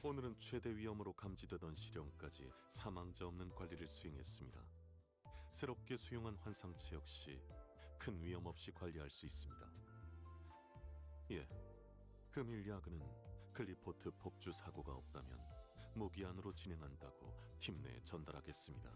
오늘은 최대 위험으로 감지되던 시령까지 사망자 없는 관리를 수행했습니다. 새롭게 수용한 환상체 역시 큰 위험 없이 관리할 수 있습니다. 예, 금일 야근은 클리포트 폭주 사고가 없다면 무기한으로 진행한다고 팀 내에 전달하겠습니다.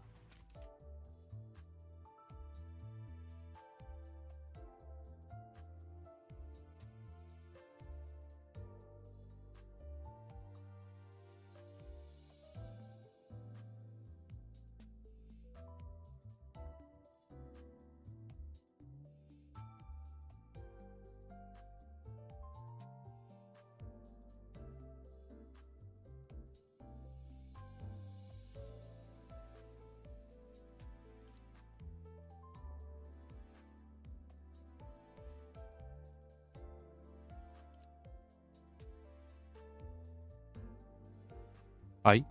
Hi.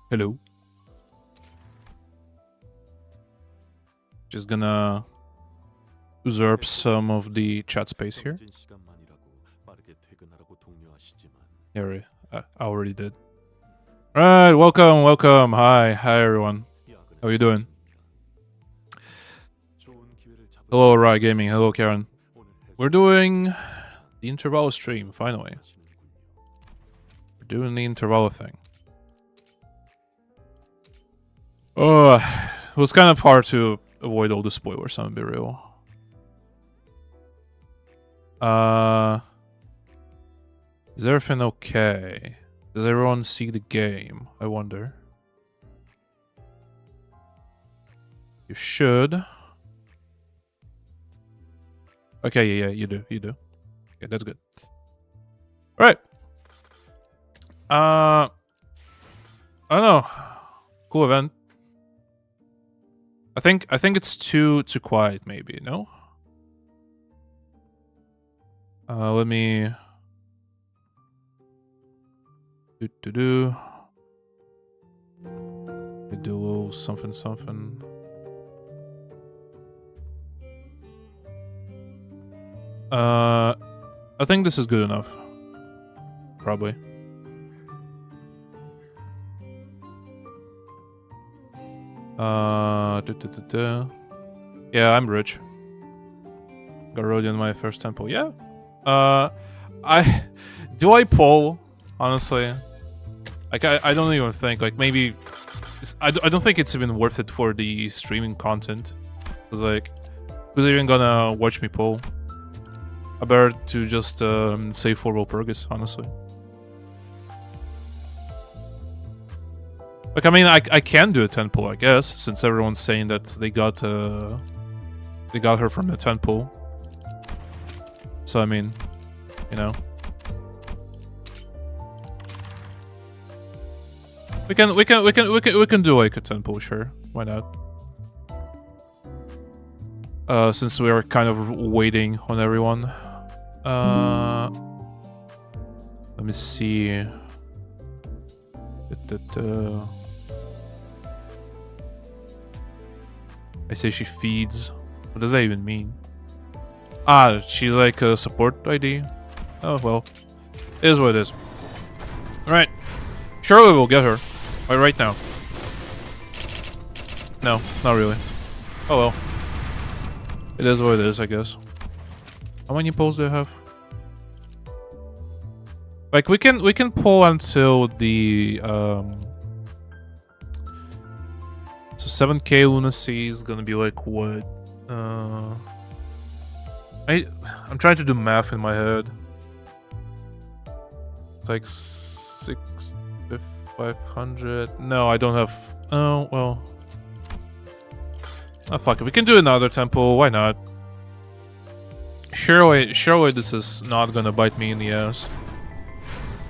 Hello. Just gonna usurp some of the chat space here. Yeah, I already did. Alright, welcome. Hi everyone. How you doing? Hello, Riot Gaming. Hello, Karen. We're doing the interval stream, finally. Doing the interval thing. It was kind of hard to avoid all the spoilers, I'm gonna be real. Is everything okay? Does everyone see the game? I wonder. You should. Okay, yeah, you do. Okay, that's good. Alright. I don't know. Cool event. I think it's too quiet, maybe, no? Let me do a little something. I think this is good enough. Probably. Yeah, I'm rich. Got Rodion my first temple. Yeah. Do I poll? Honestly, like I don't even think like maybe I don't think it's even worth it for the streaming content. Cause like, who's even gonna watch me poll? I better to just save for Walpurgis, honestly. Like, I mean, I can do a 10 pull, I guess, since everyone's saying that they got her from the 10 pull. So I mean, you know, we can do like a 10 pull, sure, why not? Since we are kind of waiting on everyone. Let me see. I say she feeds. What does that even mean? Ah, she's like a support ID? Oh, well. It is what it is. Alright. Surely we'll get her. Right now. No, not really. Oh well. It is what it is, I guess. How many polls do I have? Like, we can pull until the, So 7k lunacy is gonna be like what? I'm trying to do math in my head. It's like 500. No, I don't have. Oh well. Oh fuck it. We can do another temple. Why not? Surely this is not gonna bite me in the ass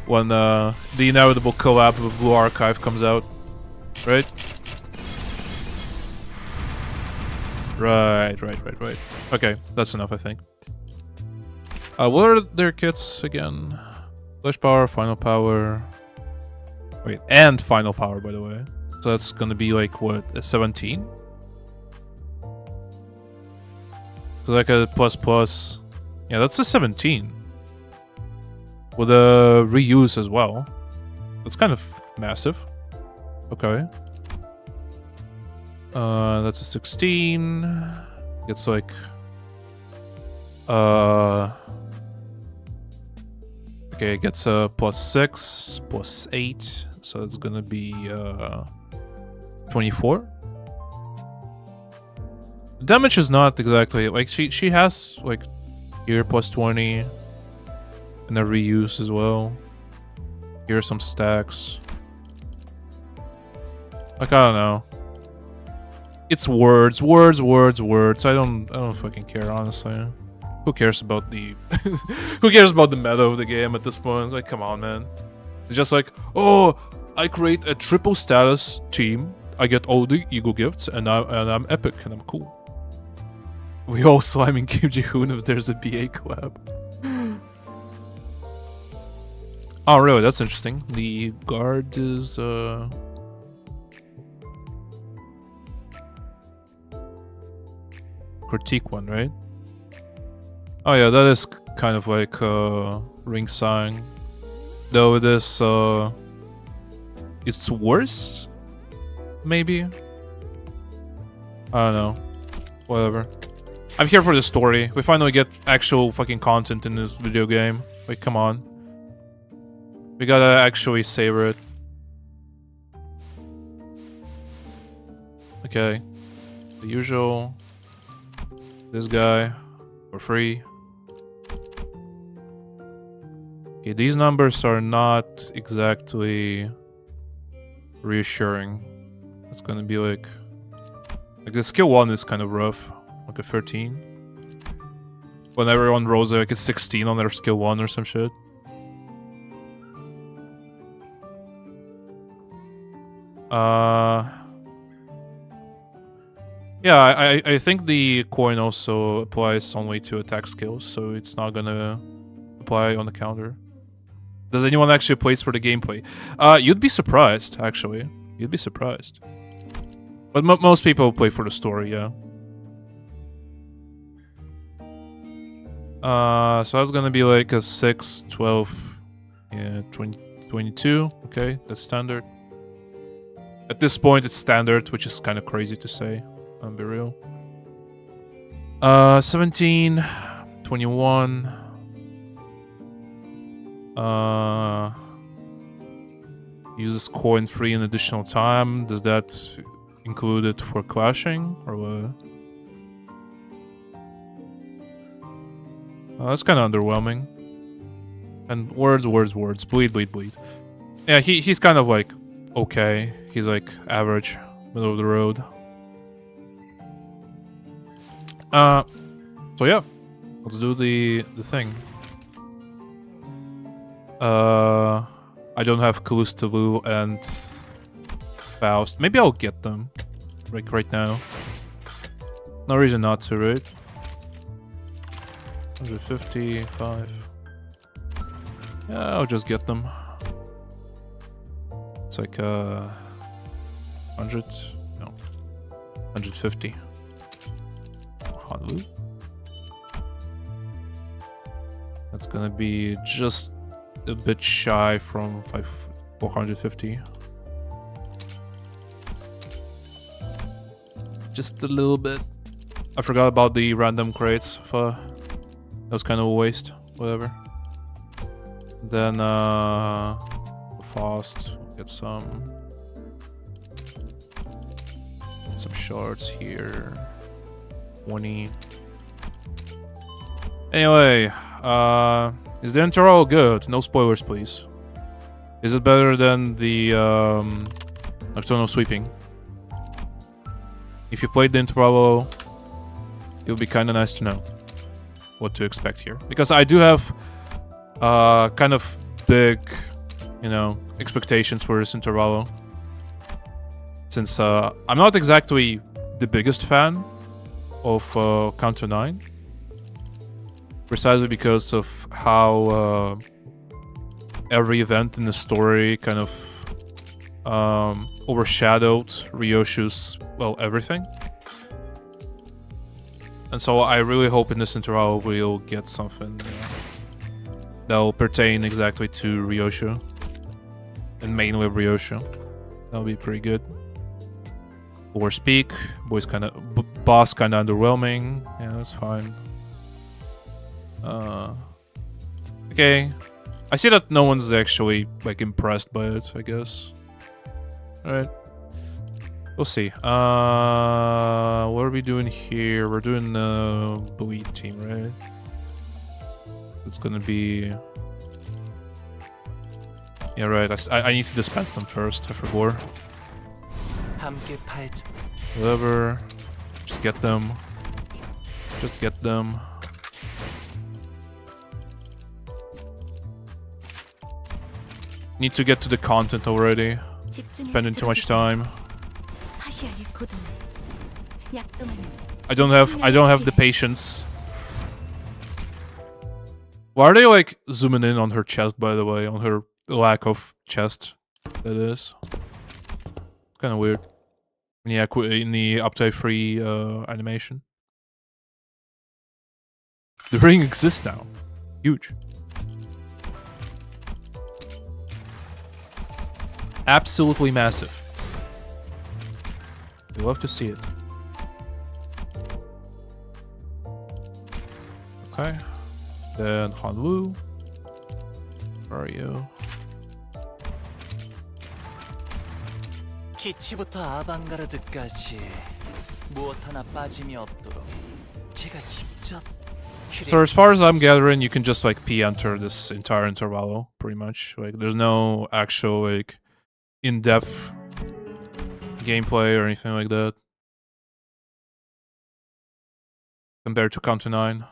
when the inevitable collab with Blue Archive comes out, right? Right. Okay, that's enough, I think. What are their kits again? Flash power, final power. Wait, and final power, by the way. So that's gonna be like, what, a 17? So like a plus. Yeah, that's a 17. With a reuse as well. That's kind of massive. Okay. That's a 16. It's like okay, it gets a +6, +8, so it's gonna be 24. Damage is not exactly like she has like here +20 and a reuse as well. Here are some stacks. Like, I don't know. It's words. I don't fucking care, honestly. Who cares about the who cares about the meta of the game at this point? Like, come on, man. It's just like, oh, I create a triple status team. I get all the ego gifts, and I'm epic, and I'm cool. We all sliming Kim Ji-hoon if there's a BA collab. Oh, really? That's interesting. The guard is critique one, right? Oh yeah, that is kind of like ring sign. Though it is it's worse, maybe. I don't know. Whatever. I'm here for the story. We finally get actual fucking content in this video game. Like, come on. We gotta actually savor it. Okay. The usual. This guy. For free. Okay, these numbers are not exactly reassuring. It's gonna be like the skill 1 is kind of rough. Like a 13. When everyone rolls like a 16 on their skill 1 or some shit. Yeah, I think the coin also applies only to attack skills, so it's not gonna apply on the counter. Does anyone actually plays for the gameplay? You'd be surprised, actually. You'd be surprised. But most people play for the story, yeah. So that's gonna be like a 6, 12, yeah, 20, 22. Okay, that's standard. At this point, it's standard, which is kind of crazy to say. I'll be real. 17, 21. Uses coin free an additional time. Does that include it for clashing or what? That's kind of underwhelming. And words. Bleed. Yeah, he's kind of like okay. He's like average, middle of the road. So yeah, let's do the thing. I don't have Callistavu and Faust. Maybe I'll get them like right now. No reason not to, right? 155. Yeah, I'll just get them. It's like 100, no, 150. Honolulu. That's gonna be just a bit shy from 450. Just a little bit. I forgot about the random crates. That was kind of a waste. Whatever. Then fast. Get some shards here. 20. Anyway, is the interval good? No spoilers, please. Is it better than the Nocturnal Sweeping? If you played the interval, it would be kind of nice to know what to expect here. Because I do have kind of big, expectations for this interval. Since I'm not exactly the biggest fan of Counter 9. Precisely because of how every event in the story kind of overshadowed Ryoshu's, well, everything. And so I really hope in this interval we'll get something that will pertain exactly to Ryoshu. And main with Ryoshu. That'll be pretty good. Or speak. Boss kind of underwhelming. Yeah, that's fine. Okay. I see that no one's actually like impressed by it, I guess. Alright. We'll see. What are we doing here? We're doing the bleed team, right? It's gonna be... Yeah, right. I need to dispense them first. I forgot. Whatever. Just get them. Just get them. Need to get to the content already. Spending too much time. I don't have the patience. Why are they like zooming in on her chest, by the way? On her lack of chest, that is. It's kind of weird. Yeah, in the update 3 animation. The ring exists now. Huge. Absolutely massive. We love to see it. Okay. Then Hanwoo. Where are you? 기치부터 아방가르드까지 무엇 하나 빠짐이 없도록 제가 직접 So as far as I'm gathering, you can just like P-enter this entire intervalo, pretty much. Like there's no actual like in-depth gameplay or anything like that. Compared to Counter 9.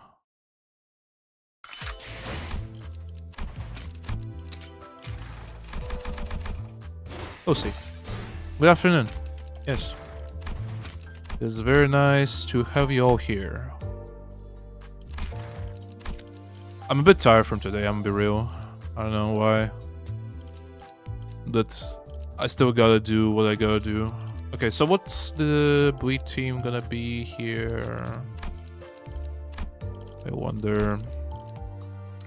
We'll see. Good afternoon. Yes. It's very nice to have you all here. I'm a bit tired from today, I'm gonna be real. I don't know why. But I still gotta do what I gotta do. Okay, so what's the bleed team gonna be here? I wonder.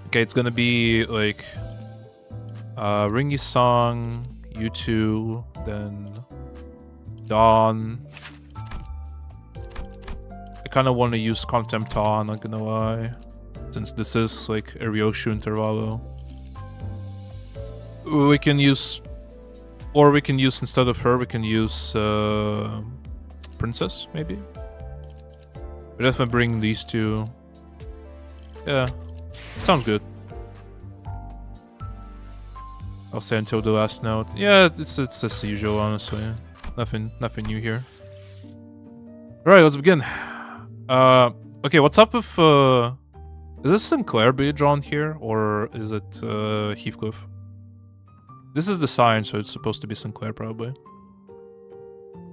Okay, it's gonna be like Ringy Song, U2, then Dawn. I kinda wanna use Contempta, not gonna lie. Since this is like a Ryoshu intervalo. We can use... Or we can use, instead of her, we can use Princess, maybe? But if I bring these two... Yeah, sounds good. I'll say until the last note. Yeah, it's as usual, honestly. Nothing new here. Alright, let's begin. Okay, what's up with... Is this Sinclair being drawn here, or is it Heathcliff? This is the sign, so it's supposed to be Sinclair, probably.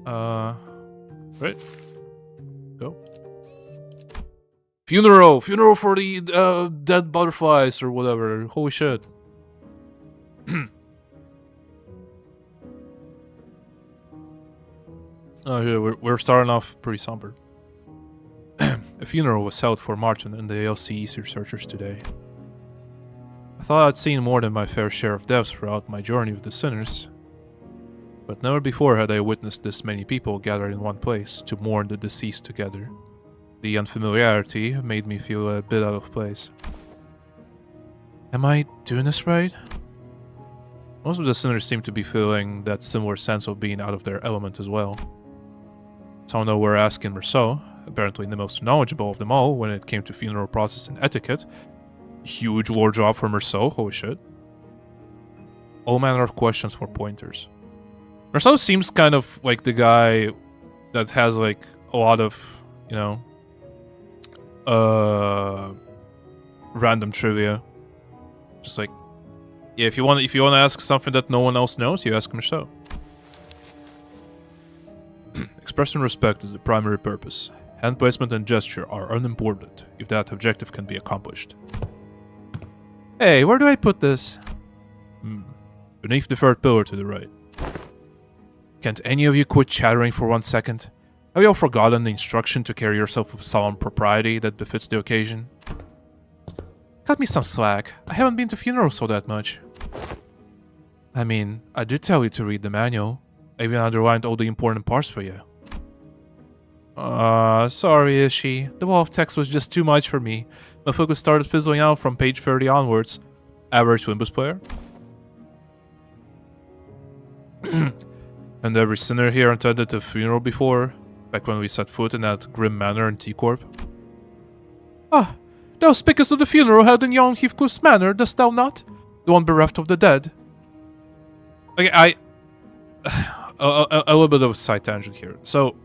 Right. Go. Funeral for the dead butterflies or whatever. Holy shit. Oh yeah, we're starting off pretty somber. A funeral was held for Martin and the LCE's researchers today. I thought I'd seen more than my fair share of deaths throughout my journey with the sinners, but never before had I witnessed this many people gathered in one place to mourn the deceased together. The unfamiliarity made me feel a bit out of place. Am I doing this right? Most of the sinners seem to be feeling that similar sense of being out of their element as well. Some were asking Merceau, apparently the most knowledgeable of them all when it came to funeral process and etiquette. Huge lore drop for Merceau, holy shit. All manner of questions for pointers. Merceau seems kind of like the guy that has like a lot of, you know, random trivia. Just like, yeah, if you want to ask something that no one else knows, you ask Merceau. Expressing respect is the primary purpose. Hand placement and gesture are unimportant if that objective can be accomplished. Hey, where do I put this? Beneath the third pillar to the right. Can't any of you quit chattering for 1 second? Have you all forgotten the instruction to carry yourself with solemn propriety that befits the occasion? Cut me some slack. I haven't been to funerals so that much. I mean, I did tell you to read the manual. I even underlined all the important parts for you. Sorry, Ishi. The wall of text was just too much for me. My focus started fizzling out from page 30 onwards. Average Limbus player. And every sinner here attended a funeral before, back when we set foot in that grim manor in T-Corp. Ah, thou speakest of the funeral held in young Heathcliff's manor, dost thou not? The one bereft of the dead. Okay, a little bit of a side tangent here. So,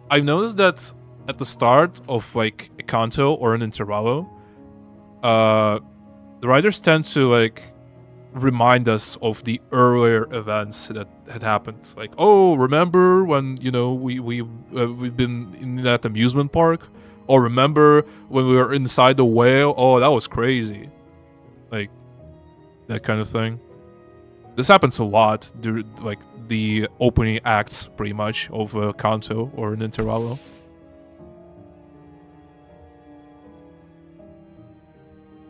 I've noticed that at the start of like a canto or an intervallo, the writers tend to like remind us of the earlier events that had happened. Like, oh, remember when we've been in that amusement park? Or remember when we were inside the whale? Oh, that was crazy. Like that kind of thing. This happens a lot during like the opening acts, pretty much, of a canto or an intervallo.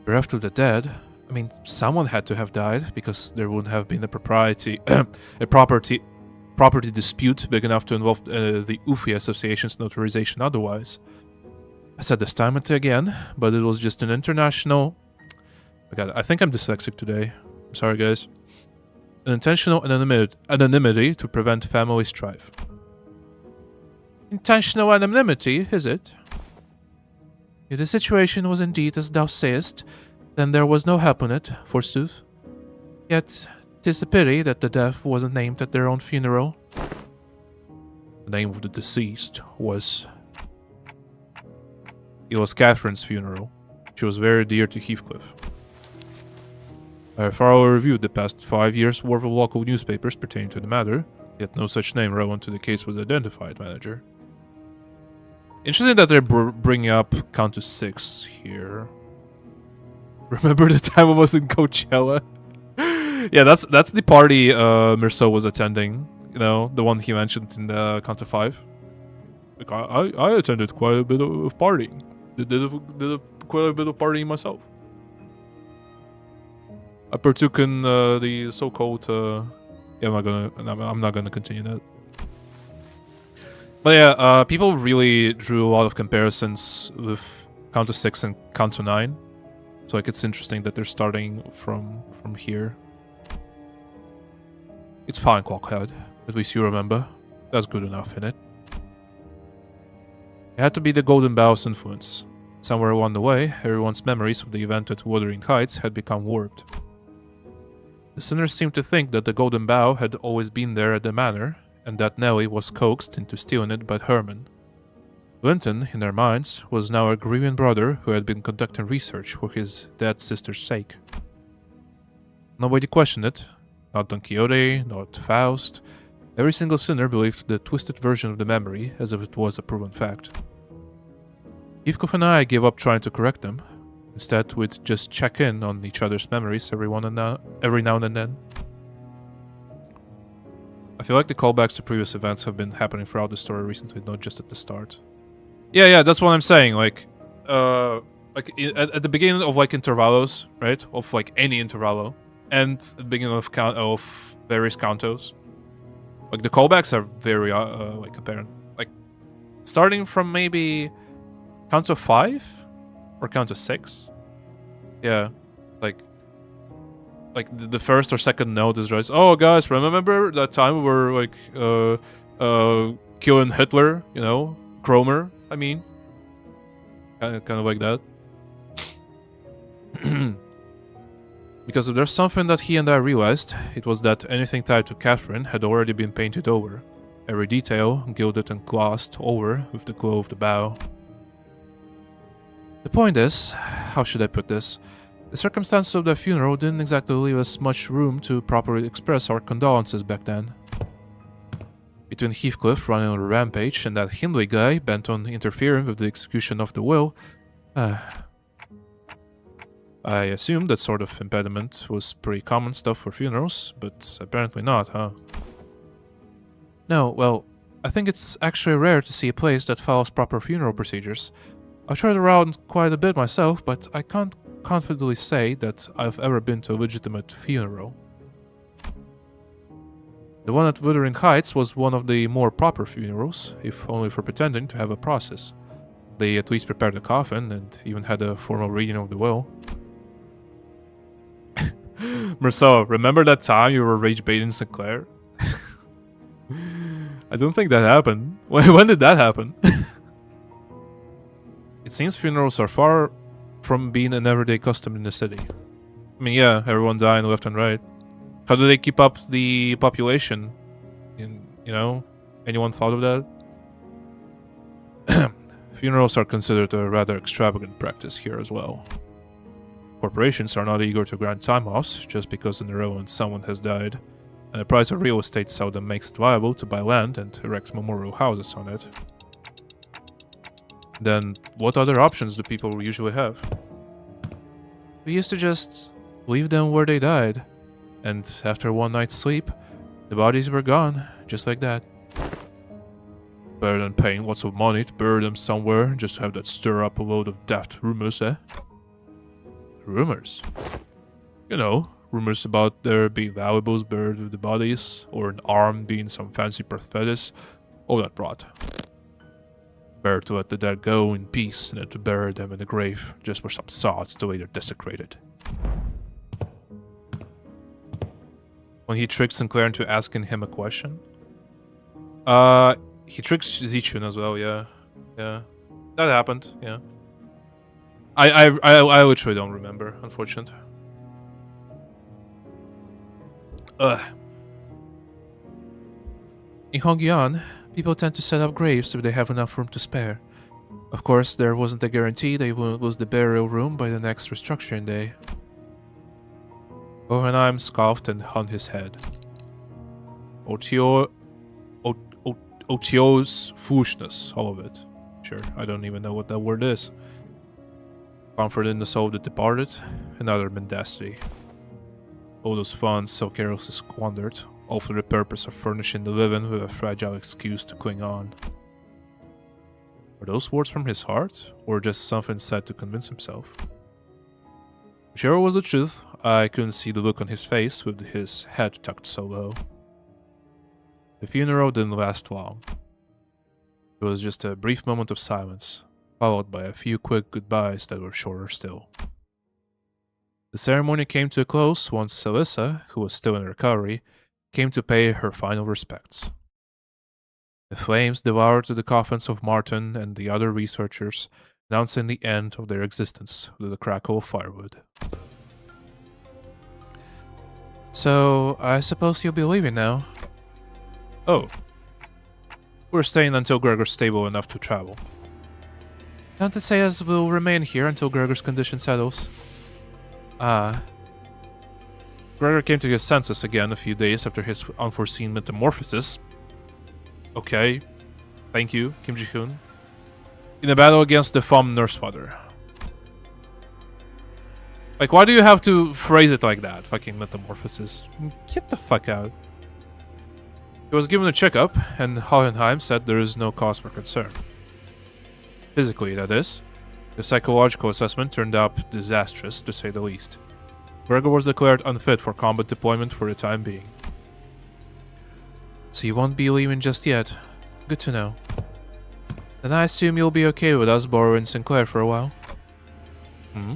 Bereft of the dead. I mean, someone had to have died because there wouldn't have been a property dispute big enough to involve the UFI Association's notarization otherwise. I said this time and again, but it was just an international... Oh God, I think I'm dyslexic today. I'm sorry, guys. An intentional anonymity to prevent family strife. Intentional anonymity, is it? If the situation was indeed as thou sayest, then there was no help in it, forsooth. Yet, 'tis a pity that the deaf wasn't named at their own funeral. The name of the deceased was... It was Catherine's funeral. She was very dear to Heathcliff. I have thoroughly reviewed the past 5 years' worth of local newspapers pertaining to the matter, yet no such name relevant to the case was identified, manager. Interesting that they're bringing up Countess 6 here. Remember the time I was in Coachella? Yeah, that's the party Mirso was attending. You know, the one he mentioned in the Counter 5. Like, I attended quite a bit of partying. Did quite a bit of partying myself. I partook in the so-called... yeah, I'm not gonna continue that. But yeah, people really drew a lot of comparisons with Counter 6 and Counter 9. So like, it's interesting that they're starting from here. It's fine, Clockhead. At least you remember. That's good enough, innit? It had to be the Golden Bow's influence. Somewhere along the way, everyone's memories of the event at Wuthering Heights had become warped. The sinners seemed to think that the Golden Bow had always been there at the manor, and that Nellie was coaxed into stealing it by Herman. Linton, in their minds, was now a grieving brother who had been conducting research for his dead sister's sake. Nobody questioned it. Not Don Quixote, not Faust. Every single sinner believed the twisted version of the memory as if it was a proven fact. Heathcliff and I gave up trying to correct them. Instead, we'd just check in on each other's memories every now and then. I feel like the callbacks to previous events have been happening throughout the story recently, not just at the start. Yeah, that's what I'm saying. Like at the beginning of like intervallos, right? Of like any intervallo, and at the beginning of various cantos, like the callbacks are very like apparent. Like starting from maybe Canto 5 or Canto 6. Yeah, like the first or second note is just, oh guys, remember that time we were like killing Hitler, you know, Cromer, I mean, kind of like that. Because if there's something that he and I realized, it was that anything tied to Catherine had already been painted over, every detail gilded and glossed over with the glow of the bow. The point is, how should I put this? The circumstances of the funeral didn't exactly leave us much room to properly express our condolences back then. Between Heathcliff running on a rampage and that Hindley guy bent on interfering with the execution of the will, I assumed that sort of impediment was pretty common stuff for funerals, but apparently not, huh? No, well, I think it's actually rare to see a place that follows proper funeral procedures. I've tried around quite a bit myself, but I can't confidently say that I've ever been to a legitimate funeral. The one at Wuthering Heights was one of the more proper funerals, if only for pretending to have a process. They at least prepared the coffin and even had a formal reading of the will. Marcel, remember that time you were rage baiting Sinclair? I don't think that happened. When did that happen? It seems funerals are far from being an everyday custom in the city. I mean, yeah, everyone dying left and right. How do they keep up the population? Anyone thought of that? Funerals are considered a rather extravagant practice here as well. Corporations are not eager to grant time-offs just because an irrelevant someone has died, and the price of real estate seldom makes it viable to buy land and erect memorial houses on it. Then, what other options do people usually have? We used to just leave them where they died, and after one night's sleep, the bodies were gone, just like that. Better than paying lots of money to bury them somewhere just to have that stir up a load of daft rumors, eh? Rumors? You know, rumors about there being valuables buried with the bodies, or an arm being some fancy prosthesis, all that rot. Better to let the dead go in peace than to bury them in the grave just for some sods to later desecrated. When he tricked Sinclair into asking him a question? He tricked Zichun as well, yeah. Yeah. That happened, yeah. I literally don't remember, unfortunately. In Hongyan, people tend to set up graves if they have enough room to spare. Of course, there wasn't a guarantee they wouldn't lose the burial room by the next restructuring day. Hohenheim scoffed and hung his head. Otio's foolishness, all of it. Sure, I don't even know what that word is. Comfort in the soul of the departed, another mendacity. All those funds so carelessly squandered, all for the purpose of furnishing the living with a fragile excuse to cling on. Were those words from his heart, or just something said to convince himself? Whichever was the truth, I couldn't see the look on his face with his head tucked so low. The funeral didn't last long. It was just a brief moment of silence, followed by a few quick goodbyes that were shorter still. The ceremony came to a close once Celissa, who was still in recovery, came to pay her final respects. The flames devoured the coffins of Martin and the other researchers, announcing the end of their existence with the crackle of firewood. So, I suppose you'll be leaving now? Oh. We're staying until Gregor's stable enough to travel. Don't it say us we'll remain here until Gregor's condition settles? Gregor came to his senses again a few days after his unforeseen metamorphosis. Okay. Thank you, Kim Ji-hoon. In a battle against the Fom Nursefather. Like, why do you have to phrase it like that? Fucking metamorphosis. Get the fuck out. He was given a checkup, and Hohenheim said there is no cause for concern. Physically, that is. The psychological assessment turned out disastrous, to say the least. Gregor was declared unfit for combat deployment for the time being. So you won't be leaving just yet. Good to know. Then I assume you'll be okay with us borrowing Sinclair for a while. Hmm?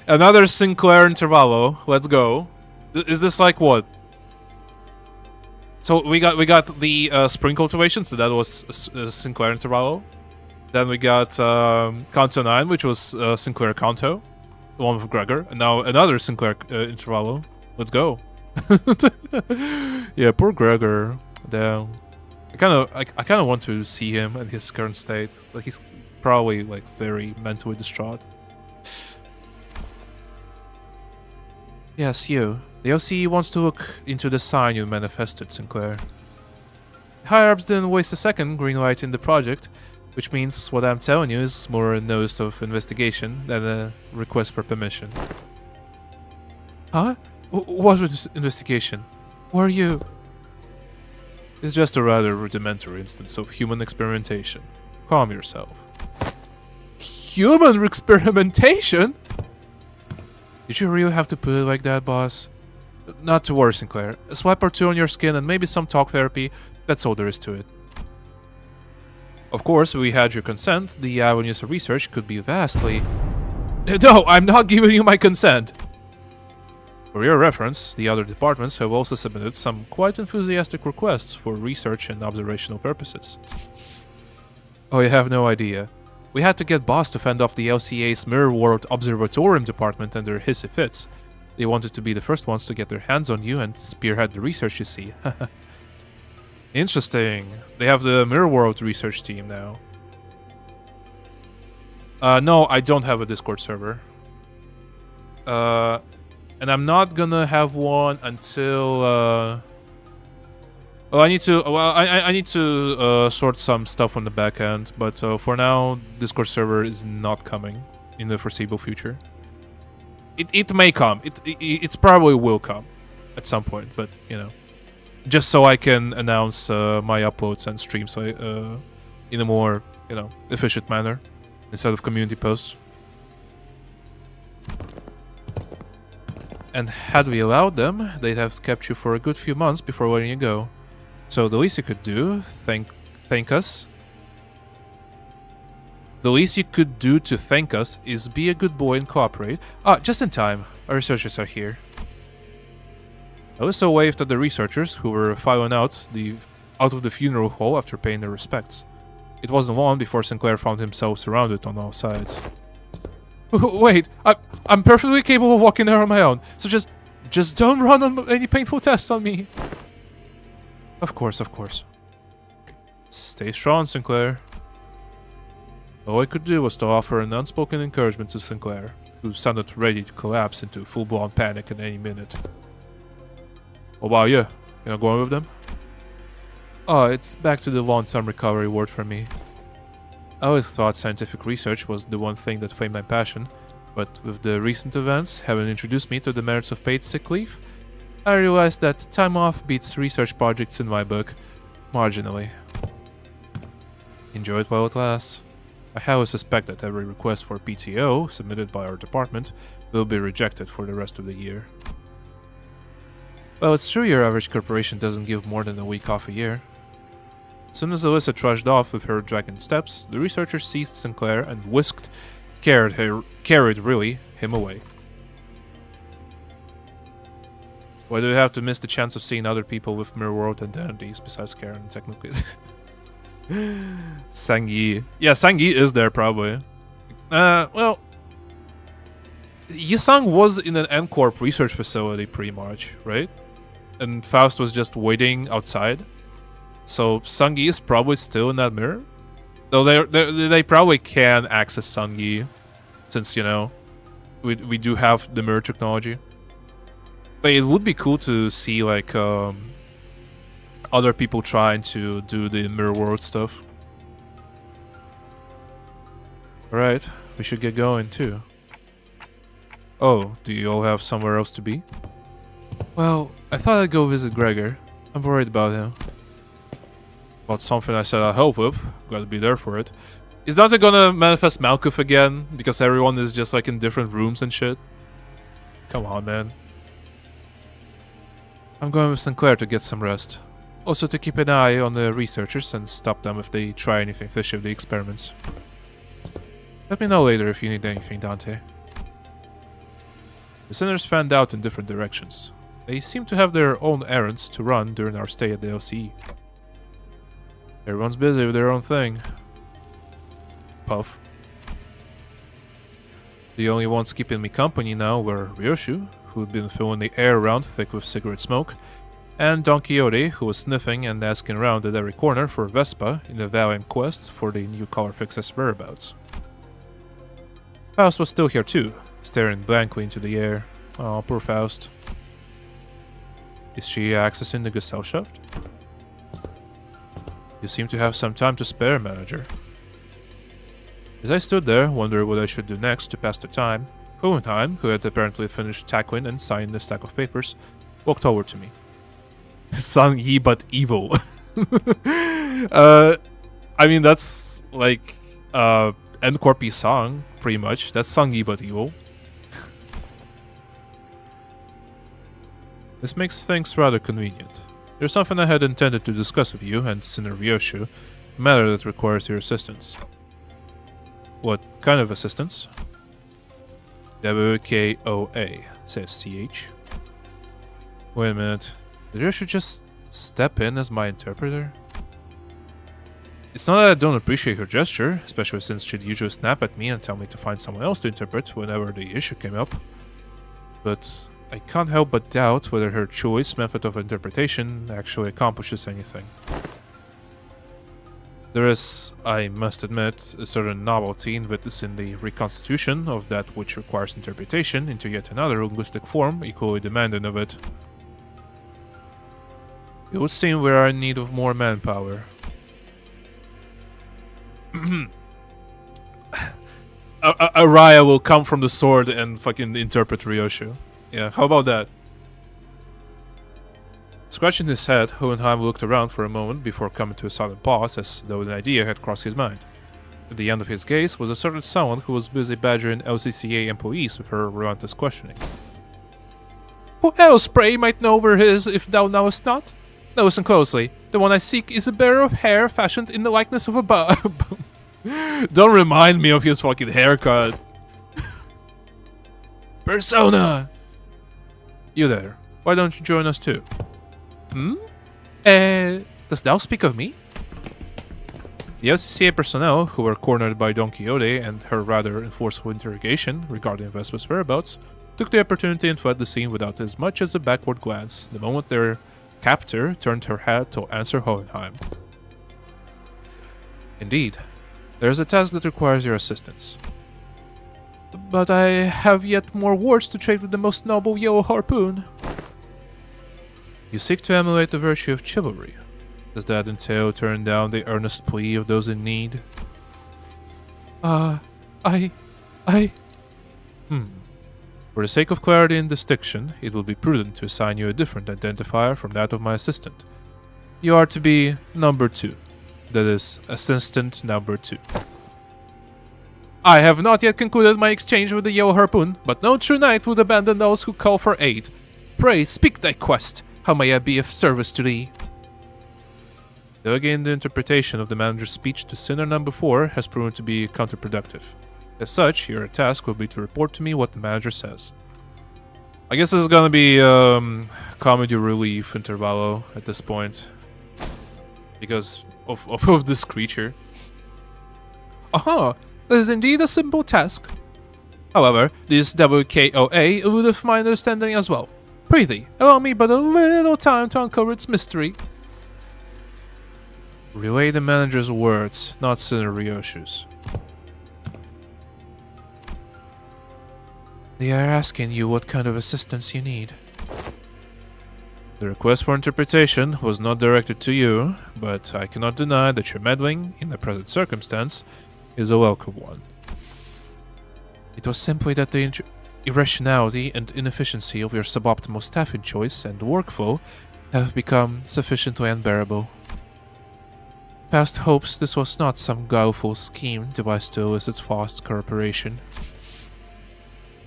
Another Sinclair intervallo. Let's go. Is this like what? So we got the spring cultivation, so that was Sinclair intervallo. Then we got Kanto 9, which was Sinclair Kanto, the one with Gregor, and now another Sinclair intervallo. Let's go. Yeah, poor Gregor. Damn. I kind of want to see him at his current state. Like, he's probably like very mentally distraught. Yes, you. The OCE wants to look into the sign you manifested, Sinclair. The higher-ups didn't waste a second greenlighting the project, which means what I'm telling you is more a notice of investigation than a request for permission. Huh? What was investigation? Who are you? It's just a rather rudimentary instance of human experimentation. Calm yourself. Human experimentation? Did you really have to put it like that, boss? Not to worry, Sinclair. A swipe or two on your skin and maybe some talk therapy, that's all there is to it. Of course, if we had your consent, the avenues of research could be vastly... No, I'm not giving you my consent! For your reference, the other departments have also submitted some quite enthusiastic requests for research and observational purposes. Oh, you have no idea. We had to get Boss to fend off the LCA's Mirror World Observatorium department and their hissy fits. They wanted to be the first ones to get their hands on you and spearhead the research, you see. Interesting. They have the Mirror World research team now. No, I don't have a Discord server. And I'm not gonna have one until... Well, I need to... Well, I need to sort some stuff on the back end, but for now, Discord server is not coming in the foreseeable future. It may come. It probably will come at some point, but, you know. Just so I can announce my uploads and streams in a more, you know, efficient manner instead of community posts. And had we allowed them, they'd have kept you for a good few months before letting you go. So the least you could do, thank us. The least you could do to thank us is be a good boy and cooperate. Ah, just in time. Our researchers are here. Alyssa waved at the researchers who were filing out of the funeral hall after paying their respects. It wasn't long before Sinclair found himself surrounded on all sides. Wait, I'm perfectly capable of walking there on my own, so just don't run on any painful tests on me. Of course, of course. Stay strong, Sinclair. All I could do was to offer an unspoken encouragement to Sinclair, who sounded ready to collapse into full-blown panic at any minute. What about you? You not going with them? Oh, it's back to the long-term recovery ward for me. I always thought scientific research was the one thing that flamed my passion, but with the recent events having introduced me to the merits of paid sick leave, I realized that time off beats research projects in my book, marginally. Enjoy it while it lasts. I highly suspect that every request for PTO submitted by our department will be rejected for the rest of the year. Well, it's true your average corporation doesn't give more than a week off a year. As soon as Alyssa trudged off with her dragon steps, the researcher seized Sinclair and carried him away. Why do you have to miss the chance of seeing other people with Mirror World identities besides Karen, technically? Sang-yi. Yeah, Sang-yi is there, probably. Well... Yisang was in an N-Corp research facility, pretty much, right? And Faust was just waiting outside. So Sang-yi is probably still in that mirror? Though they probably can access Sang-yi, since, you know, we do have the mirror technology. But it would be cool to see, like, other people trying to do the Mirror World stuff. Alright, we should get going, too. Oh, do you all have somewhere else to be? Well, I thought I'd go visit Gregor. I'm worried about him. About something I said I'd help with. Gotta be there for it. Is Dante gonna manifest Malkuth again? Because everyone is just like in different rooms and shit? Come on, man. I'm going with Sinclair to get some rest. Also to keep an eye on the researchers and stop them if they try anything fishy with the experiments. Let me know later if you need anything, Dante. The sinners fanned out in different directions. They seem to have their own errands to run during our stay at the LCE. Everyone's busy with their own thing. Puff. The only ones keeping me company now were Ryoshu, who'd been filling the air around thick with cigarette smoke, and Don Quixote, who was sniffing and asking around at every corner for Vespa in the valiant quest for the new color fix's whereabouts. Faust was still here too, staring blankly into the air. Oh, poor Faust. Is she accessing the Gesellschaft? You seem to have some time to spare, manager. As I stood there, wondering what I should do next to pass the time, Hohenheim, who had apparently finished tackling and signing the stack of papers, walked over to me. Sang-yi but evil. I mean, that's like N-Corpy song, pretty much. That's Sang-yi but evil. This makes things rather convenient. There's something I had intended to discuss with you and Sinner Ryoshu, a matter that requires your assistance. What kind of assistance? WKOA, says CH. Wait a minute. Did Ryoshu just step in as my interpreter? It's not that I don't appreciate her gesture, especially since she'd usually snap at me and tell me to find someone else to interpret whenever the issue came up. But I can't help but doubt whether her choice method of interpretation actually accomplishes anything. There is, I must admit, a certain novelty in witnessing the reconstitution of that which requires interpretation into yet another linguistic form equally demanding of it. It would seem we are in need of more manpower. Araya will come from the sword and fucking interpret Ryoshu. Yeah, how about that? Scratching his head, Hohenheim looked around for a moment before coming to a sudden pause, as though an idea had crossed his mind. At the end of his gaze was a certain someone who was busy badgering LCCA employees with her relentless questioning. Who else, pray, might know where he is, if thou knowest not? Listen closely. The one I seek is a bearer of hair fashioned in the likeness of a Don't remind me of his fucking haircut. Persona! You there. Why don't you join us too? Dost thou speak of me? The LCCA personnel, who were cornered by Don Quixote and her rather enforceful interrogation regarding Vespa's whereabouts, took the opportunity and fled the scene without as much as a backward glance the moment their captor turned her head to answer Hohenheim. Indeed, there is a task that requires your assistance. But I have yet more words to trade with the most noble yellow harpoon. You seek to emulate the virtue of chivalry. Does that entail turning down the earnest plea of those in need? For the sake of clarity in distinction, it will be prudent to assign you a different identifier from that of my assistant. You are to be number 2. That is, assistant number 2. I have not yet concluded my exchange with the yellow harpoon, but no true knight would abandon those who call for aid. Pray, speak thy quest. How may I be of service to thee? Though again, the interpretation of the manager's speech to sinner number 4 has proven to be counterproductive. As such, your task will be to report to me what the manager says. I guess this is gonna be comedy relief intervallo at this point. Because of this creature. Aha! That is indeed a simple task. However, this WKOA eludeth my understanding as well. Prithee, allow me but a little time to uncover its mystery. Relay the manager's words, not Sinner Ryoshu's. They are asking you what kind of assistance you need. The request for interpretation was not directed to you, but I cannot deny that your meddling, in the present circumstance, is a welcome one. It was simply that the irrationality and inefficiency of your suboptimal staffing choice and workflow have become sufficiently unbearable. Past hopes this was not some guileful scheme devised to elicit fast cooperation.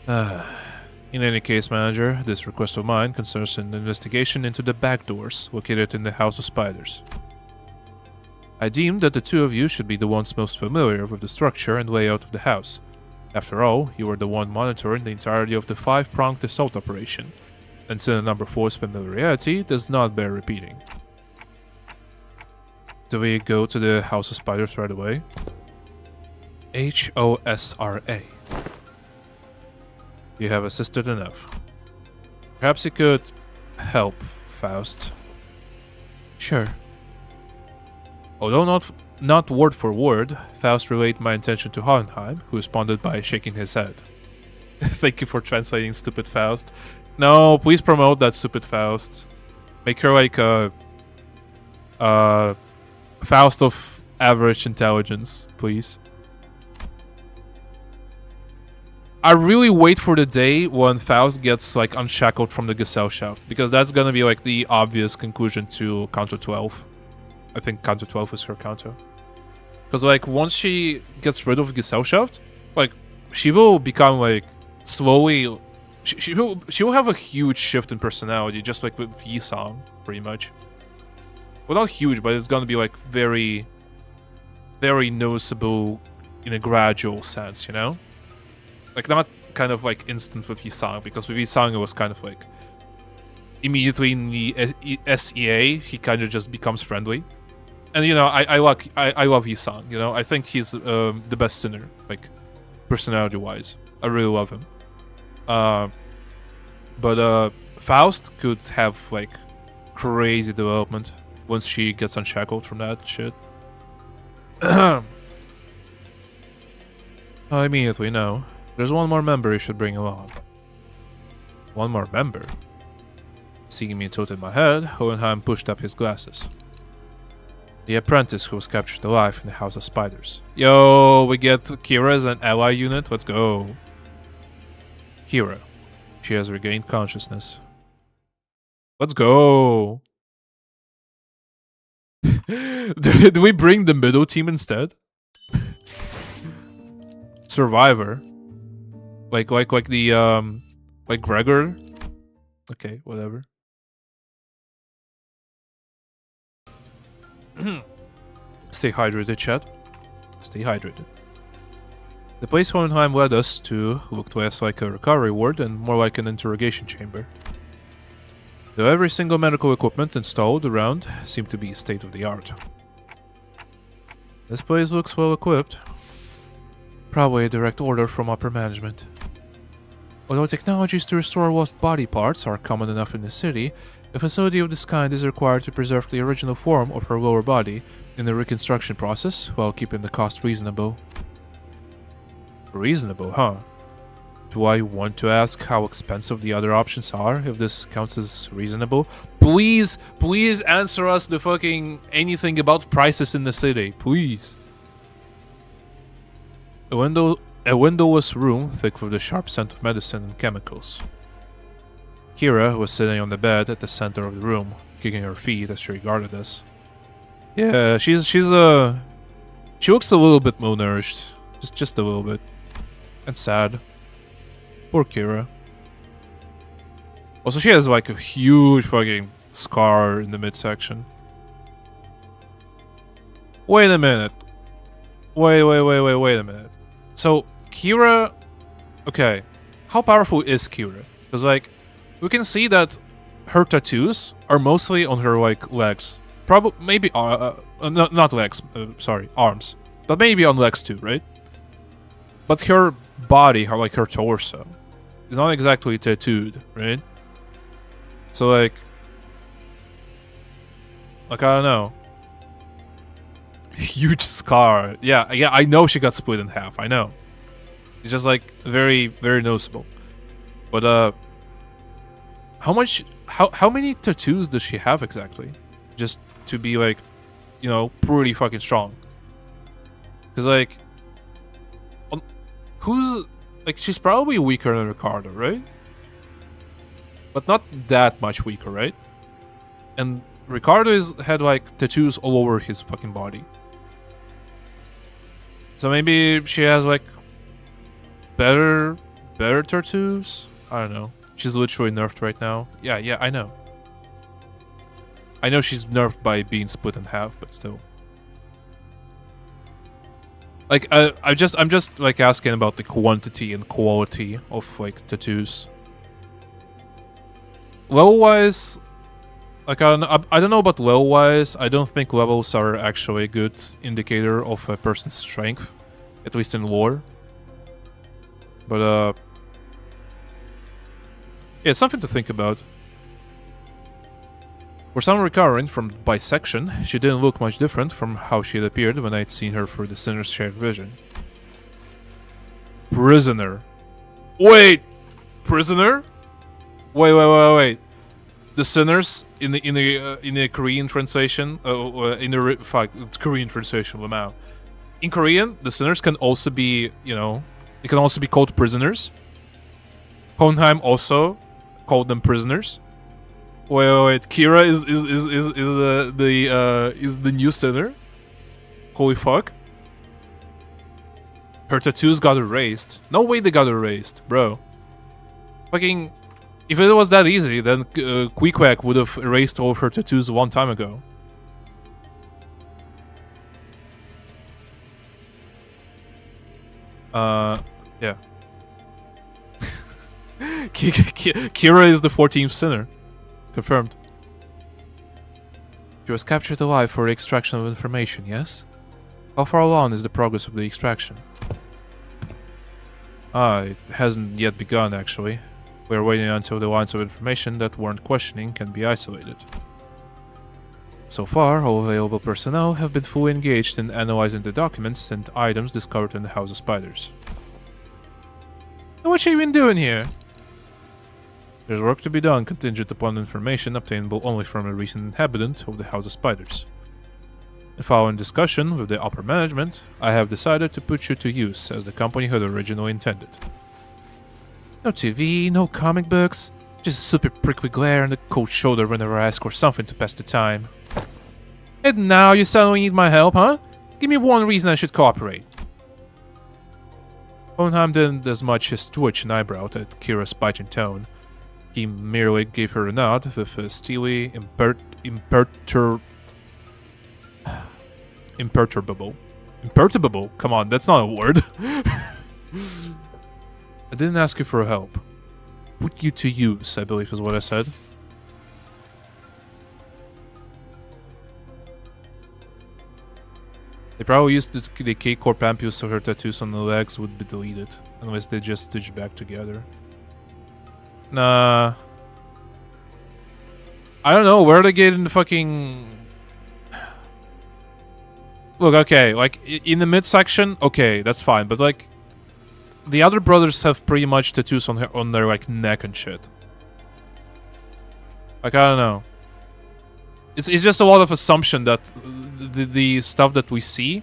In any case, manager, this request of mine concerns an investigation into the back doors located in the House of Spiders. I deemed that the two of you should be the ones most familiar with the structure and layout of the house. After all, you were the one monitoring the entirety of the 5-pronged assault operation, and since number 4's familiarity does not bear repeating. Do we go to the House of Spiders right away? HOSRA. You have assisted enough. Perhaps you could help, Faust. Sure. Although not word for word, Faust relayed my intention to Hohenheim, who responded by shaking his head. Thank you for translating, stupid Faust. No, please promote that stupid Faust. Make her like a Faust of average intelligence, please. I really wait for the day when Faust gets like unshackled from the Gesellschaft, because that's gonna be like the obvious conclusion to Counter 12. I think Counter 12 is her counter. Because like once she gets rid of Gesellschaft, like she will become like slowly she will have a huge shift in personality, just like with Yi-sang, pretty much. Well, not huge, but it's gonna be like very, very noticeable in a gradual sense, you know? Like not kind of like instant with Yi-sang, because with Yi-sang it was kind of like immediately in the SEA he kind of just becomes friendly. And you know, I love Yi-sang, you know? I think he's the best sinner, like personality-wise. I really love him. But Faust could have like crazy development once she gets unshackled from that shit. I immediately know. There's one more member you should bring along. One more member? Seeing me tilted my head, Hohenheim pushed up his glasses. The apprentice who was captured alive in the House of Spiders. Yo, we get Kira as an ally unit. Let's go. Kira. She has regained consciousness. Let's go. Do we bring the middle team instead? Survivor. Like the like Gregor. Okay, whatever. Stay hydrated, chat. Stay hydrated. The place Hohenheim led us to looked less like a recovery ward and more like an interrogation chamber. Though every single medical equipment installed around seemed to be state-of-the-art. This place looks well equipped. Probably a direct order from upper management. Although technologies to restore lost body parts are common enough in the city, a facility of this kind is required to preserve the original form of her lower body in the reconstruction process while keeping the cost reasonable. Reasonable, huh? Do I want to ask how expensive the other options are, if this counts as reasonable? Please answer us the fucking anything about prices in the city, please. A windowless room thick with the sharp scent of medicine and chemicals. Kira was sitting on the bed at the center of the room, kicking her feet as she regarded us. Yeah, she looks a little bit malnourished, just a little bit, and sad. Poor Kira. Also, she has like a huge fucking scar in the midsection. Wait a minute. Wait a minute. So, Kira... Okay. How powerful is Kira? Because, like, we can see that her tattoos are mostly on her, like, legs. Probably, maybe, not legs, sorry, arms. But maybe on legs too, right? But her body, her torso, is not exactly tattooed, right? So, like, I don't know. Huge scar. Yeah, I know she got split in half. I know. It's just like very, very noticeable. But how many tattoos does she have exactly? Just to be like, you know, pretty fucking strong. Because like, who's like she's probably weaker than Ricardo, right? But not that much weaker, right? And Ricardo had like tattoos all over his fucking body. So maybe she has like better tattoos? I don't know. She's literally nerfed right now. Yeah, I know. I know she's nerfed by being split in half, but still. Like, I'm just like asking about the quantity and quality of like tattoos. Level-wise, like I don't know about level-wise. I don't think levels are actually a good indicator of a person's strength, at least in lore. But yeah, it's something to think about. For someone recovering from bisection, she didn't look much different from how she had appeared when I'd seen her through the Sinner's shared vision. Prisoner. Wait! Prisoner? Wait. The Sinners in the Korean translation, Korean translation, Lamau. In Korean, the Sinners can also be, you know, they can also be called prisoners. Hohenheim also called them prisoners. Wait. Kira is the new sinner. Holy fuck. Her tattoos got erased. No way they got erased, bro. Fucking... If it was that easy, then Queequeg would have erased all her tattoos a long time ago. Yeah. Kira is the 14th sinner. Confirmed. She was captured alive for the extraction of information, yes? How far along is the progress of the extraction? It hasn't yet begun, actually. We're waiting until the lines of information that warrant questioning can be isolated. So far, all available personnel have been fully engaged in analyzing the documents and items discovered in the House of Spiders. What you been doing here? There's work to be done contingent upon information obtainable only from a recent inhabitant of the House of Spiders. And following discussion with the upper management, I have decided to put you to use as the company had originally intended. No TV, no comic books, just a super prickly glare and a cold shoulder whenever I ask for something to pass the time. And now you suddenly need my help, huh? Give me one reason I should cooperate. Hohenheim didn't as much as twitch an eyebrow at Kira's biting tone. He merely gave her a nod with a steely, imperturbable. Imperturbable? Come on, that's not a word. I didn't ask you for help. Put you to use, I believe is what I said. They probably used the K-Corp ampules so her tattoos on the legs would be deleted, unless they just stitched back together. Nah. I don't know, where are they getting the fucking... Look, okay, like, in the midsection, okay, that's fine, but like... The other brothers have pretty much tattoos on their, like, neck and shit. Like, I don't know. It's just a lot of assumption that the stuff that we see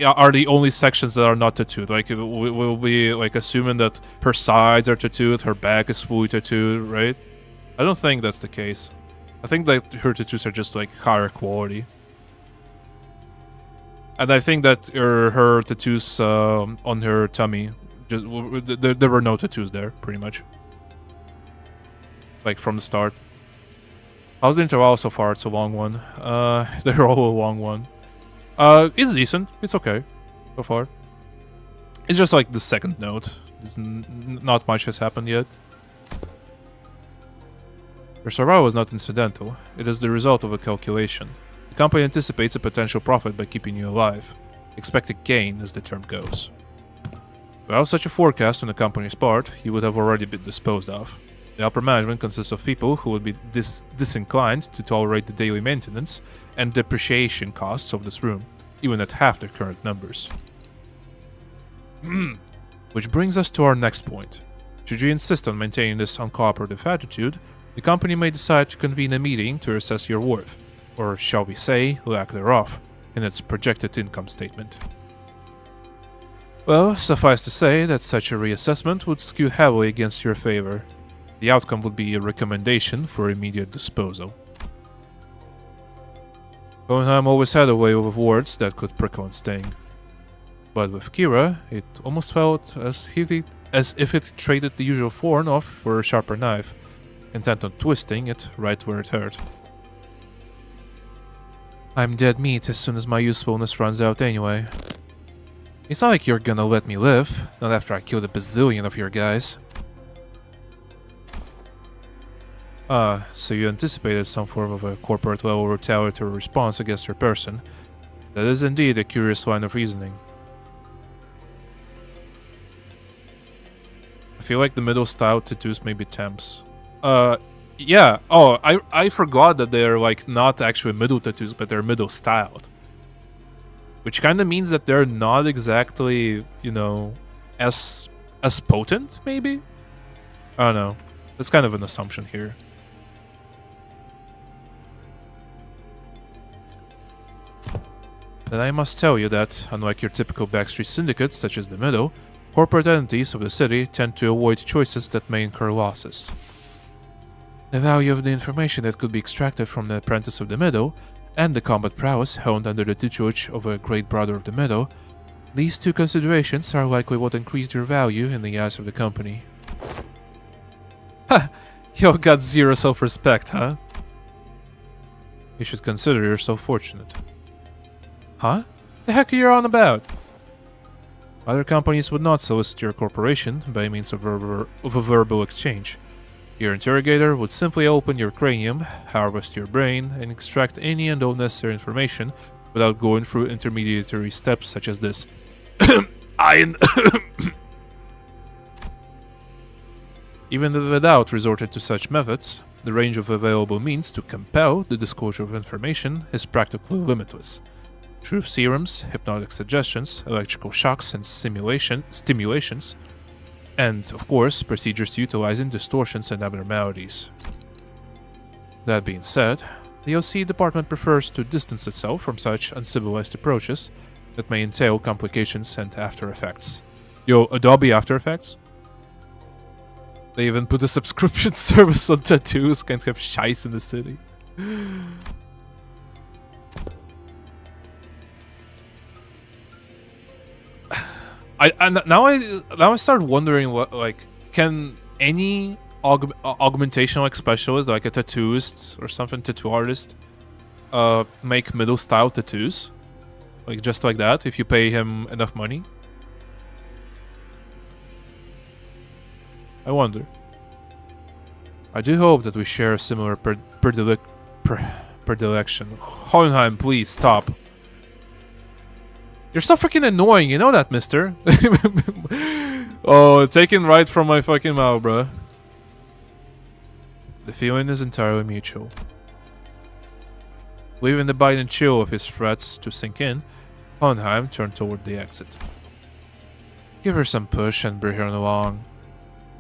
are the only sections that are not tattooed. Like, we'll be, like, assuming that her sides are tattooed, her back is fully tattooed, right? I don't think that's the case. I think that her tattoos are just, like, higher quality. And I think that her tattoos on her tummy, there were no tattoos there, pretty much. Like, from the start. How's the interval so far? It's a long one. They're all a long one. It's decent. It's okay, so far. It's just like the second note. Not much has happened yet. Your survival is not incidental. It is the result of a calculation. The company anticipates a potential profit by keeping you alive. Expected gain, as the term goes. Without such a forecast on the company's part, you would have already been disposed of. The upper management consists of people who would be disinclined to tolerate the daily maintenance and depreciation costs of this room, even at half their current numbers. Which brings us to our next point. Should you insist on maintaining this uncooperative attitude, the company may decide to convene a meeting to assess your worth, or shall we say, lack thereof, in its projected income statement. Well, suffice to say that such a reassessment would skew heavily against your favor. The outcome would be a recommendation for immediate disposal. Hohenheim always had a way with words that could prickle and sting. But with Kira, it almost felt as if it traded the usual thorn off for a sharper knife, intent on twisting it right where it hurt. I'm dead meat as soon as my usefulness runs out anyway. It's not like you're gonna let me live, not after I killed a bazillion of your guys. So you anticipated some form of a corporate-level retaliatory response against your person. That is indeed a curious line of reasoning. I feel like the middle-style tattoos may be temps. Yeah. Oh, I forgot that they're, like, not actually middle tattoos, but they're middle-styled. Which kind of means that they're not exactly, you know, as potent, maybe? I don't know. That's kind of an assumption here. Then I must tell you that, unlike your typical backstreet syndicates such as the Middle, corporate entities of the city tend to avoid choices that may incur losses. The value of the information that could be extracted from the apprentice of the Middle, and the combat prowess honed under the tutelage of a great brother of the Middle, these two considerations are likely what increased your value in the eyes of the company. Ha! You got zero self-respect, huh? You should consider yourself fortunate. Huh? The heck are you on about? Other companies would not solicit your corporation by means of a verbal exchange. Your interrogator would simply open your cranium, harvest your brain, and extract any and all necessary information without going through intermediary steps such as this. Even without resorting to such methods, the range of available means to compel the disclosure of information is practically limitless. Truth serums, hypnotic suggestions, electrical shocks and stimulations, and, of course, procedures utilizing distortions and abnormalities. That being said, the OC department prefers to distance itself from such uncivilized approaches that may entail complications and after effects. Yo, Adobe After Effects? They even put a subscription service on tattoos, can't have shice in the city. Now I start wondering what, like, can any augmentation like specialist, like a tattooist or something, tattoo artist, make middle style tattoos, like just like that, if you pay him enough money? I wonder. I do hope that we share a similar predilection. Hohenheim, please stop. You're so freaking annoying, you know that, mister? Oh, taken right from my fucking mouth, bruh. The feeling is entirely mutual. Leaving the bite and chill of his threats to sink in, Hohenheim turned toward the exit. Give her some push and bring her along.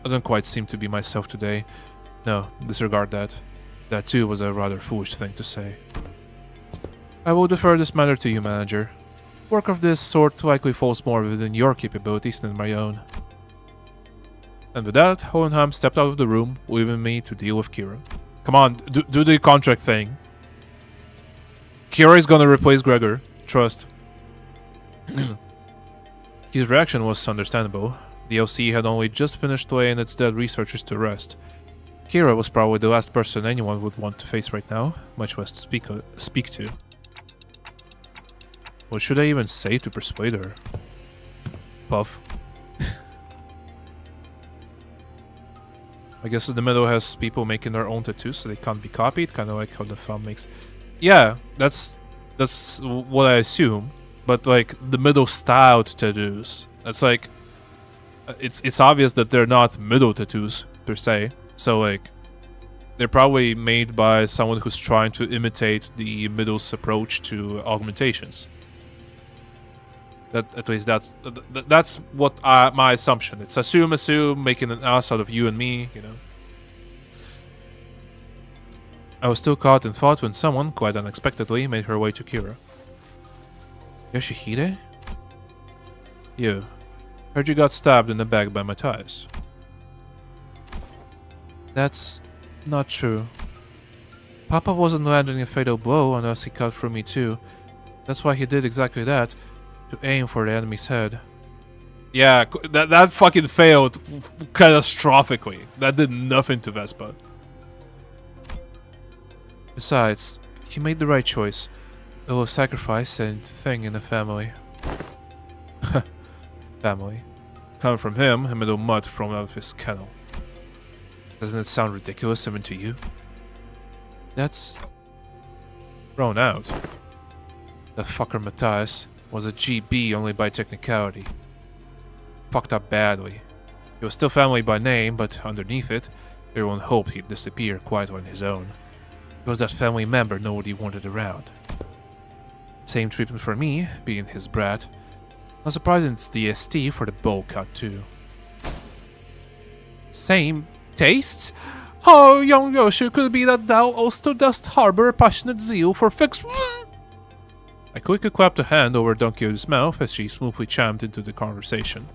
I don't quite seem to be myself today. No, disregard that. That too was a rather foolish thing to say. I will defer this matter to you, manager. Work of this sort likely falls more within your capabilities than my own. And with that, Hohenheim stepped out of the room, leaving me to deal with Kira. Come on, do the contract thing. Kira is gonna replace Gregor. Trust. His reaction was understandable. The LC had only just finished laying its dead researchers to rest. Kira was probably the last person anyone would want to face right now, much less to speak to. What should I even say to persuade her? Puff. I guess the middle has people making their own tattoos so they can't be copied, kind of like how the film makes. Yeah, that's what I assume. But like the middle styled tattoos, that's like it's obvious that they're not middle tattoos per se. So like they're probably made by someone who's trying to imitate the middle's approach to augmentations. At least that's what my assumption. It's assume, making an ass out of you and me, you know. I was still caught in thought when someone, quite unexpectedly, made her way to Kira. Yoshihide? You. Heard you got stabbed in the back by Matthias. That's not true. Papa wasn't landing a fatal blow unless he cut through me too. That's why he did exactly that. To aim for the enemy's head. Yeah, that fucking failed catastrophically. That did nothing to Vespa. Besides, he made the right choice. A little sacrifice and thing in the family. Family. Coming from him, a middle mutt thrown out of his kennel. Doesn't it sound ridiculous even to you? That's... thrown out. That fucker Matthias was a GB only by technicality. Fucked up badly. He was still family by name, but underneath it, everyone hoped he'd disappear quite on his own. He was that family member nobody wanted around. Same treatment for me, being his brat. Not surprising it's the ST for the bowl cut too. Same tastes? Oh, young Ryoshu, could it be that thou also dost harbor a passionate zeal for fixed... I quickly clapped a hand over Don Quixote's mouth as she smoothly chimed into the conversation.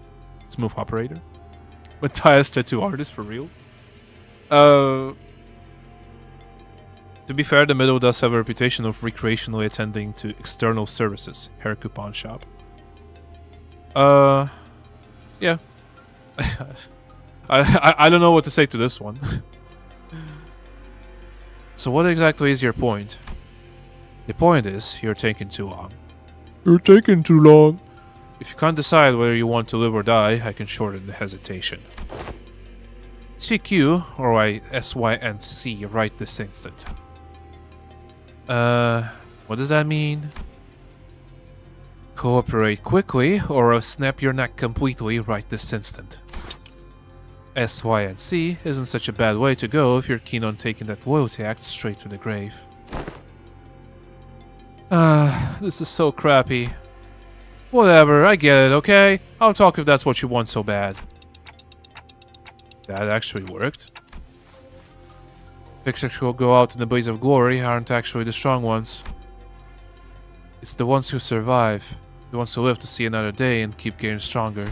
Smooth operator? Matthias tattoo artist for real? To be fair, the middle does have a reputation of recreationally attending to external services. Hair coupon shop. Yeah. I don't know what to say to this one. So what exactly is your point? The point is, you're taking too long. You're taking too long. If you can't decide whether you want to live or die, I can shorten the hesitation. CQ, or SY and C right this instant. What does that mean? Cooperate quickly, or I'll snap your neck completely right this instant. S, Y, and C isn't such a bad way to go if you're keen on taking that loyalty act straight to the grave. This is so crappy. Whatever, I get it, okay? I'll talk if that's what you want so bad. That actually worked. Pictures who go out in a blaze of glory aren't actually the strong ones. It's the ones who survive, the ones who live to see another day and keep getting stronger.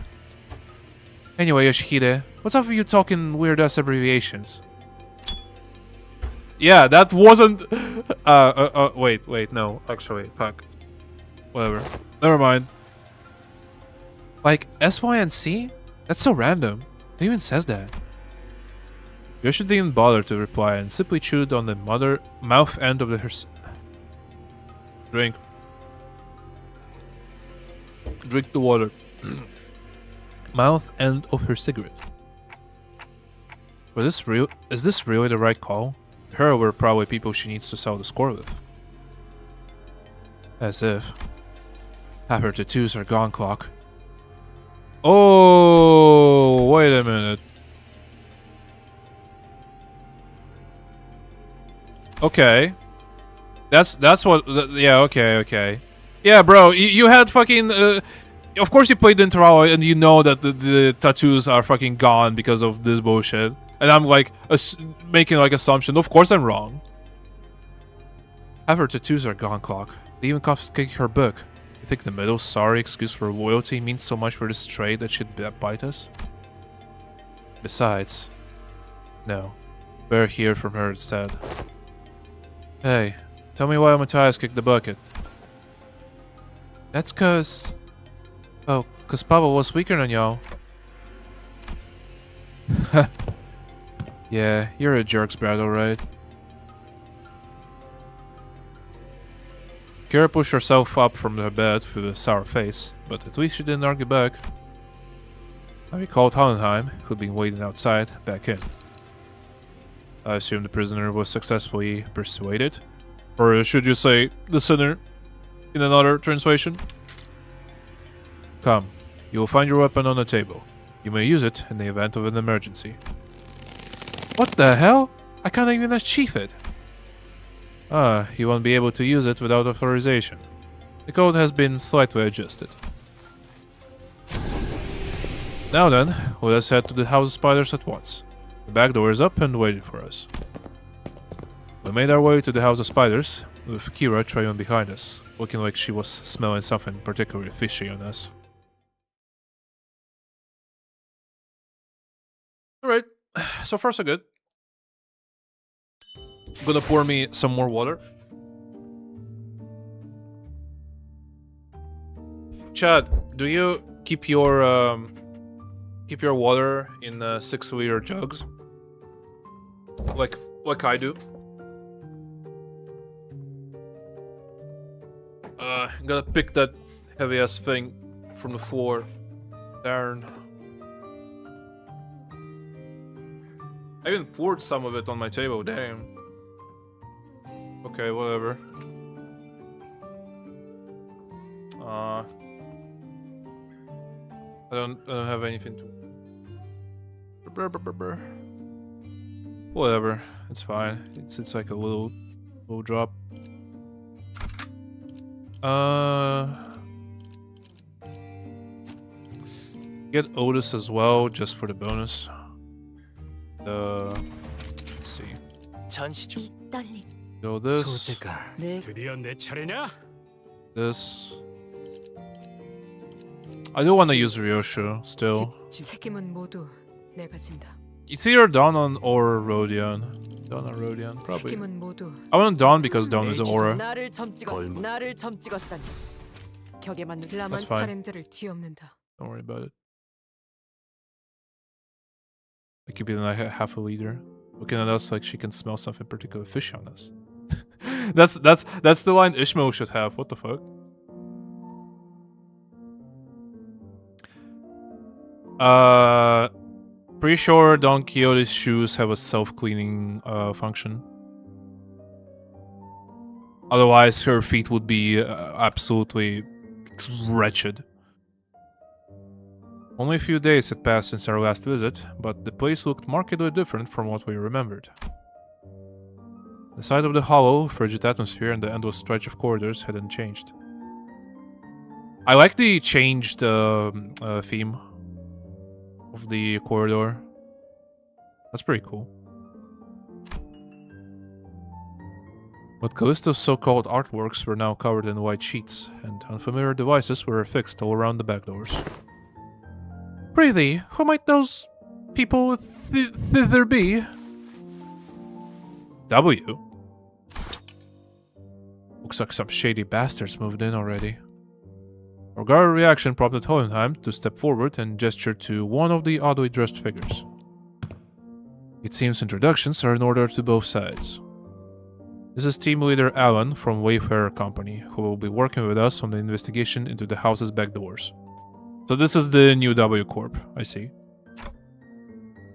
Anyway, Yoshihide, what's up with you talking weird-ass abbreviations? Yeah, that wasn't... wait, no, actually, fuck. Whatever. Never mind. Like, SY and C? That's so random. Who even says that? Ryoshu didn't bother to reply and simply chewed on the mouth end of her drink. Drink the water. Mouth end of her cigarette. Is this really the right call? Her were probably people she needs to sell the score with. As if. Half her tattoos are gone clock. Oh, wait a minute. Okay. That's what... yeah, okay. Yeah, bro, you had fucking... of course you played Interalo and you know that the tattoos are fucking gone because of this bullshit. And I'm like, making like assumption. Of course I'm wrong. Half her tattoos are gone clock. They even confiscated her book. You think the middle sorry excuse for loyalty means so much for this trade that should bite us? Besides... No. Better hear from her instead. Hey, tell me why Matthias kicked the bucket. That's cause... Oh, cause Pavel was weaker than y'all. Yeah, you're a jerk's brat, alright. Kira pushed herself up from her bed with a sour face, but at least she didn't argue back. I recalled Hallenheim, who'd been waiting outside, back in. I assume the prisoner was successfully persuaded? Or should you say, the sinner, in another translation? Come, you will find your weapon on the table. You may use it in the event of an emergency. What the hell? I can't even achieve it. You won't be able to use it without authorization. The code has been slightly adjusted. Now then, let us head to the House of Spiders at once. The back door is up and waiting for us. We made our way to the House of Spiders, with Kira trailing behind us, looking like she was smelling something particularly fishy on us. Alright, so far so good. I'm gonna pour me some more water. Chad, do you keep your water in 6-liter jugs? Like I do? I'm gonna pick that heavy ass thing from the floor. Darn. I even poured some of it on my table, damn. Okay, whatever. I don't have anything to... Whatever, it's fine. It's like a little drop. Get Otis as well, just for the bonus. Let's see. 전시 중. Go this. 드디어 내 차례냐? This. I do want to use Ryoshu still. 책임은 모두 내가 진다. It's either Dawn or Rodion. Dawn or Rodion, probably. 책임은 모두 I want Dawn because Dawn is an aura. 나를 점 찍었다니. 격에 맞는 라만 That's fine. 차렌들을 뒤엎는다. Don't worry about it. I keep it in like half a liter. Looking at us like she can smell something particularly fishy on us. that's the line Ishmael should have. What the fuck? Pretty sure Don Quixote's shoes have a self-cleaning function. Otherwise, her feet would be absolutely wretched. Only a few days had passed since our last visit, but the place looked markedly different from what we remembered. The sight of the hollow, frigid atmosphere and the endless stretch of corridors hadn't changed. I like the changed theme of the corridor. That's pretty cool. But Callisto's so-called artworks were now covered in white sheets, and unfamiliar devices were affixed all around the back doors. Prithee, who might those people thither be? W? Looks like some shady bastards moved in already. Our guard reaction prompted Hohenheim to step forward and gesture to one of the oddly dressed figures. It seems introductions are in order to both sides. This is team leader Alan from Wayfarer Company, who will be working with us on the investigation into the house's back doors. So this is the new W Corp, I see.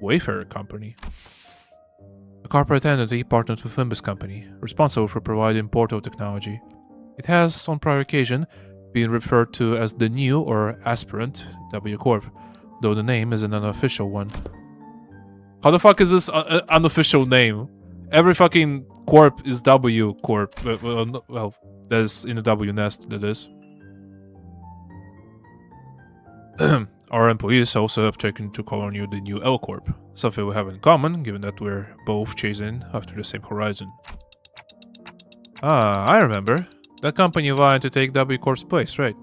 Wayfarer Company. A corporate entity partnered with Limbus Company, responsible for providing portal technology. It has, on prior occasion, been referred to as the new or aspirant W Corp, though the name is an unofficial one. How the fuck is this an unofficial name? Every fucking corp is W Corp. Well, there's in the W nest, that is. Our employees also have taken to calling you the new L Corp, something we have in common, given that we're both chasing after the same horizon. Ah, I remember. That company vying to take W Corp's place, right?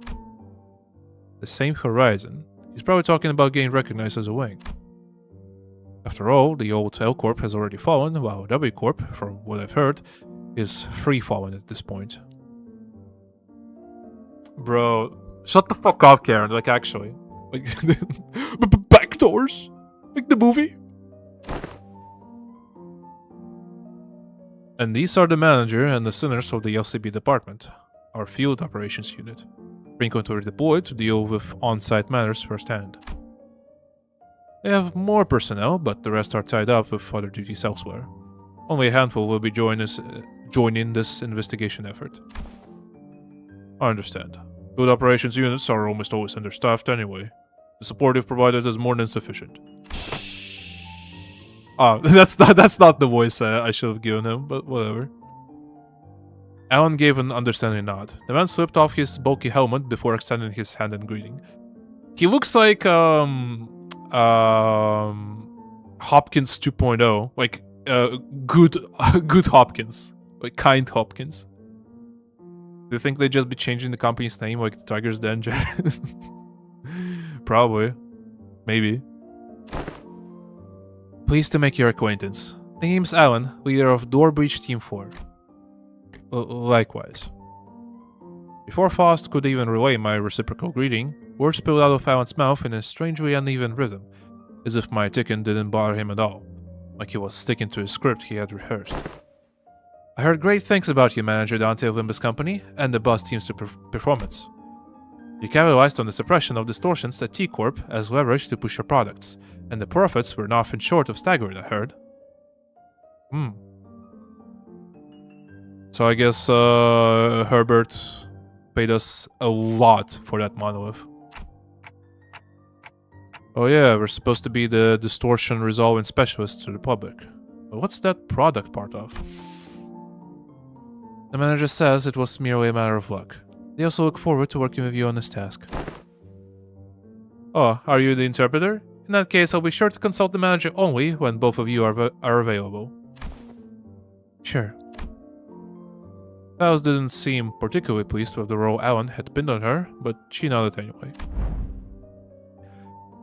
The same horizon. He's probably talking about getting recognized as a wing. After all, the old L Corp has already fallen, while W Corp, from what I've heard, is free falling at this point. Bro, shut the fuck up, Karen, like actually. Like, back doors? Like the movie? And these are the manager and the sinners of the LCB department, our field operations unit, frequently deployed to deal with on-site matters firsthand. They have more personnel, but the rest are tied up with other duties elsewhere. Only a handful will be joining this investigation effort. I understand. Field operations units are almost always understaffed anyway. The support you've provided is more than sufficient. Ah, that's not the voice I should have given him, but whatever. Alan gave an understanding nod. The man slipped off his bulky helmet before extending his hand in greeting. He looks like Hopkins 2.0, like good Hopkins, like kind Hopkins. Do you think they'd just be changing the company's name like the Tiger's Den? Probably. Maybe. Pleased to make your acquaintance. The name's Alan, leader of Door Breach Team 4. Likewise. Before Faust could even relay my reciprocal greeting, words spilled out of Alan's mouth in a strangely uneven rhythm, as if my ticking didn't bother him at all, like he was sticking to a script he had rehearsed. I heard great things about you, Manager Dante of Limbus Company, and the boss team's performance. You capitalized on the suppression of distortions at T-Corp as leverage to push your products, and the profits were nothing short of staggering, I heard. So I guess Herbert paid us a lot for that monolith. Oh yeah, we're supposed to be the distortion resolving specialists to the public. But what's that product part of? The manager says it was merely a matter of luck. They also look forward to working with you on this task. Oh, are you the interpreter? In that case, I'll be sure to consult the manager only when both of you are available. Sure. Faust didn't seem particularly pleased with the role Alan had pinned on her, but she nodded anyway.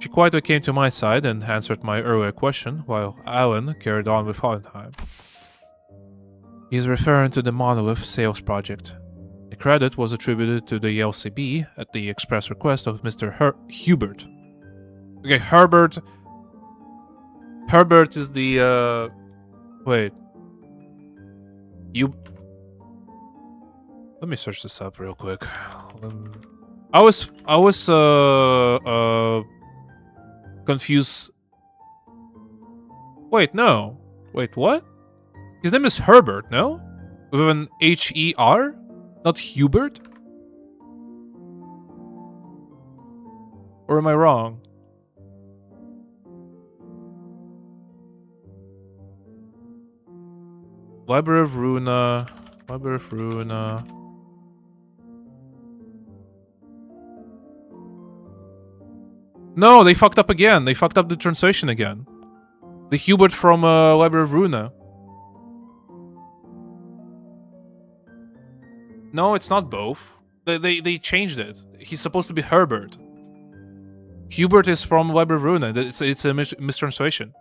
She quietly came to my side and answered my earlier question, while Alan carried on with Hohenheim. He is referring to the Monolith sales project. The credit was attributed to the LCB at the express request of Mr. Hubert. Okay, Herbert Herbert is the wait. You Let me search this up real quick. I was confused. Wait, no. Wait, what? His name is Herbert, no? With an H-E-R? Not Hubert? Or am I wrong? Library of Runa. Library of Runa. No, they fucked up again. They fucked up the translation again. The Hubert from Library of Runa. No, it's not both. They changed it. He's supposed to be Herbert. Hubert is from Library of Runa. It's a mistranslation.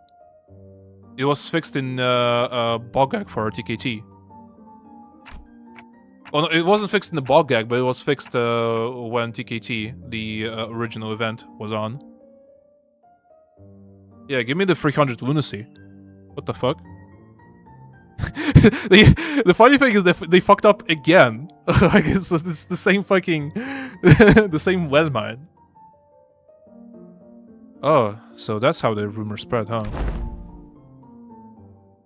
It was fixed in Bogag for TKT. Well, no, it wasn't fixed in the Bogag, but it was fixed when TKT, the original event, was on. Yeah, give me the 300 lunacy. What the fuck? The funny thing is they fucked up again. Like it's the same fucking the same landmine. Oh, so that's how the rumor spread, huh?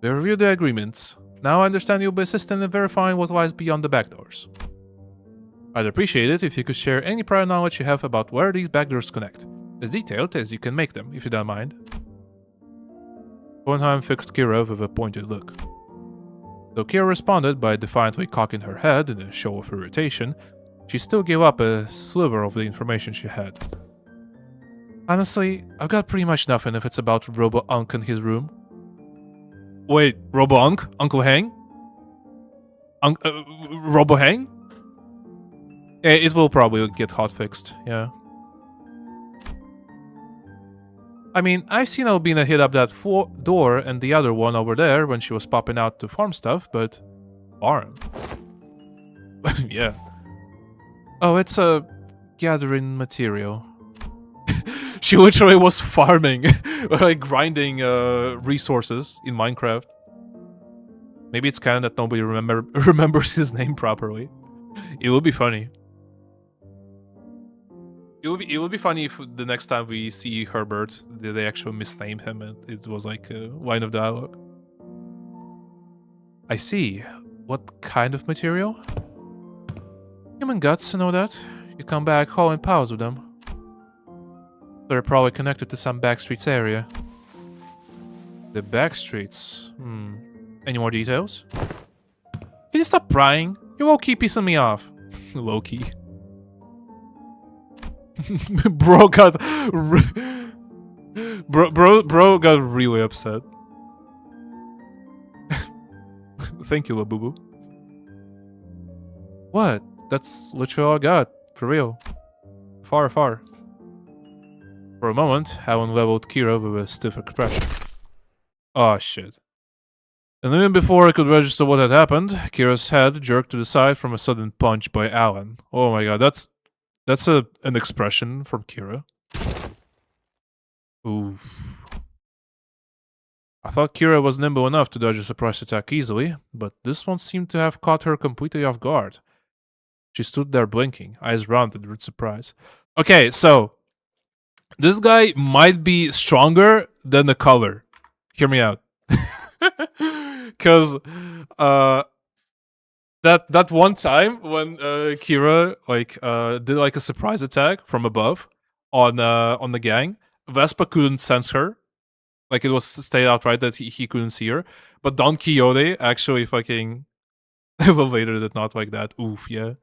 They reviewed the agreements. Now I understand you'll be assisting in verifying what lies beyond the back doors. I'd appreciate it if you could share any prior knowledge you have about where these back doors connect, as detailed as you can make them, if you don't mind. Hohenheim fixed Kira with a pointed look. Though Kira responded by defiantly cocking her head in a show of irritation, she still gave up a sliver of the information she had. Honestly, I've got pretty much nothing if it's about Robo-Unk and his room. Wait, Robo-Unk? Uncle Hang? Robo-Hang? Yeah, it will probably get hotfixed, yeah. I mean, I've seen Albina hit up that door and the other one over there when she was popping out to farm stuff, but... farm? Yeah. Oh, it's a gathering material. She literally was farming, like grinding resources in Minecraft. Maybe it's canon that nobody remembers his name properly. It would be funny. It would be funny if the next time we see Herbert, they actually misname him and it was like a line of dialogue. I see. What kind of material? Human guts and all that. You come back hauling piles with them. They're probably connected to some backstreets area. The backstreets? Any more details? Can you stop prying? You low-key pissing me off. Low-key. Bro got... Bro got really upset. Thank you, Labubu. What? That's literally all I got. For real. Far, far. For a moment, Helen leveled Kira with a stiff expression. Oh shit. And even before I could register what had happened, Kira's head jerked to the side from a sudden punch by Alan. Oh my god, that's an expression from Kira. Oof. I thought Kira was nimble enough to dodge a surprise attack easily, but this one seemed to have caught her completely off guard. She stood there blinking, eyes rounded with surprise. Okay, so this guy might be stronger than the color. Hear me out. Cause that one time when Kira did like a surprise attack from above on the gang, Vespa couldn't sense her. Like it was stated outright that he couldn't see her. But Don Quixote actually fucking elevated it not like that. Oof, yeah.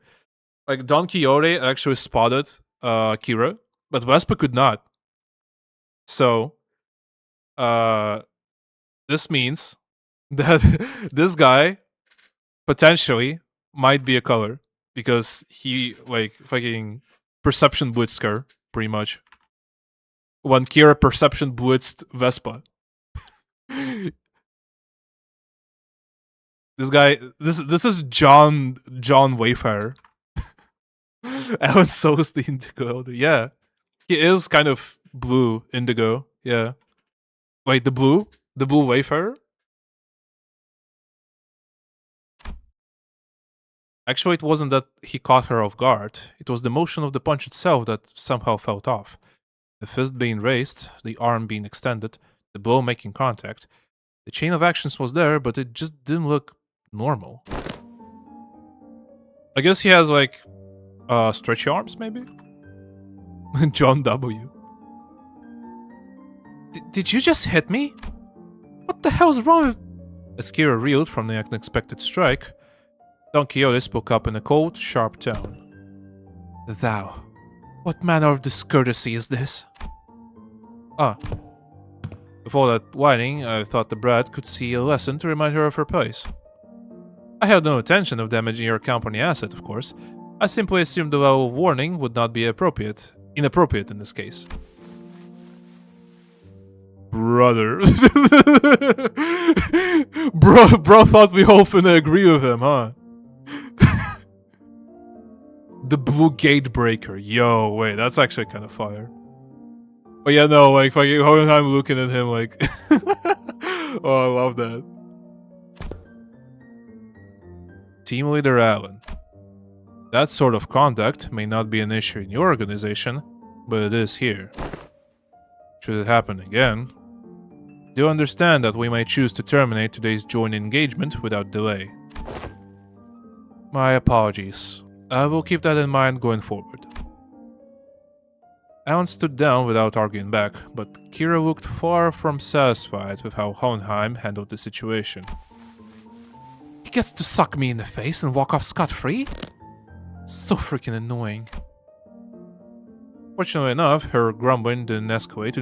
Like Don Quixote actually spotted Kira, but Vespa could not. So this means that this guy potentially might be a color because he like fucking perception blitzed her pretty much. When Kira perception blitzed Vespa. This guy, this is John Wayfarer. Alan So's the indigo elder. Yeah, he is kind of blue indigo. Yeah. Wait, the blue? The blue Wayfarer? Actually, it wasn't that he caught her off guard. It was the motion of the punch itself that somehow felt off. The fist being raised, the arm being extended, the blow making contact. The chain of actions was there, but it just didn't look normal. I guess he has like stretchy arms, maybe? John W. Did you just hit me? What the hell's wrong with... As Kira reeled from the unexpected strike, Don Quixote spoke up in a cold, sharp tone. Thou, what manner of discourtesy is this? Ah. Before that whining, I thought the brat could see a lesson to remind her of her place. I had no intention of damaging your company asset, of course. I simply assumed the level of warning would not be inappropriate in this case. Brother. bro thought we all finna agree with him, huh? The blue gate breaker. Yo, wait, that's actually kind of fire. But yeah, no, like, fucking Hohenheim looking at him like... Oh, I love that. Team Leader Allen. That sort of conduct may not be an issue in your organization, but it is here. Should it happen again, do understand that we may choose to terminate today's joint engagement without delay. My apologies. I will keep that in mind going forward. Alan stood down without arguing back, but Kira looked far from satisfied with how Hohenheim handled the situation. He gets to suck me in the face and walk off scot-free? So freaking annoying. Fortunately enough, her grumbling didn't escalate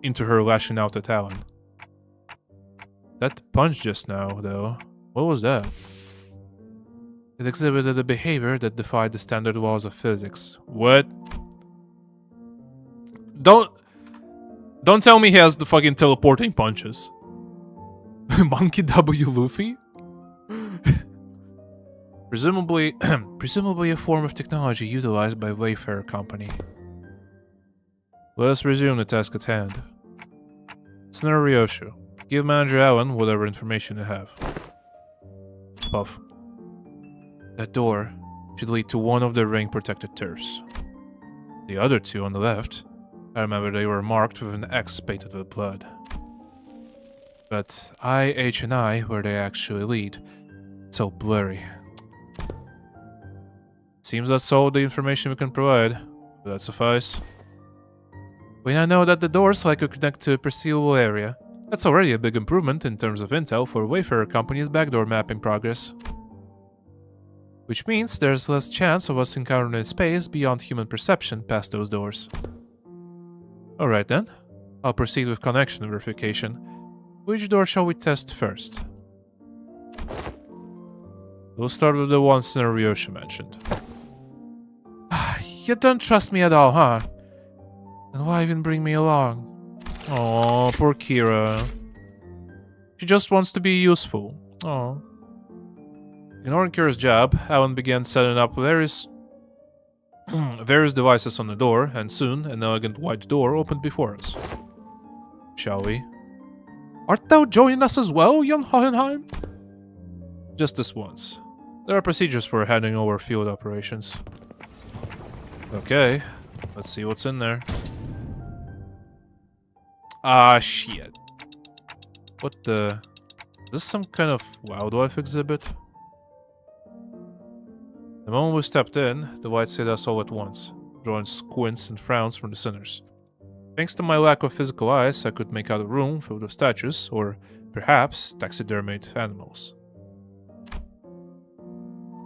into her lashing out at Alan. That punch just now, though, what was that? It exhibited a behavior that defied the standard laws of physics. What? Don't tell me he has the fucking teleporting punches. Monkey W Luffy? Presumably a form of technology utilized by Wayfarer Company. Let us resume the task at hand. Senator Ryoshu, give Manager Allen whatever information you have. Puff. That door should lead to one of the ring-protected turfs. The other two on the left, I remember they were marked with an X painted with blood. But I, H, and I, where they actually lead, it's so blurry. Seems that's all the information we can provide. Will that suffice? We now know that the doors likely connect to a perceivable area. That's already a big improvement in terms of intel for Wayfarer Company's backdoor mapping progress. Which means there's less chance of us encountering a space beyond human perception past those doors. Alright then, I'll proceed with connection verification. Which door shall we test first? We'll start with the one Senator Ryoshu mentioned. You don't trust me at all, huh? Then why even bring me along? Oh, poor Kira. She just wants to be useful. Oh. Ignoring Kira's job, Alan began setting up various devices on the door, and soon an elegant white door opened before us. Shall we? Art thou joining us as well, young Hohenheim? Just this once. There are procedures for handing over field operations. Okay, let's see what's in there. Ah, shit. What the... Is this some kind of wildlife exhibit? The moment we stepped in, the lights hit us all at once, drawing squints and frowns from the sinners. Thanks to my lack of physical eyes, I could make out a room filled with statues, or perhaps taxidermied animals.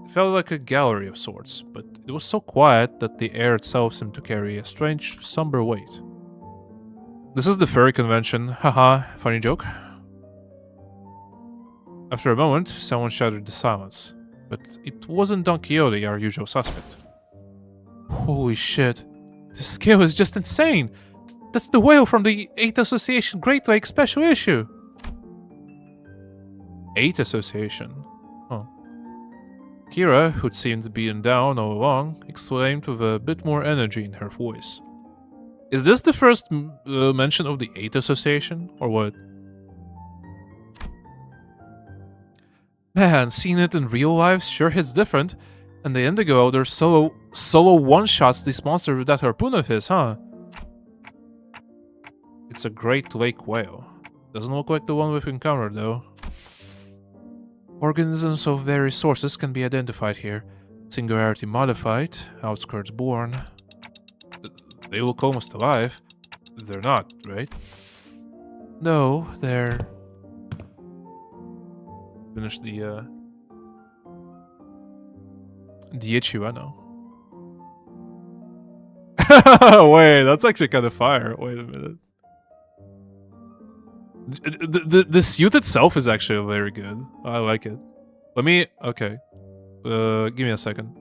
It felt like a gallery of sorts, but it was so quiet that the air itself seemed to carry a strange, somber weight. This is the furry convention, haha, funny joke. After a moment, someone shattered the silence, but it wasn't Don Quixote, our usual suspect. Holy shit, the scale is just insane! That's the whale from the 8th Association Great Lakes Special Issue! 8th Association? Oh. Kira, who'd seemed beaten down all along, exclaimed with a bit more energy in her voice. Is this the first mention of the 8 Association, or what? Man, seeing it in real life sure hits different. And the Indigo, they're solo one-shots this monster with that harpoon of his, huh? It's a Great Lake whale. Doesn't look like the one we've encountered, though. Organisms of various sources can be identified here. Singularity modified, outskirts born. They look almost alive. They're not, right? No, they're... Finish the Ichiwano. Wait, that's actually kind of fire. Wait a minute. The suit itself is actually very good. I like it. Let me... Okay. Give me a second.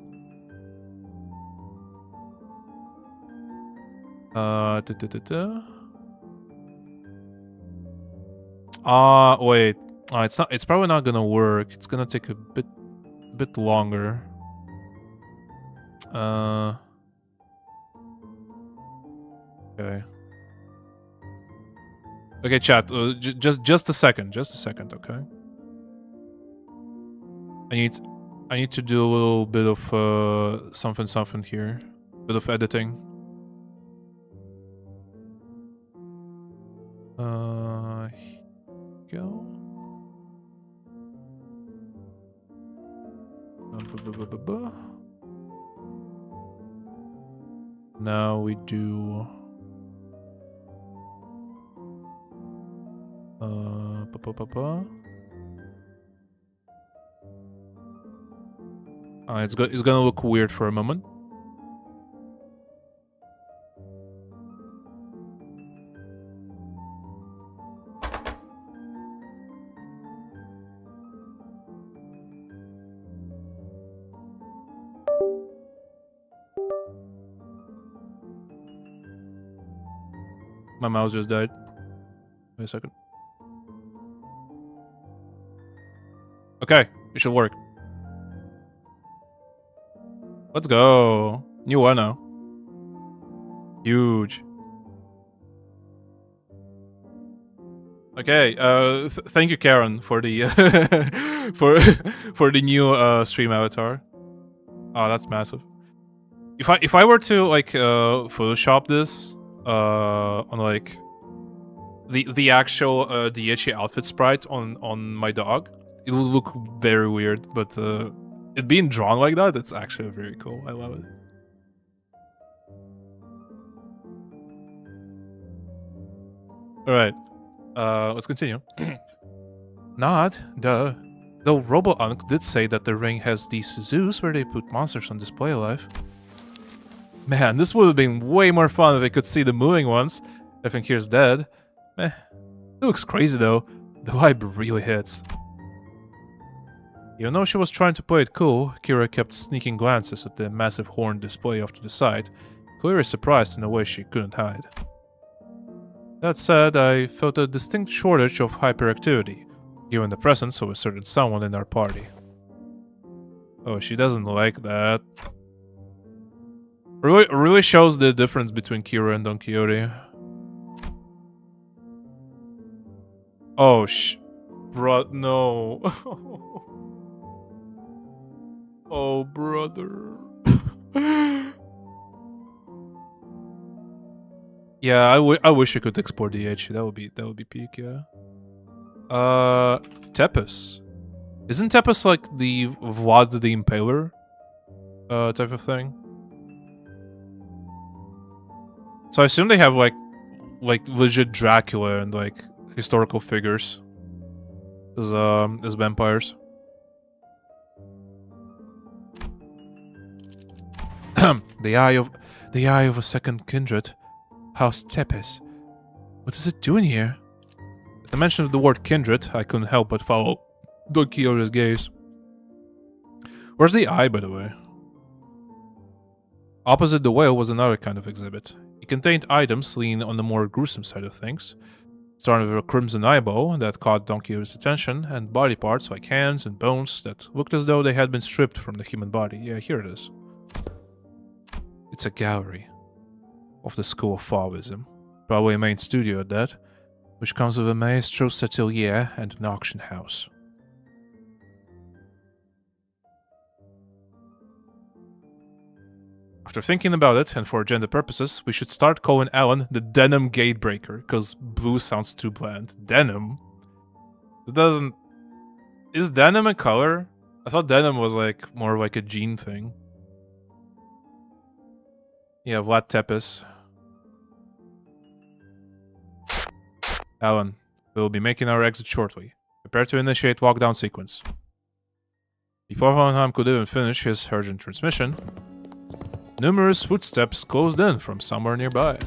Wait. It's probably not gonna work. It's gonna take a bit longer. Okay. Okay, chat. Just a second. Just a second. Okay. I need to do a little bit of something here. Bit of editing. Here we go. Now we do it's gonna look weird for a moment. My mouse just died. Wait a second. Okay, it should work. Let's go. New one now. Huge. Okay, thank you, Karen, for the for the new stream avatar. Oh, that's massive. If I were to like Photoshop this on like the actual Daichi outfit sprite on my dog, it would look very weird, but it being drawn like that, it's actually very cool. I love it. Alright. Let's continue. Not, duh. Though Robo-Unk did say that the ring has these zoos where they put monsters on display alive. Man, this would have been way more fun if I could see the moving ones. I think here's dead. Meh. It looks crazy though. The vibe really hits. Even though she was trying to play it cool, Kira kept sneaking glances at the massive horn display off to the side, clearly surprised in a way she couldn't hide. That said, I felt a distinct shortage of hyperactivity, given the presence of a certain someone in our party. Oh, she doesn't like that. Really shows the difference between Kira and Don Quixote. Oh, bro, no. Oh, brother. Yeah, I wish I could export the H. That would be peak, yeah. Tepes. Isn't Tepes like the Vlad the Impaler type of thing? So I assume they have like legit Dracula and like historical figures as vampires. The eye of a second kindred. House Tepes. What is it doing here? At the mention of the word kindred, I couldn't help but follow Don Quixote's gaze. Where's the eye, by the way? Opposite the whale was another kind of exhibit. It contained items leaning on the more gruesome side of things, starting with a crimson eyeball that caught Don Quixote's attention, and body parts like hands and bones that looked as though they had been stripped from the human body. Yeah, here it is. It's a gallery. of the School of Fauvism. Probably a main studio at that, which comes with a maestro's atelier and an auction house. After thinking about it, and for agenda purposes, we should start calling Alan the Denim Gatebreaker, because blue sounds too bland. Denim? It doesn't... Is denim a color? I thought denim was like more like a jean thing. Yeah, Vlad Tepes. Alan, we will be making our exit shortly. Prepare to initiate lockdown sequence. Before Hohenheim could even finish his urgent transmission, numerous footsteps closed in from somewhere nearby.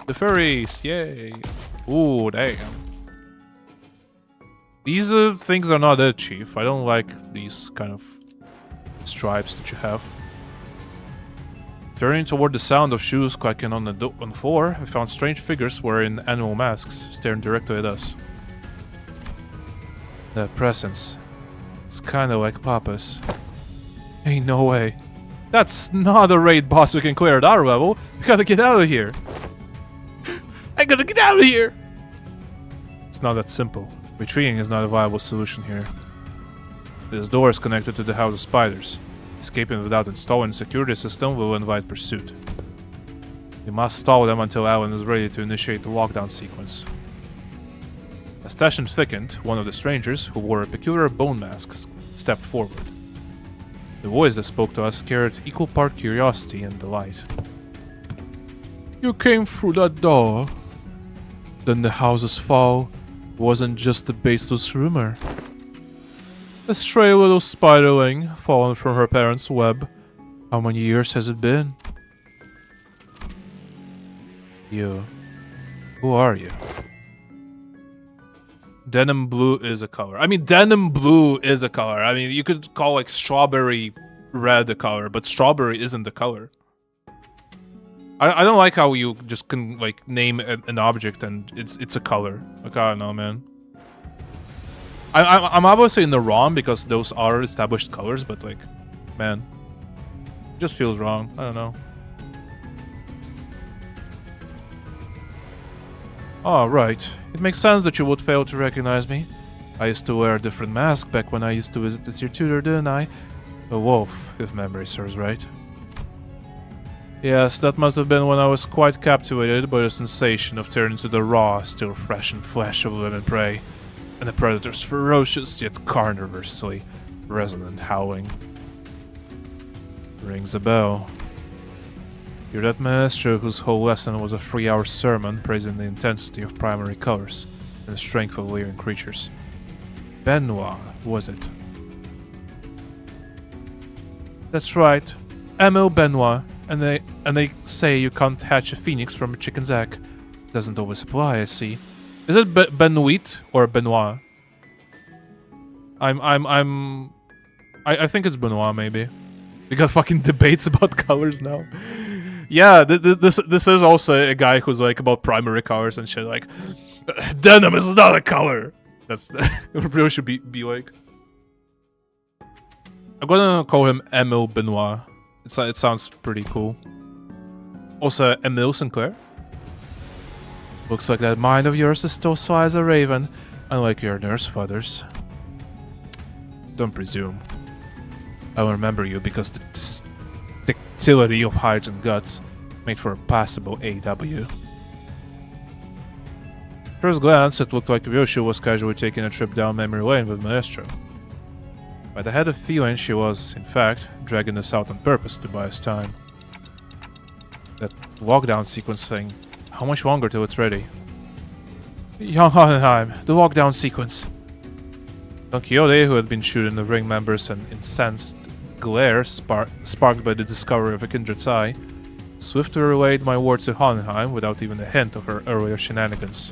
The furries, yay! Ooh, damn. These things are not it, Chief. I don't like these kind of stripes that you have. Turning toward the sound of shoes clacking on the floor, we found strange figures wearing animal masks staring directly at us. Their presence. It's kinda like Papa's. Ain't no way. That's not a raid boss we can clear at our level. We gotta get out of here. I gotta get out of here! It's not that simple. Retreating is not a viable solution here. This door is connected to the House of Spiders. Escaping without installing a security system will invite pursuit. We must stall them until Alan is ready to initiate the lockdown sequence. As tension thickened, one of the strangers, who wore a peculiar bone mask, stepped forward. The voice that spoke to us carried equal part curiosity and delight. You came through that door. Then the house's fall wasn't just a baseless rumor. A stray little spiderling fallen from her parents' web. How many years has it been? You. Who are you? Denim blue is a color. I mean, denim blue is a color. I mean, you could call like strawberry red a color, but strawberry isn't the color. I don't like how you just can like name an object and it's a color. Like, I don't know, man. I'm obviously in the wrong because those are established colors, but like, man, it just feels wrong. I don't know. Oh, right. It makes sense that you would fail to recognize me. I used to wear a different mask back when I used to visit this your tutor, didn't I? A wolf, if memory serves right. Yes, that must have been when I was quite captivated by the sensation of turning to the raw, still fresh and flesh of living prey, and the predator's ferocious yet carnivorously resonant howling. Rings a bell. You're that maestro whose whole lesson was a 3-hour sermon praising the intensity of primary colors and the strength of living creatures. Benoit, was it? That's right, Emil Benoit. And they say you can't hatch a phoenix from a chicken's egg. Doesn't always apply, I see. Is it Benoit or Benoit? I think it's Benoit, maybe. We got fucking debates about colors now. Yeah, this is also a guy who's like about primary colors and shit. Like, denim is not a color. That's what really should be like. I'm gonna call him Emil Benoit. It sounds pretty cool. Also, Emile Sinclair. Looks like that mind of yours is still sly as a raven, unlike your nurse fathers. Don't presume. I'll remember you because the ductility of hides and guts made for a passable AW. First glance, it looked like Ryoshu was casually taking a trip down memory lane with Maestro. But I had a feeling she was, in fact, dragging us out on purpose to buy us time. That lockdown sequence thing, how much longer till it's ready? Young Hohenheim, the lockdown sequence. Don Quixote, who had been shooting the ring members an incensed glare sparked by the discovery of a kindred's eye, swiftly relayed my words to Hohenheim without even a hint of her earlier shenanigans.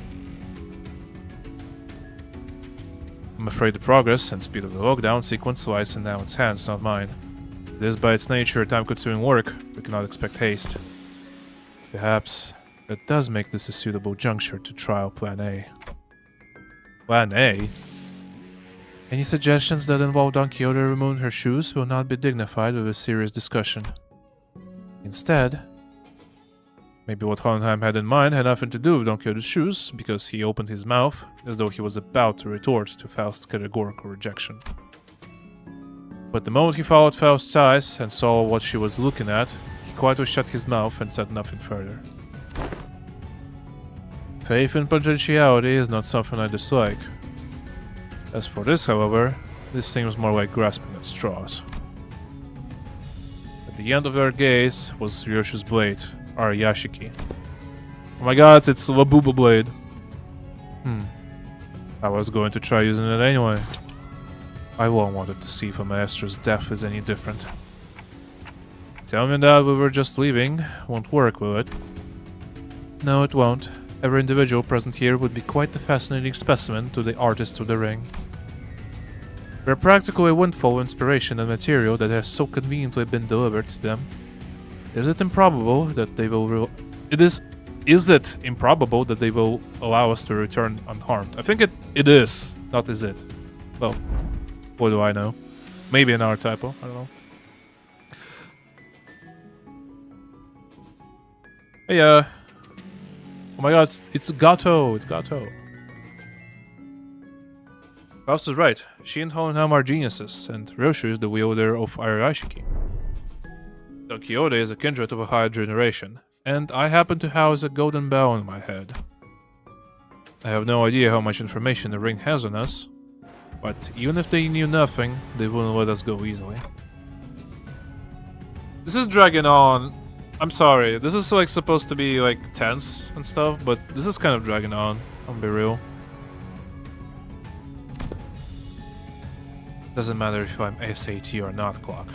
I'm afraid the progress and speed of the lockdown sequence lies in Alan's hands, not mine. It is by its nature a time-consuming work. We cannot expect haste. Perhaps that does make this a suitable juncture to trial Plan A. Plan A? Any suggestions that involve Don Quixote removing her shoes will not be dignified with a serious discussion. Instead, Maybe what Hohenheim had in mind had nothing to do with Don Quixote's shoes, because he opened his mouth as though he was about to retort to Faust's categorical rejection. But the moment he followed Faust's eyes and saw what she was looking at, he quietly shut his mouth and said nothing further. Faith in potentiality is not something I dislike. As for this, however, this seems more like grasping at straws. At the end of their gaze was Ryoshu's blade, Ariyashiki. Oh my god, it's Labuba blade. I was going to try using it anyway. I won't want it to see if a master's death is any different. Tell me that we were just leaving won't work, will it? No, it won't. Every individual present here would be quite the fascinating specimen to the artist of the ring. We're practically a windfall of inspiration and material that has so conveniently been delivered to them. Is it improbable that they will Is it improbable that they will allow us to return unharmed? I think it is, not is it. Well, what do I know? Maybe another typo, I don't know. Hey, oh my god, it's Gato, it's Gato. Faust is right. She and Hohenheim are geniuses, and Ryoshu is the wielder of Ariyashiki. Don Quixote is a kindred of a higher generation, and I happen to house a golden bell in my head. I have no idea how much information the ring has on us, but even if they knew nothing, they wouldn't let us go easily. This is dragging on. I'm sorry, this is like supposed to be like tense and stuff, but this is kind of dragging on, I'll be real. Doesn't matter if I'm SAT or not, Clock.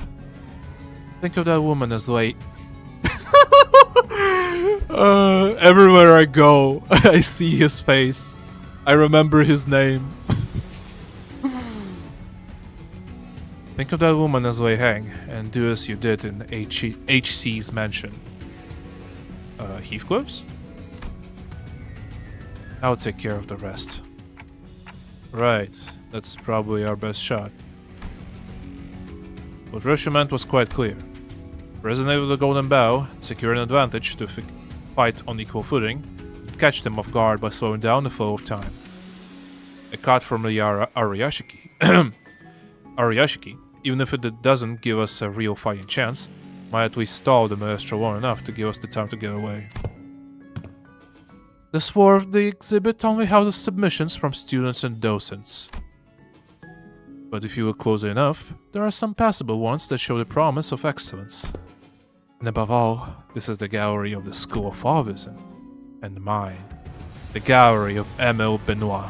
Think of that woman as late. Everywhere I go, I see his face. I remember his name. Think of that woman as Wei Hang, and do as you did in HC's mansion. Heathcliff's? I'll take care of the rest. Right, that's probably our best shot. What Ryoshu meant was quite clear. Resonate with the Golden Bow, secure an advantage to fight on equal footing, and catch them off guard by slowing down the flow of time. A cut from the Ariyashiki. Ariyashiki, even if it doesn't give us a real fighting chance, might at least stall the maestro long enough to give us the time to get away. The swerve they exhibit only houses submissions from students and docents. But if you look closely enough, there are some passable ones that show the promise of excellence. And above all, this is the gallery of the School of Fauvism, and mine, the gallery of Emile Benoit.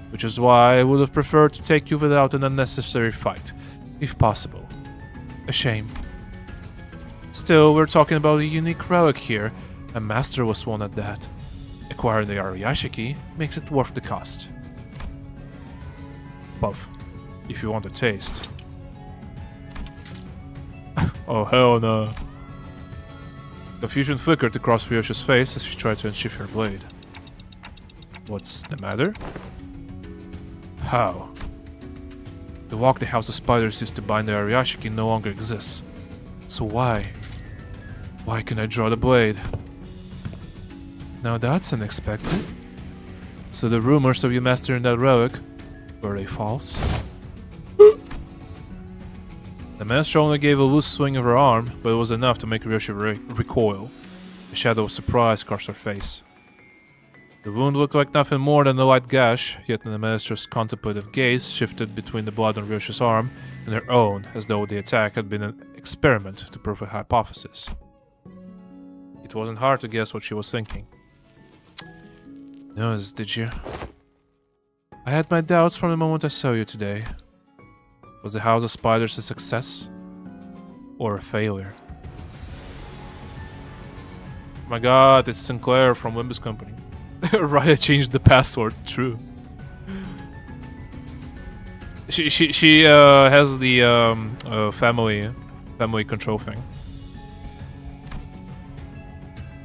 Which is why I would have preferred to take you without an unnecessary fight, if possible. A shame. Still, we're talking about a unique relic here, and Master was one at that. Acquiring the Ariyashiki makes it worth the cost. Puff, if you want a taste. Oh hell no. Confusion flickered across Ryoshu's face as she tried to unsheath her blade. What's the matter? How? The lock the House of Spiders used to bind the Ariyashiki no longer exists. So why? Why can I draw the blade? Now that's unexpected. So the rumors of you mastering that relic, were they false? The master only gave a loose swing of her arm, but it was enough to make Ryoshu recoil. A shadow of surprise crossed her face. The wound looked like nothing more than a light gash, yet the master's contemplative gaze shifted between the blood on Ryoshu's arm and her own, as though the attack had been an experiment to prove a hypothesis. It wasn't hard to guess what she was thinking. Noticed, did you? I had my doubts from the moment I saw you today. Was the House of Spiders a success? Or a failure? Oh my god, it's Sinclair from Limbus Company. Raya changed the password, true. She has the family control thing.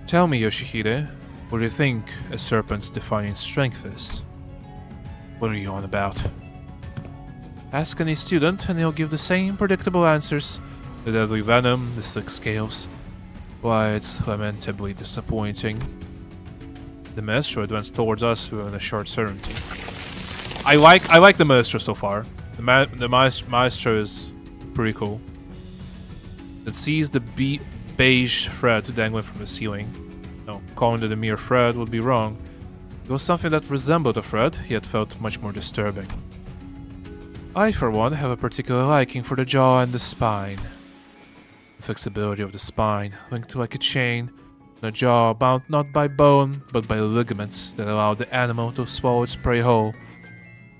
Tell me, Yoshihide, what do you think a serpent's defining strength is? What are you on about? Ask any student and he'll give the same predictable answers. The deadly venom, the slick scales. Why, it's lamentably disappointing. The maestro advanced towards us with a short certainty. I like the maestro so far. The maestro is pretty cool. It sees the beige thread dangling from the ceiling. No, calling it a mere thread would be wrong. It was something that resembled a thread, yet felt much more disturbing. I, for one, have a particular liking for the jaw and the spine. The flexibility of the spine, linked like a chain, and a jaw bound not by bone, but by ligaments that allow the animal to swallow its prey whole.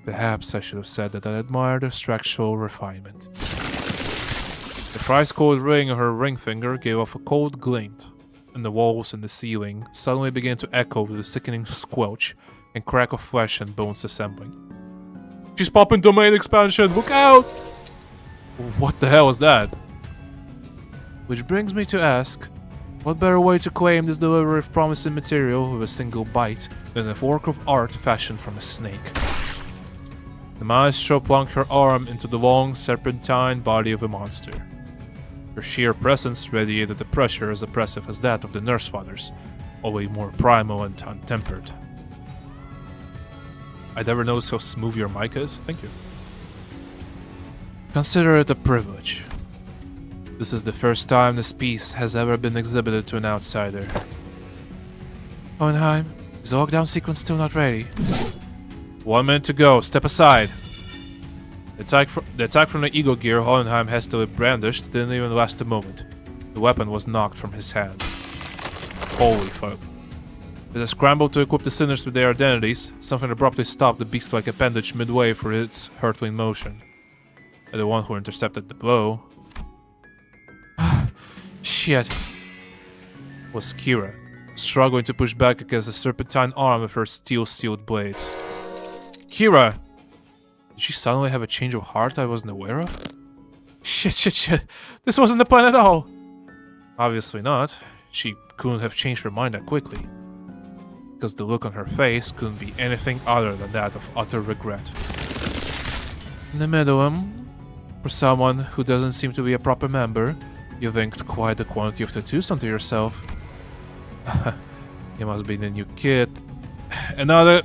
Perhaps I should have said that I admire their structural refinement. The thrice-cold ring on her ring finger gave off a cold glint, and the walls and the ceiling suddenly began to echo with a sickening squelch and crack of flesh and bones assembling. She's popping domain expansion! Look out! What the hell is that? Which brings me to ask, what better way to claim this delivery of promising material with a single bite than a work of art fashioned from a snake? The maestro plunked her arm into the long, serpentine body of a monster. Her sheer presence radiated a pressure as oppressive as that of the nurse fathers, only more primal and untempered. I never noticed how smooth your mic is. Thank you. Consider it a privilege. This is the first time this piece has ever been exhibited to an outsider. Hohenheim, is the lockdown sequence still not ready? 1 minute to go. Step aside. The attack from the Eagle Gear Hohenheim hastily brandished didn't even last a moment. The weapon was knocked from his hand. Holy fuck. As I scrambled to equip the sinners with their identities, something abruptly stopped the beast-like appendage midway for its hurtling motion. And the one who intercepted the blow... Shit. Was Kira, struggling to push back against the serpentine arm with her steel-sealed blades. Kira! Did she suddenly have a change of heart I wasn't aware of? Shit. This wasn't the plan at all! Obviously not. She couldn't have changed her mind that quickly. Because the look on her face couldn't be anything other than that of utter regret. In the middle, for someone who doesn't seem to be a proper member, you've inked quite a quantity of tattoos onto yourself. You must be the new kid. Another...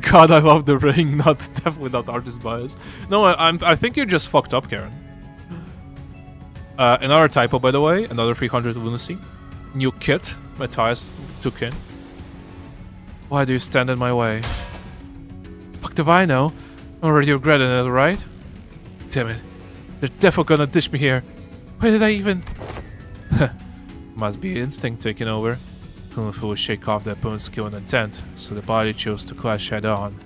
God, I love the ring, definitely not artist bias. No, I think you're just fucked up, Karen. Another typo, by the way, another 300 lunacy. New kit, Matthias took in. Why do you stand in my way? Fuck do I know? I'm already regretting it, right? Damn it. They're definitely gonna ditch me here. Why did I even... Must be instinct taking over. Couldn't fully shake off the opponent's skill and intent, so the body chose to clash head-on.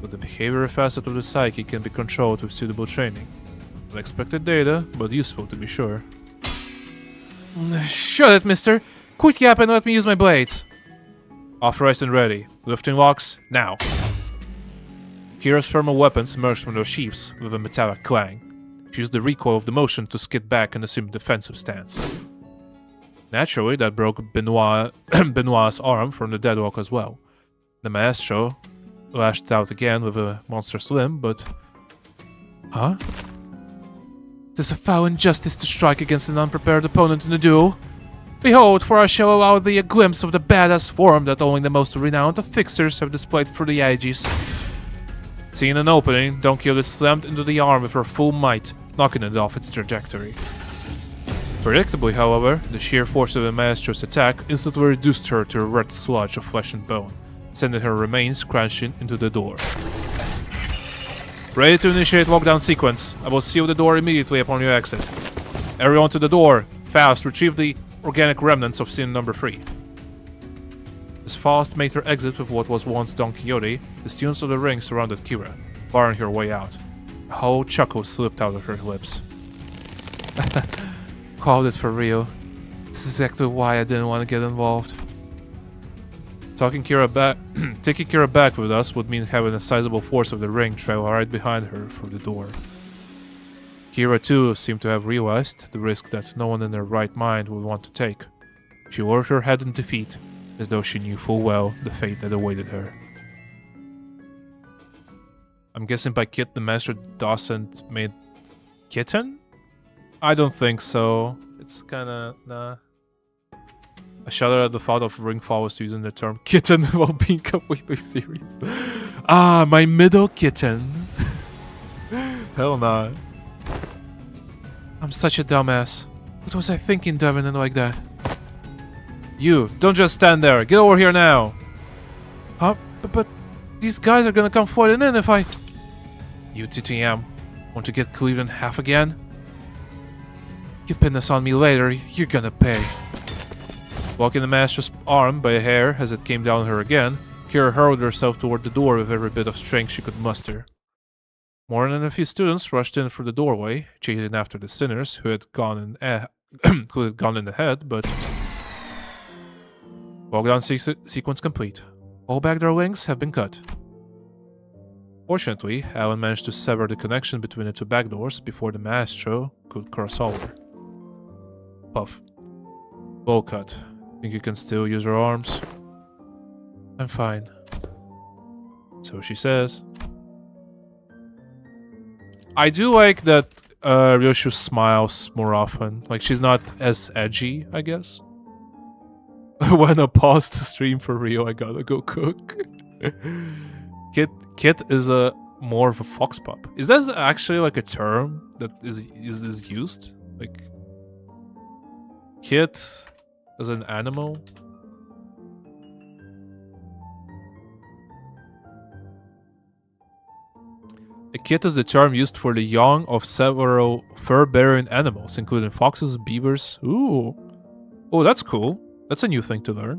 But the behavioral facet of the psyche can be controlled with suitable training. Unexpected data, but useful to be sure. Shut it, mister! Quit yapping and let me use my blades! Authorized and ready. Lifting locks, now. Kira's thermal weapons emerged from their sheaths with a metallic clang. She used the recoil of the motion to skid back and assume a defensive stance. Naturally, that broke Benoit's arm from the deadlock as well. The maestro lashed out again with a monstrous limb, but... Huh? It is a foul injustice to strike against an unprepared opponent in a duel. Behold, for I shall allow thee a glimpse of the badass form that only the most renowned of fixers have displayed through the ages. Seeing an opening, Don Quixote slammed into the arm with her full might, knocking it off its trajectory. Predictably, however, the sheer force of the maestro's attack instantly reduced her to a red sludge of flesh and bone, sending her remains crashing into the door. Ready to initiate lockdown sequence. I will seal the door immediately upon your exit. Everyone to the door. Fast, retrieve the organic remnants of scene number 3. As Faust made her exit with what was once Don Quixote, the students of the ring surrounded Kira, barring her way out. A hollow chuckle slipped out of her lips. Called it for real. This is exactly why I didn't want to get involved. Taking Kira back with us would mean having a sizable force of the ring trail right behind her for the door. Kira too seemed to have realized the risk that no one in their right mind would want to take. She lowered her head in defeat, as though she knew full well the fate that awaited her. I'm guessing by kit the master doesn't mean kitten? I don't think so. It's kinda nah. I shudder at the thought of ring followers using the term kitten while being completely serious. Ah, my middle kitten. Hell nah. I'm such a dumbass. What was I thinking, diving in like that? You, don't just stand there. Get over here now. Huh? But these guys are gonna come flooding in if I... You TTM. Want to get Cleveland half again? You pin this on me later, you're gonna pay. Blocking the master's arm by a hair as it came down her again, Kira hurled herself toward the door with every bit of strength she could muster. More than a few students rushed in through the doorway, chasing after the sinners who had gone in ahead, but... Lockdown sequence complete. All backdoor links have been cut. Fortunately, Alan managed to sever the connection between the two backdoors before the maestro could cross over. Puff. Bowl cut. Think you can still use your arms? I'm fine. So she says. I do like that Ryoshu smiles more often. Like, she's not as edgy, I guess. When I pause the stream for Rio, I gotta go cook. Kit is a more of a fox pup. Is that actually like a term that is used? Like, kit as an animal? A kit is the term used for the young of several fur-bearing animals, including foxes, beavers. Ooh. Oh, that's cool. That's a new thing to learn.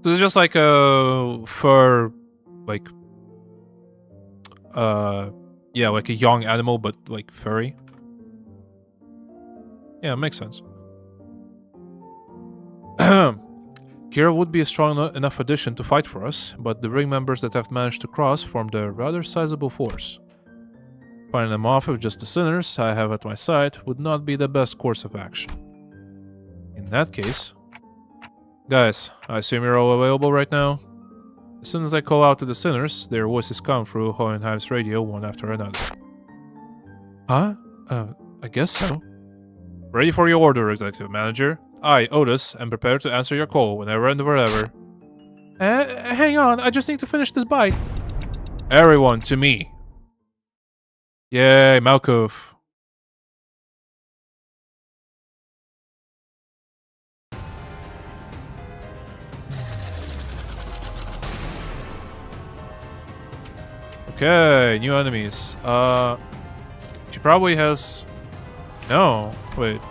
So it's just like a fur, like, yeah, like a young animal, but like furry. Yeah, it makes sense. Kira would be a strong enough addition to fight for us, but the ring members that have managed to cross formed a rather sizable force. Fighting them off with just the sinners I have at my side would not be the best course of action. In that case... Guys, I assume you're all available right now? As soon as I call out to the sinners, their voices come through Hohenheim's radio one after another. Huh? I guess so. Ready for your order, Executive Manager. I, Otis, am prepared to answer your call whenever and wherever. Hang on, I just need to finish this bite. Everyone, to me. Yay, Malkov. Okay, new enemies. She probably has... No, wait.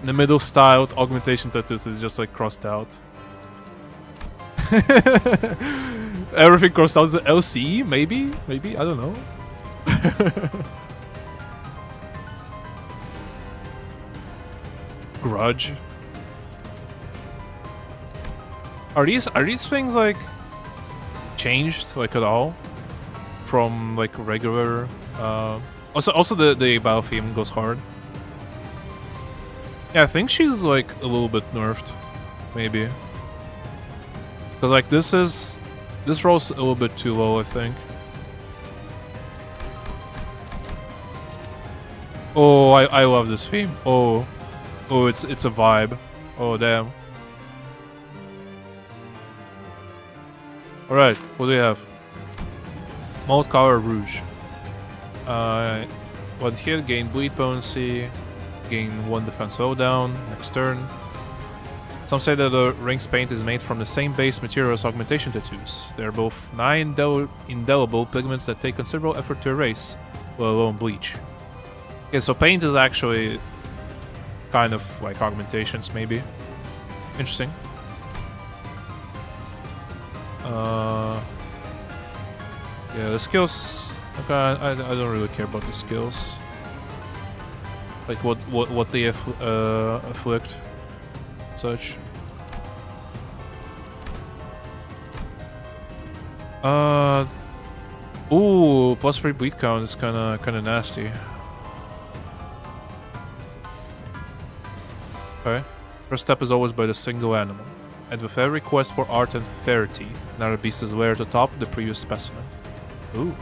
In the middle styled augmentation tattoos is just like crossed out. Everything crossed out is LCE, maybe? Maybe? I don't know. Grudge. Are these things like changed like at all from like regular? Also the battle theme goes hard. Yeah, I think she's like a little bit nerfed, maybe. Cause like this rolls a little bit too low, I think. Oh, I love this theme. Oh, it's a vibe. Oh damn. All right, what do we have? Mold Color Rouge. 1 hit, gain bleed potency, gain 1 defense slowdown next turn. Some say that the ring's paint is made from the same base material as augmentation tattoos. They are both indelible pigments that take considerable effort to erase, let alone bleach. Okay, so paint is actually kind of like augmentations, maybe. Interesting. Yeah, the skills. Okay, I don't really care about the skills. Like what they afflict, such. Ooh, +3 bleed count is kinda nasty. Okay. First step is always by the single animal. and with every quest for art and verity, another beast is layered atop the previous specimen. Ooh.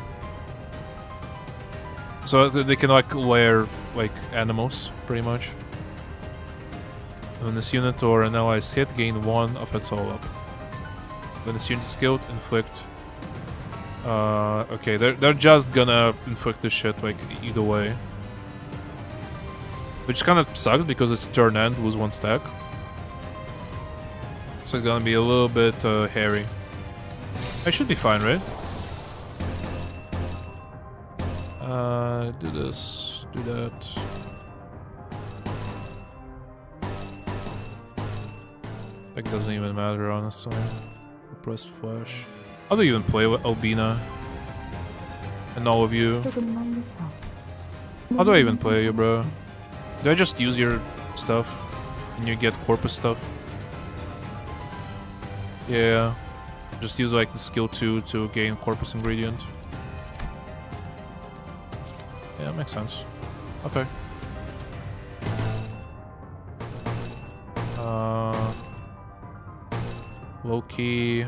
So they can like layer like animals, pretty much. When this unit or an ally is hit, gain 1 of its all up. When this unit is killed, inflict. Okay, they're just gonna inflict this shit like either way, which kind of sucks because it's turn end, lose 1 stack. So it's gonna be a little bit hairy. I should be fine, right? Do this, do that. That doesn't even matter, honestly. Repressed flash. How do you even play with Albina? And all of you? How do I even play you, bro? Do I just use your stuff? And you get corpus stuff? Yeah. Just use like the skill 2 to gain corpus ingredient. Yeah, makes sense. Okay. Low-key,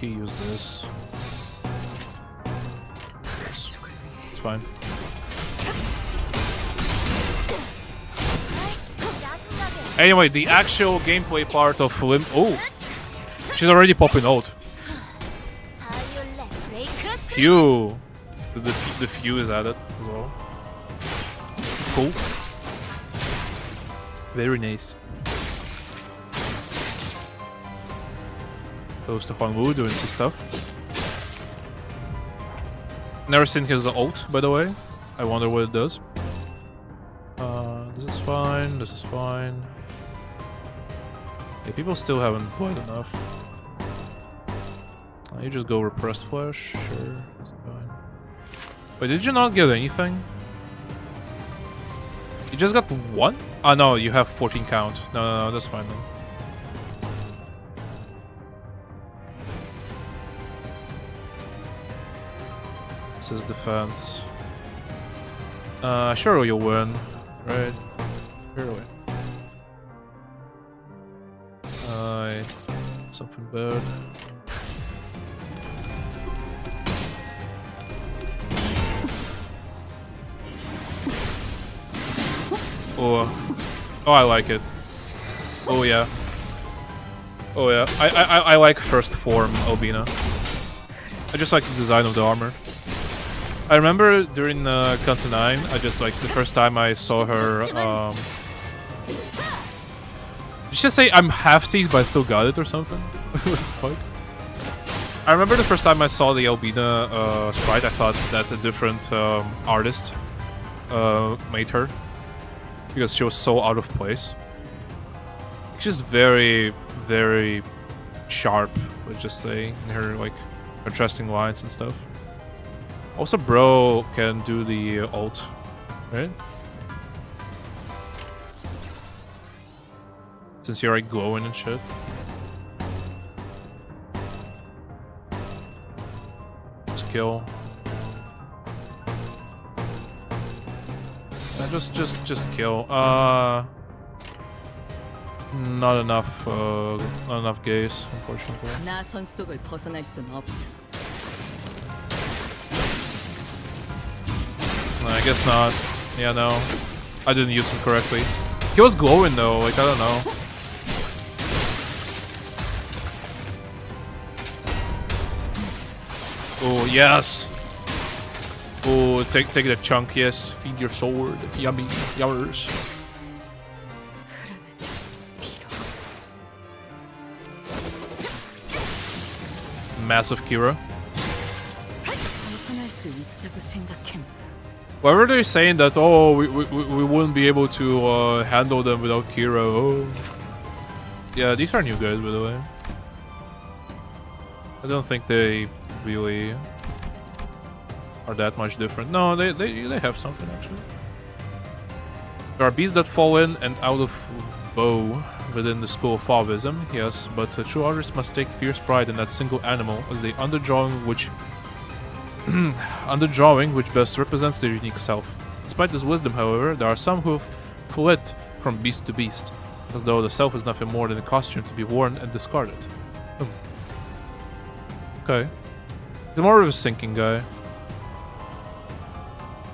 use this. Yes. It's fine. Anyway, the actual gameplay part of Oh! She's already popping ult. Phew! The few is added as well. Cool. Very nice. Close to Huang Wu doing his stuff. Never seen his ult, by the way. I wonder what it does. This is fine, this is fine. Yeah, people still haven't played enough. You just go repressed flash, sure, that's fine. Wait, did you not get anything? You just got 1? Oh no, you have 14 count. No, that's fine then. This is defense. Sure you'll win, right? Surely. Something bad. Oh, I like it. Oh yeah. Oh yeah. I like first form Albina. I just like the design of the armor. I remember during Kanto 9, I just like the first time I saw her. Did she just say I'm half seized but I still got it or something? Fuck. I remember the first time I saw the Albina sprite, I thought that a different artist made her. Because she was so out of place. She's very, very sharp, let's just say, in her like contrasting lines and stuff. Also, bro can do the ult, right? Since you're like glowing and shit. Let's kill. Just kill. Not enough gaze, unfortunately. 나선 속을 벗어날 순 없어. I guess not. Yeah, no. I didn't use him correctly. He was glowing though, like I don't know. Oh yes. Oh, take the chunk, yes. Feed your sword. Yummy. Yummers. Massive Kira. 벗어날 수 있다고 생각했나? Why were they saying that, oh, we wouldn't be able to handle them without Kira? Oh. Yeah, these are new guys, by the way. I don't think they really are that much different. No, they have something, actually. There are beasts that fall in and out of vow within the school of Fauvism, yes, but true artists must take fierce pride in that single animal as the underdrawing which best represents their unique self. Despite this wisdom, however, there are some who flit from beast to beast, As though the self is nothing more than a costume to be worn and discarded. Okay. He's more of a sinking guy.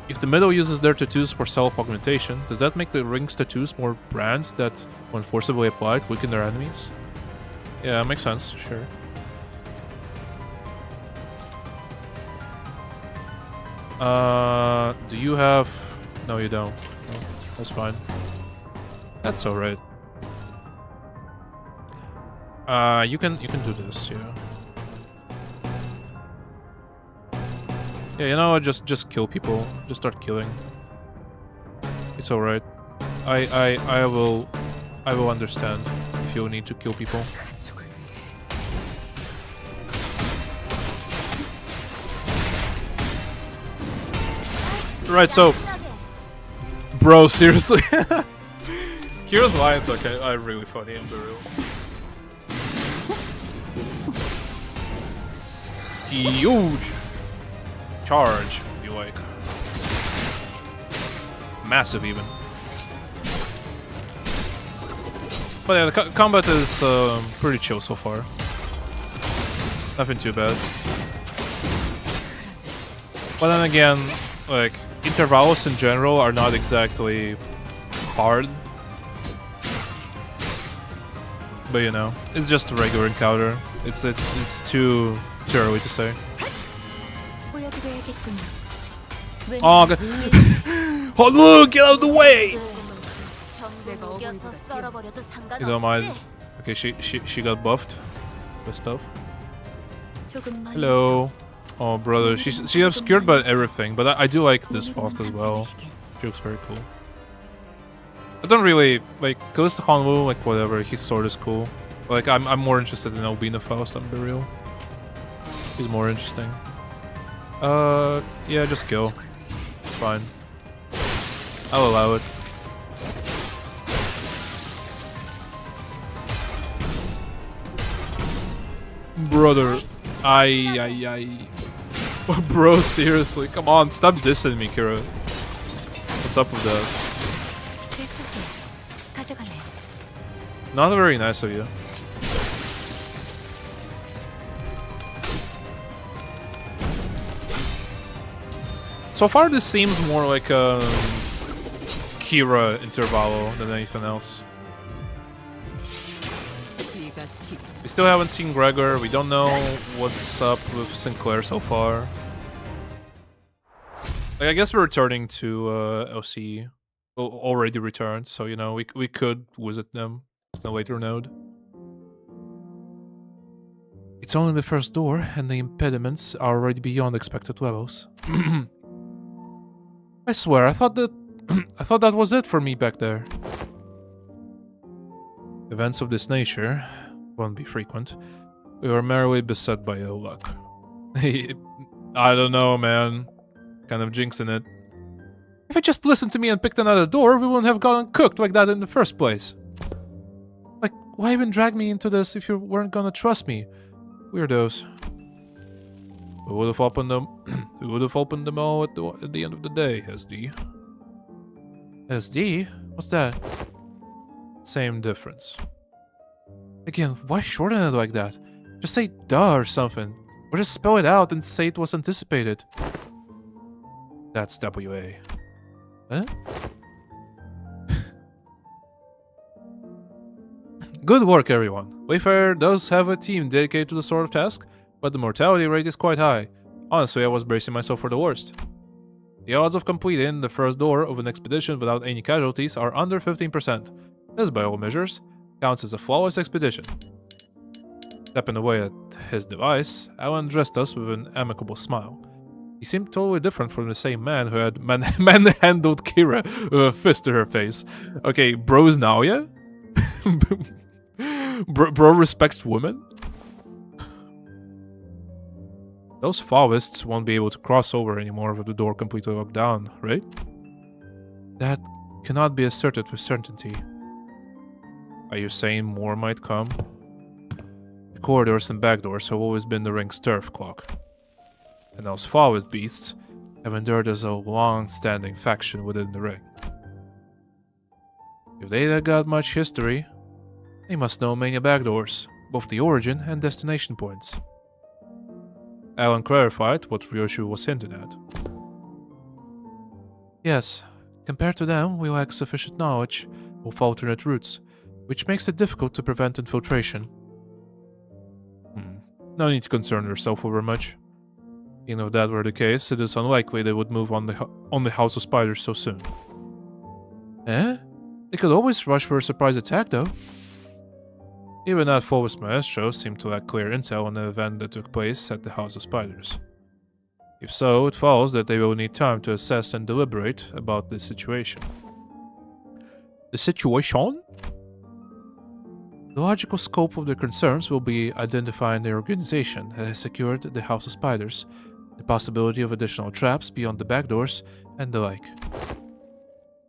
If the middle uses their tattoos for self-augmentation, does that make the ring's tattoos more brands that, when forcibly applied, weaken their enemies? Yeah, makes sense, sure. Do you have... No, you don't. No, that's fine. That's alright. You can do this, yeah. Yeah, you know what? Just kill people. Just start killing. It's alright. I will understand if you need to kill people. Right, so bro, seriously. Hero's lines are really funny in the real. Huge charge, be like massive even. But yeah, the combat is pretty chill so far. Nothing too bad. But then again, like intervals in general are not exactly hard. But you know, it's just a regular encounter. It's too early to say. Oh, God. Oh look, get out of the way! You don't mind. Okay, she got buffed. Good stuff. Hello. Oh brother, she's obscured by everything, but I do like this boss as well. She looks very cool. I don't really like Ghost Honwu, like whatever, his sword is cool. Like I'm more interested in Albina Faust on the real. He's more interesting. Yeah, just kill. It's fine. I'll allow it. Brother, bro, seriously, come on, stop dissing me, Kira. What's up with that? Not very nice of you. So far, this seems more like a Kira intervallo than anything else. We still haven't seen Gregor. We don't know what's up with Sinclair so far. Like, I guess we're returning to LC. Already returned, so you know we could visit them in a later node. It's only the first door, and the impediments are already beyond expected levels. I swear, I thought that was it for me back there. Events of this nature won't be frequent. We were merely beset by ill luck. I don't know, man. Kind of jinxing it. If you just listened to me and picked another door, we wouldn't have gotten cooked like that in the first place. Like, why even drag me into this if you weren't gonna trust me? Weirdos. We would have opened them. We would have opened them all at the end of the day, SD. SD? What's that? Same difference. Again, why shorten it like that? Just say duh or something. Or just spell it out and say it was anticipated. That's WA. Huh? Good work, everyone. Wayfarer does have a team dedicated to the sort of task, but the mortality rate is quite high. Honestly, I was bracing myself for the worst. The odds of completing the first door of an expedition without any casualties are under 15%. This, by all measures, counts as a flawless expedition. Stepping away at his device, Alan addressed us with an amicable smile. He seemed totally different from the same man who had manhandled Kira with a fist to her face. Okay, bros now, yeah? Bro respects women? Those Faoists won't be able to cross over anymore with the door completely locked down, right? That cannot be asserted with certainty. Are you saying more might come? The corridors and back doors have always been the ring's turf clock. And those Faoist beasts have endured as a long-standing faction within the ring. If they got much history, they must know many backdoors, both the origin and destination points. Alan clarified what Ryoshu was hinting at. Yes, compared to them, we lack sufficient knowledge of alternate routes, which makes it difficult to prevent infiltration. No need to concern yourself over much. Even if that were the case, it is unlikely they would move on the House of Spiders so soon. Eh? They could always rush for a surprise attack, though. Even that Fulvus Maestro seemed to lack clear intel on the event that took place at the House of Spiders. If so, it follows that they will need time to assess and deliberate about this situation. The situation? The logical scope of their concerns will be identifying the organization that has secured the House of Spiders, the possibility of additional traps beyond the backdoors, and the like.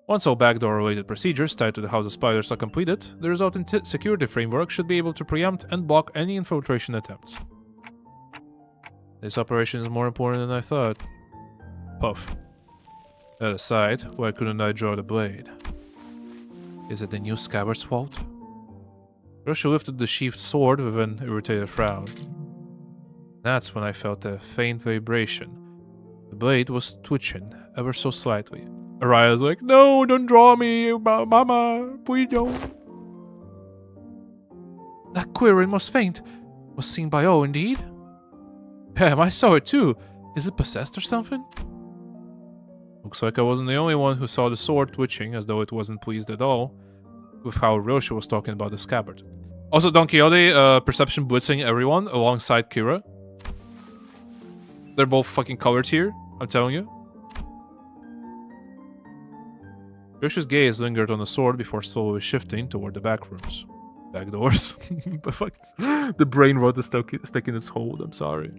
Once all backdoor-related procedures tied to the House of Spiders are completed, the resultant security framework should be able to preempt and block any infiltration attempts. This operation is more important than I thought. Puff. That aside, why couldn't I draw the blade? Is it the new scabbard's fault? Ryoshu lifted the sheathed sword with an irritated frown. That's when I felt a faint vibration. The blade was twitching ever so slightly. Araya's like, "No, don't draw me, mama, please don't." That quivering most faint was seen by all, indeed. Damn, I saw it too. Is it possessed or something? Looks like I wasn't the only one who saw the sword twitching as though it wasn't pleased at all with how Ryoshu was talking about the scabbard. Also, Don Quixote, perception blitzing everyone alongside Kira. They're both fucking colored here, I'm telling you. Ryoshu's gaze lingered on the sword before slowly shifting toward the back rooms. Back doors. But fuck, the brain rot is stuck in its hold, I'm sorry.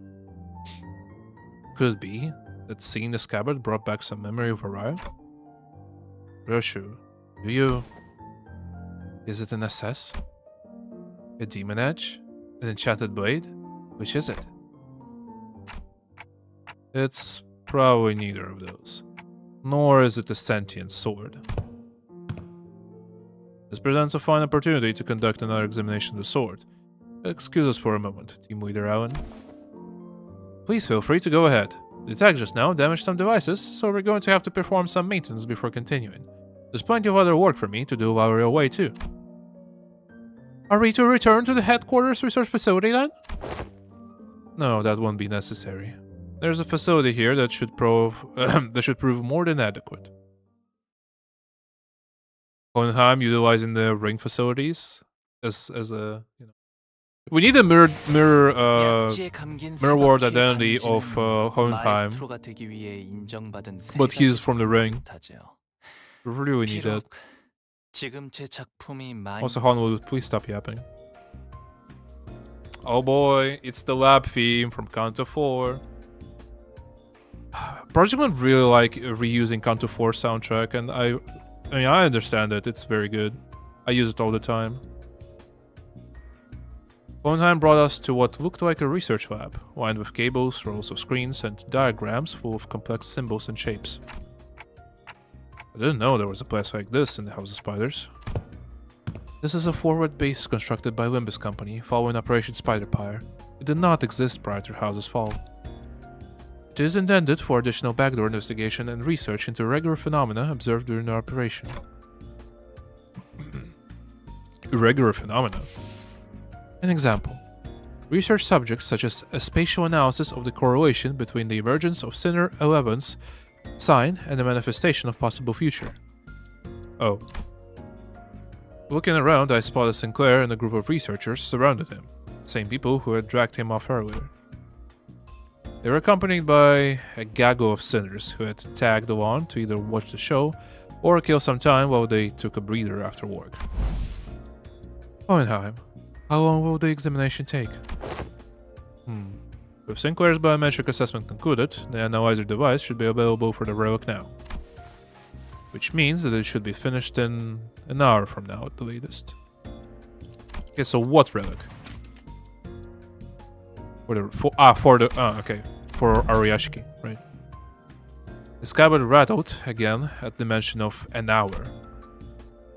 Could it be that seeing the scabbard brought back some memory of Araya? Ryoshu, do you... Is it an SS? A demon edge? An enchanted blade? Which is it? It's probably neither of those. Nor is it a sentient sword. This presents a fine opportunity to conduct another examination of the sword. Excuse us for a moment, Team Leader Alan. Please feel free to go ahead. The attack just now damaged some devices, so we're going to have to perform some maintenance before continuing. There's plenty of other work for me to do while we're away too. Are we to return to the headquarters research facility then? No, that won't be necessary. There's a facility here that should prove more than adequate. Hohenheim utilizing the ring facilities as a we need a mirror world identity of Hohenheim, but he's from the ring. We really need that. Also, Honolulu, please stop yapping. Oh boy, it's the lab theme from Kanto 4. Project would really like reusing Kanto 4 soundtrack, and I understand it. It's very good. I use it all the time. Hohenheim brought us to what looked like a research lab, lined with cables, rows of screens, and diagrams full of complex symbols and shapes. I didn't know there was a place like this in the House of Spiders. This is a forward base constructed by Limbus Company following Operation Spider-Pyre. It did not exist prior to House's fall. It is intended for additional backdoor investigation and research into irregular phenomena observed during the operation. Irregular phenomena? An example. Research subjects such as a spatial analysis of the correlation between the emergence of Sinner 11's sign and the manifestation of possible future. Oh. Looking around, I spotted Sinclair and a group of researchers surrounded him, same people who had dragged him off earlier. They were accompanied by a gaggle of sinners who had tagged along to either watch the show or kill some time while they took a breather after work. Hohenheim, how long will the examination take? With Sinclair's biometric assessment concluded, the analyzer device should be available for the relic now. Which means that it should be finished in an hour from now at the latest. Okay, so what relic? For Ariashiki, right? The scabbard rattled again at the mention of an hour.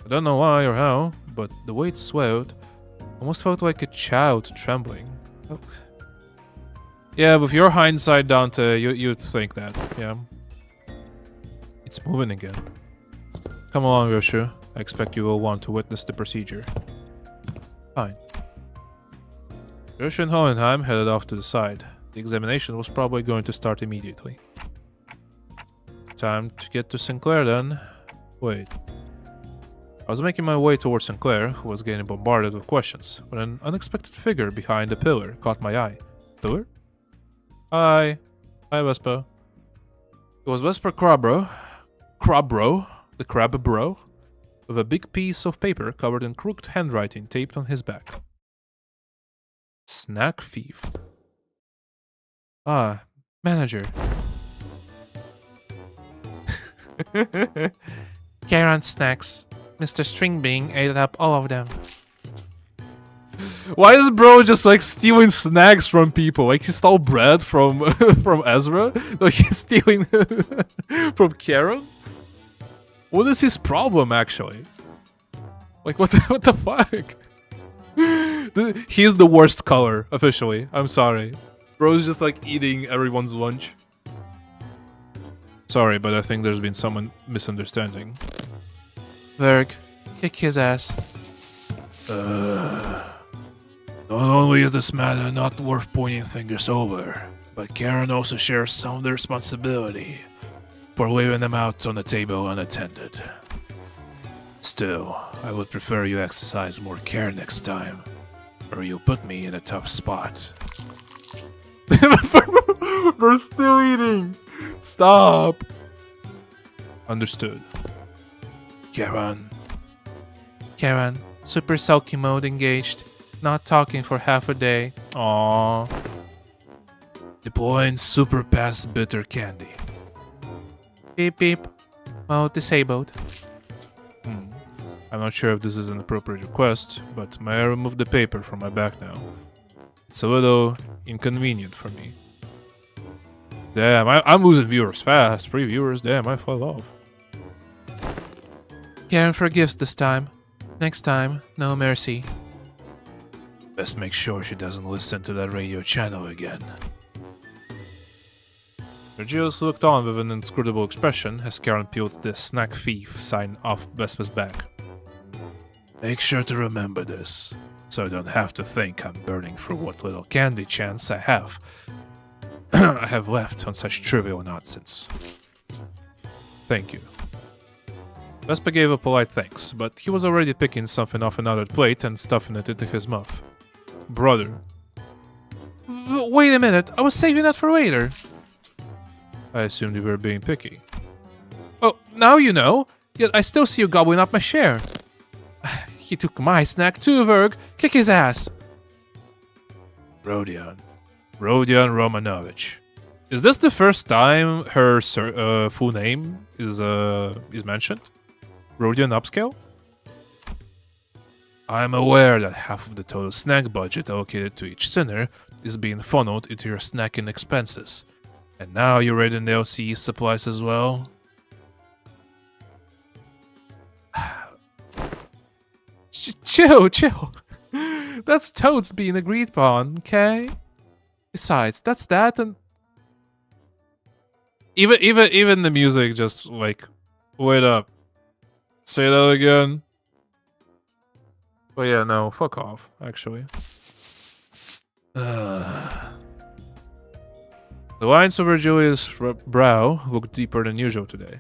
I don't know why or how, but the way it swelled almost felt like a child trembling. Oh. Yeah, with your hindsight, Dante, you'd think that, yeah. It's moving again. Come along, Ryoshu. I expect you will want to witness the procedure. Fine. Ryoshu and Hohenheim headed off to the side. The examination was probably going to start immediately. Time to get to Sinclair then. Wait. I was making my way towards Sinclair, who was getting bombarded with questions, when an unexpected figure behind a pillar caught my eye. Pillar? Hi. Hi, Vespa. It was Vesper Crabro, the Crab Bro, with a big piece of paper covered in crooked handwriting taped on his back. Snack thief. Ah, manager. Karen snacks. Mr. Stringbean ate up all of them. Why is bro just like stealing snacks from people? Like he stole bread from from Ezra? Like he's stealing from Karen? What is his problem actually? Like what the fuck? He's the worst color, officially. I'm sorry. Bro's just like eating everyone's lunch. Sorry, but I think there's been some misunderstanding. Verg, kick his ass. Not only is this matter not worth pointing fingers over, but Karen also shares some of the responsibility for leaving them out on the table unattended. Still, I would prefer you exercise more care next time, or you'll put me in a tough spot. We're still eating! Stop! Understood. Karen, super sulky mode engaged. Not talking for half a day. Aww. Deploying super pass bitter candy. Beep beep. Mode disabled. I'm not sure if this is an appropriate request, but may I remove the paper from my back now? It's a little inconvenient for me. Damn, I'm losing viewers fast. 3 viewers, damn, I fell off. Karen forgives this time. Next time, no mercy. Best make sure she doesn't listen to that radio channel again. Vergilius looked on with an inscrutable expression as Karen peeled the snack thief sign off Vespa's back. Make sure to remember this, so I don't have to think I'm burning for what little candy chance I have left on such trivial nonsense. Thank you. Vespa gave a polite thanks, but he was already picking something off another plate and stuffing it into his mouth. Brother. Wait a minute, I was saving that for later. I assumed you were being picky. Oh, now you know, yet I still see you gobbling up my share. He took my snack too, Verg. Kick his ass. Rodion Romanovich. Is this the first time her full name is mentioned? Rodion upscale? I'm aware that half of the total snack budget allocated to each sinner is being funneled into your snacking expenses. And now you're raiding the LCE supplies as well? Chill. That's totes being agreed upon, okay? Besides, that's that, and even the music just like, wait up. Say that again. But yeah, no, fuck off, actually. The lines over Julia's brow looked deeper than usual today.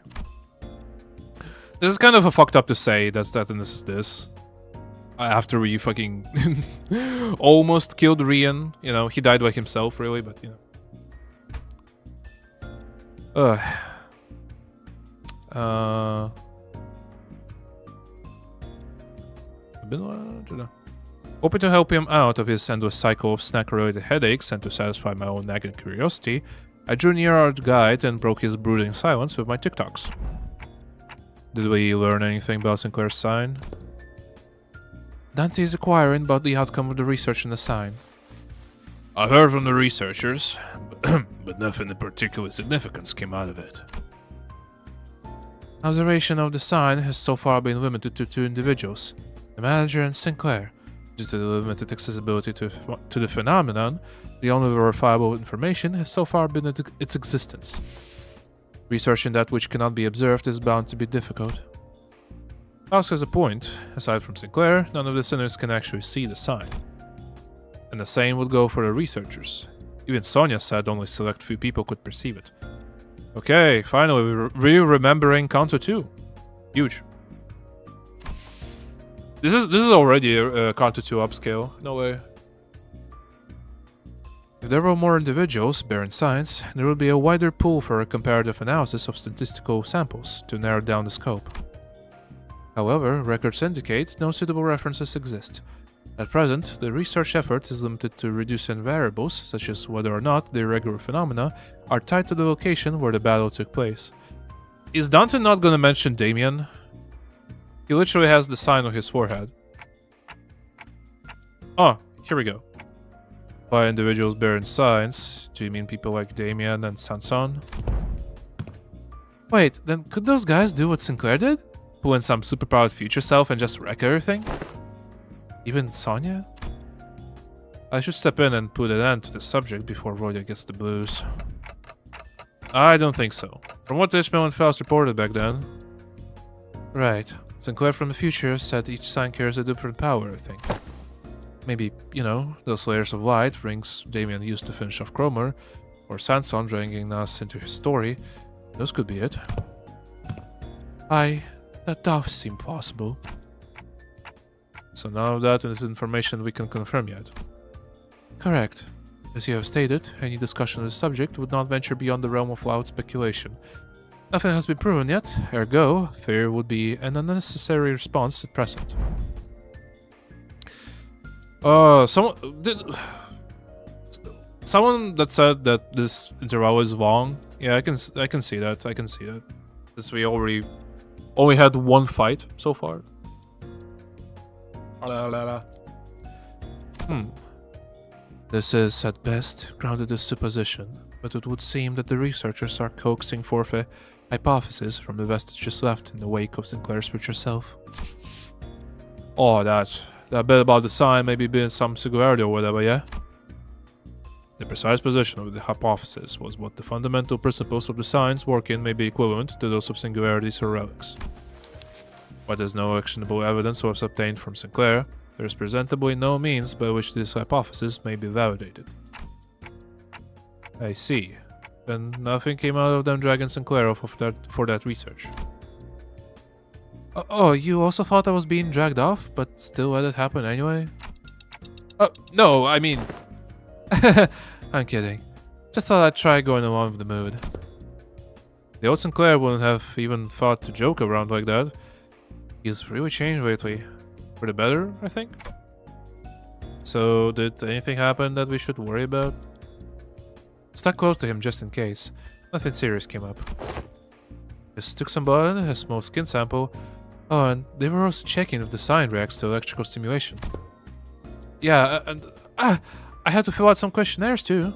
This is kind of a fucked up to say, that's that and this is this. After we fucking almost killed Rian, you know, he died by himself, really, but you know. Hoping to help him out of his endless cycle of snack-related headaches and to satisfy my own nagging curiosity, I drew near our guide and broke his brooding silence with my TikToks. Did we learn anything about Sinclair's sign? Dante is inquiring about the outcome of the research in the sign. I heard from the researchers, but nothing of particular significance came out of it. Observation of the sign has so far been limited to 2 individuals, the manager and Sinclair. Due to the limited accessibility to the phenomenon, the only verifiable information has so far been its existence. Researching that which cannot be observed is bound to be difficult. Fox has a point. Aside from Sinclair, none of the sinners can actually see the sign. And the same would go for the researchers. Even Sonia said only select few people could perceive it. Okay, finally, we're re-remembering Counter 2. Huge. This is already a Counter 2 upscale. No way. If there were more individuals bearing signs, there would be a wider pool for a comparative analysis of statistical samples to narrow down the scope. However, records indicate no suitable references exist. At present, the research effort is limited to reducing variables, such as whether or not the irregular phenomena are tied to the location where the battle took place. Is Dante not gonna mention Damien? He literally has the sign on his forehead. Oh, here we go. By individuals bearing signs, do you mean people like Damien and Sanson? Wait, then could those guys do what Sinclair did? Pull in some superpowered future self and just wreck everything? Even Sonya? I should step in and put an end to the subject before Rodia gets the blues. I don't think so. From what Ishmael and Faust reported back then. Right. Sinclair from the future said each sign carries a different power, I think. Maybe, you know, those layers of light rings Damien used to finish off Cromer, or Sanson dragging us into his story. Those could be it. That does seem possible. So none of that is information we can confirm yet. Correct. As you have stated, any discussion on the subject would not venture beyond the realm of wild speculation. Nothing has been proven yet, ergo, fear would be an unnecessary response at present. Someone that said that this interval is long. Yeah, I can see that. I can see that. Since we already only had one fight so far. This is, at best, grounded as supposition, but it would seem that the researchers are coaxing forth a hypothesis from the vestiges left in the wake of Sinclair's future self. Oh, that bit about the sign maybe being some singularity or whatever, yeah? The precise position of the hypothesis was what the fundamental principles of the signs work in may be equivalent to those of singularities or relics. But as no actionable evidence was obtained from Sinclair, there is presentably no means by which this hypothesis may be validated. I see. Then nothing came out of them dragging Sinclair off of for that research. Oh, you also thought I was being dragged off, but still let it happen anyway? No, I mean... I'm kidding. Just thought I'd try going along with the mood. The old Sinclair wouldn't have even thought to joke around like that. He's really changed lately. For the better, I think. So, did anything happen that we should worry about? Stuck close to him just in case. Nothing serious came up. Just took some blood, a small skin sample. Oh, and they were also checking if the sign reacts to electrical stimulation. Yeah, and I had to fill out some questionnaires too.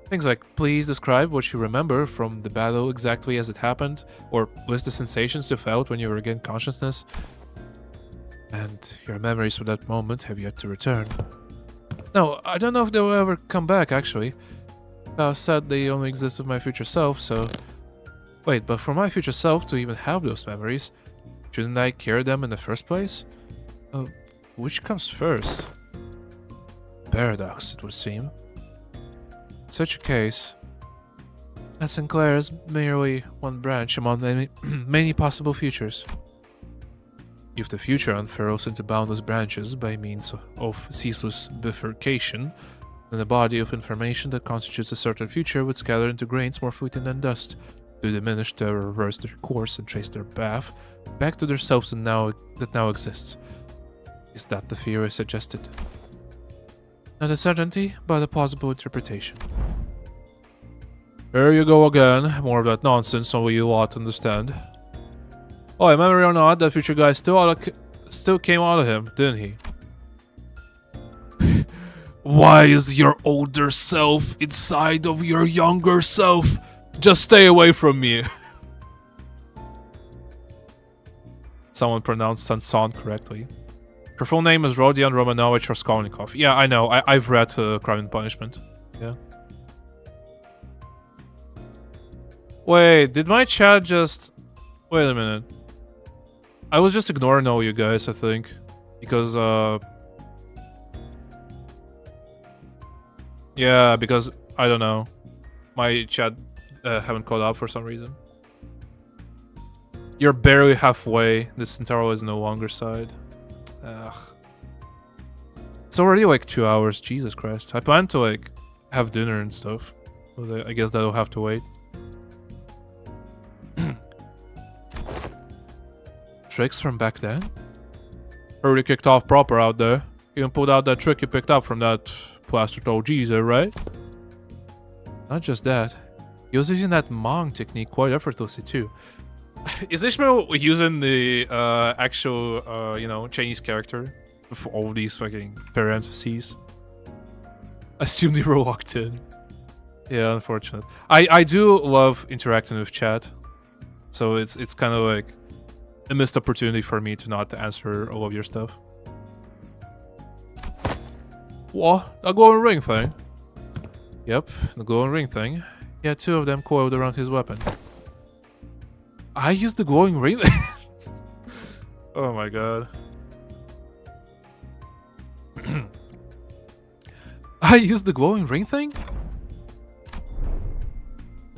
Things like, please describe what you remember from the battle exactly as it happened, or list the sensations you felt when you regained consciousness. And your memories from that moment have yet to return. No, I don't know if they will ever come back, actually. I said they only exist with my future self, so... Wait, but for my future self to even have those memories, shouldn't I carry them in the first place? Which comes first? Paradox, it would seem. In such a case, that Sinclair is merely one branch among many possible futures. If the future unfurls into boundless branches by means of ceaseless bifurcation, then the body of information that constitutes a certain future would scatter into grains more fleeting than dust, to diminish to reverse their course and trace their path back to their selves that now exists. Is that the fear I suggested? Not a certainty, but a plausible interpretation. Here you go again, more of that nonsense only you ought to understand. Oh, memory or not, that future guy still came out of him, didn't he? Why is your older self inside of your younger self? Just stay away from me. someone pronounced Sanson correctly. Her full name is Rodion Romanovich Raskolnikov. Yeah, I know. I've read Crime and Punishment. Yeah. Wait, did my chat just... Wait a minute. I was just ignoring all you guys, I think. Because, yeah, because, I don't know. My chat haven't caught up for some reason. You're barely halfway. This Centauro is no longer side. Ugh. It's already like 2 hours. Jesus Christ. I plan to like have dinner and stuff. But I guess that'll have to wait. Tricks from back then? Already kicked off proper out there. You can pull out that trick you picked up from that plastered old geezer, right? Not just that. He was using that Mong technique quite effortlessly too. Is Ishmael using the actual, you know, Chinese character for all these fucking parentheses? Assume they were locked in. Yeah, unfortunate. I do love interacting with chat, so it's kind of like a missed opportunity for me to not answer all of your stuff. What? The glowing ring thing? Yep, the glowing ring thing. He had 2 of them coiled around his weapon. I used the glowing ring? Oh my god. I used the glowing ring thing?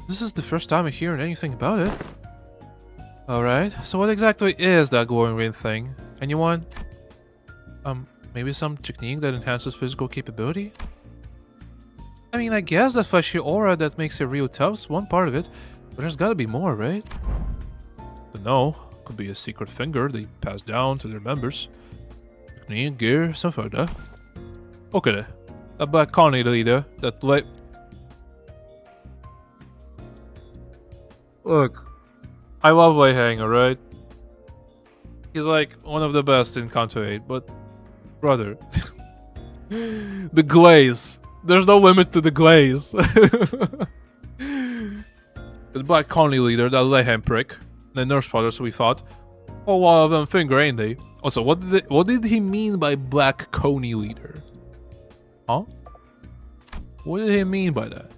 This is the first time I'm hearing anything about it. Alright, so what exactly is that glowing ring thing? Anyone? Maybe some technique that enhances physical capability? I mean, I guess that flashy aura that makes it real tough's one part of it, but there's gotta be more, right? No, could be a secret finger they pass down to their members. Technique, gear, something like that. Okay, that black colony leader that Look, I love Lei Hang, alright? He's like one of the best in Kanto 8, but brother, the glaze. There's no limit to the glaze. The black colony leader, that Lei Hang prick. The nurse father, so we thought. Oh, one of them finger, ain't they? Also, what did he mean by black coney leader? Huh? What did he mean by that?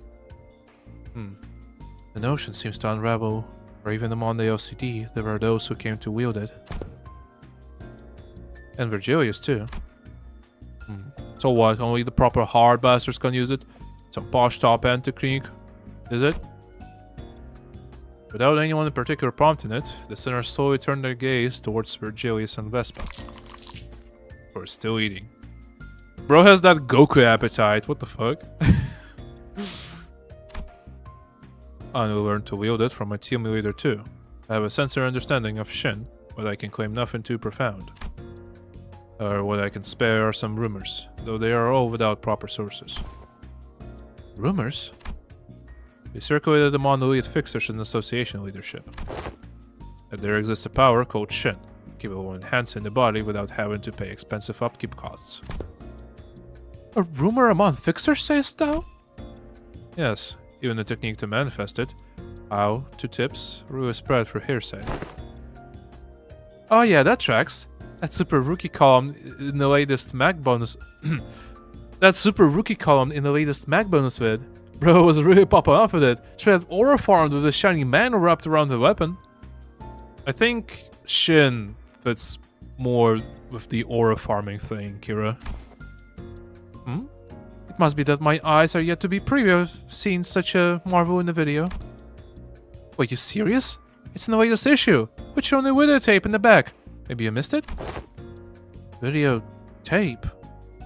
The notion seems to unravel, or even among the LCD, there are those who came to wield it. And Virgilius too. So what, only the proper hard bastards can use it? Some posh top-end technique? Is it? Without anyone in particular prompting it, the sinners slowly turned their gaze towards Virgilius and Vespa. We're still eating. Bro has that Goku appetite, what the fuck? I learned to wield it from my team leader too. I have a sincere understanding of Shin, but I can claim nothing too profound. Or what I can spare are some rumors, though they are all without proper sources. Rumors? They circulated among the elite fixers in association leadership. That there exists a power called Shin, capable of enhancing the body without having to pay expensive upkeep costs. A rumor among fixers, sayest thou? Yes, even the technique to manifest it. How, to tips, rumor spread for hearsay. Oh yeah, that tracks. That super rookie column in the latest Mag bonus... that super rookie column in the latest Mag bonus vid. Bro was really popping off with it. She had aura farmed with a shiny man wrapped around the weapon. I think Shin fits more with the aura farming thing, Kira. It must be that my eyes are yet to be privy of seeing such a marvel in the video. Wait, you serious? It's in the latest issue, which showed the video tape in the back. Maybe you missed it? Video tape?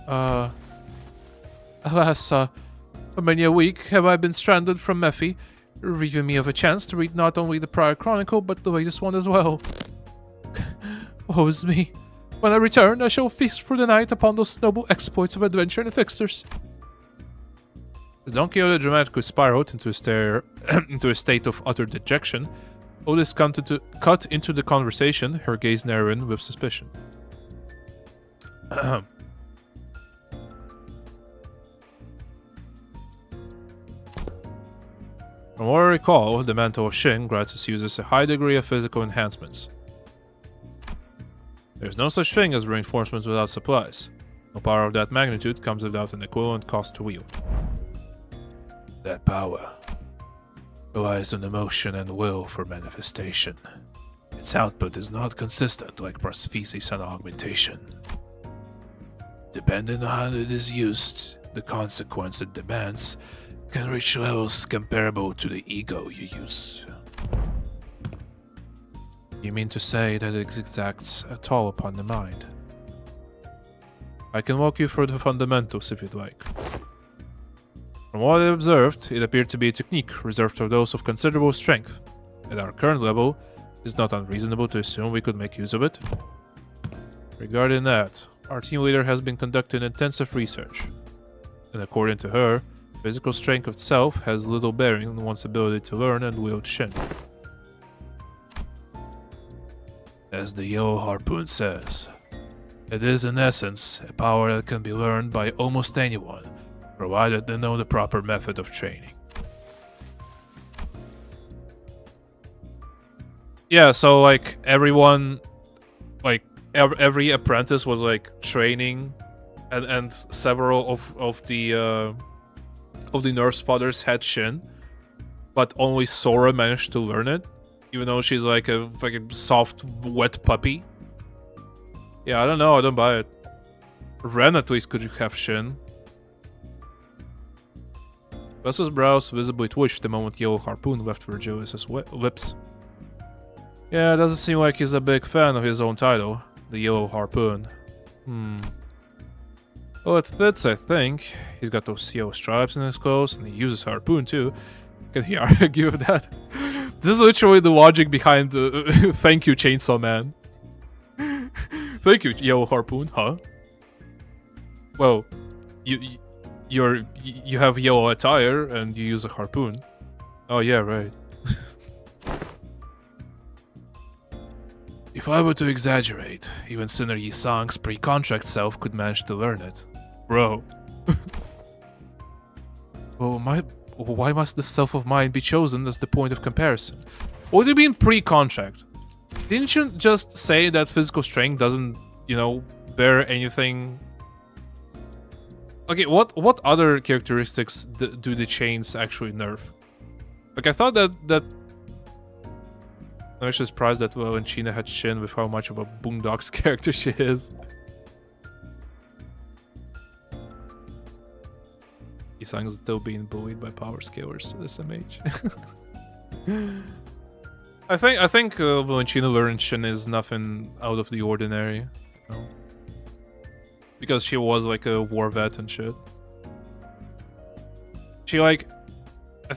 Alas, for many a week have I been stranded from Mephi, relieving me of a chance to read not only the prior chronicle, but the latest one as well. Woe is me. When I return, I shall feast for the night upon those noble exploits of adventure and fixers. As Don Quixote dramatically spiraled into a state of utter dejection, Otis cut into the conversation, her gaze narrowing with suspicion. From what I recall, the mantle of Shin grants its users a high degree of physical enhancements. There's no such thing as reinforcements without supplies. No power of that magnitude comes without an equivalent cost to wield. That power relies on emotion and will for manifestation. Its output is not consistent like prosthesis and augmentation. Depending on how it is used, the consequence it demands can reach levels comparable to the ego you use. You mean to say that it exacts a toll upon the mind? I can walk you through the fundamentals if you'd like. From what I observed, it appeared to be a technique reserved for those of considerable strength. At our current level, it's not unreasonable to assume we could make use of it. Regarding that, our team leader has been conducting intensive research. And according to her, physical strength itself has little bearing on one's ability to learn and wield Shin. As the Yellow Harpoon says, it is in essence a power that can be learned by almost anyone, provided they know the proper method of training. Yeah, so like everyone, like every apprentice was like training, and several of the nurse spotters had Shin, but only Sora managed to learn it, even though she's like a fucking soft, wet puppy. Yeah, I don't know, I don't buy it. Ren at least could have Shin. Vessel's brows visibly twitched the moment Yellow Harpoon left Virgilius' lips. Yeah, it doesn't seem like he's a big fan of his own title, the Yellow Harpoon. Well, it fits, I think. He's got those yellow stripes in his clothes, and he uses harpoon too. Can he argue with that? This is literally the logic behind thank you, Chainsaw Man. Thank you, Yellow Harpoon, huh? Well, you have yellow attire and you use a harpoon. Oh yeah, right. If I were to exaggerate, even Sinner Yisang's pre-contract self could manage to learn it. Bro. Well, why must the self of mine be chosen as the point of comparison? What do you mean pre-contract? Didn't you just say that physical strength doesn't, you know, bear anything? Okay, what other characteristics do the chains actually nerf? Like, I thought that I'm actually surprised that Valentina had Shin with how much of a Boondocks character she is. Isang's still being bullied by power scalers, SMH. I think Valentina learning Shin is nothing out of the ordinary, you know? Because she was like a war vet and shit. She like,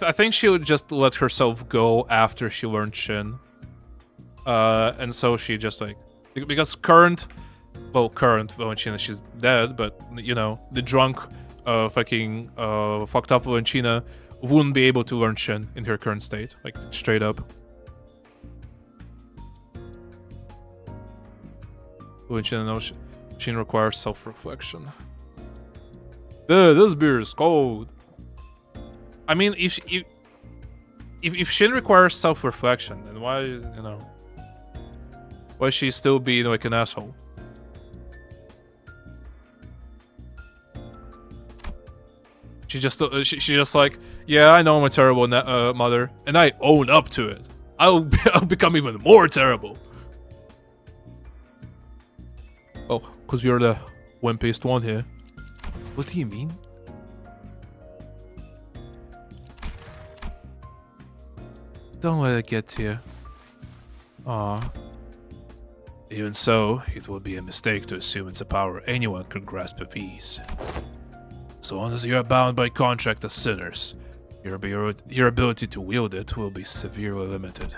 I think she would just let herself go after she learned Shin. And so she just like, because current Valentina, she's dead, but you know, the drunk, fucking, fucked up Valentina wouldn't be able to learn Shin in her current state, like straight up. Valentina knows Shin requires self-reflection. Dude, this beer is cold. I mean, if Shin requires self-reflection, then why, you know, why is she still being like an asshole? She just like, yeah, I know I'm a terrible mother, and I own up to it. I'll become even more terrible. Oh, cause you're the wimpiest one here. What do you mean? Don't let it get to you. Aw. Even so, it would be a mistake to assume it's a power anyone can grasp with ease. So long as you are bound by contract as sinners, your ability to wield it will be severely limited.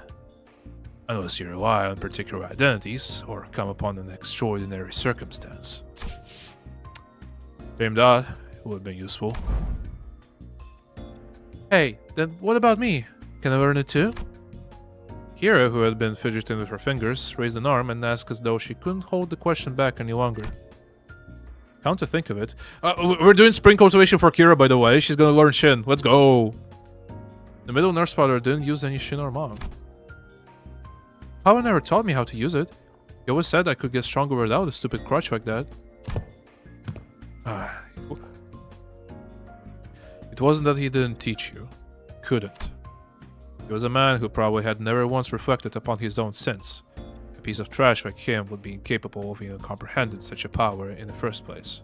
Unless you rely on particular identities, or come upon an extraordinary circumstance. Same that, it would have been useful. Hey, then what about me? Can I learn it too? Kira, who had been fidgeting with her fingers, raised an arm and asked as though she couldn't hold the question back any longer. Come to think of it. We're doing spring cultivation for Kira, by the way. She's gonna learn Shin. Let's go. The middle nurse father didn't use any Shin or Mong. Papa never taught me how to use it. You always said I could get stronger without a stupid crutch like that. It wasn't that he didn't teach you. He couldn't. He was a man who probably had never once reflected upon his own sins. A piece of trash like him would be incapable of even comprehending such a power in the first place.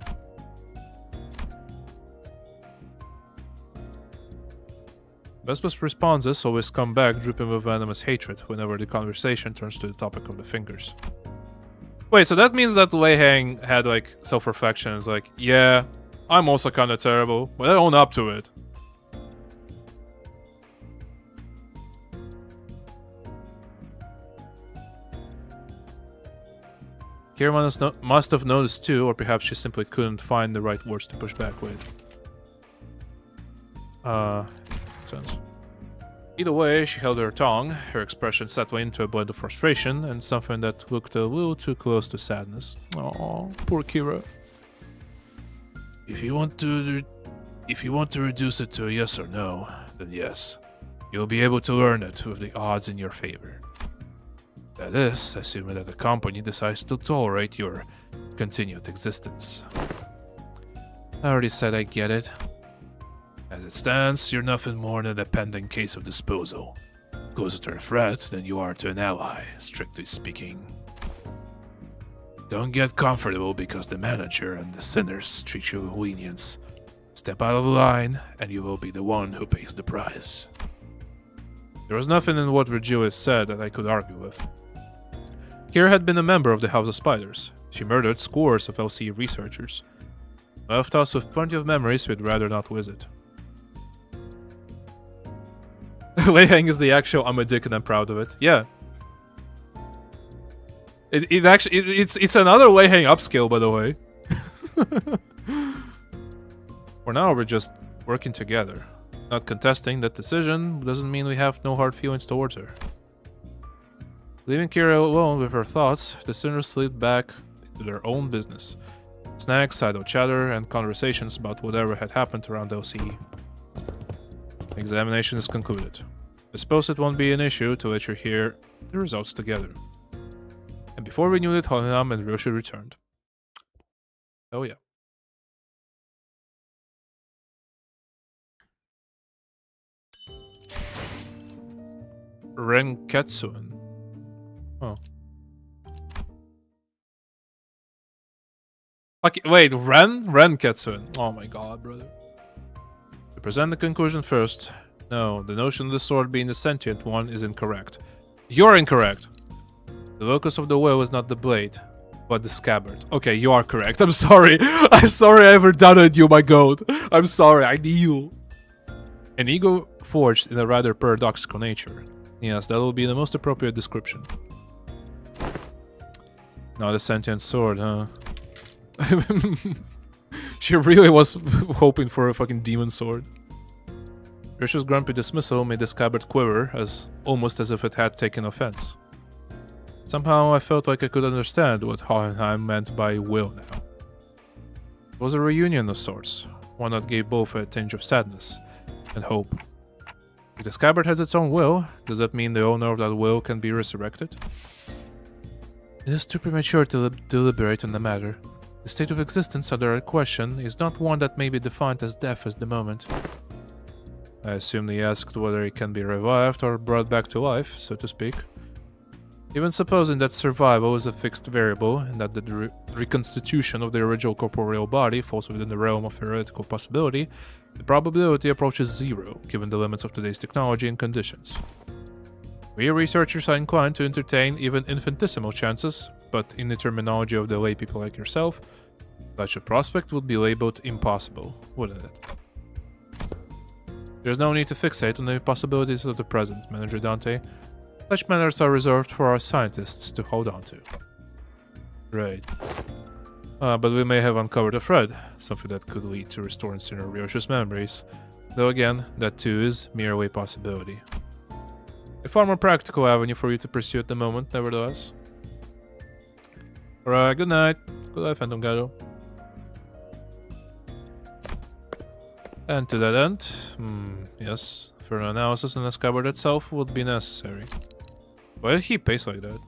Vespa's responses always come back dripping with venomous hatred whenever the conversation turns to the topic of the fingers. Wait, so that means that Lei Hang had like self-reflection. It's like, yeah, I'm also kinda terrible, but I own up to it. Kira must have noticed too, or perhaps she simply couldn't find the right words to push back with. Sense. Either way, she held her tongue, her expression settling into a blend of frustration and something that looked a little too close to sadness. Aww, poor Kira. If you want to reduce it to a yes or no, then yes. You'll be able to learn it with the odds in your favor. That is, assuming that the company decides to tolerate your continued existence. I already said I get it. As it stands, you're nothing more than a pending case of disposal. Closer to a threat than you are to an ally, strictly speaking. Don't get comfortable because the manager and the sinners treat you with lenience. Step out of line, and you will be the one who pays the price. There was nothing in what Virgilius said that I could argue with. Kira had been a member of the House of Spiders. She murdered scores of LCE researchers. Left us with plenty of memories we'd rather not visit. Lei Hang is the actual I'm a dick and I'm proud of it. Yeah. It's another Lei Hang upscale, by the way. For now, we're just working together. Not contesting that decision doesn't mean we have no hard feelings towards her. Leaving Kira alone with her thoughts, the sinners slid back into their own business. Snacks, idle chatter, and conversations about whatever had happened around LCE. The examination is concluded. I suppose it won't be an issue to let you hear the results together. And before we knew it, Hohenheim and Ryoshu returned. Oh yeah. Renketsuen. Oh. Okay, wait, Renketsuen. Oh my god, brother. To present the conclusion first. No, the notion of the sword being the sentient one is incorrect. You're incorrect! The locus of the will is not the blade, but the scabbard. Okay, you are correct. I'm sorry. I'm sorry I ever doubted you, my goat. I'm sorry, I knew. An ego forged in a rather paradoxical nature. Yes, that will be the most appropriate description. Not a sentient sword, huh? She really was hoping for a fucking demon sword. Ryoshu's grumpy dismissal made the scabbard quiver, almost as if it had taken offense. Somehow I felt like I could understand what Hohenheim meant by will now. It was a reunion of sorts, one that gave both a tinge of sadness and hope. If the scabbard has its own will, does that mean the owner of that will can be resurrected? It is too premature to deliberate on the matter. The state of existence under question is not one that may be defined as death at the moment. I assume they asked whether it can be revived or brought back to life, so to speak. Even supposing that survival is a fixed variable and that the reconstitution of the original corporeal body falls within the realm of theoretical possibility, the probability approaches zero, given the limits of today's technology and conditions. We researchers are inclined to entertain even infinitesimal chances, but in the terminology of the lay people like yourself, such a prospect would be labeled impossible, wouldn't it? There's no need to fixate on the possibilities of the present, Manager Dante. Such matters are reserved for our scientists to hold on to. Right. But we may have uncovered a thread, something that could lead to restoring Sinner Ryoshu's memories, though again, that too is merely a possibility. A far more practical avenue for you to pursue at the moment, nevertheless. Alright, good night. Good night, Phantom Gato. And to that end, yes, further analysis on the scabbard itself would be necessary. Why did he pace like that?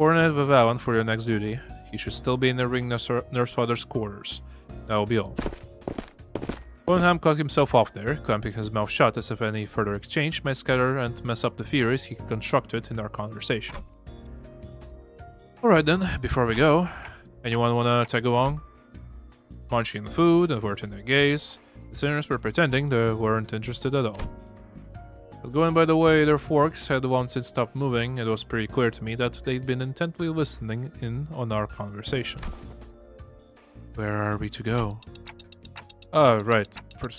Coordinate with Alan for your next duty. He should still be in the ring nurse father's quarters. That will be all. Bonham cut himself off there, clamping his mouth shut as if any further exchange may scatter and mess up the theories he constructed in our conversation. Alright then, before we go, anyone wanna tag along? Munching the food and averting their gaze, the sinners were pretending they weren't interested at all. But going by the way their forks had once since stopped moving, it was pretty clear to me that they'd been intently listening in on our conversation. Where are we to go? Oh, right.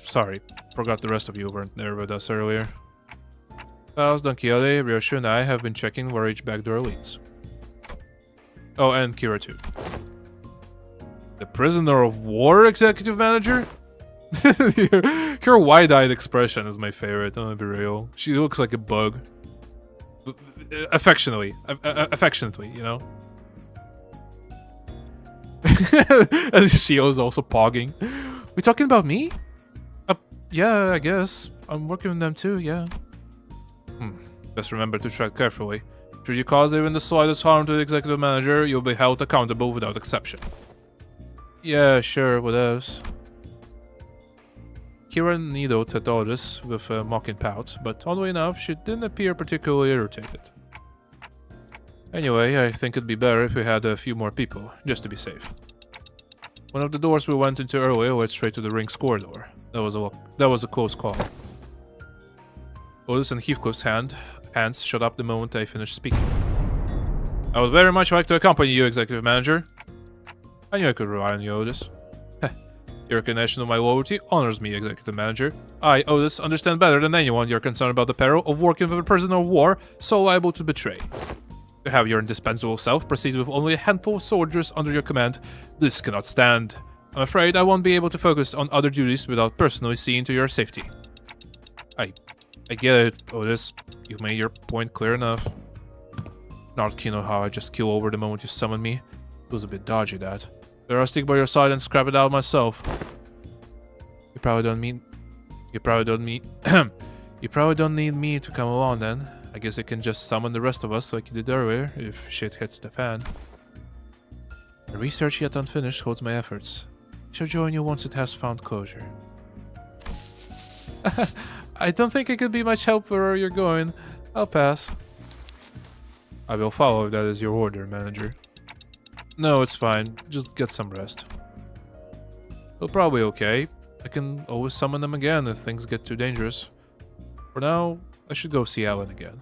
Sorry. Forgot the rest of you weren't there with us earlier. Pals, Don Quixote, Ryoshu and I have been checking where each back door leads. Oh, and Kira too. The prisoner of war executive manager? Her wide-eyed expression is my favorite, I'm gonna be real. She looks like a bug. Affectionately, you know? And she was also pogging. We talking about me? Yeah, I guess. I'm working with them too, yeah. Best remember to tread carefully. Should you cause even the slightest harm to the executive manager, you'll be held accountable without exception. Yeah, sure, what else? Kira needled at all this with a mocking pout, but oddly enough, she didn't appear particularly irritated. Anyway, I think it'd be better if we had a few more people, just to be safe. One of the doors we went into earlier led straight to the ring's corridor. That was a close call. Otis and Heathcliff's hands shut up the moment I finished speaking. I would very much like to accompany you, Executive Manager. I knew I could rely on you, Otis. Your recognition of my loyalty honors me, Executive Manager. I, Otis, understand better than anyone your concern about the peril of working with a prisoner of war so liable to betray. To have your indispensable self proceed with only a handful of soldiers under your command, this cannot stand. I'm afraid I won't be able to focus on other duties without personally seeing to your safety. I get it, Otis. You've made your point clear enough. Not keen on how I just keel over the moment you summoned me. It was a bit dodgy, that. There I'll stick by your side and scrap it out myself. You probably don't need me to come along then. I guess I can just summon the rest of us like you did earlier, if shit hits the fan. The research yet unfinished holds my efforts. I shall join you once it has found closure. I don't think I could be much help where you're going. I'll pass. I will follow if that is your order, Manager. No, it's fine. Just get some rest. We'll probably okay. I can always summon them again if things get too dangerous. For now, I should go see Alan again.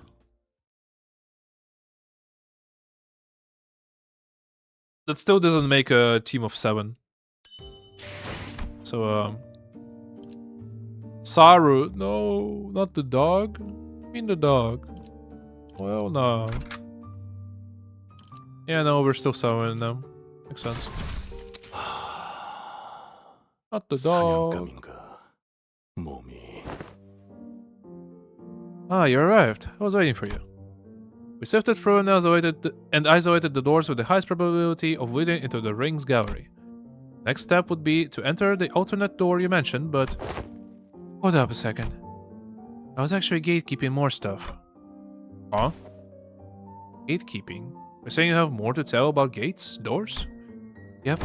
That still doesn't make a team of 7. So, Saru. No, not the dog. I mean the dog. Well, no. Yeah, no, we're still summoning them. Makes sense. Not the dog. Ah, you arrived. I was waiting for you. We sifted through and isolated the doors with the highest probability of leading into the ring's gallery. Next step would be to enter the alternate door you mentioned, but... Hold up a second. I was actually gatekeeping more stuff. Huh? Gatekeeping? You're saying you have more to tell about gates? Doors? Yep.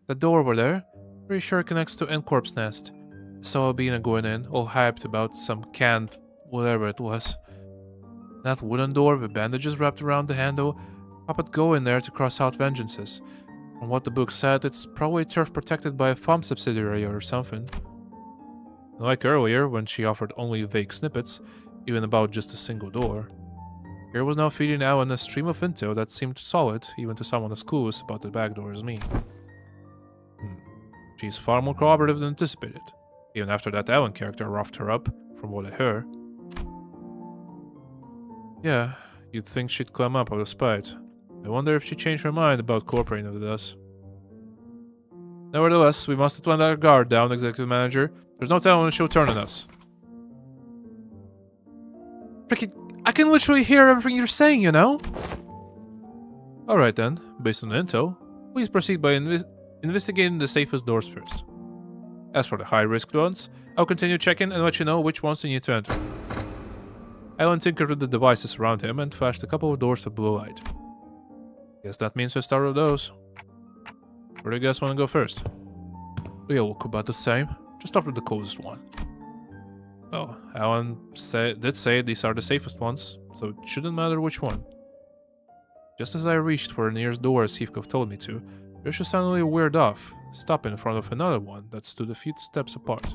The door over there, pretty sure it connects to N-Corp's nest. I saw Albina going in, all hyped about some canned whatever it was. That wooden door with bandages wrapped around the handle, pop it go in there to cross out vengeances. From what the book said, it's probably turf protected by a farm subsidiary or something. Like earlier, when she offered only vague snippets, even about just a single door. Here was now feeding Alan a stream of intel that seemed solid, even to someone as clueless about the back door as me. She's far more cooperative than anticipated, even after that Alan character roughed her up, from what I heard. Yeah, you'd think she'd climb up out of spite. I wonder if she changed her mind about cooperating with us. Nevertheless, we mustn't let our guard down, Executive Manager. There's no telling when she'll turn on us. Ricky, I can literally hear everything you're saying, you know? Alright then, based on the intel, please proceed by investigating the safest doors first. As for the high-risk ones, I'll continue checking and let you know which ones you need to enter. Alan tinkered with the devices around him and flashed a couple of doors with blue light. Guess that means we start with those. Where do you guys want to go first? They all look about the same. Just start with the coolest one. Oh, Alan did say these are the safest ones, so it shouldn't matter which one. Just as I reached for the nearest door as Heathcliff told me to, Ryoshu suddenly veered off, stopping in front of another one that stood a few steps apart.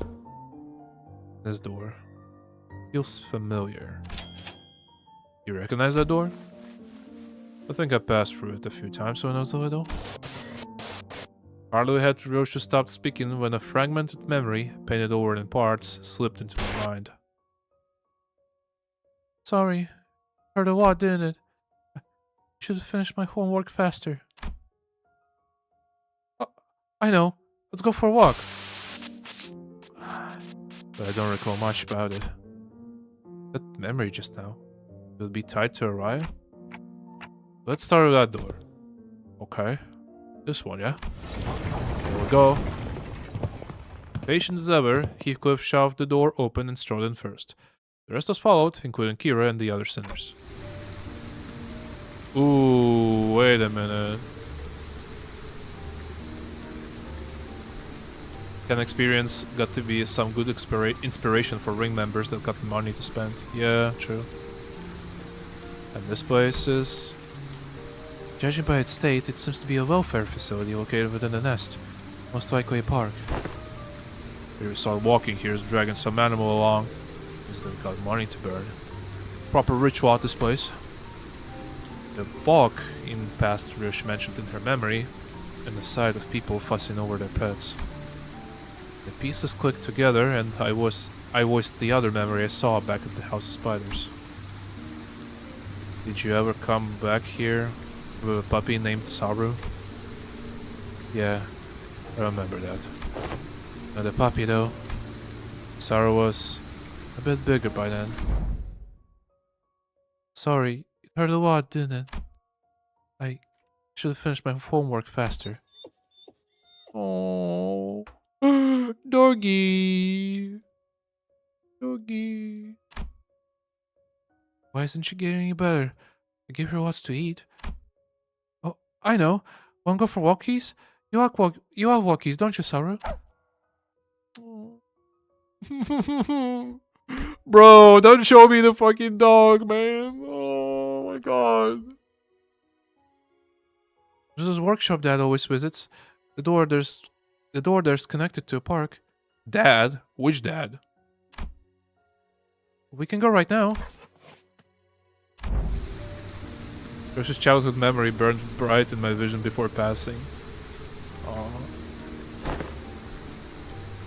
This door feels familiar. You recognize that door? I think I passed through it a few times when I was little. Hardly had Ryoshu stopped speaking when a fragmented memory, painted over in parts, slipped into my mind. Sorry. Hurt a lot, didn't it? Should have finished my homework faster. Oh, I know. Let's go for a walk. But I don't recall much about it. That memory just now. Will it be tied to a riot? Let's start with that door. Okay. This one, yeah? Here we go. Patient as ever, Heathcliff shoved the door open and strode in first. The rest was followed, including Kira and the other sinners. Ooh, wait a minute. Can experience got to be some good inspiration for ring members that got money to spend. Yeah, true. And this place is... Judging by its state, it seems to be a welfare facility located within the nest. Most likely a park. We saw walking here is dragging some animal along. Because they've got money to burn. Proper ritual at this place. The bulk in past Ryoshu mentioned in her memory, and the sight of people fussing over their pets. The pieces clicked together, and I voiced the other memory I saw back at the House of Spiders. Did you ever come back here with a puppy named Saru? Yeah, I remember that. Not a puppy though. Saru was a bit bigger by then. Sorry, it hurt a lot, didn't it? I should have finished my homework faster. Oh, doggy. Doggy. Why isn't she getting any better? I gave her lots to eat. Oh, I know. Wanna go for walkies? You like walkies, don't you, Saru? Bro, don't show me the fucking dog, man. Oh my god. There's this workshop Dad always visits. The door there's connected to a park. Dad? Which dad? We can go right now. Ryoshu's childhood memory burned bright in my vision before passing. Aww.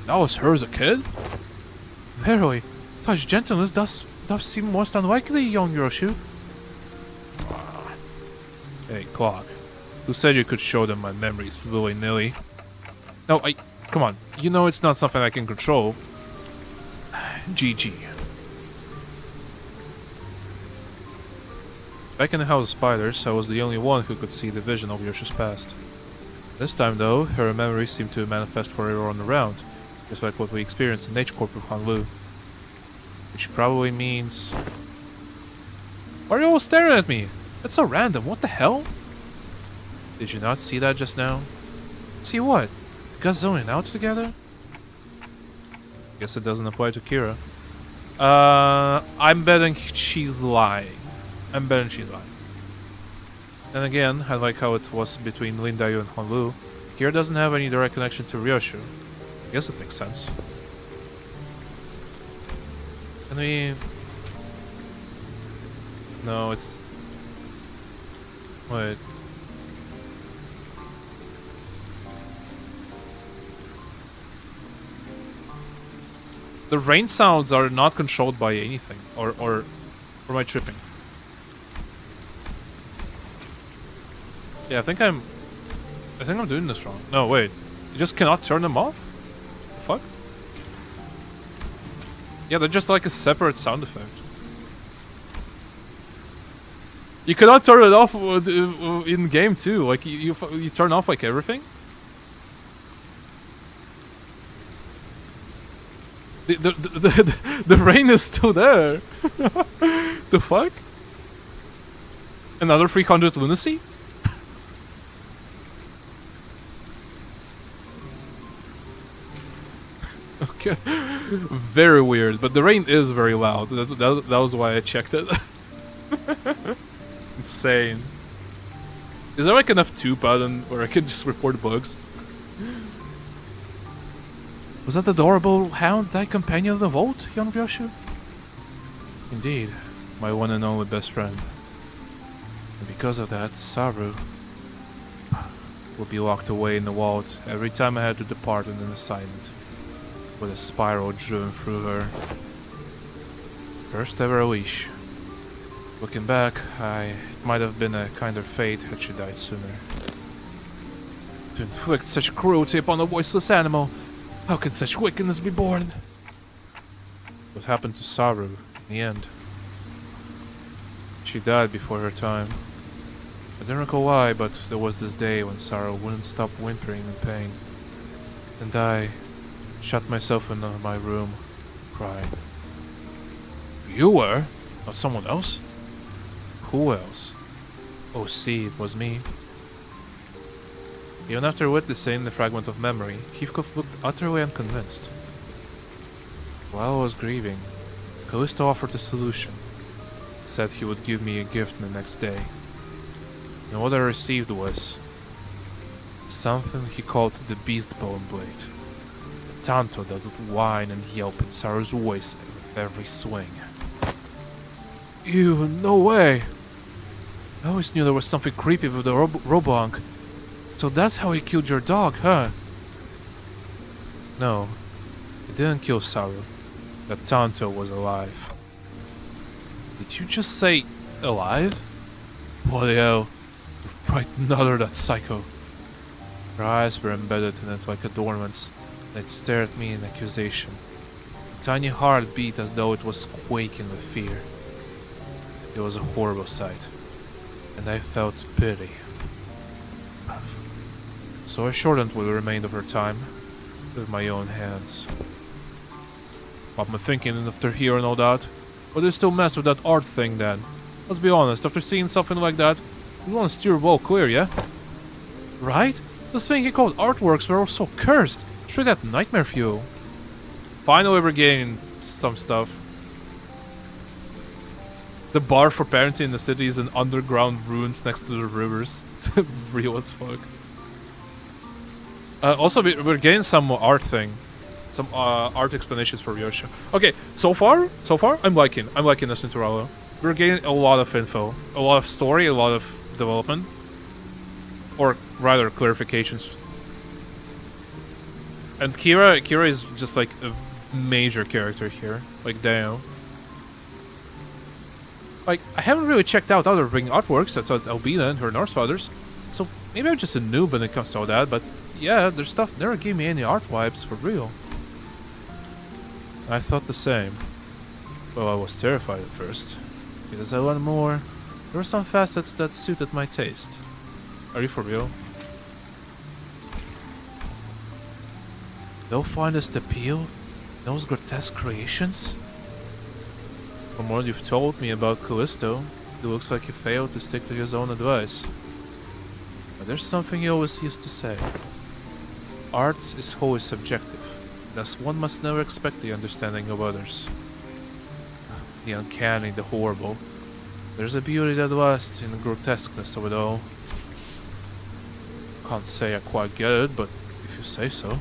That was her as a kid? Verily, such gentleness does seem most unlikely, young Ryoshu. Hey, Clock. Who said you could show them my memories willy-nilly? No, come on. You know it's not something I can control. GG. Back in the House of Spiders, I was the only one who could see the vision of Ryoshu's past. This time, though, her memories seemed to manifest for everyone around, just like what we experienced in Nature Corp with Hanlu. Which probably means... Why are you all staring at me? That's so random, what the hell? Did you not see that just now? See what? You guys zoning out together? Guess it doesn't apply to Kira. I'm betting she's lying. And again, I like how it was between Lindayu and Honlu. Kira doesn't have any direct connection to Ryoshu. I guess it makes sense. Can we... No, it's... Wait. The rain sounds are not controlled by anything. Or am I tripping? Yeah, I think I'm doing this wrong. No, wait. You just cannot turn them off? The fuck? Yeah, they're just like a separate sound effect. You cannot turn it off in game too. Like you turn off like everything. The rain is still there. The fuck? Another 300 lunacy? Very weird, but the rain is very loud. That was why I checked it. Insane. Is there like enough tube button where I can just report bugs? Was that adorable hound thy companion of the vault, young Ryoshu? Indeed, my one and only best friend. And because of that, Saru would be locked away in the vault every time I had to depart on an assignment, with a spiral driven through her. First ever leash. Looking back, it might have been a kinder fate had she died sooner. To inflict such cruelty upon a voiceless animal, how can such wickedness be born? What happened to Saru in the end? She died before her time. I don't recall why, but there was this day when Saru wouldn't stop whimpering in pain. And I shut myself in my room, crying. You were? Not someone else? Who else? Oh, see, it was me. Even after witnessing the fragment of memory, Heathcliff looked utterly unconvinced. While I was grieving, Callisto offered a solution. Said he would give me a gift the next day. And what I received was something he called the Beast Bone Blade. A tanto that would whine and yelp in Saru's voice with every swing. Ew, no way! I always knew there was something creepy with the Roboank. So that's how he killed your dog, huh? No, he didn't kill Saru. That Tanto was alive. Did you just say alive? Bloody hell, you frightened out of that psycho. Her eyes were embedded in it like adornments, and it stared at me in accusation. A tiny heart beat as though it was quaking with fear. It was a horrible sight, and I felt pity. So I shortened what remained of her time with my own hands. What am I thinking after hearing all that? But they still mess with that art thing then. Let's be honest, after seeing something like that, you want to steer a ball clear, yeah? Right? Those things he called artworks were all so cursed. Straight at nightmare fuel. Finally we're getting some stuff. The bar for parenting in the city is in underground ruins next to the rivers. Real as fuck. Also, we're getting some art thing. Some art explanations for Ryoshu. Okay, so far, I'm liking this Interallo. We're getting a lot of info. A lot of story, a lot of development. Or rather, clarifications. And Kira is just like a major character here. Like, damn. Like, I haven't really checked out other Ring artworks outside Albina and her Norse fathers. So, maybe I'm just a noob when it comes to all that, but yeah, their stuff never gave me any art vibes for real. I thought the same. Well, I was terrified at first. But as I learned more, there were some facets that suited my taste. Are you for real? They'll find us the appeal? Those grotesque creations? From what you've told me about Callisto, it looks like he failed to stick to his own advice. But there's something he always used to say. Art is wholly subjective, thus one must never expect the understanding of others. The uncanny, the horrible. There's a beauty that lasts in the grotesqueness of it all. Can't say I quite get it, but if you say so.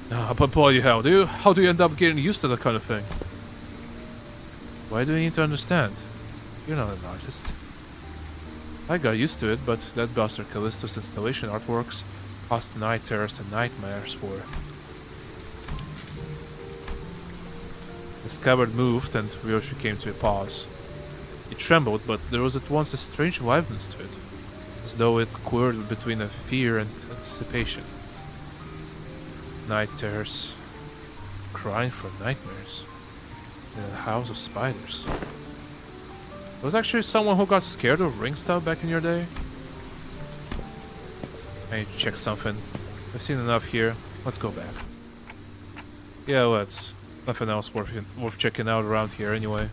But bloody hell, how do you end up getting used to that kind of thing? Why do you need to understand? You're not an artist. I got used to it, but that bastard Callisto's installation artworks caused night terrors and nightmares for her. The scabbard moved and Ryoshu came to a pause. He trembled, but there was at once a strange liveliness to it, as though it quivered between a fear and anticipation. Night terrors, crying for nightmares, in a house of spiders. There was actually someone who got scared of ring stuff back in your day? I need to check something. I've seen enough here. Let's go back. Yeah, let's. Nothing else worth checking out around here anyway.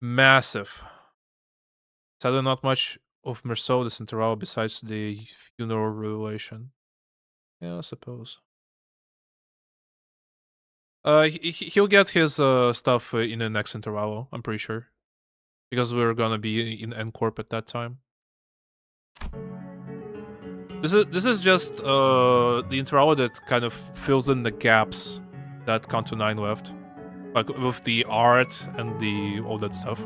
Massive. Sadly, not much of Merceau de Central besides the funeral revelation. Yeah, I suppose. He'll get his stuff in the next interval, I'm pretty sure. Because we're gonna be in N Corp at that time. This is just the interval that kind of fills in the gaps that Kanto 9 left. Like with the art and the all that stuff.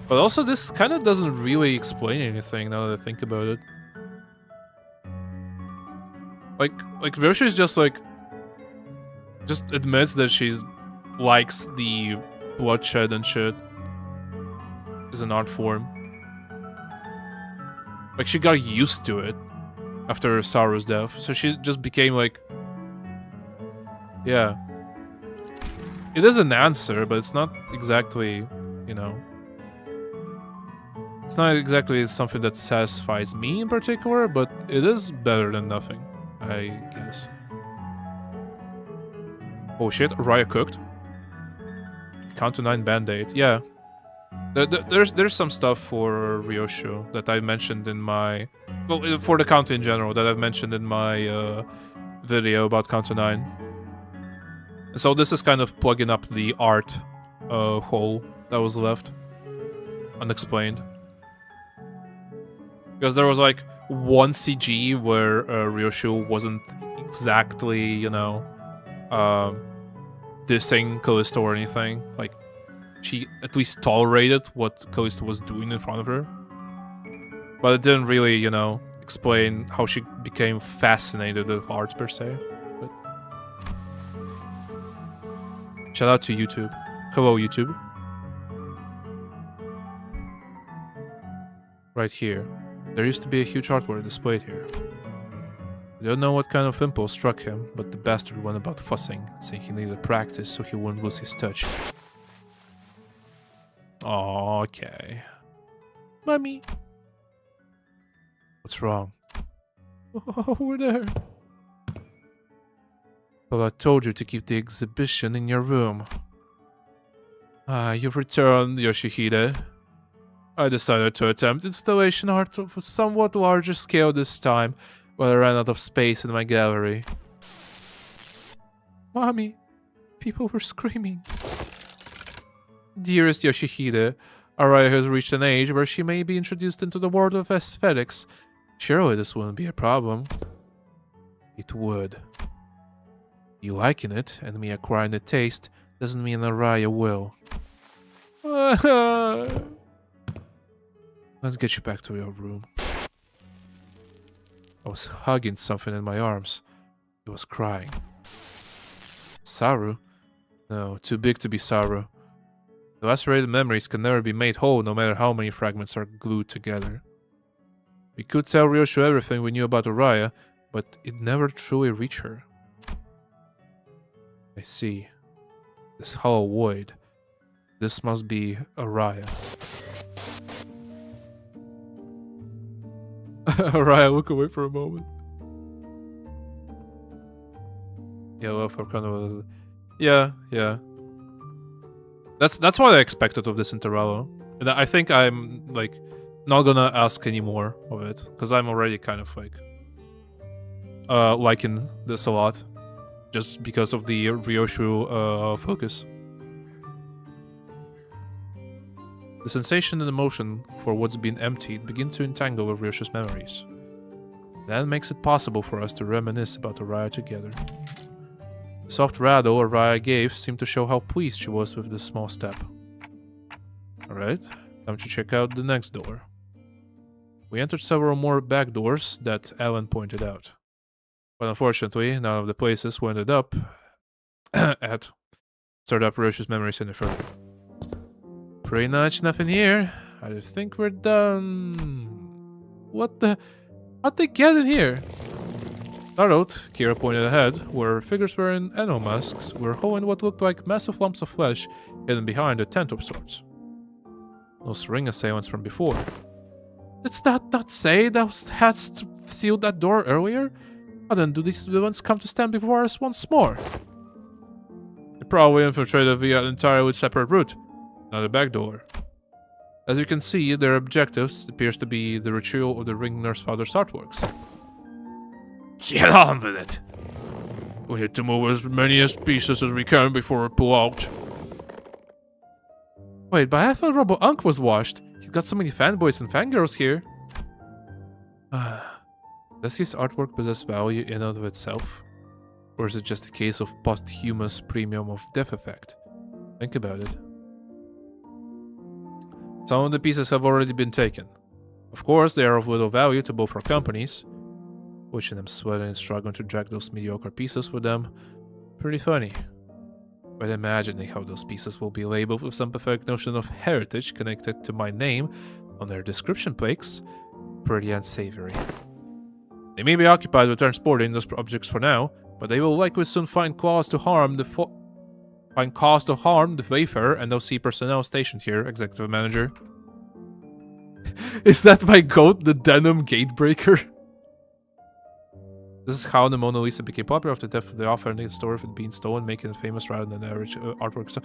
But also this kind of doesn't really explain anything now that I think about it. Like Ryoshu is just like admits that she's likes the bloodshed and shit as an art form. Like she got used to it after Saru's death, so she just became like, yeah. It is an answer, but it's not exactly, you know. It's not exactly something that satisfies me in particular, but it is better than nothing, I guess. Oh shit, Raya cooked. Count to 9 band-aid, yeah. There's some stuff for Ryoshu that I mentioned in my... Well, for the Count in general, that I've mentioned in my video about Count to 9. So this is kind of plugging up the art hole that was left unexplained. Because there was like one CG where Ryoshu wasn't exactly, you know, dissing Callisto or anything. Like, she at least tolerated what Callisto was doing in front of her. But it didn't really, you know, explain how she became fascinated with art per se. But shout out to YouTube. Hello, YouTube. Right here. There used to be a huge artwork displayed here. I don't know what kind of impulse struck him, but the bastard went about fussing, saying he needed practice so he wouldn't lose his touch. Oh, okay. Mommy. What's wrong? Over there. Well, I told you to keep the exhibition in your room. Ah, you've returned, Yoshihide. I decided to attempt installation art of a somewhat larger scale this time, but I ran out of space in my gallery. Mommy, people were screaming. Dearest Yoshihide, Araya has reached an age where she may be introduced into the world of aesthetics. Surely this wouldn't be a problem. It would. You liking it, and me acquiring the taste, doesn't mean Araya will. Let's get you back to your room. I was hugging something in my arms. It was crying. Saru? No, too big to be Saru. The lacerated memories can never be made whole, no matter how many fragments are glued together. We could tell Ryoshu everything we knew about Araya, but it never truly reached her. I see. This hollow void. This must be Araya. Araya, look away for a moment. Yeah, love for kind of. Yeah. That's what I expected of this intervallo. And I think I'm like not gonna ask any more of it, because I'm already kind of like liking this a lot. Just because of the Ryoshu focus. The sensation and emotion for what's been emptied begin to entangle with Ryoshu's memories. That makes it possible for us to reminisce about Araya together. The soft rattle Araya gave seemed to show how pleased she was with this small step. Alright, time to check out the next door. We entered several more back doors that Alan pointed out. But unfortunately, none of the places we ended up at stirred up Ryoshu's memories any further. Pretty much nothing here. I think we're done. What the? How'd they get in here? Startled, Kira pointed ahead, where figures wearing animal masks were holding what looked like massive lumps of flesh hidden behind a tent of sorts. Those ring assailants from before. Did that not say those hats sealed that door earlier? How then do these villains come to stand before us once more? They probably infiltrated via an entirely separate route, not a back door. As you can see, their objectives appears to be the retrieval of the Ring Nurse Father's artworks. Get on with it. We need to move as many pieces as we can before we pull out. Wait, but I thought Robo Unk was washed. He's got so many fanboys and fangirls here. Does his artwork possess value in and of itself? Or is it just a case of posthumous premium of death effect? Think about it. Some of the pieces have already been taken. Of course, they are of little value to both our companies. Watching them sweating and struggling to drag those mediocre pieces with them. Pretty funny. But imagining how those pieces will be labeled with some pathetic notion of heritage connected to my name on their description plaques. Pretty unsavory. They may be occupied with transporting those objects for now, but they will likely soon find cause to harm the Wayfarer and OC personnel stationed here, Executive Manager. Is that my goat, the denim gatebreaker? This is how the Mona Lisa became popular after the death of the author and the story of it being stolen, making it famous rather than average artwork. So,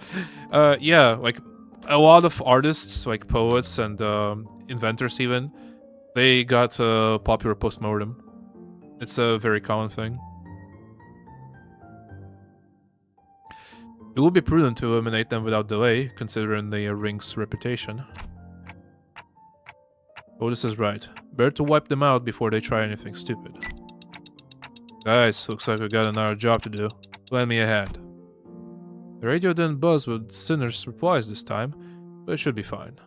yeah, like a lot of artists, like poets and inventors even, they got popular post-mortem. It's a very common thing. It would be prudent to eliminate them without delay, considering the ring's reputation. Otis is right. Better to wipe them out before they try anything stupid. Guys, looks like we got another job to do. Lend me a hand. The radio didn't buzz with Sinner's replies this time, but it should be fine.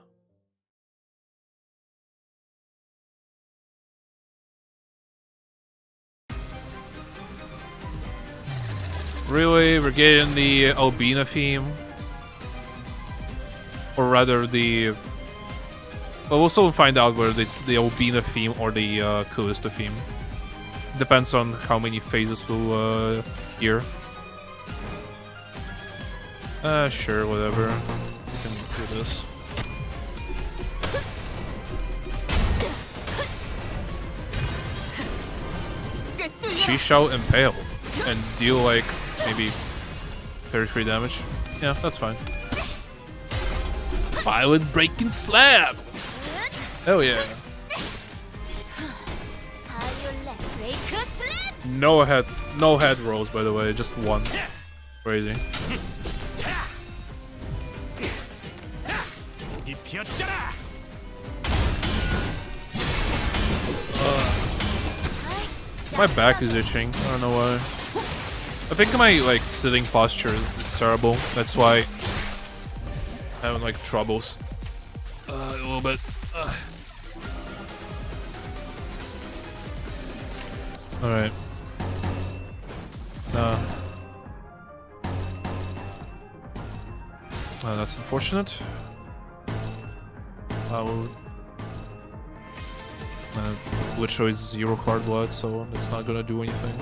Really? We're getting the Albina theme? Or rather the... Well, we'll soon find out whether it's the Albina theme or the Callisto theme. Depends on how many phases we'll hear. Sure, whatever. We can do this. She shall impale and deal like maybe 33 damage. Yeah, that's fine. Violent breaking slab! Hell yeah. No head rolls, by the way, just one. Crazy. My back is itching. I don't know why. I think my like sitting posture is terrible. That's why I'm having like troubles. A little bit. All right. That's unfortunate. Literally 0 card blood, so it's not gonna do anything.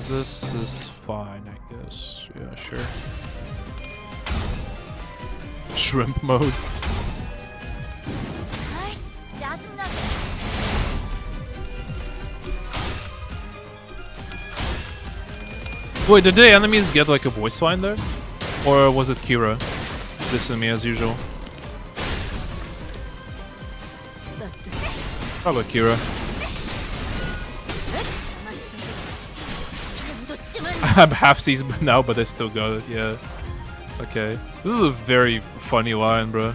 This is fine, I guess. Yeah, sure. Shrimp mode. Wait, did the enemies get like a voice line there? Or was it Kira? Dissing me as usual. Probably Kira. I'm half seasoned now, but I still got it, yeah. Okay. This is a very funny line, bro.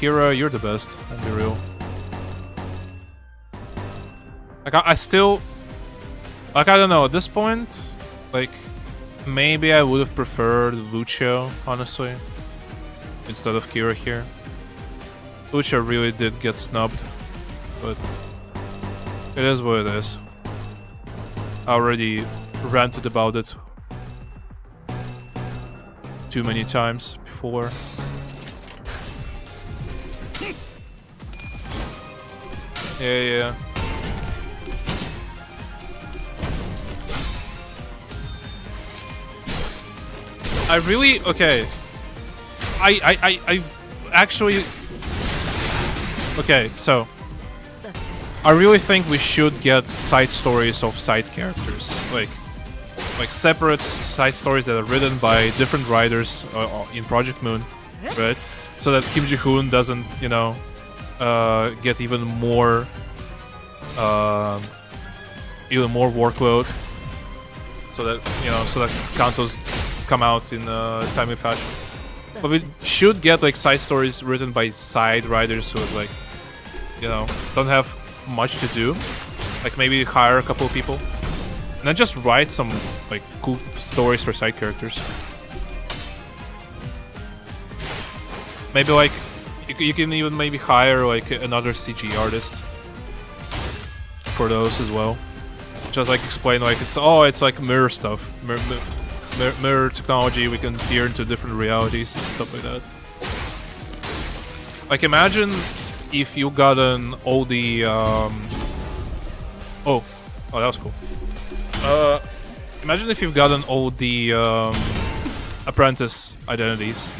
Kira, you're the best, I'll be real. Like, I still... Like, I don't know, at this point, like, maybe I would have preferred Lucio, honestly, instead of Kira here. Lucio really did get snubbed, but it is what it is. I already ranted about it too many times before. Yeah. I really... Okay. I actually... Okay, so... I really think we should get side stories of side characters. Like separate side stories that are written by different writers in Project Moon, right? so that Kim Ji-hoon doesn't, you know, get even more workload, so that, you know, so that Kantos come out in a timely fashion. But we should get like side stories written by side writers who like, you know, don't have much to do. Like maybe hire a couple of people and then just write some like cool stories for side characters. Maybe like you can even maybe hire like another CG artist for those as well. Just like explain like it's like mirror stuff, mirror technology. We can peer into different realities and stuff like that. Like imagine if you got an all the oh that was cool. Imagine if you've gotten all the apprentice identities,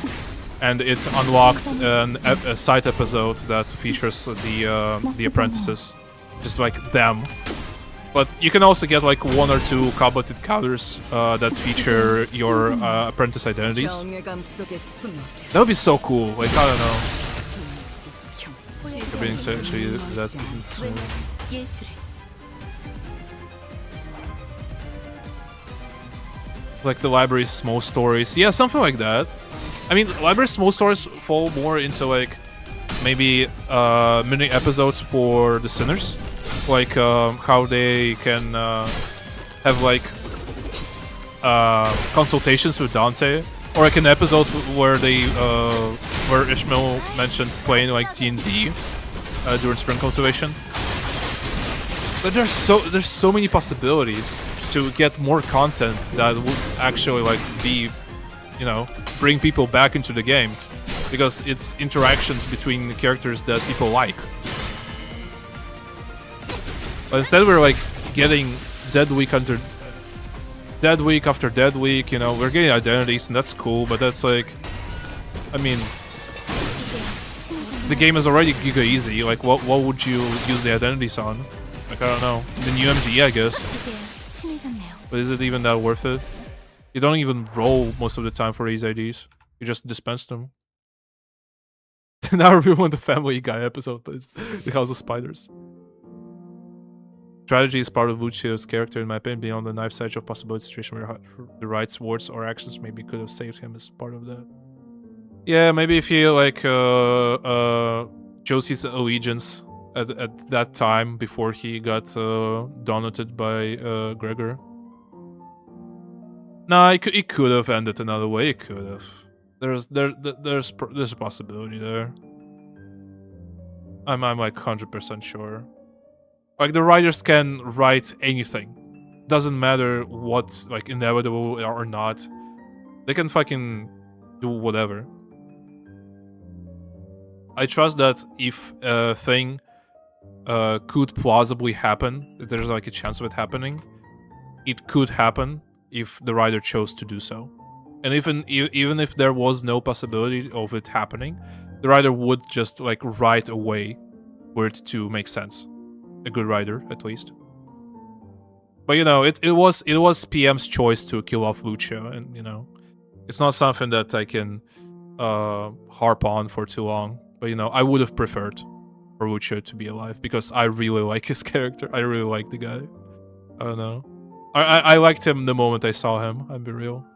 and it unlocked a side episode that features the apprentices, just like them. But you can also get like 1 or 2 combat encounters that feature your apprentice identities. That would be so cool. Like I don't know. Being seriously, that isn't so. Like the library's small stories, yeah, something like that. I mean, library's small stories fall more into like maybe mini episodes for the sinners, like how they can have like consultations with Dante, or like an episode where they where Ishmael mentioned playing like D&D during spring cultivation. But there's so many possibilities to get more content that would actually like be, you know, bring people back into the game, because it's interactions between characters that people like. But instead we're like getting dead week after dead week, you know, we're getting identities and that's cool, but that's like, I mean, the game is already giga easy. Like what would you use the identities on? Like I don't know, the new MD I guess. But is it even that worth it? You don't even roll most of the time for these IDs. You just dispense them. Now we want the Family Guy episode, but it's the House of Spiders. Strategy is part of Luccio's character, in my opinion, beyond the knife's edge of possibility situation where the right words or actions maybe could have saved him as part of that. Yeah, maybe if he like chose his allegiance at that time before he got donated by Gregor. No, it could have ended another way. It could have. There's a possibility there. I'm like 100% sure. Like the writers can write anything. Doesn't matter what's like inevitable or not. They can fucking do whatever. I trust that if a thing could plausibly happen, if there's like a chance of it happening, it could happen if the writer chose to do so. And even if there was no possibility of it happening, the writer would just like write a way for it to make sense. A good writer, at least. But you know, it was PM's choice to kill off Lucio, and you know, it's not something that I can harp on for too long. But you know, I would have preferred for Lucio to be alive because I really like his character. I really like the guy. I don't know. I liked him the moment I saw him. I'll be real.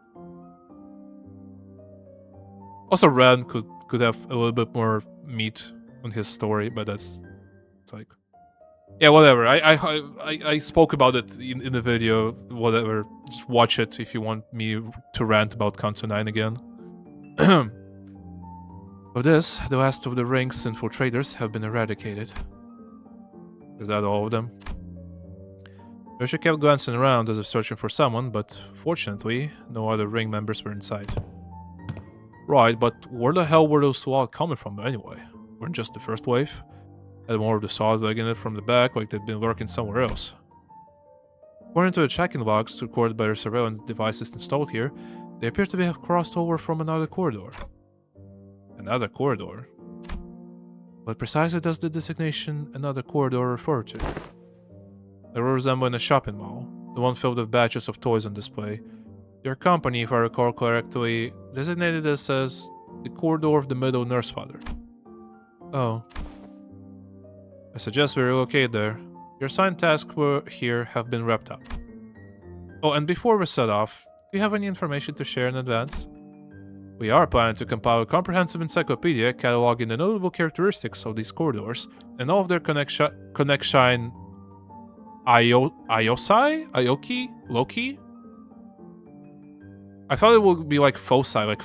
Also, Ren could have a little bit more meat on his story, but it's like, yeah, whatever. I spoke about it in the video. Whatever. Just watch it if you want me to rant about Kanto 9 again. With this, the last of the Ring's infiltrators have been eradicated. Is that all of them? Ryoshu kept glancing around as if searching for someone, but fortunately, no other Ring members were in sight. Right, but where the hell were those SWAT coming from anyway? Weren't just the first wave? Had more of the SWAT legging it from the back like they'd been lurking somewhere else. According to the tracking logs recorded by the surveillance devices installed here, they appear to have crossed over from another corridor. Another corridor? What precisely does the designation another corridor refer to? They were resembling a shopping mall, the one filled with batches of toys on display. Your company, if I recall correctly, designated this as The corridor of the middle nurse father. Oh. I suggest we relocate there. Your assigned tasks here have been wrapped up. Oh, and before we set off, do you have any information to share in advance? We are planning to compile a comprehensive encyclopedia cataloging the notable characteristics of these corridors and all of their connection Iosai? Ioki? Loki? I thought it would be like foci, like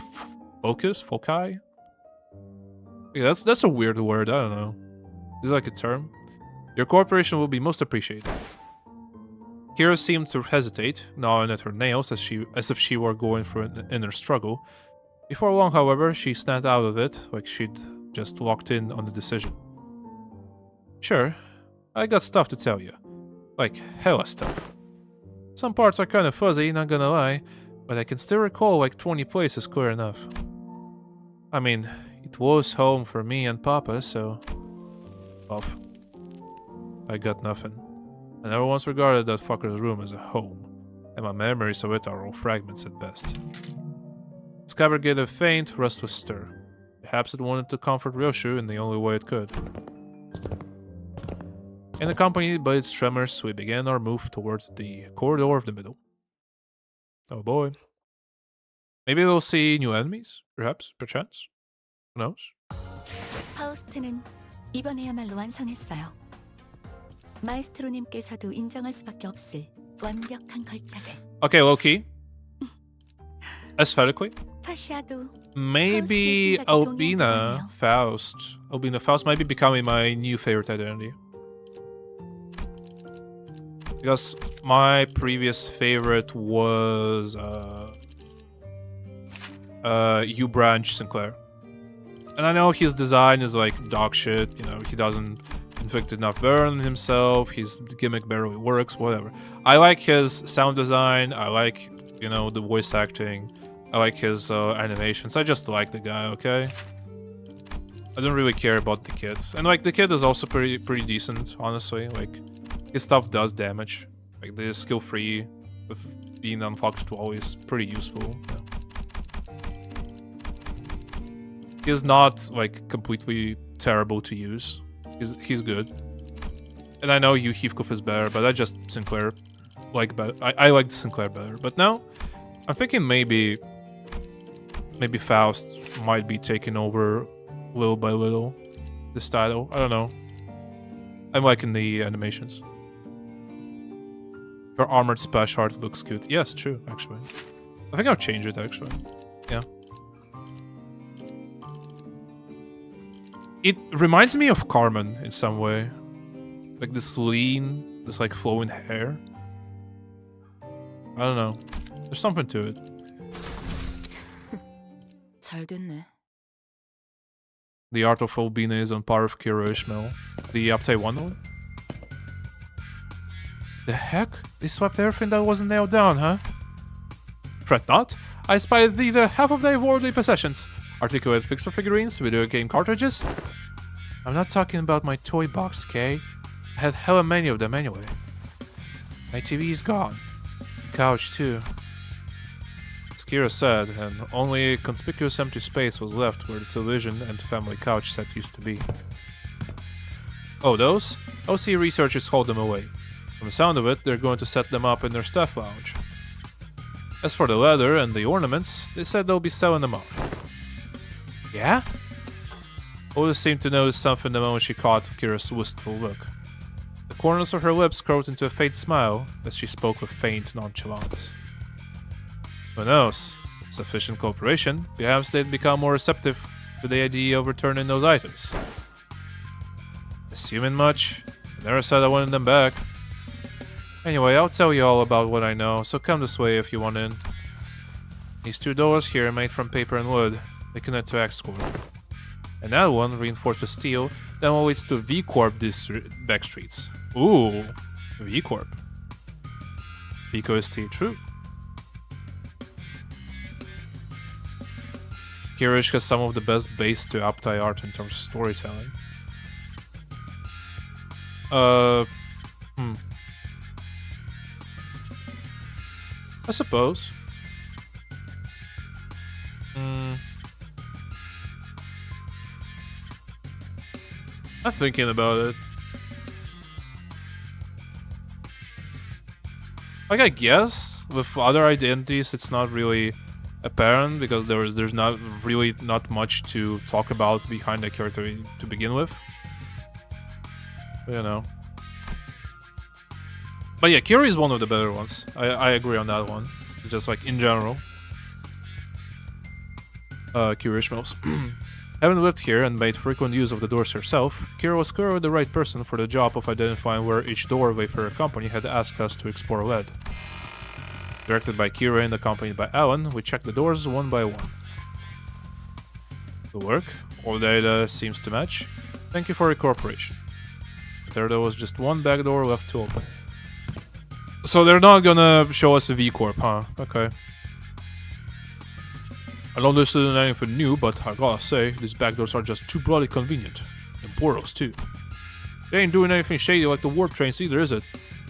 focus? Foci? Yeah, that's a weird word, I don't know. Is it like a term? Your cooperation will be most appreciated. Kira seemed to hesitate, gnawing at her nails as if she were going through an inner struggle. Before long, however, she snapped out of it, like she'd just locked in on the decision. Sure, I got stuff to tell you. Like, hella stuff. Some parts are kinda fuzzy, not gonna lie, but I can still recall like 20 places clear enough. I mean, it was home for me and Papa, so... Off. I got nothing. I never once regarded that fucker's room as a home, and my memories of it are all fragments at best. Scabbard gave a faint, restless stir. Perhaps it wanted to comfort Ryoshu in the only way it could. And accompanied by its tremors, we began our move towards the corridor of the middle. Oh boy. Maybe we'll see new enemies? Perhaps? Perchance? Who knows? 파우스트는 이번에야말로 완성했어요. 마에스트로님께서도 인정할 수밖에 없을 완벽한 걸작을. Okay, low-key. Aesthetically. 파시아도 Maybe Albina Faust. Albina Faust might be becoming my new favorite identity. Because my previous favorite was U-Branch Sinclair. And I know his design is like dog shit, you know, he doesn't inflict enough burn himself, his gimmick barely works, whatever. I like his sound design, I like, you know, the voice acting, I like his animations, I just like the guy, okay? I don't really care about the kids. And like, the kid is also pretty decent, honestly, like, his stuff does damage. Like, the skill free with being unfucked wall is pretty useful. Yeah. He's not, like, completely terrible to use. He's good. And I know you Heathcliff is better, but I just Sinclair like better. I liked Sinclair better. But now, I'm thinking maybe Faust might be taking over little by little this title. I don't know. I'm liking the animations. Her armored splash art looks good. Yes, true, actually. I think I'll change it, actually. Yeah. It reminds me of Carmen in some way. Like this lean, this like flowing hair. I don't know. There's something to it. 잘 됐네. The art of Albina is on par with Kira Ishmael. The Uptide one? The heck? They swept everything that wasn't nailed down, huh? Fret not. I spied the half of their worldly possessions. Articulate pixel figurines, video game cartridges. I'm not talking about my toy box, okay? I had hella many of them anyway. My TV is gone. Couch too. As Kira said, and only a conspicuous empty space was left where the television and family couch set used to be. Oh, those? OC researchers hold them away. From the sound of it, they're going to set them up in their staff lounge. As for the leather and the ornaments, they said they'll be selling them off. Yeah? Oda seemed to notice something the moment she caught Kira's wistful look. The corners of her lips curved into a faint smile as she spoke with faint nonchalance. Who knows? Sufficient cooperation, perhaps they'd become more receptive to the idea of returning those items. Assuming much, I never said I wanted them back. Anyway, I'll tell you all about what I know, so come this way if you want in. These two doors here are made from paper and wood. They connect to X-Corp. And that one, reinforced with steel, then will lead to V-Corp back streets. Ooh, V-Corp. Vico is still true. Kirish has some of the best base to Uptide art in terms of storytelling. I suppose. I'm thinking about it. Like, I guess with other identities, it's not really apparent because there's not really not much to talk about behind the character to begin with. You know. But yeah, Kiri is one of the better ones. I agree on that one. Just like in general. Kiri Schmelz. Having lived here and made frequent use of the doors herself, Kira was clearly the right person for the job of identifying where each doorway for her company had asked us to explore led. Directed by Kira and accompanied by Alan, we checked the doors one by one. Good work. All data seems to match. Thank you for your cooperation. There was just one back door left to open. So they're not gonna show us a V-Corp, huh? Okay. I don't listen to anything new, but I gotta say, these back doors are just too bloody convenient. And portals, too. They ain't doing anything shady like the warp trains either, is it?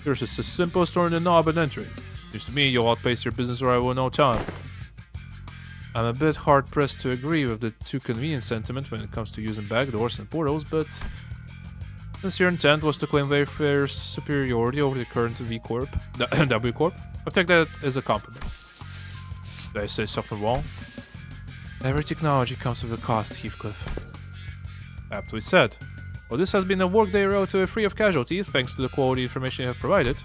There's just a simple turn the knob and entry. Seems to me you'll outpace your business rival in no time. I'm a bit hard-pressed to agree with the too convenient sentiment when it comes to using back doors and portals, but since your intent was to claim Wayfarer's superiority over the current V-Corp, W-Corp, I'll take that as a compliment. Did I say something wrong? Every technology comes with a cost, Heathcliff. Aptly said. Well, this has been a workday relatively free of casualties, thanks to the quality information you have provided.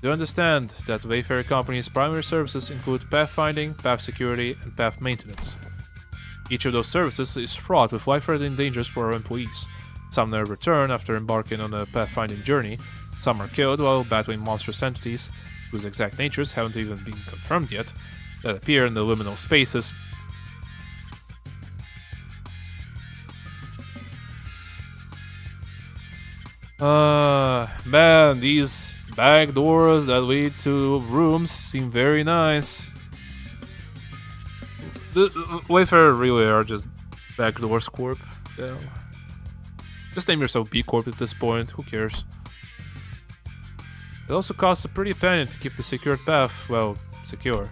Do understand that Wayfarer Company's primary services include pathfinding, path security, and path maintenance. Each of those services is fraught with life-threatening dangers for our employees. Some never return after embarking on a pathfinding journey, some are killed while battling monstrous entities, whose exact natures haven't even been confirmed yet, that appear in the liminal spaces. Man, these back doors that lead to rooms seem very nice. The Wayfarer really are just back doors corp. Yeah. Just name yourself B Corp at this point, who cares? It also costs a pretty penny to keep the secured path, well, secure.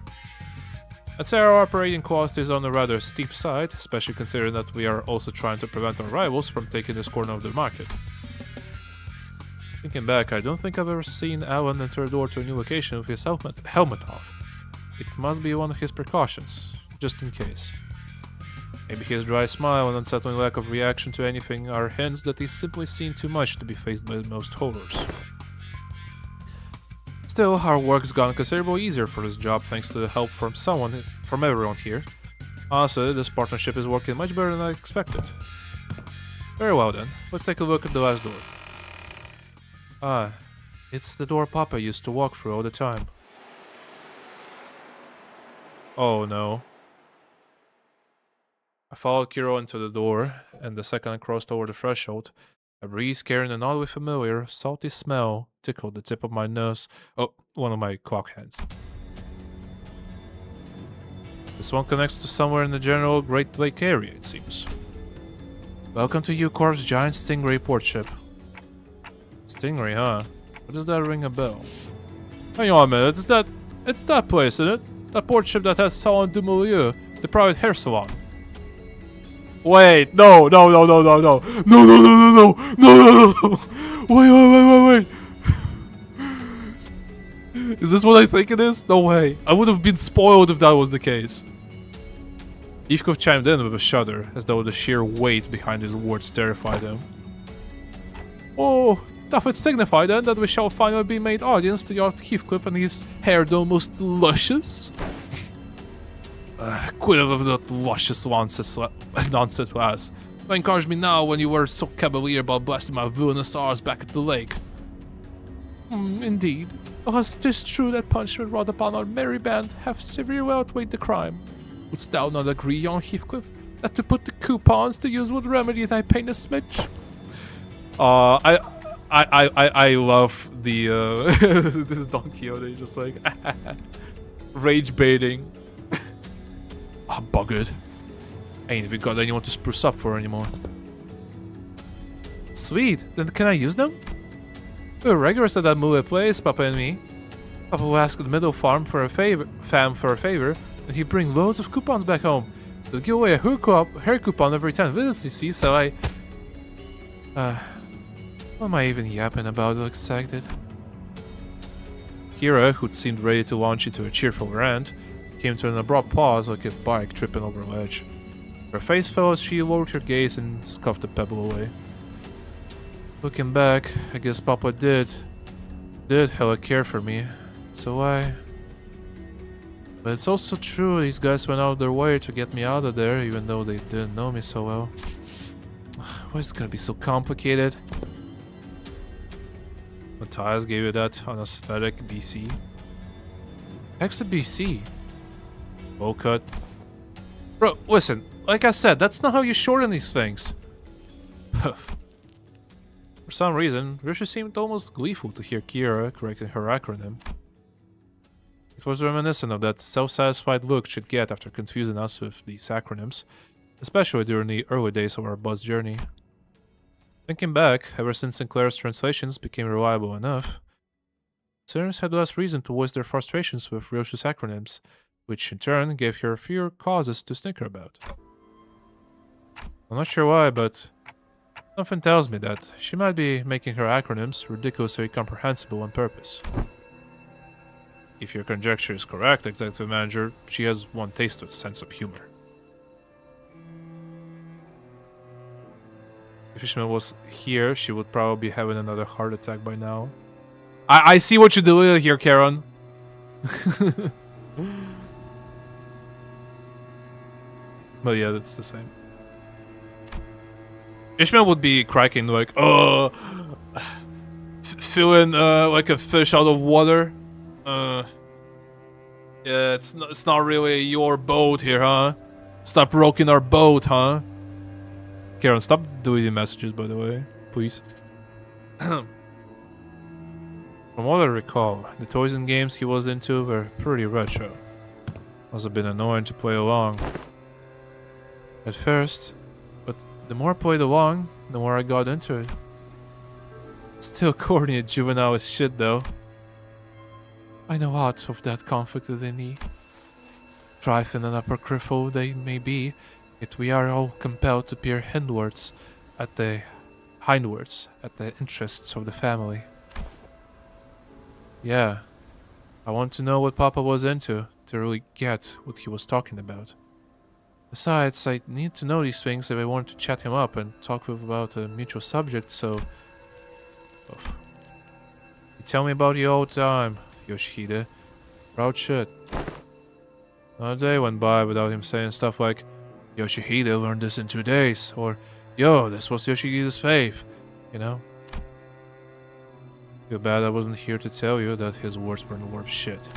I'd say our operating cost is on the rather steep side, especially considering that we are also trying to prevent our rivals from taking this corner of the market. Thinking back, I don't think I've ever seen Alan enter a door to a new location with his helmet off. It must be one of his precautions, just in case. Maybe his dry smile and unsettling lack of reaction to anything are hints that he's simply seen too much to be faced by most horrors. Still, our work's gone considerably easier for this job thanks to the help from everyone here. Honestly, this partnership is working much better than I expected. Very well then, let's take a look at the last door. Ah, it's the door Papa used to walk through all the time. Oh no. I followed Kiro into the door, and the second I crossed over the threshold, a breeze carrying an oddly familiar, salty smell tickled the tip of my nose. Oh, one of my clock hands. This one connects to somewhere in the general Great Lake area, it seems. Welcome to U-Corp's giant stingray port ship. Stingray, huh? What does that ring a bell? Hang on a minute, it's that place, isn't it? That port ship that has Salon du Milieu, the private hair salon. Wait, no. Wait. Is this what I think it is? No way. I would have been spoiled if that was the case. Heathcliff chimed in with a shudder, as though the sheer weight behind his words terrified him. Oh, that would signify then that we shall finally be made audience to Lord Heathcliff and his hair-dome most luscious. Quit with that luscious nonsense, lass. Why encourage me now when you were so cavalier about blasting my villainous arse back at the lake? Indeed. Unless 'tis true that punishment wrought upon our merry band hath severely outweighed the crime. Wouldst thou not agree, young Heathcliff, that to put the coupons to use would remedy thy pain a smidge? I love the this is Don Quixote just like rage baiting. Ah, buggered. Ain't even got anyone to spruce up for anymore. Sweet, then can I use them? We were regulars at that Mule place, Papa and me. Papa will ask the middle farm for a favor, and he'd bring loads of coupons back home. They'll give away a hair coupon every 10 visits, you see, so I... What am I even yapping about, excited? Kira, who'd seemed ready to launch into a cheerful rant, came to an abrupt pause like a bike tripping over a ledge. Her face fell as she lowered her gaze and scuffed a pebble away. Looking back, I guess Papa did hella care for me, so I... But it's also true, these guys went out of their way to get me out of there, even though they didn't know me so well. Why is it gotta be so complicated? Matthias gave you that unaesthetic BC. Heck's a BC? Bowl cut. Bro, listen, like I said, that's not how you shorten these things. For some reason, Ryoshu seemed almost gleeful to hear Kira correcting her acronym. It was reminiscent of that self-satisfied look she'd get after confusing us with these acronyms, especially during the early days of our bus journey. Thinking back, ever since Sinclair's translations became reliable enough, listeners had less reason to voice their frustrations with Ryoshu's acronyms, which in turn gave her fewer causes to snicker about. I'm not sure why, but something tells me that she might be making her acronyms ridiculously comprehensible on purpose. If your conjecture is correct, Executive Manager, she has one tasteless sense of humor. If Ishmael was here, she would probably be having another heart attack by now. I see what you did here, Karen. But yeah, that's the same. Ishmael would be cracking like, feeling like a fish out of water. Yeah, it's not really your boat here, huh? Stop rocking our boat, huh? Karen, stop deleting messages, by the way, please. From what I recall, the toys and games he was into were pretty retro. Must have been annoying to play along. At first, but the more I played along, the more I got into it. Still corny and juvenile as shit, though. I know lots of that conflict within me. Trifling and apocryphal they may be, yet we are all compelled to peer hindwards at the interests of the family. Yeah, I want to know what Papa was into to really get what he was talking about. Besides, I need to know these things if I want to chat him up and talk with about a mutual subject, so... You tell me about you all the time, Yoshihide. Proud shit. Not a day went by without him saying stuff like, Yoshihide learned this in 2 days, or, yo, this was Yoshihide's faith, you know? Feel bad I wasn't here to tell you that his words were no worth shit.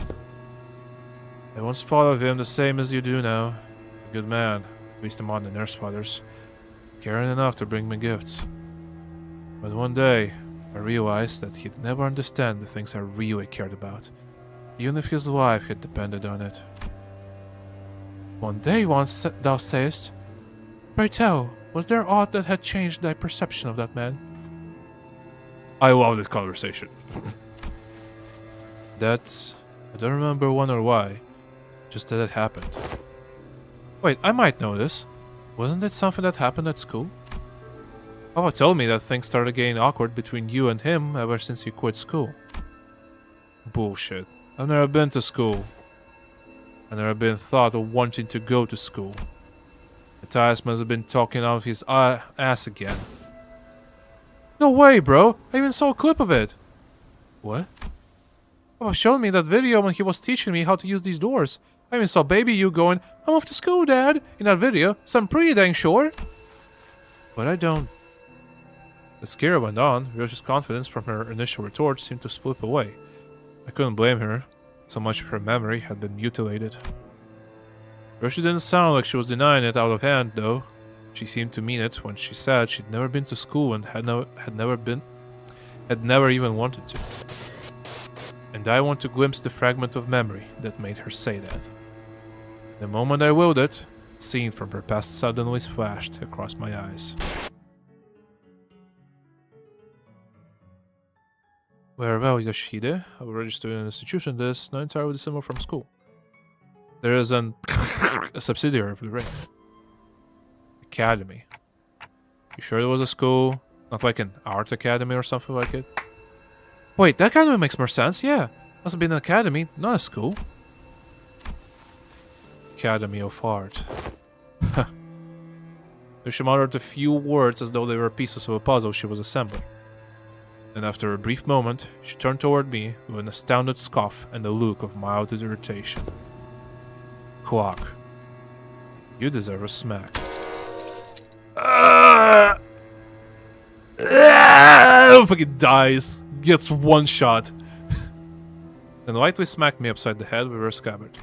I once thought of him the same as you do now. A good man, at least among the nurse fathers, caring enough to bring me gifts. But one day, I realized that he'd never understand the things I really cared about, even if his life had depended on it. One day once, thou sayest, pray tell, was there aught that had changed thy perception of that man? I love this conversation. That... I don't remember when or why, just that it happened. Wait, I might know this. Wasn't it something that happened at school? Papa told me that things started getting awkward between you and him ever since you quit school. Bullshit. I've never been to school. I've never been thought of wanting to go to school. Matthias must have been talking out of his ass again. No way, bro! I even saw a clip of it! What? Papa showed me that video when he was teaching me how to use these doors. I even saw baby you going, I'm off to school, Dad, in that video, so I'm pretty dang sure. But I don't... As Kira went on, Ryoshu's confidence from her initial retort seemed to slip away. I couldn't blame her. So much of her memory had been mutilated. Ryoshu didn't sound like she was denying it out of hand, though. She seemed to mean it when she said she'd never been to school and had never even wanted to. And I want to glimpse the fragment of memory that made her say that. The moment I willed it, a scene from her past suddenly flashed across my eyes. Well, Yoshihide, I was registered in an institution that is not entirely dissimilar from school. There is a subsidiary of the ring. Academy. You sure it was a school? Not like an art academy or something like it. Wait, that kind of makes more sense, yeah. Must have been an academy, not a school. Academy of Art. She muttered a few words as though they were pieces of a puzzle she was assembling. Then after a brief moment, she turned toward me with an astounded scoff and a look of mild irritation. Clock. You deserve a smack. Fucking dies. Gets one shot. Then lightly smacked me upside the head with her scabbard.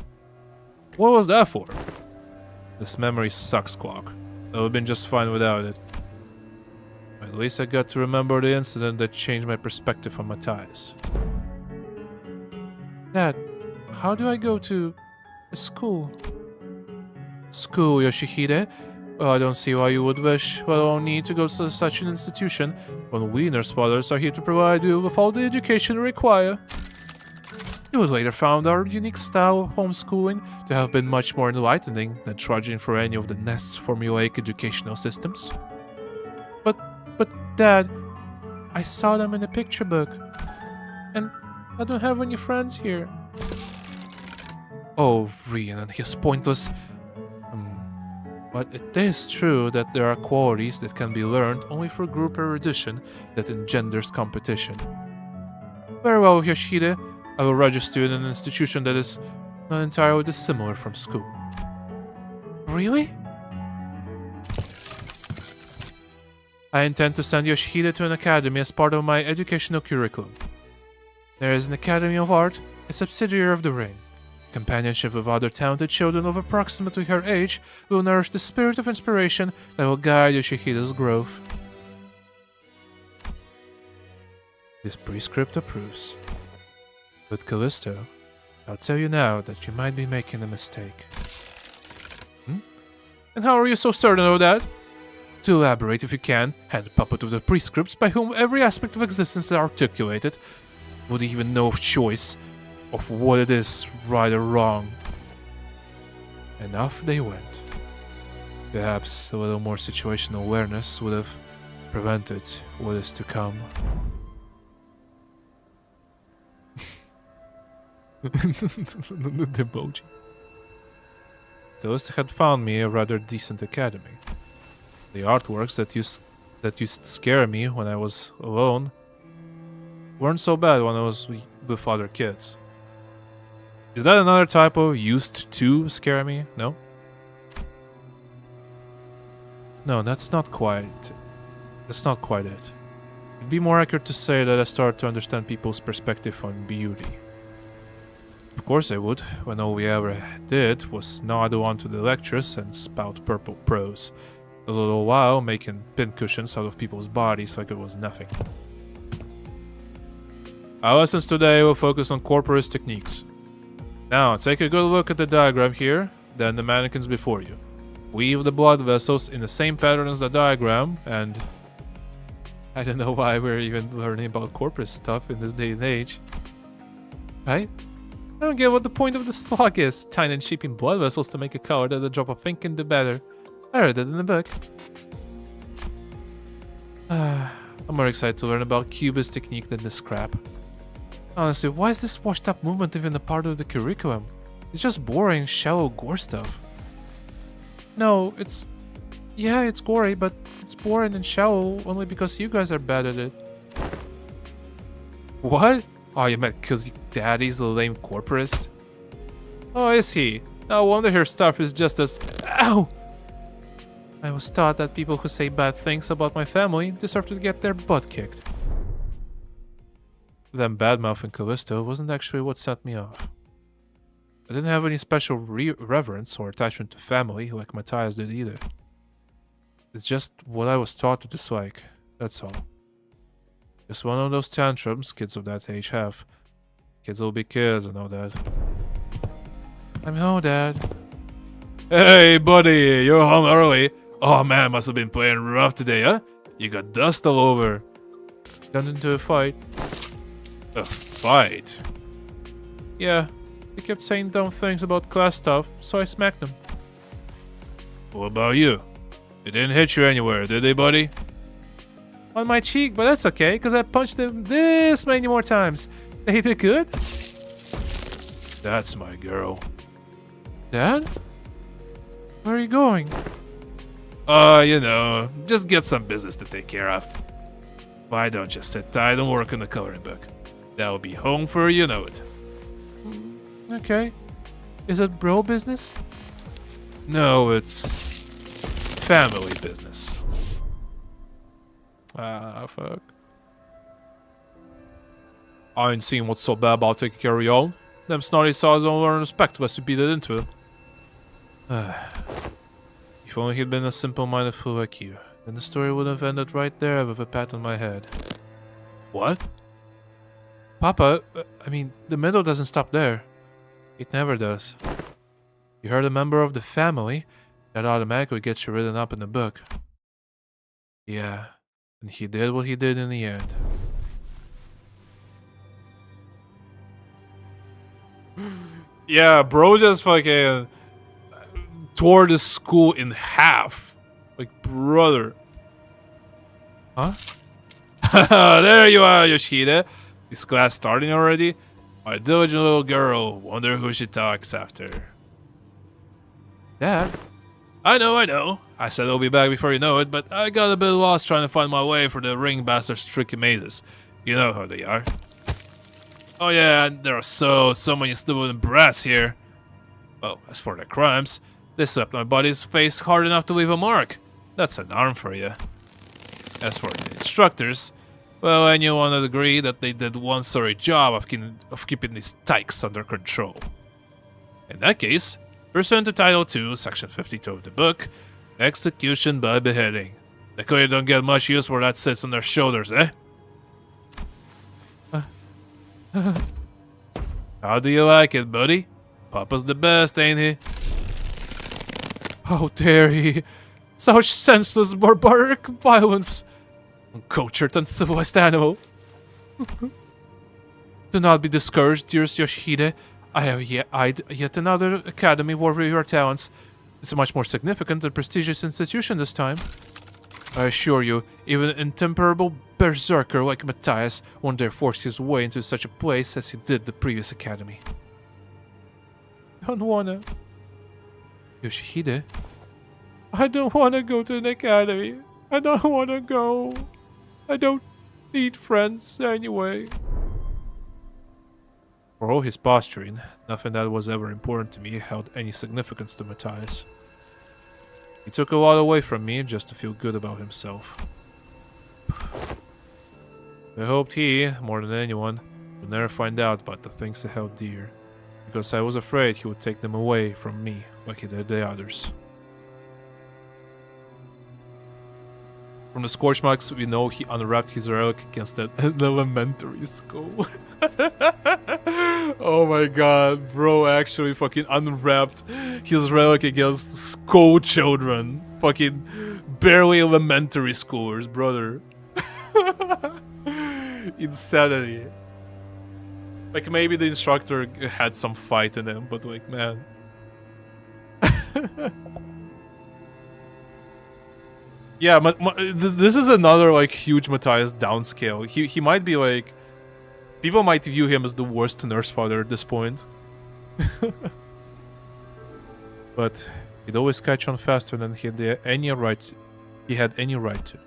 What was that for? This memory sucks, Clock. I would have been just fine without it. At least I got to remember the incident that changed my perspective on Matthias. Dad, how do I go to school? School, Yoshihide? Well, I don't see why you would wish. Well, I need to go to such an institution when we nurse fathers are here to provide you with all the education you require. You would later found our unique style of homeschooling to have been much more enlightening than trudging for any of the nest's formulaic educational systems. But Dad, I saw them in a picture book, and I don't have any friends here. Oh, Rian and his pointless... But it is true that there are qualities that can be learned only through group erudition that engenders competition. Very well, Yoshihide. I will register you in an institution that is not entirely dissimilar from school. Really? I intend to send Yoshihide to an academy as part of my educational curriculum. There is an Academy of Art, a subsidiary of the Ring. Companionship with other talented children of approximately her age will nourish the spirit of inspiration that will guide Yoshihide's growth. This prescript approves. But Callisto, I'll tell you now that you might be making a mistake. And how are you so certain of that? To elaborate if you can, hand puppet of the prescripts by whom every aspect of existence is articulated, would even know of choice of what it is, right or wrong. And off they went. Perhaps a little more situational awareness would have prevented what is to come. The emoji. Those had found me a rather decent academy. The artworks that used to scare me when I was alone weren't so bad when I was with other kids. Is that another typo? Used to scare me? No? No, that's not quite it. It'd be more accurate to say that I started to understand people's perspective on beauty. Of course I would, when all we ever did was nod on to the lectures and spout purple prose. A little while making pincushions out of people's bodies like it was nothing. Our lessons today will focus on corporist techniques. Now, take a good look at the diagram here, then the mannequins before you. Weave the blood vessels in the same pattern as the diagram, and... I don't know why we're even learning about corporate stuff in this day and age. Right? I don't get what the point of the slog is. Tying and shaping blood vessels to make a color that a drop of ink can do better. I read it in the book. I'm more excited to learn about Cubist technique than this crap. Honestly, why is this washed up movement even a part of the curriculum? It's just boring, shallow gore stuff. No, it's... Yeah, it's gory, but it's boring and shallow only because you guys are bad at it. What? Oh, you meant because Daddy's a lame corporist? Oh, is he? No wonder her stuff is just as... Ow! I was taught that people who say bad things about my family deserve to get their butt kicked. Them badmouthing Callisto wasn't actually what set me off. I didn't have any special reverence or attachment to family like Matthias did either. It's just what I was taught to dislike, that's all. Just one of those tantrums kids of that age have. Kids will be kids, I know that. I'm home, Dad. Hey, buddy, you're home early. Oh man, must have been playing rough today, huh? You got dust all over. Got into a fight. A fight? Yeah, they kept saying dumb things about class stuff, so I smacked them. What about you? They didn't hit you anywhere, did they, buddy? on my cheek, but that's okay, because I punched him this many more times. They did good? That's my girl. Dad? Where are you going? You know, just get some business to take care of. Why don't you sit tight and work on the coloring book? That'll be home for you know it. Okay. Is it bro business? No, it's family business. Ah, fuck. I ain't seen what's so bad about taking care of your own. Them snotty saws don't learn respect unless you beat it into it. If only he'd been a simple-minded fool like you, then the story would have ended right there with a pat on my head. What? Papa, I mean, the middle doesn't stop there. It never does. You hurt a member of the family, that automatically gets you written up in the book. Yeah, and he did what he did in the end. Yeah, bro just fucking tore the school in half. Like, brother. Huh? There you are, Yoshida. Is class starting already? My diligent little girl. Wonder who she talks after. Dad? I know. I said I'll be back before you know it, but I got a bit lost trying to find my way for the ring bastard's tricky mazes. You know how they are. Oh yeah, there are so many stupid brats here. Well, as for the crimes, they slapped my buddy's face hard enough to leave a mark. That's an arm for you. As for the instructors, well, anyone would agree that they did one sorry job of keeping these tykes under control. In that case, pursuant to Title 2, Section 52 of the book, execution by beheading. They clearly don't get much use where that sits on their shoulders, eh? How do you like it, buddy? Papa's the best, ain't he? How dare he? Such senseless, barbaric violence. Uncultured, uncivilized animal. Do not be discouraged, dearest Yoshihide. I have yet another academy where your talents. It's a much more significant and prestigious institution this time. I assure you, even an intemperable berserker like Matthias won't dare force his way into such a place as he did the previous academy. Don't wanna... Yoshihide? I don't wanna go to an academy. I don't wanna go. I don't need friends anyway. For all his posturing, nothing that was ever important to me held any significance to Matthias. He took a lot away from me just to feel good about himself. I hoped he, more than anyone, would never find out about the things he held dear, because I was afraid he would take them away from me like he did the others. From the scorch marks, we know he unwrapped his relic against that elementary school. Oh my god, bro actually fucking unwrapped his relic against school children. Fucking barely elementary schoolers, brother. Insanity. Like, maybe the instructor had some fight in him, but like, man. Yeah, this is another like huge Matthias downscale. He might be like, people might view him as the worst nurse father at this point. But he'd always catch on faster than he had any right to.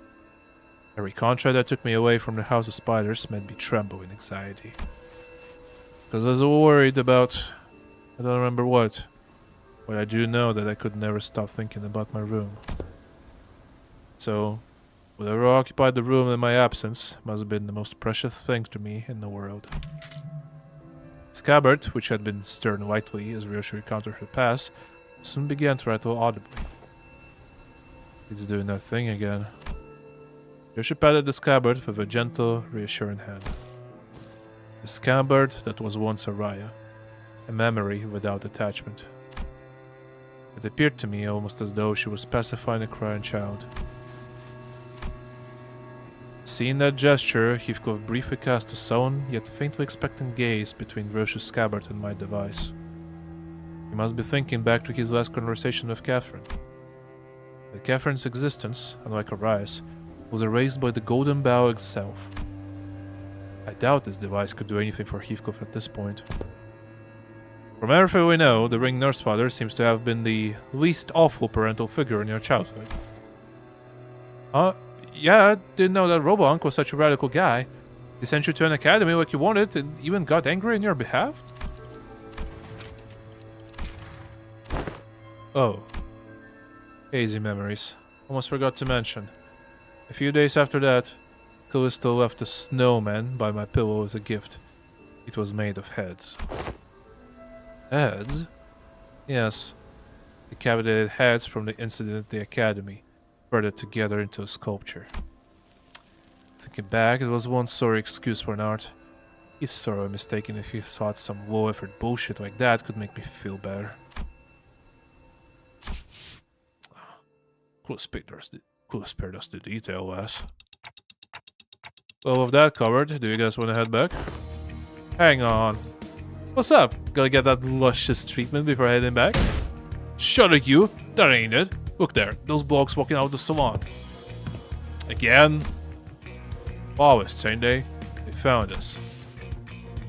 Every contract that took me away from the House of Spiders made me tremble in anxiety. Because I was worried about, I don't remember what, but I do know that I could never stop thinking about my room. So, whatever occupied the room in my absence must have been the most precious thing to me in the world. Scabbard, which had been stirred lightly as Ryoshu encountered her pass, soon began to rattle audibly. It's doing that thing again. Ryoshu patted the scabbard with a gentle, reassuring hand. The scabbard that was once a Raya, a memory without attachment. It appeared to me almost as though she was pacifying a crying child. Seeing that gesture, Heathcliff briefly cast a sullen, yet faintly expectant gaze between Ryoshu's scabbard and my device. He must be thinking back to his last conversation with Catherine. But Catherine's existence, unlike Arias, was erased by the Golden Bow itself. I doubt this device could do anything for Heathcliff at this point. From everything we know, the ring nurse father seems to have been the least awful parental figure in your childhood. Yeah, I didn't know that Robo-Unc was such a radical guy. He sent you to an academy like you wanted and even got angry on your behalf? Oh. Hazy memories. Almost forgot to mention. A few days after that, Callisto left a snowman by my pillow as a gift. It was made of heads. Heads? Yes. Decapitated heads from the incident at the academy, threaded together into a sculpture. Thinking back, it was one sorry excuse for an art. He's sorely mistaken if he thought some low-effort bullshit like that could make me feel better. Could have spared us the detail, Wes. Well, with that covered, do you guys want to head back? Hang on. What's up? Gotta get that luscious treatment before heading back? Shut it, you! That ain't it. Look there, those blokes walking out of the salon. Again? Always, ain't they? They found us.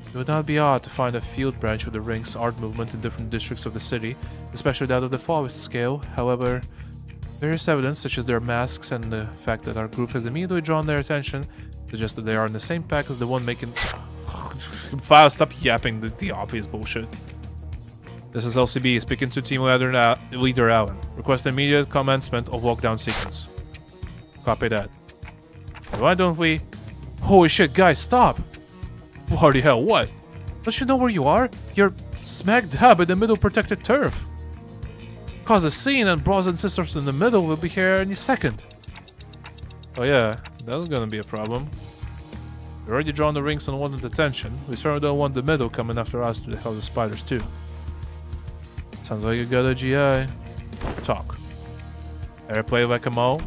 It would not be odd to find a field branch of the ring's art movement in different districts of the city, especially that of the forest scale. However, various evidence, such as their masks and the fact that our group has immediately drawn their attention, suggests that they are in the same pack as the one making... File, stop yapping the obvious bullshit. This is LCB, speaking to team leader Allen. Request immediate commencement of walkdown sequence. Copy that. Why don't we... Holy shit, guys, stop! Bloody hell, what? Don't you know where you are? You're smack dab in the middle protected turf. Cause a scene and bros and sisters in the middle will be here any second. Oh yeah, that's gonna be a problem. We already drawn the rings and wanted attention. We certainly don't want the middle coming after us to the hell of the spiders too. Sounds like you got a GI. Talk. Ever play like a mole?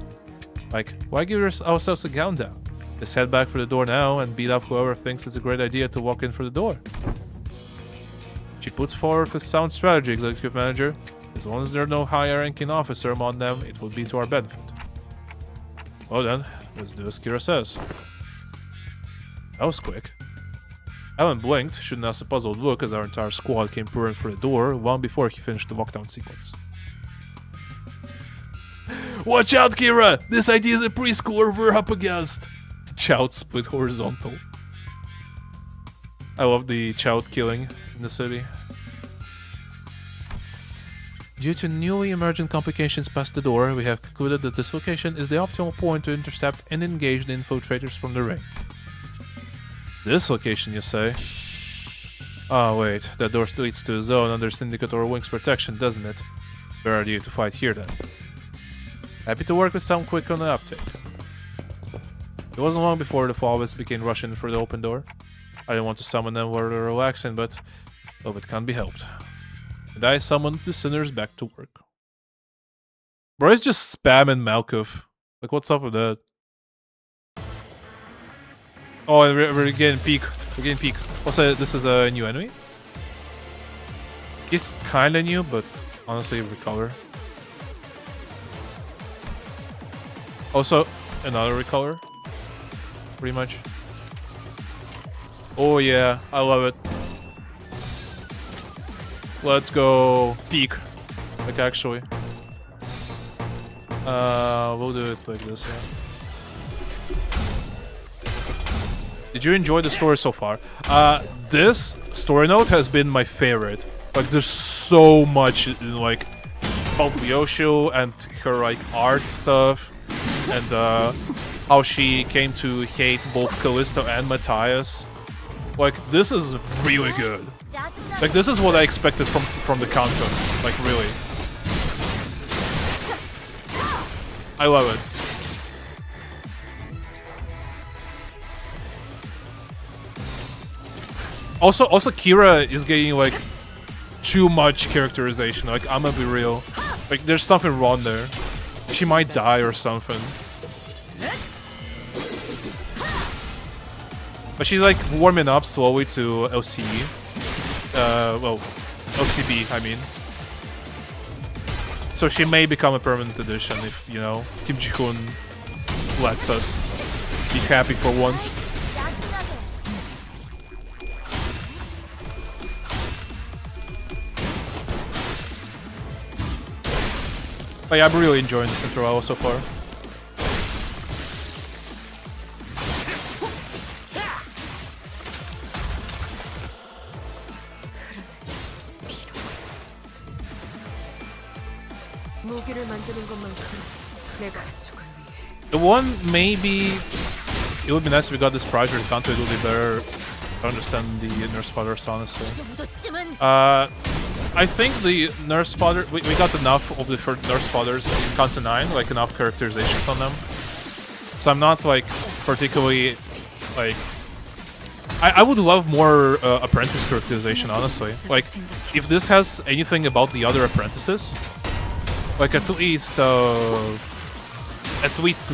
Like, why give ourselves a countdown? Let's head back for the door now and beat up whoever thinks it's a great idea to walk in for the door. She puts forward a sound strategy, Executive Manager. As long as there's no higher-ranking officer among them, it will be to our benefit. Well then, let's do as Kira says. That was quick. Alan blinked, shooting us a puzzled look as our entire squad came pouring for the door long before he finished the walkdown sequence. Watch out, Kira! This idea is a preschooler we're up against! Chout split horizontal. I love the Chout killing in the city. Due to newly emergent complications past the door, we have concluded that this location is the optimal point to intercept and engage the infiltrators from the ring. This location, you say? Oh wait, that door leads to a zone under Syndicate or Wing's protection, doesn't it? Better idea to fight here then. Happy to work with some quick on the uptake. It wasn't long before the followers began rushing for the open door. I didn't want to summon them while they're relaxing, but oh, it can't be helped. And I summoned the sinners back to work. Bro, it's just spamming Malkuth. Like, what's up with that? Oh, and we're getting peak. We're getting peak. Also, this is a new enemy. He's kinda new, but honestly, recolor. Also, another recolor. Pretty much. Oh yeah, I love it. Let's go peak. Like, actually. We'll do it like this, yeah. Did you enjoy the story so far? This story note has been my favorite. Like, there's so much, like, about Ryoshu and her, like, art stuff. And, how she came to hate both Callisto and Matthias. Like, this is really good. Like, this is what I expected from the content. Like, really. I love it. Also, Kira is getting, like, too much characterization. Like, I'm gonna be real. Like, there's something wrong there. She might die or something. But she's, like, warming up slowly to LCE. Well, LCB, I mean. So she may become a permanent addition if, you know, Kim Ji-hoon lets us be happy for once. But yeah, I'm really enjoying this intro so far. 무기를 만드는 것만큼 내가 죽을 위해 The one, maybe it would be nice if we got this prize where counter. It would be better to understand the nurse spotters, honestly. I think the nurse spotter, we got enough of the nurse spotters in Counter 9, like enough characterizations on them. So I'm not like particularly like. I would love more apprentice characterization, honestly. Like, if this has anything about the other apprentices, like at least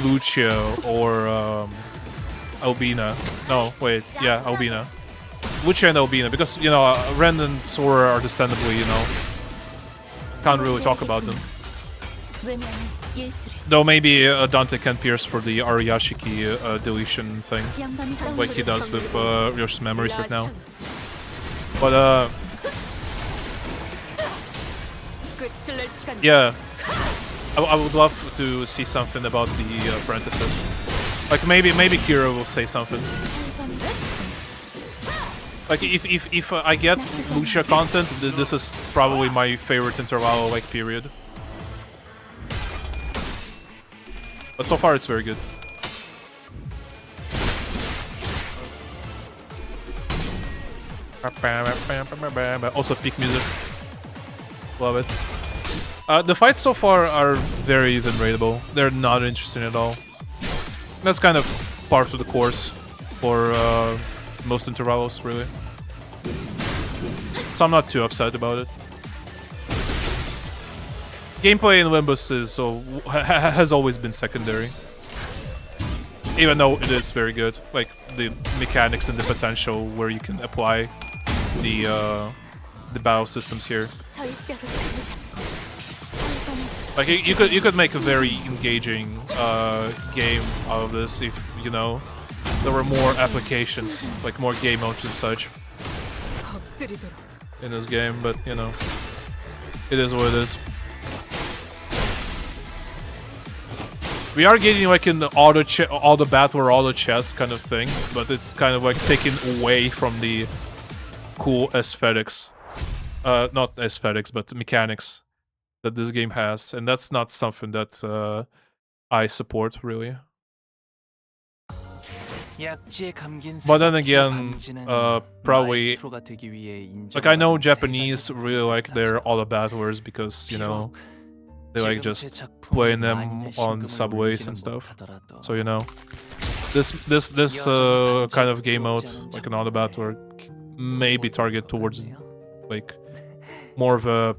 Lucio or Albina. No, wait, yeah, Albina. Lucio and Albina, because you know Ren and Sora are understandably, you know, can't really talk about them. Though maybe Dante can pierce for the Ariashiki deletion thing, like he does with Ryoshu's memories right now. But yeah, I would love to see something about the apprentices. Like maybe Kira will say something. Like if I get Lucia content, this is probably my favorite interval like period. But so far it's very good. Also peak music. Love it. The fights so far are very even rateable. They're not interesting at all. That's kind of part of the course for most intervals, really. So I'm not too upset about it. Gameplay in Limbus has always been secondary. Even though it is very good. Like, the mechanics and the potential where you can apply the battle systems here. Like, you could make a very engaging game out of this if, you know, there were more applications, like more game modes and such in this game, but, you know, it is what it is. We are getting like an auto battle or auto chess kind of thing, but it's kind of like taken away from the cool aesthetics. Not aesthetics, but mechanics that this game has, and that's not something that I support, really. But then again, probably, like, I know Japanese really like their auto battlers because, you know, they like just playing them on subways and stuff. So, you know, this kind of game mode, like an auto battler, may be targeted towards like more of a,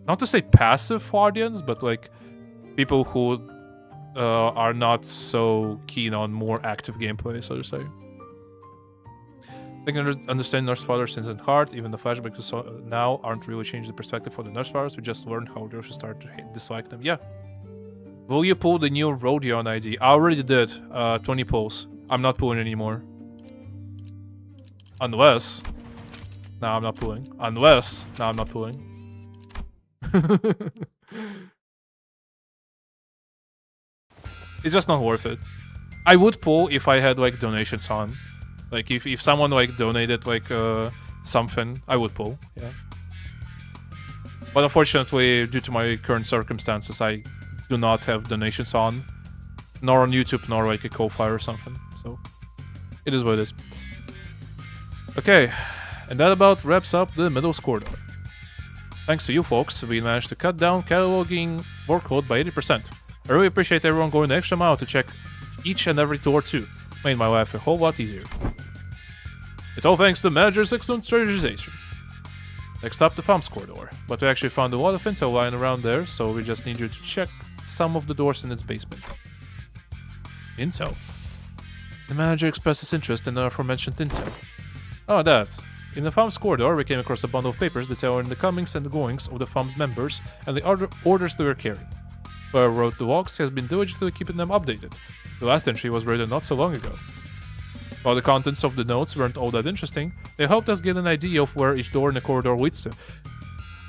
not to say passive audience, but like people who are not so keen on more active gameplay, so to say. I can understand Nurse Fathers isn't hard, even the flashbacks now aren't really changing the perspective for the Nurse Fathers. We just learned how Ryoshu started to dislike them. Yeah. Will you pull the new Rodion ID? I already did. 20 pulls. I'm not pulling anymore. Unless... No, I'm not pulling. Unless... No, I'm not pulling. It's just not worth it. I would pull if I had, like, donations on. Like, if someone, like, donated, like, something, I would pull, yeah. But unfortunately, due to my current circumstances, I do not have donations on. Nor on YouTube, nor, like, a Ko-Fi or something. So, it is what it is. Okay, and that about wraps up the middle corridor. Thanks to you folks, we managed to cut down cataloging workload by 80%. I really appreciate everyone going the extra mile to check each and every door too. Made my life a whole lot easier. It's all thanks to the manager's excellent strategization. Next up, the Farms Corridor. But we actually found a lot of intel lying around there, so we just need you to check some of the doors in its basement. Intel? The manager expresses interest in the aforementioned intel. Oh, that. In the Farms Corridor, we came across a bundle of papers detailing the comings and goings of the Farms members and the orders they were carrying. Whoever wrote the logs has been diligently keeping them updated. The last entry was written not so long ago. While the contents of the notes weren't all that interesting, they helped us get an idea of where each door in the corridor leads to.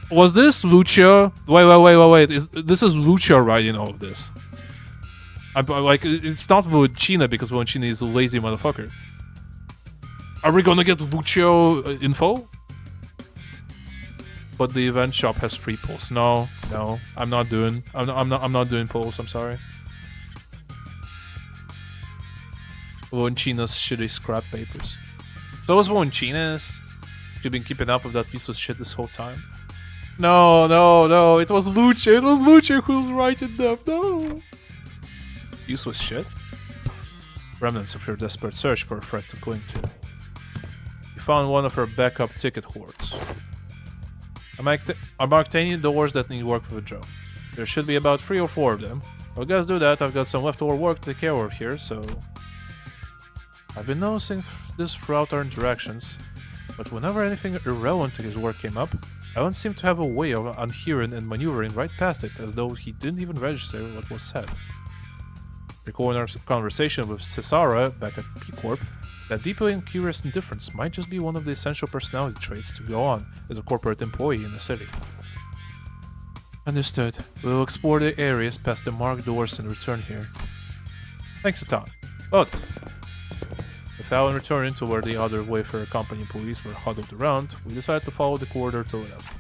Was this Lucia? Wait. This is Lucia writing all of this. Like, it's not Valentina because Valentina is a lazy motherfucker. Are we gonna get Lucio info? But the event shop has free polls. No, I'm not doing polls. I'm sorry. Valenchina's shitty scrap papers. Those Valenchinas. You've been keeping up with that useless shit this whole time. No. It was Lucia. It was Lucia who was writing them. No. Useless shit. Remnants of your desperate search for a threat to cling to. You found one of her backup ticket hoards. I marked any doors that need work for the job. There should be about 3 or 4 of them. While guys do that, I've got some leftover work to take care of here, so... I've been noticing this throughout our interactions, but whenever anything irrelevant to his work came up, I don't seem to have a way of unhearing and maneuvering right past it, as though he didn't even register what was said. Recalling our conversation with Cesara back at P Corp, that deeply and curious indifference might just be one of the essential personality traits to go on as a corporate employee in the city. Understood. We'll explore the areas past the marked doors and return here. Thanks a ton. Oh. With Alan returning to where the other Wayfarer Company employees were huddled around, we decided to follow the corridor to the left.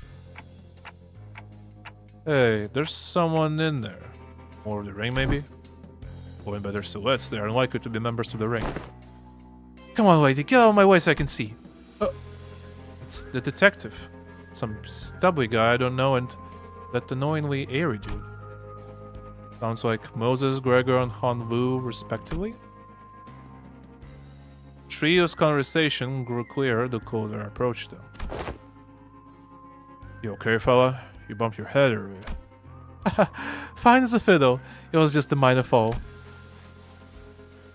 Hey, there's someone in there. More of the ring, maybe? Going by their silhouettes, they are unlikely to be members of the ring. Come on, lady, get out of my way so I can see. It's the detective. Some stubby guy I don't know, and that annoyingly airy dude. Sounds like Moses, Gregor, and Han Wu, respectively. Trio's conversation grew clearer the closer I approached them. You okay, fella? You bumped your head earlier. Fine as a fiddle. It was just a minor fall.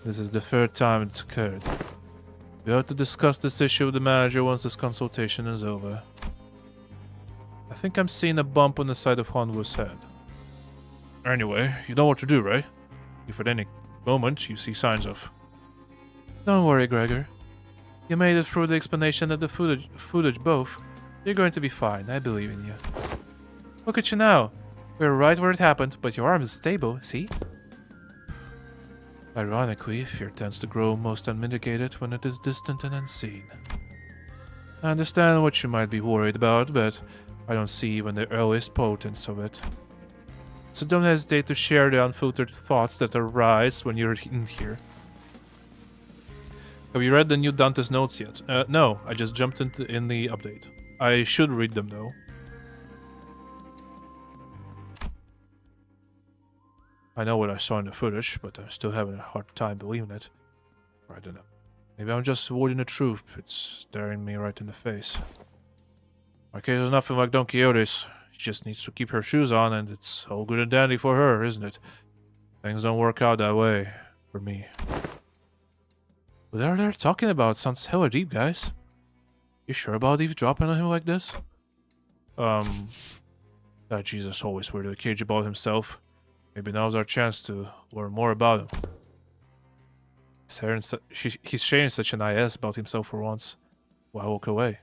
This is the 3rd time it's occurred. We have to discuss this issue with the manager once this consultation is over. I think I'm seeing a bump on the side of Hanwoo's head. Anyway, you know what to do, right? If at any moment you see signs of... Don't worry, Gregor. You made it through the explanation and the footage both. You're going to be fine, I believe in you. Look at you now. We're right where it happened, but your arm is stable, see? Ironically, fear tends to grow most unmitigated when it is distant and unseen. I understand what you might be worried about, but I don't see even the earliest potence of it. So don't hesitate to share the unfiltered thoughts that arise when you're in here. Have you read the new Dante's notes yet? No, I just jumped in the update. I should read them though. I know what I saw in the footage, but I'm still having a hard time believing it. Or I don't know. Maybe I'm just avoiding the truth. It's staring me right in the face. My case is nothing like Don Quixote's. She just needs to keep her shoes on and it's all good and dandy for her, isn't it? Things don't work out that way for me. What they're talking about sounds hella deep, guys. You sure about eavesdropping on him like this? That Jesus always weird a cage about himself. Maybe now's our chance to learn more about him. He's sharing such an IS about himself for once. Why walk away?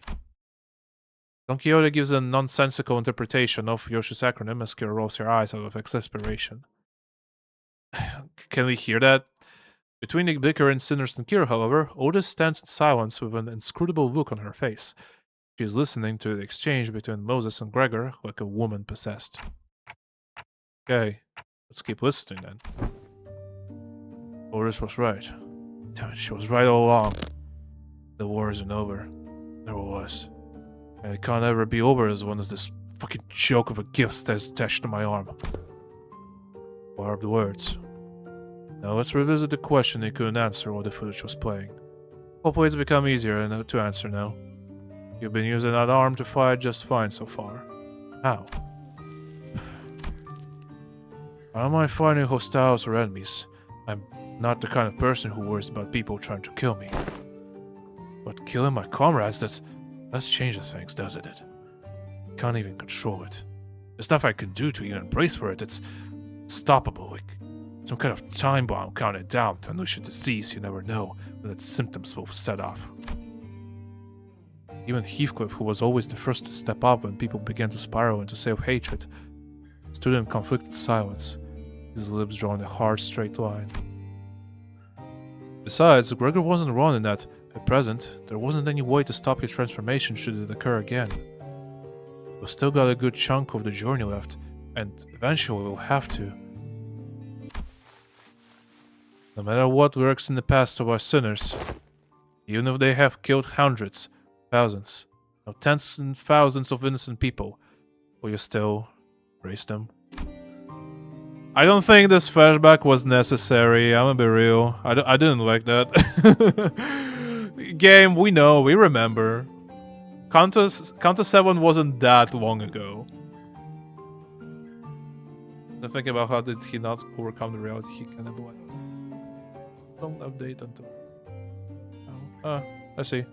Don Quixote gives a nonsensical interpretation of Yoshi's acronym as Kira rolls her eyes out of exasperation. Can we hear that? Between the bicker and Sinners and Kira, however, Otis stands in silence with an inscrutable look on her face. She is listening to the exchange between Moses and Gregor like a woman possessed. Okay, let's keep listening then. Otis was right. Damn it, she was right all along. The war isn't over. Never was. And it can't ever be over as long as this fucking joke of a gift stays attached to my arm. Barbed words. Now let's revisit the question he couldn't answer while the footage was playing. Hopefully it's become easier to answer now. You've been using that arm to fight just fine so far. How? I don't mind fighting hostiles or enemies. I'm not the kind of person who worries about people trying to kill me. But killing my comrades, that changes things, doesn't it? Can't even control it. There's stuff I can do to even brace for it. Stoppable, like some kind of time bomb counting down to unleash a disease you never know when its symptoms will set off. Even Heathcliff, who was always the first to step up when people began to spiral into self-hatred, stood in conflicted silence, his lips drawing a hard, straight line. Besides, Gregor wasn't wrong in that, at present, there wasn't any way to stop his transformation should it occur again. We've still got a good chunk of the journey left, and eventually we'll have to. No matter what lurks in the past of our sinners, even if they have killed hundreds, thousands, no, tens and thousands of innocent people, will you still raise them? I don't think this flashback was necessary, I'm gonna be real. I didn't like that. Game, we know, we remember. Counter 7 wasn't that long ago. I'm thinking about how did he not overcome the reality he can avoid. Don't update until... Oh, I see.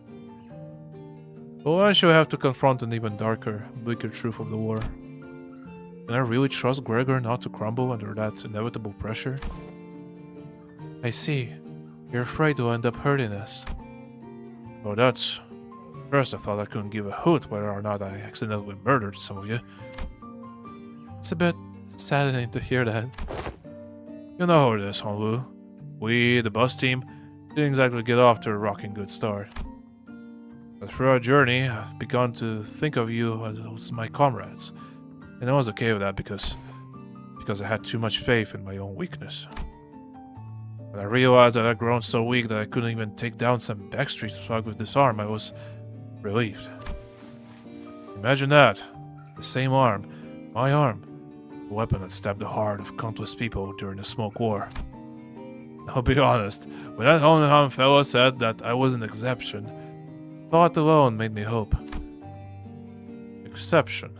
We'll eventually have to confront an even darker, bleaker truth of the war. Can I really trust Gregor not to crumble under that inevitable pressure? I see. You're afraid to end up hurting us. Oh, that's... First I thought I couldn't give a hoot whether or not I accidentally murdered some of you. It's a bit saddening to hear that. You know how it is, Honlu. We, the bus team, didn't exactly get off to a rocking good start. But through our journey, I've begun to think of you as my comrades. And I was okay with that because I had too much faith in my own weakness. When I realized that I'd grown so weak that I couldn't even take down some backstreet thug with this arm, I was relieved. Imagine that. The same arm. My arm. The weapon that stabbed the heart of countless people during the Smoke War. I'll be honest, when that Hohenheim fellow said that I was an exception, thought alone made me hope. Exception.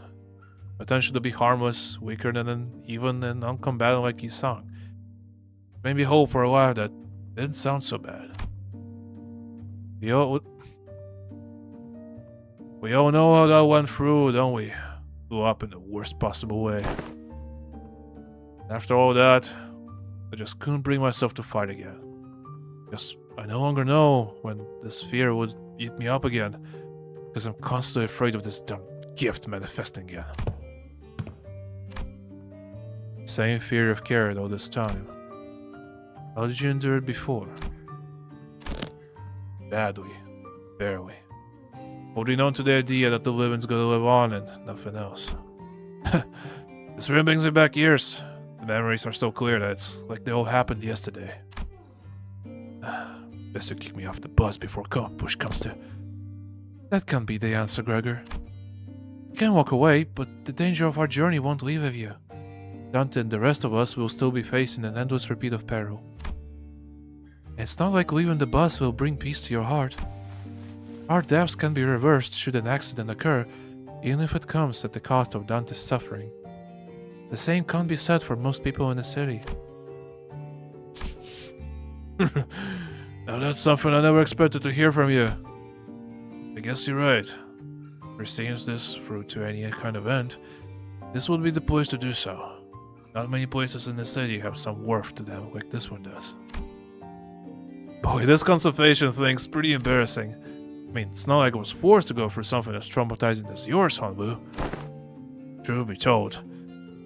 Potential to be harmless, weaker than even an uncombatant like Yisang. Made me hope for a while that didn't sound so bad. We all know how that went through, don't we? Blew up in the worst possible way. After all that, I just couldn't bring myself to fight again. Because I no longer know when this fear would eat me up again. Because I'm constantly afraid of this dumb gift manifesting again. Same fear I've carried all this time. How did you endure it before? Badly. Barely. Holding on to the idea that the living's gonna live on and nothing else. This really brings me back years. The memories are so clear that it's like they all happened yesterday. Best to kick me off the bus before push comes to... That can't be the answer, Gregor. You can walk away, but the danger of our journey won't leave with you. Dante and the rest of us will still be facing an endless repeat of peril. It's not like leaving the bus will bring peace to your heart. Our depths can be reversed should an accident occur, even if it comes at the cost of Dante's suffering. The same can't be said for most people in the city. Now that's something I never expected to hear from you. I guess you're right. If we're seeing this through to any kind of end, this would be the place to do so. Not many places in the city have some worth to them like this one does. Boy, this conservation thing's pretty embarrassing. I mean, it's not like I was forced to go through something as traumatizing as yours, Hanlu. Truth be told,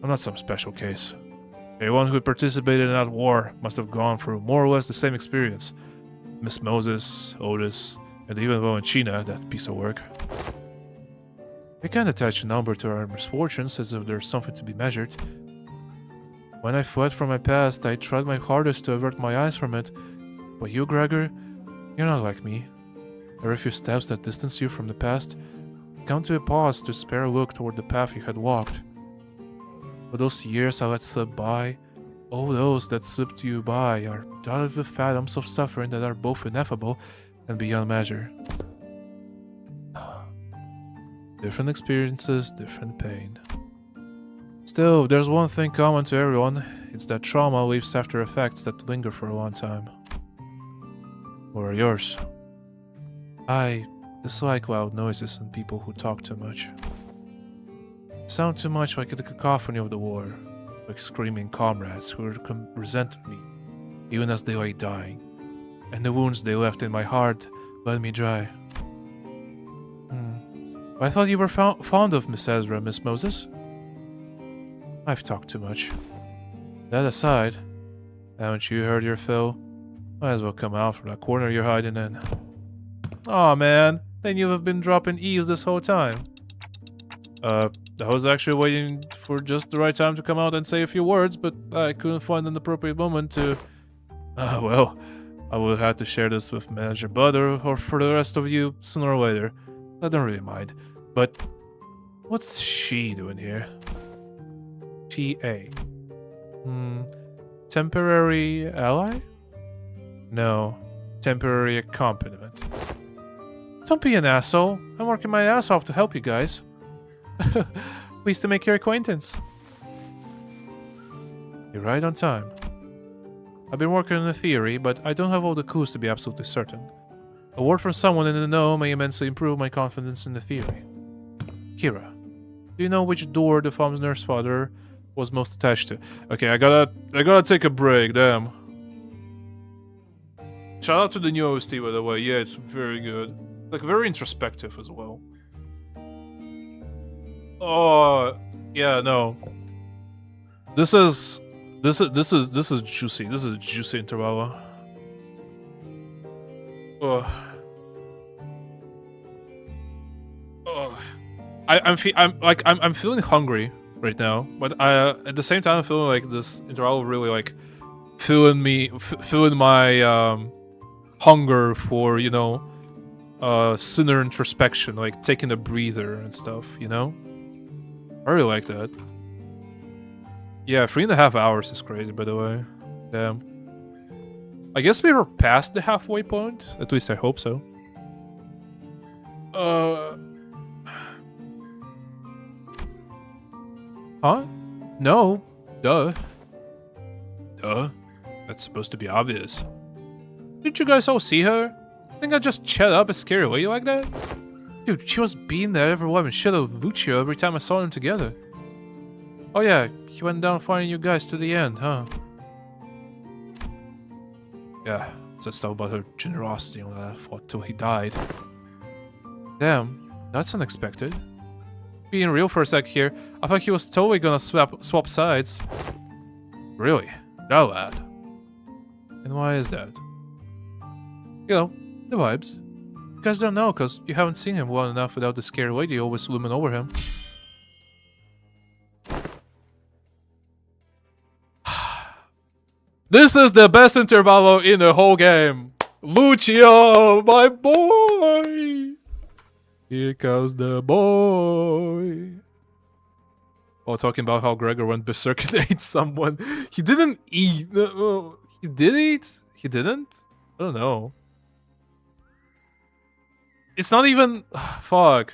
I'm not some special case. Everyone who participated in that war must have gone through more or less the same experience. Miss Moses, Otis, and even Valentina, that piece of work. We can't attach a number to our misfortunes as if there's something to be measured. When I fled from my past, I tried my hardest to avert my eyes from it. But you, Gregor, you're not like me. Every few steps that distance you from the past come to a pause to spare a look toward the path you had walked. For those years I let slip by, all those that slipped you by are dotted with fathoms of suffering that are both ineffable and beyond measure. Different experiences, different pain. Still, if there's one thing common to everyone, it's that trauma leaves after effects that linger for a long time. Or yours. I dislike loud noises and people who talk too much. Sound too much like the cacophony of the war, like screaming comrades who resented me, even as they lay dying, and the wounds they left in my heart bled me dry. I thought you were fond of Miss Ezra, Miss Moses. I've talked too much. That aside, haven't you heard your fill? Might as well come out from that corner you're hiding in. Aw, man. Then you have been dropping E's this whole time. I was actually waiting for just the right time to come out and say a few words, but I couldn't find an appropriate moment to... well, I would have had to share this with Manager Bud or for the rest of you sooner or later. I don't really mind. But what's she doing here? TA. Temporary ally? No. Temporary accompaniment. Don't be an asshole. I'm working my ass off to help you guys. Pleased to make your acquaintance. You're right on time. I've been working on a theory, but I don't have all the clues to be absolutely certain. A word from someone in the know may immensely improve my confidence in the theory. Kira, do you know which door the farm's nurse father was most attached to? Okay, I gotta take a break, damn. Shout out to the new OST, by the way. Yeah, it's very good. Like, very introspective as well. Oh, yeah, no. This is juicy. This is a juicy interval. Oh. I'm feeling hungry right now, but at the same time I'm feeling like this interval really like filling my hunger for, you know, sinner introspection, like taking a breather and stuff, you know? I really like that. Yeah, 3.5 hours is crazy, by the way. Damn. I guess we were past the halfway point. At least I hope so. Huh? No. Duh. Duh. That's supposed to be obvious. Didn't you guys all see her? Think I just chat up and scare away like that? Dude, she was being there every woman shit of Lucio every time I saw them together. Oh yeah, he went down finding you guys to the end, huh? Yeah, said stuff about her generosity and all that fought till he died. Damn, that's unexpected. Being real for a sec here, I thought he was totally gonna swap sides. Really? That lad? And why is that? You know, the vibes. You guys don't know because you haven't seen him well enough without the scary lady always looming over him. This is the best intervallo in the whole game. Lucio, my boy. Here comes the boy. Oh, talking about how Gregor went berserk and ate someone. He didn't eat. He did eat? He didn't? I don't know. It's not even... Fuck.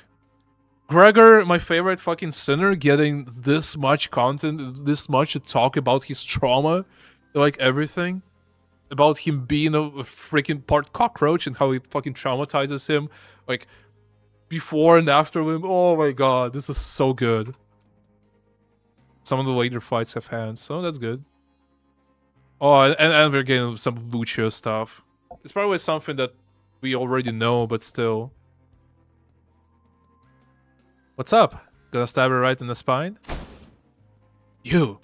Gregor, my favorite fucking sinner, getting this much content, this much to talk about his trauma, like everything. About him being a freaking part cockroach and how it fucking traumatizes him. Like, before and after him. Oh my god, this is so good. Some of the later fights have hands, so that's good. Oh, and we're getting some Lucio stuff. It's probably something that we already know, but still. What's up? Gonna stab her right in the spine? You!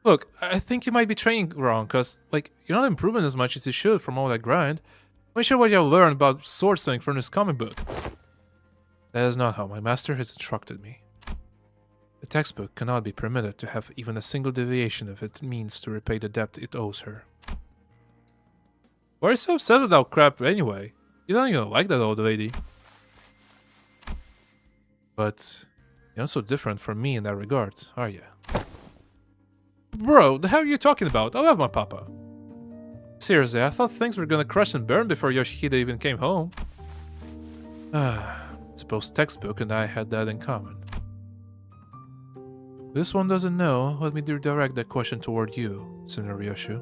Look, I think you might be training wrong, cause, like, you're not improving as much as you should from all that grind. Make sure what you learned about sword swing from this comic book. That is not how my master has instructed me. The textbook cannot be permitted to have even a single deviation if it means to repay the debt it owes her. Why are you so upset about crap anyway? You don't even like that old lady. But you're not so different from me in that regard, are you? Bro, the hell are you talking about? I love my papa. Seriously, I thought things were gonna crash and burn before Yoshihide even came home. Suppose textbook and I had that in common. This one doesn't know. Let me redirect that question toward you, Sinner Ryoshu.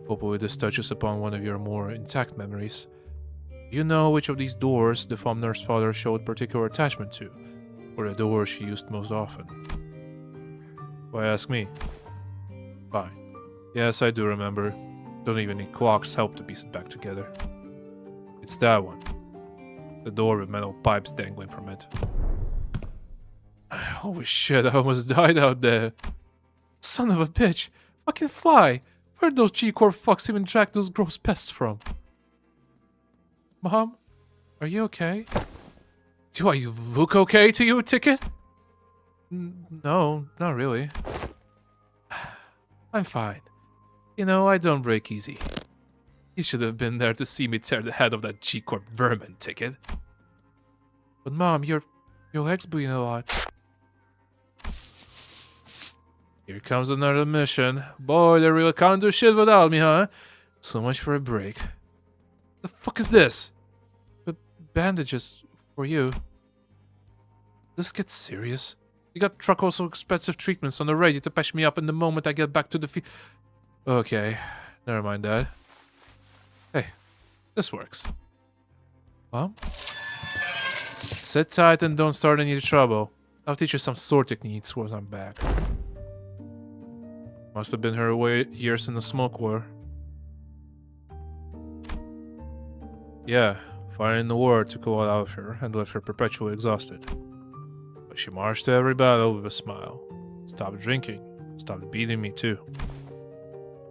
Hopefully this touches upon one of your more intact memories. Do you know which of these doors the farm nurse father showed particular attachment to, or the door she used most often? Why ask me? Fine. Yes, I do remember. Don't even need Clock's help to piece it back together. It's that one. The door with metal pipes dangling from it. Holy shit, I almost died out there. Son of a bitch. Fucking fly. Where'd those G-Corp fucks even track those gross pests from? Mom? Are you okay? Do I look okay to you, Ticket? No, not really. I'm fine. You know, I don't break easy. You should have been there to see me tear the head of that G-Corp vermin, Ticket. But Mom, your leg's bleeding a lot. Here comes another mission. Boy, they really can't do shit without me, huh? So much for a break. The fuck is this? The bandages for you. This gets serious. You got truck also expensive treatments on the radio to patch me up in the moment I get back to the Okay, never mind that. Hey, this works. Mom? Sit tight and don't start any trouble. I'll teach you some sword techniques once I'm back. Must have been her years in the smoke war. Yeah, fighting the war took a lot out of her and left her perpetually exhausted. But she marched to every battle with a smile. Stopped drinking, stopped beating me too.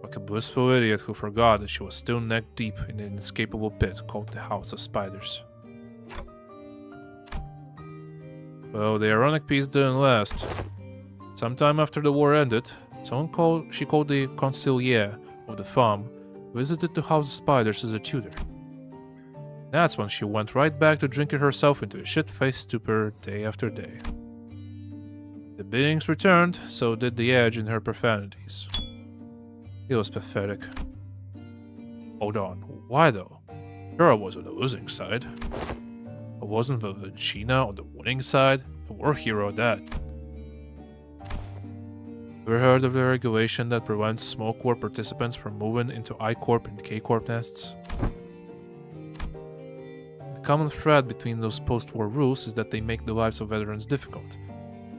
Like a blissful idiot who forgot that she was still neck deep in an inescapable pit called the House of Spiders. Well, the ironic piece didn't last. Sometime after the war ended, she called the consigliere of the farm, visited the House of Spiders as a tutor. That's when she went right back to drinking herself into a shit-faced stupor day after day. The beatings returned, so did the edge in her profanities. It was pathetic. Hold on, why though? Sure, I was on the losing side. I wasn't Valentina on the winning side. A war hero at that. Ever heard of the regulation that prevents Smoke War participants from moving into I-Corp and K-Corp nests? The common thread between those post-war rules is that they make the lives of veterans difficult.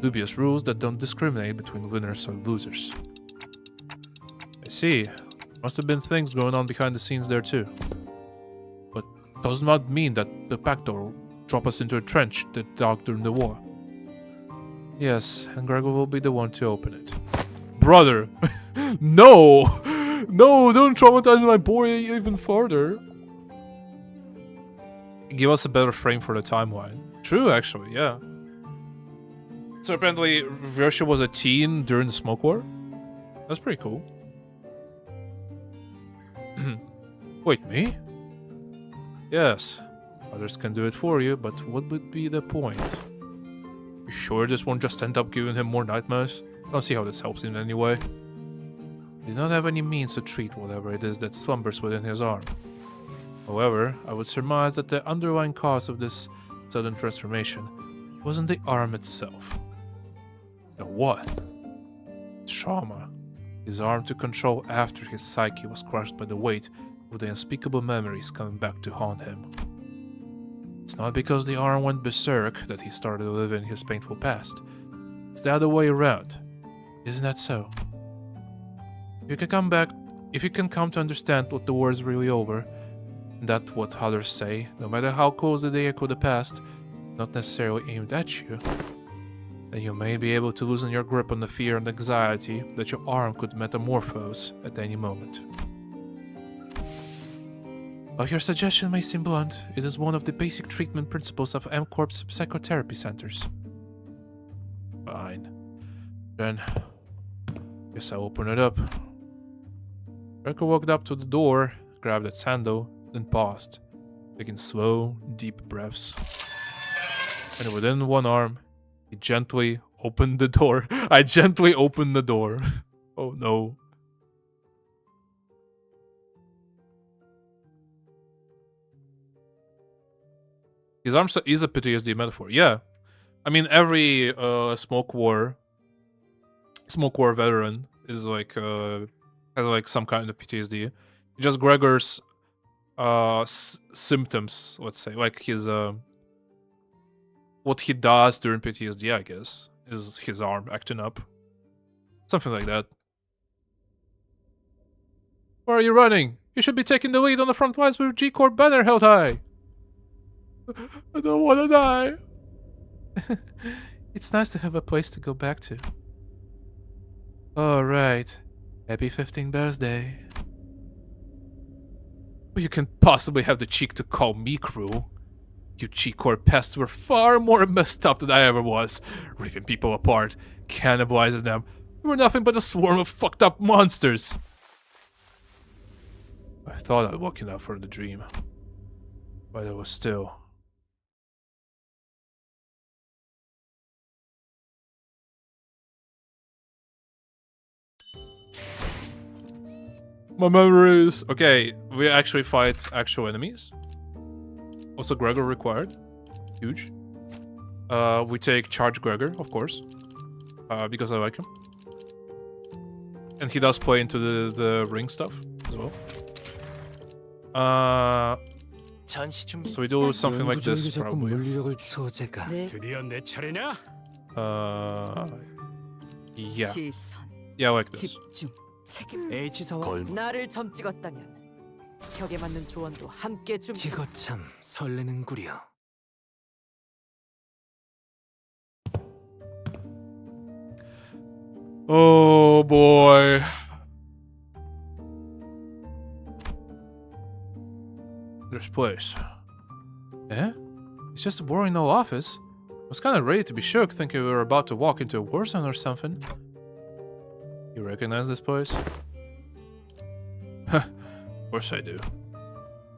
Dubious rules that don't discriminate between winners and losers. I see. Must have been things going on behind the scenes there too. But does not mean that the back door drop us into a trench that dug during the war. Yes, and Gregor will be the one to open it. Brother! No! No, don't traumatize my boy even further. Give us a better frame for the timeline. True, actually, yeah. So apparently, Ryoshu was a teen during the Smoke War? That's pretty cool. Wait, me? Yes. Others can do it for you, but what would be the point? You sure this won't just end up giving him more nightmares? I don't see how this helps him in any way. He did not have any means to treat whatever it is that slumbers within his arm. However, I would surmise that the underlying cause of this sudden transformation wasn't the arm itself. Then what? Trauma. His arm took control after his psyche was crushed by the weight of the unspeakable memories coming back to haunt him. It's not because the arm went berserk that he started to live in his painful past. It's the other way around. Isn't that so? If you can come to understand what the war is really over, and that what others say, no matter how closely they echo the past, not necessarily aimed at you, then you may be able to loosen your grip on the fear and anxiety that your arm could metamorphose at any moment. While your suggestion may seem blunt, it is one of the basic treatment principles of M-Corp's psychotherapy centers. Fine. Then, guess I'll open it up. Draco walked up to the door, grabbed its handle, then paused, taking slow, deep breaths. And within one arm, he gently opened the door. I gently opened the door. Oh no. His arm is a PTSD metaphor. Yeah. I mean, every Smoke War veteran is like has like some kind of PTSD. Just Gregor's symptoms, let's say, like his what he does during PTSD, I guess, is his arm acting up. Something like that. Where are you running? You should be taking the lead on the front lines with G Corp banner held high. I don't want to die. It's nice to have a place to go back to. Alright. Happy 15th birthday. You can possibly have the cheek to call me cruel. You G-Corp pests were far more messed up than I ever was. Ripping people apart, cannibalizing them. You were nothing but a swarm of fucked up monsters. I thought I'd woken up from the dream. But I was still... My memories. Okay, we actually fight actual enemies. Also, Gregor required. Huge. We take Charge Gregor, of course. Because I like him. And he does play into the ring stuff as well. 전시 준비. So we do something like this, probably. 소재가 내 드디어 내 차례냐? Yeah. 시선, Yeah, like this. 집중, 책임. H사와 걸 나를 점 찍었다면 격에 맞는 조언도 함께 좀. 이거 참 설레는구려. Oh boy. This place. Eh? It's just a boring old office. I was kinda ready to be shook, thinking we were about to walk into a war zone or something. You recognize this place? Of course I do.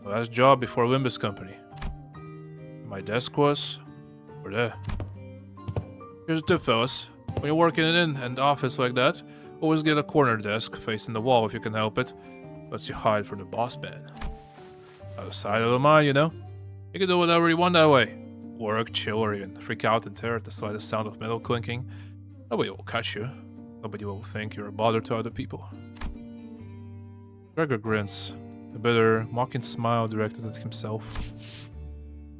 My last job before Limbus company. My desk was over there. Here's a tip, fellas. When you're working in an office like that, always get a corner desk facing the wall if you can help it. Lets you hide from the boss man. Out of sight, out of mind, you know? You can do whatever you want that way. Work, chill, or even freak out and tear at the slightest sound of metal clinking. Nobody will catch you. Nobody will think you're a bother to other people. Gregor grins, a bitter, mocking smile directed at himself.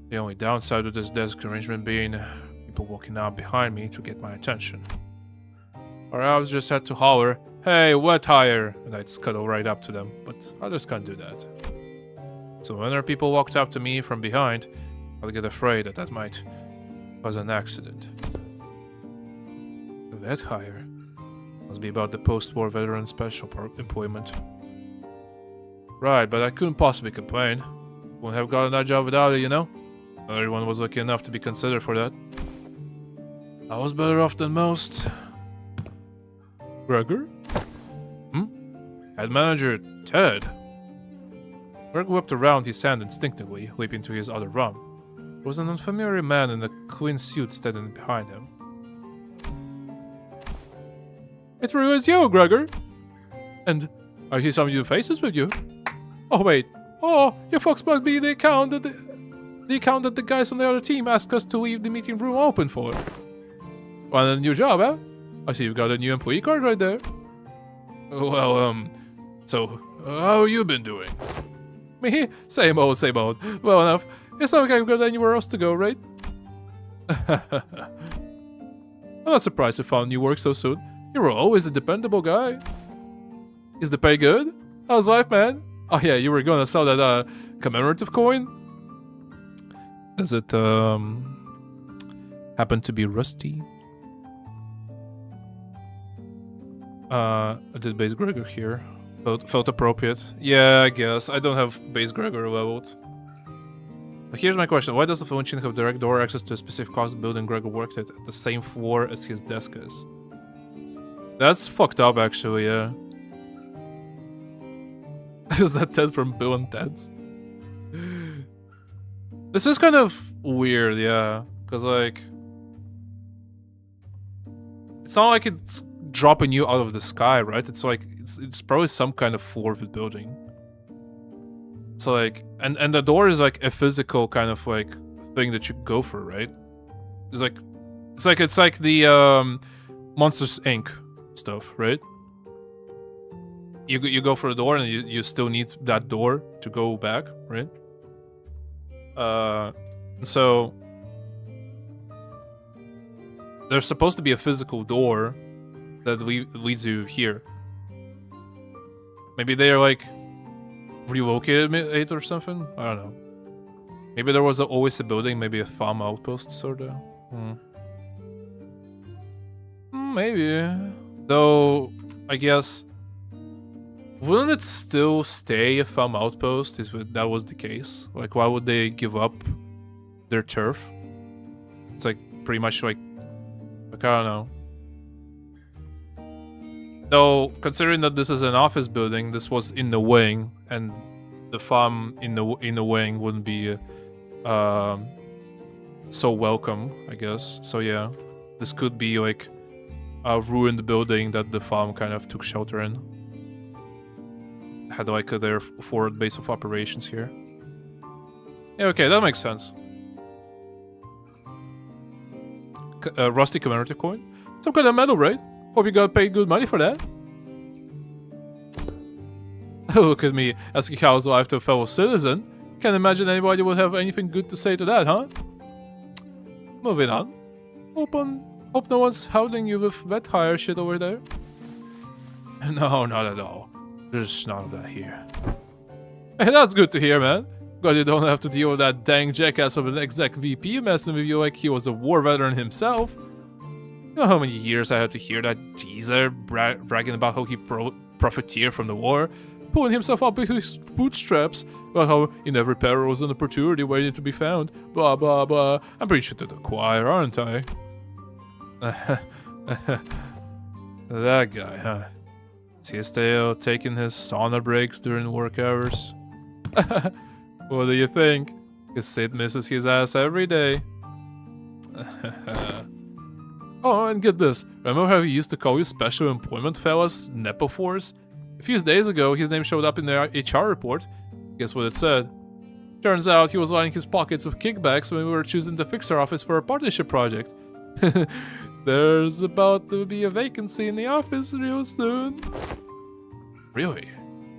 The only downside of this desk arrangement being people walking out behind me to get my attention. Or I would just had to holler, "Hey, wet tire!" and I'd scuttle right up to them, but others can't do that. So whenever people walked up to me from behind, I'd get afraid that that might cause an accident. The wet hire must be about the post-war veteran special employment. Right, but I couldn't possibly complain. Wouldn't have gotten that job without it, you know? Not everyone was lucky enough to be considered for that. I was better off than most. Gregor? Head manager, Ted. Greg whipped around his hand instinctively, leaping to his other arm. There was an unfamiliar man in a clean suit standing behind him. It really is you, Gregor! And I see some new faces with you. Oh wait, oh, you folks must be the account that the guys on the other team asked us to leave the meeting room open for. Want a new job, huh? I see you've got a new employee card right there. Well, so, how you been doing? Me? Same old, same old. Well enough. It's not like I've got anywhere else to go, right? I'm not surprised you found new work so soon. You were always a dependable guy. Is the pay good? How's life, man? Oh yeah, you were gonna sell that commemorative coin? Does it happen to be rusty? I did base Gregor here. Felt appropriate. Yeah, I guess. I don't have base Gregor leveled. But here's my question. Why does the Funchin have direct door access to a specific class building Gregor worked at the same floor as his desk is? That's fucked up, actually, yeah. Is that Ted from Bill and Ted? This is kind of weird, yeah. Because, like... It's not like it's dropping you out of the sky, right? It's like... It's probably some kind of floor of the building. So, like... And the door is, like, a physical kind of, like, thing that you go for, right? It's like... It's like the, Monsters, Inc. stuff, right? You go for the door and you still need that door to go back, right? So there's supposed to be a physical door that leads you here. Maybe they're like relocated it or something. I don't know. Maybe there was always a building, maybe a farm outpost sort of. Maybe. Though, I guess, wouldn't it still stay a farm outpost if that was the case? Like, why would they give up their turf? It's like pretty much like I don't know. Though, considering that this is an office building, this was in the wing, and the farm in the wing wouldn't be so welcome, I guess. So yeah, this could be like a ruined building that the farm kind of took shelter in. Had like their forward base of operations here. Yeah, okay, that makes sense. Rusty commemorative coin? Some kind of medal, right? Hope you got paid good money for that. Look at me asking how's life to a fellow citizen. Can't imagine anybody would have anything good to say to that, huh? Moving on. Hope no one's hounding you with vet hire shit over there. No, not at all. There's none of that here. Hey, that's good to hear, man. Glad you don't have to deal with that dang jackass of an exec VP messing with you like he was a war veteran himself. You know how many years I had to hear that geezer bragging about how he profiteered from the war, pulling himself up with his bootstraps, about how in every peril was an opportunity waiting to be found, blah blah blah. I'm preaching to the choir, aren't I? That guy, huh? Is he still taking his sauna breaks during work hours? What do you think? His Sid misses his ass every day. Oh, and get this. Remember how he used to call you special employment fellas, Nepo Force? A few days ago, his name showed up in the HR report. Guess what it said? Turns out he was lining his pockets with kickbacks when we were choosing to fix our office for a partnership project. There's about to be a vacancy in the office real soon. Really?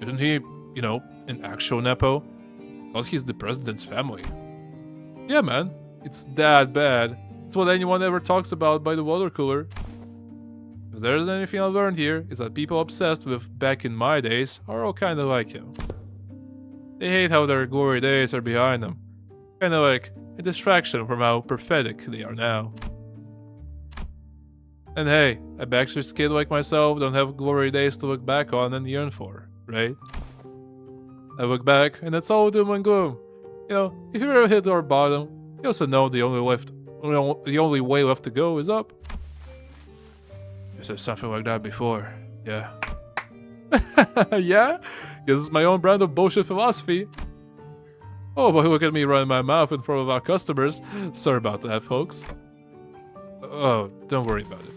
Isn't he, you know, an actual Nepo? Thought he's the president's family. Yeah, man. It's that bad. It's what anyone ever talks about by the water cooler. If there's anything I learned here, is that people obsessed with back in my days are all kinda like him. They hate how their glory days are behind them. Kinda like a distraction from how pathetic they are now. And hey, a Baxter's kid like myself don't have glory days to look back on and yearn for, right? I look back, and it's all doom and gloom. You know, if you ever hit our bottom, you also know the only way left to go is up. You said something like that before, yeah. Yeah? This is my own brand of bullshit philosophy. Oh, but look at me running my mouth in front of our customers. Sorry about that, folks. Oh, don't worry about it.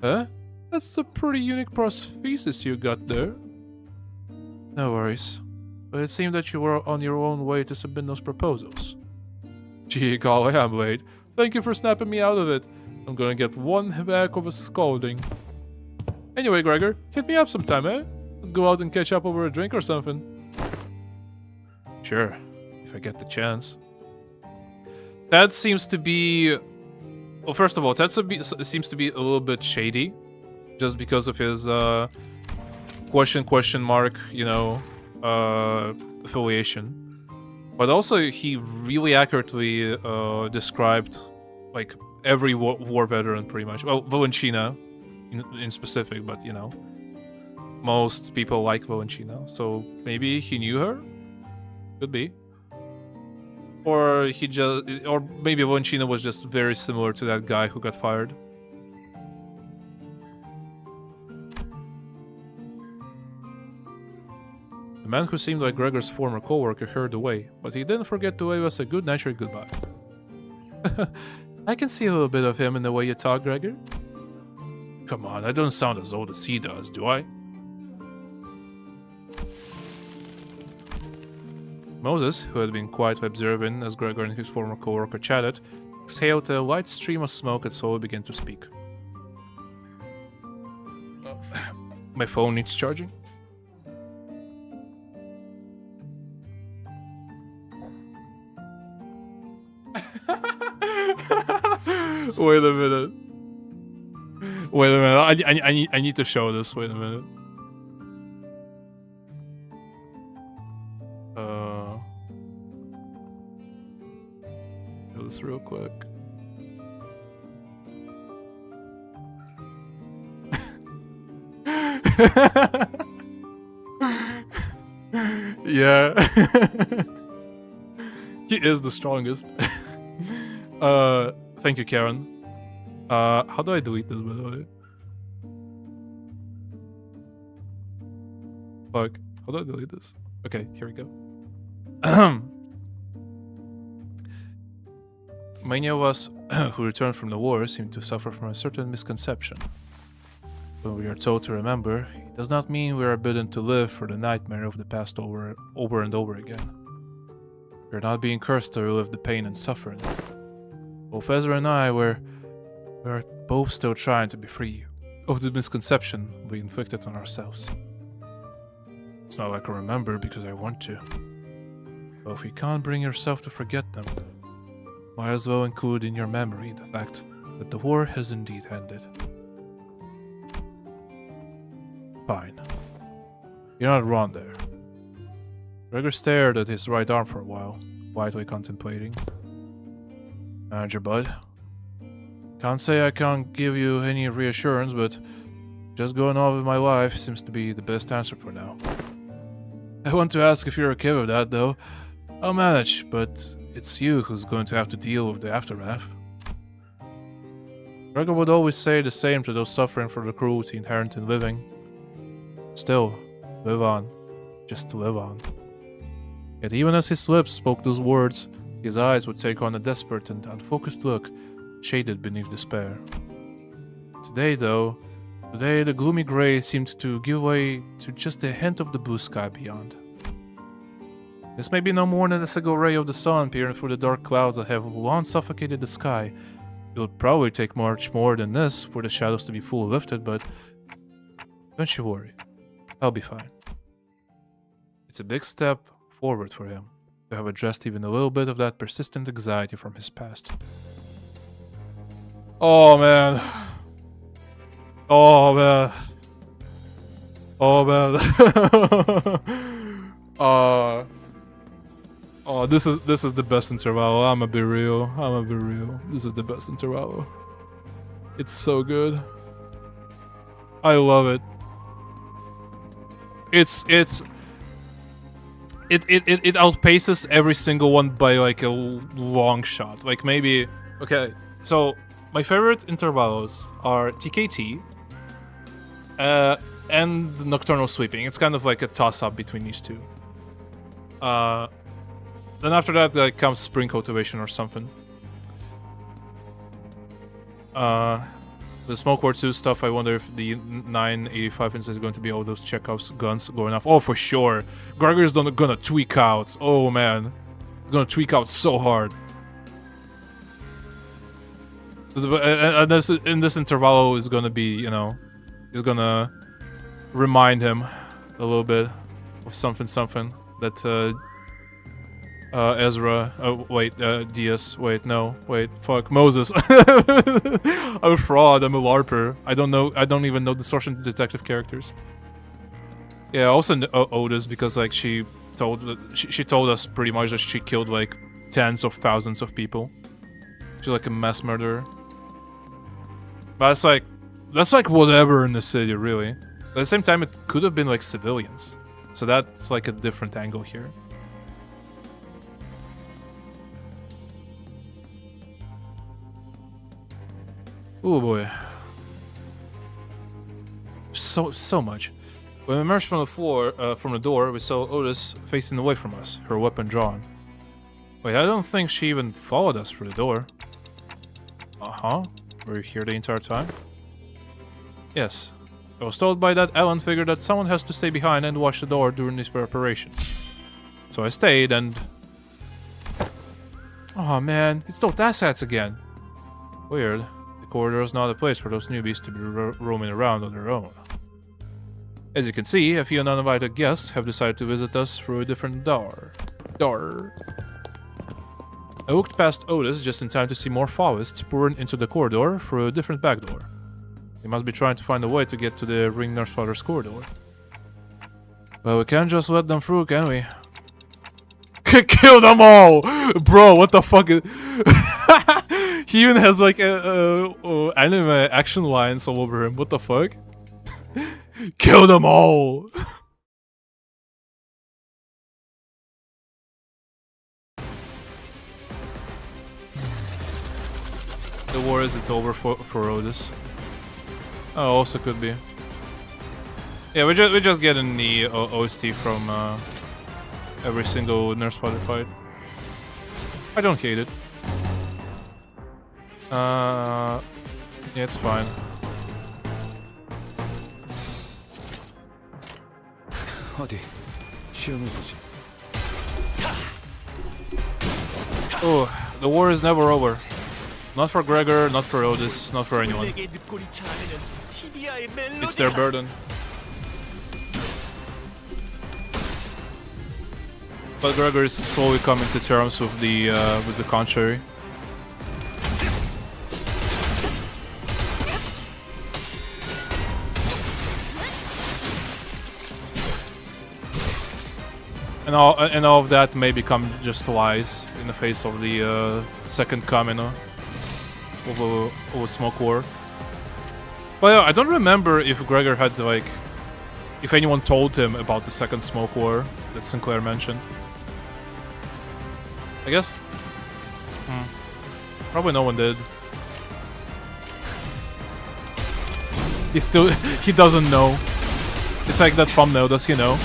Huh? That's a pretty unique prosthesis you got there. No worries. But it seemed that you were on your own way to submit those proposals. Gee golly, I'm late. Thank you for snapping me out of it. I'm gonna get one heck of a scolding. Anyway, Gregor, hit me up sometime, eh? Let's go out and catch up over a drink or something. Sure, if I get the chance. That seems to be... Well, first of all, that seems to be a little bit shady. Just because of his question mark, you know, affiliation. But also, he really accurately described, like, every war veteran, pretty much. Well, Valentina in specific, but, you know, most people like Valentina. So maybe he knew her? Could be. Or maybe Valentina was just very similar to that guy who got fired. The man who seemed like Gregor's former co-worker heard the way, but he didn't forget to wave us a good-natured goodbye. I can see a little bit of him in the way you talk, Gregor. Come on, I don't sound as old as he does, do I? Moses, who had been quietly observing as Gregor and his former co-worker chatted, exhaled a light stream of smoke and slowly began to speak. My phone needs charging. Wait a minute. Wait a minute. I need to show this. Wait a minute. Do this real quick. Yeah. He is the strongest. Thank you, Karen. How do I delete this, by the way? Fuck. How do I delete this? Okay, here we go. Many of us who returned from the war seem to suffer from a certain misconception. When we are told to remember, it does not mean we are bidden to live for the nightmare of the past over and over again. We are not being cursed to relive the pain and suffering. Both Ezra and I we are both still trying to be free of the misconception we inflicted on ourselves. It's not like I remember because I want to. But if you can't bring yourself to forget them, might as well include in your memory the fact that the war has indeed ended. Fine. You're not wrong there. Gregor stared at his right arm for a while, quietly contemplating. Manager Bud, can't say I can't give you any reassurance, but just going on with my life seems to be the best answer for now. I want to ask if you're okay with that, though. I'll manage, but it's you who's going to have to deal with the aftermath. Gregor would always say the same to those suffering from the cruelty inherent in living. Still, live on. Just to live on. Yet even as his lips spoke those words, his eyes would take on a desperate and unfocused look, shaded beneath despair. Today, the gloomy gray seemed to give way to just a hint of the blue sky beyond. This may be no more than a single ray of the sun peering through the dark clouds that have long suffocated the sky. It would probably take much more than this for the shadows to be fully lifted, but don't you worry. I'll be fine. It's a big step forward for him to have addressed even a little bit of that persistent anxiety from his past. Oh man. Oh man. Oh man. Oh, this is the best interval. I'ma be real. This is the best interval. It's so good. I love it. It outpaces every single one by like a long shot. Like maybe okay. So my favorite intervals are TKT and Nocturnal Sweeping. It's kind of like a toss-up between these two. Then after that, like, comes Spring Cultivation or something. The Smoke War 2 stuff, I wonder if the 985 is going to be all those Chekhov's guns going off. Oh, for sure. Gregor's gonna tweak out. Oh, man. He's gonna tweak out so hard. And this interval is gonna be, you know, is gonna remind him a little bit of something that Ezra, Diaz, fuck, Moses. I'm a fraud, I'm a LARPer. I don't even know Distortion Detective characters. Yeah, also Otis, because like she told us pretty much that she killed like tens of thousands of people. She's like a mass murderer. But that's like whatever in the city, really. But at the same time, it could have been like civilians. So that's like a different angle here. Oh boy. So much. When we emerged from the door, we saw Otis facing away from us, her weapon drawn. Wait, I don't think she even followed us through the door. Uh-huh. Were you here the entire time? Yes. I was told by that Ellen figure that someone has to stay behind and watch the door during these preparations. So I stayed and... Oh man, it's those asshats again. Weird. The corridor is not a place for those newbies to be roaming around on their own. As you can see, a few uninvited guests have decided to visit us through a different door. I walked past Otis just in time to see more Faust pouring into the corridor through a different back door. He must be trying to find a way to get to the ring nurse father's corridor. Well, we can't just let them through, can we? Kill them all! Bro, what the fuck is... He even has like anime action lines all over him. What the fuck? Kill them all! The war isn't over for Otis. Oh, also could be. Yeah, we're just getting the OST from every single Nurse Father fight. I don't hate it. Yeah, it's fine. 어디 시험을 보지. Oh, the war is never over. Not for Gregor, not for Otis, not for anyone. It's their burden. But Gregor is slowly coming to terms with the contrary. And all of that may become just lies in the face of the second coming of a smoke war. But yeah, I don't remember if Gregor had like, if anyone told him about the second smoke war that Sinclair mentioned. I guess, probably no one did. He doesn't know. It's like that thumbnail, does he know?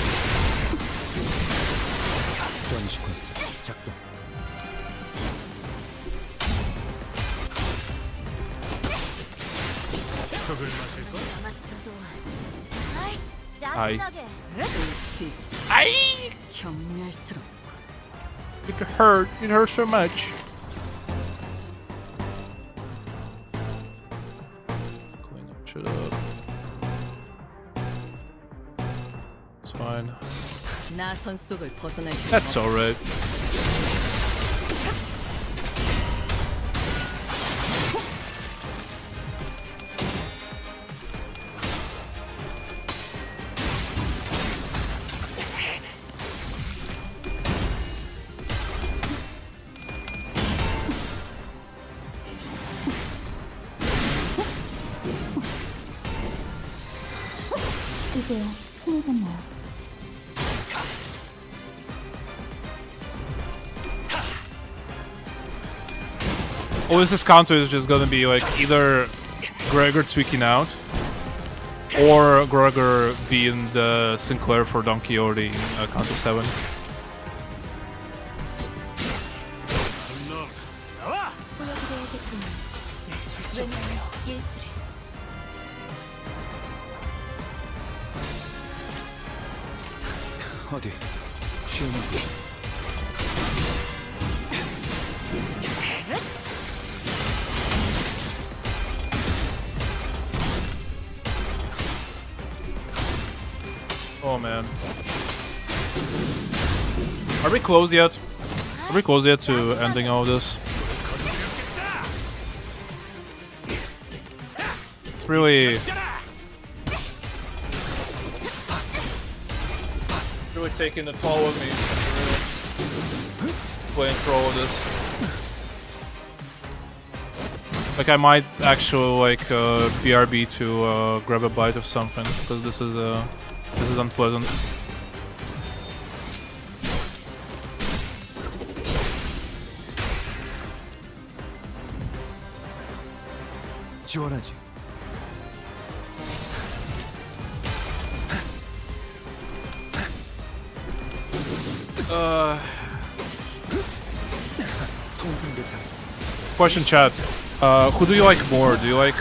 It hurt so much. Clean up shit up. It's fine. That's alright. Otis's counter is just gonna be like either Gregor tweaking out or Gregor being the Sinclair for Don Quixote in counter 7. 어디 시험을 보지. Oh man. Are we close yet? Are we close yet to ending all this? It's really taking a toll on me. Playing through all of this. Like I might actually like BRB to grab a bite of something because this is unpleasant. 지원하지. Question chat. Who do you like more? Do you like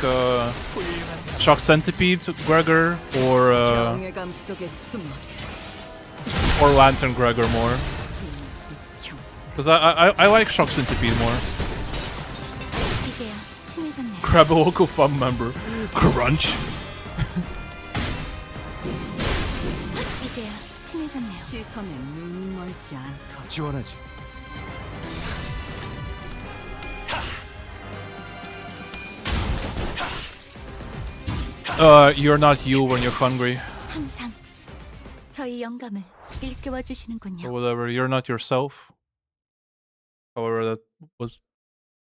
Shock Centipede Gregor or Lantern Gregor more? Because I like Shock Centipede more. Grab a local fun member. Crunch. 지원하지. you're not you when you're hungry. 항상 저희 영감을 일깨워 Or 주시는군요. whatever. You're not yourself. However that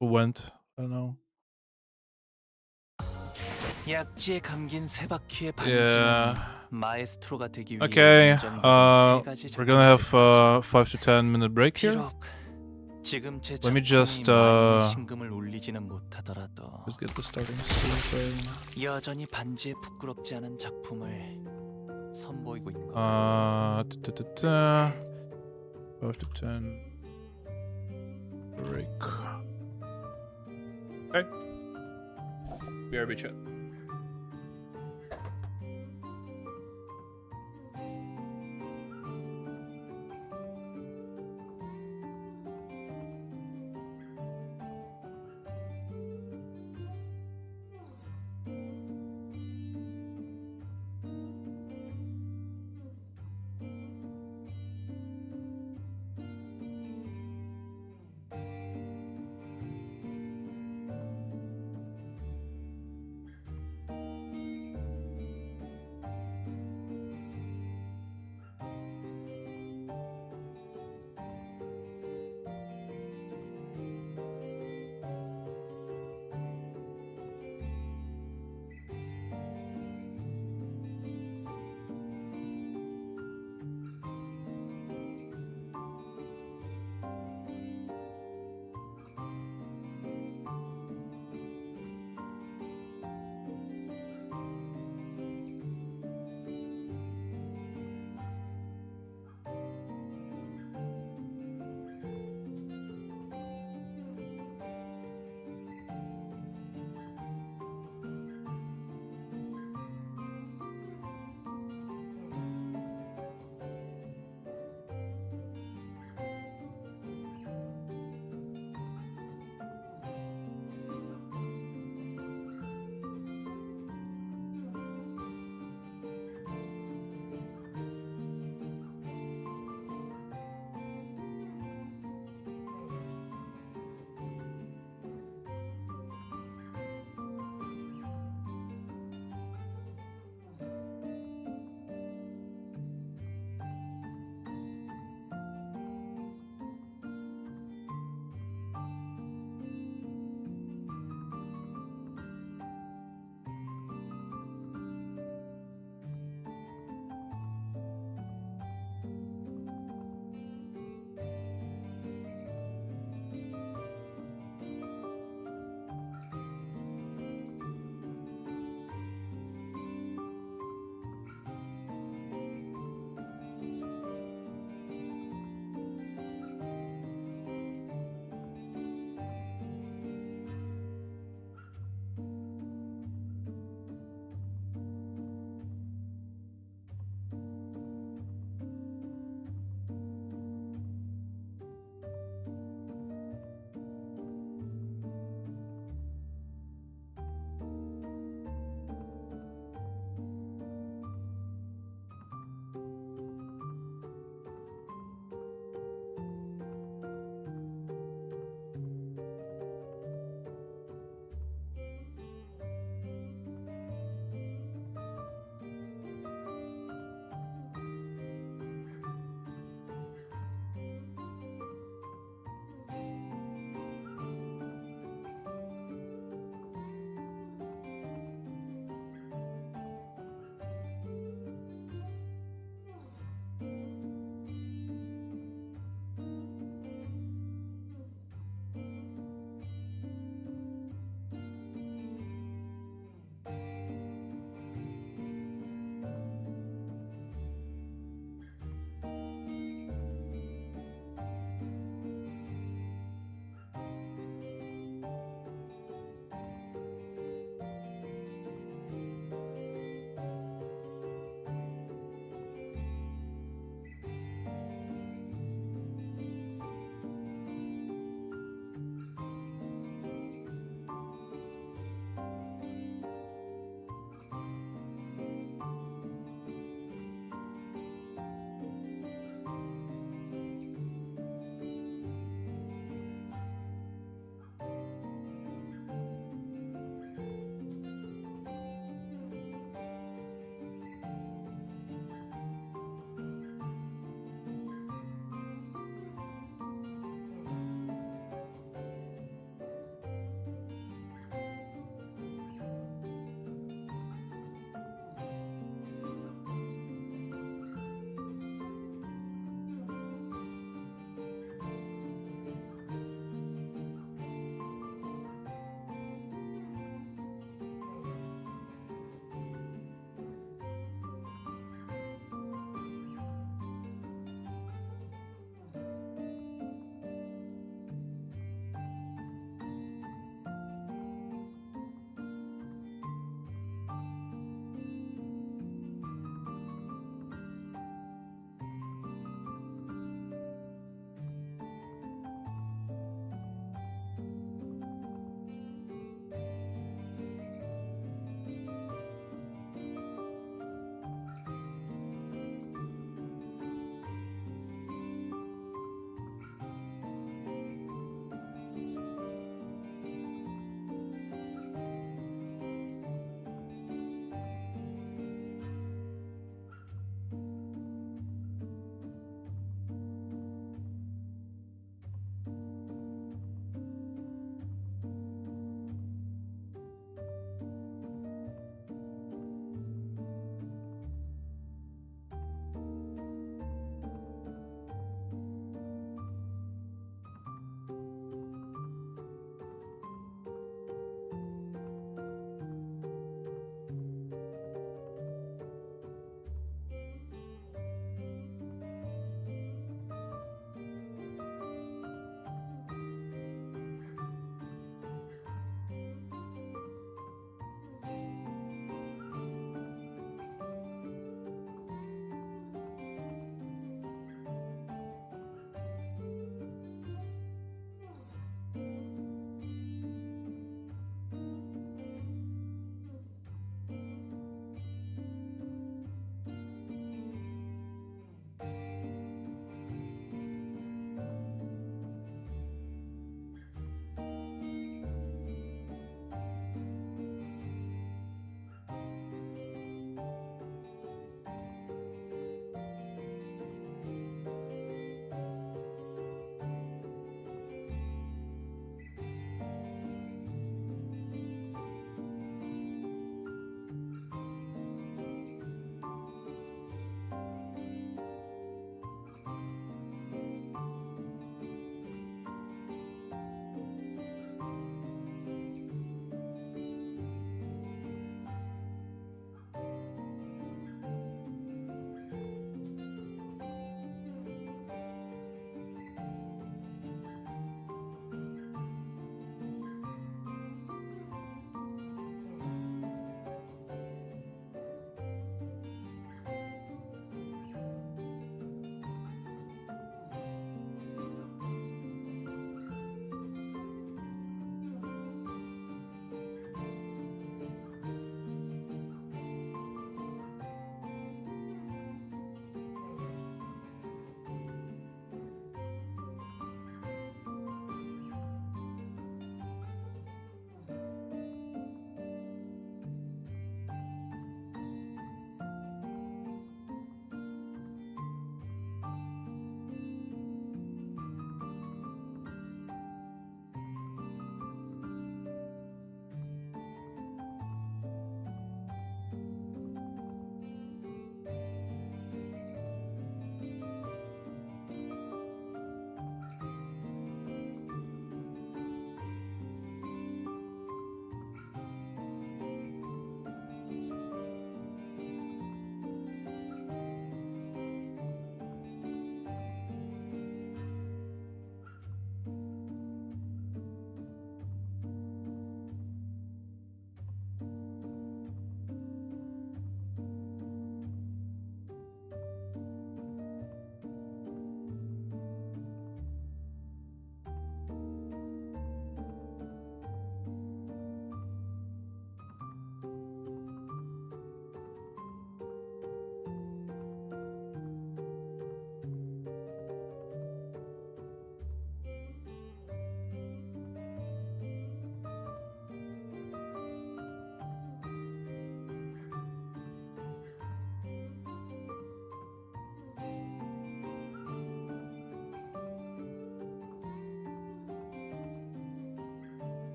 went. I don't know. 약지에 감긴 세 바퀴의 Yeah. 반지는 마에스트로가 되기 위해 Okay. 온전히 가진 세 가지 We're gonna have 작품을 5 to 10 minute break here. 비록 지금 제 Let me 작품이 just, 많이 신금을 울리지는 못하더라도 Let's get this starting soon. 여전히 반지에 부끄럽지 않은 작품을 선보이고 있는 것. 5 to 10 break. Okay. BRB chat.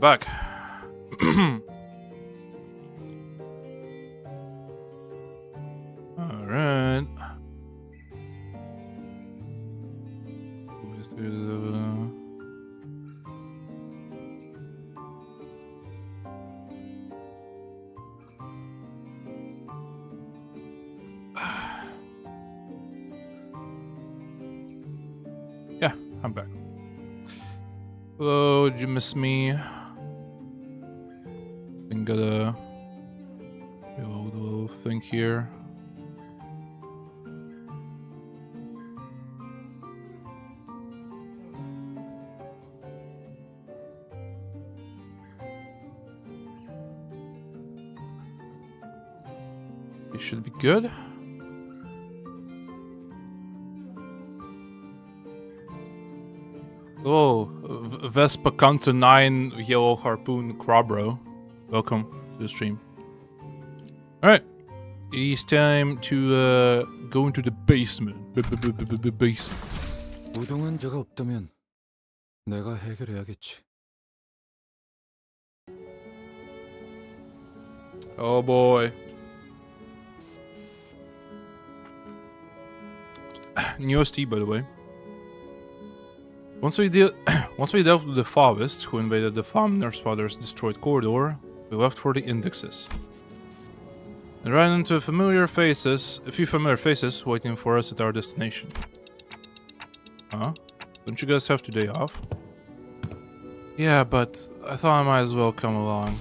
Back. Alright. Yeah, I'm back. Hello, did you miss me? I'm gonna reload a little thing here. It should be good. Oh, Vespa Canto 9 Yellow Harpoon Crabro. Welcome to the stream. Alright. It's time to go into the basement. Basement. 우동환자가 없다면 내가 해결해야겠지. Oh boy. New OST, by the way. Once we dealt with the Favists, who invaded the Famner's father's destroyed corridor, we left for the indexes. And ran into a few familiar faces waiting for us at our destination. Huh? Don't you guys have today off? Yeah, but I thought I might as well come along.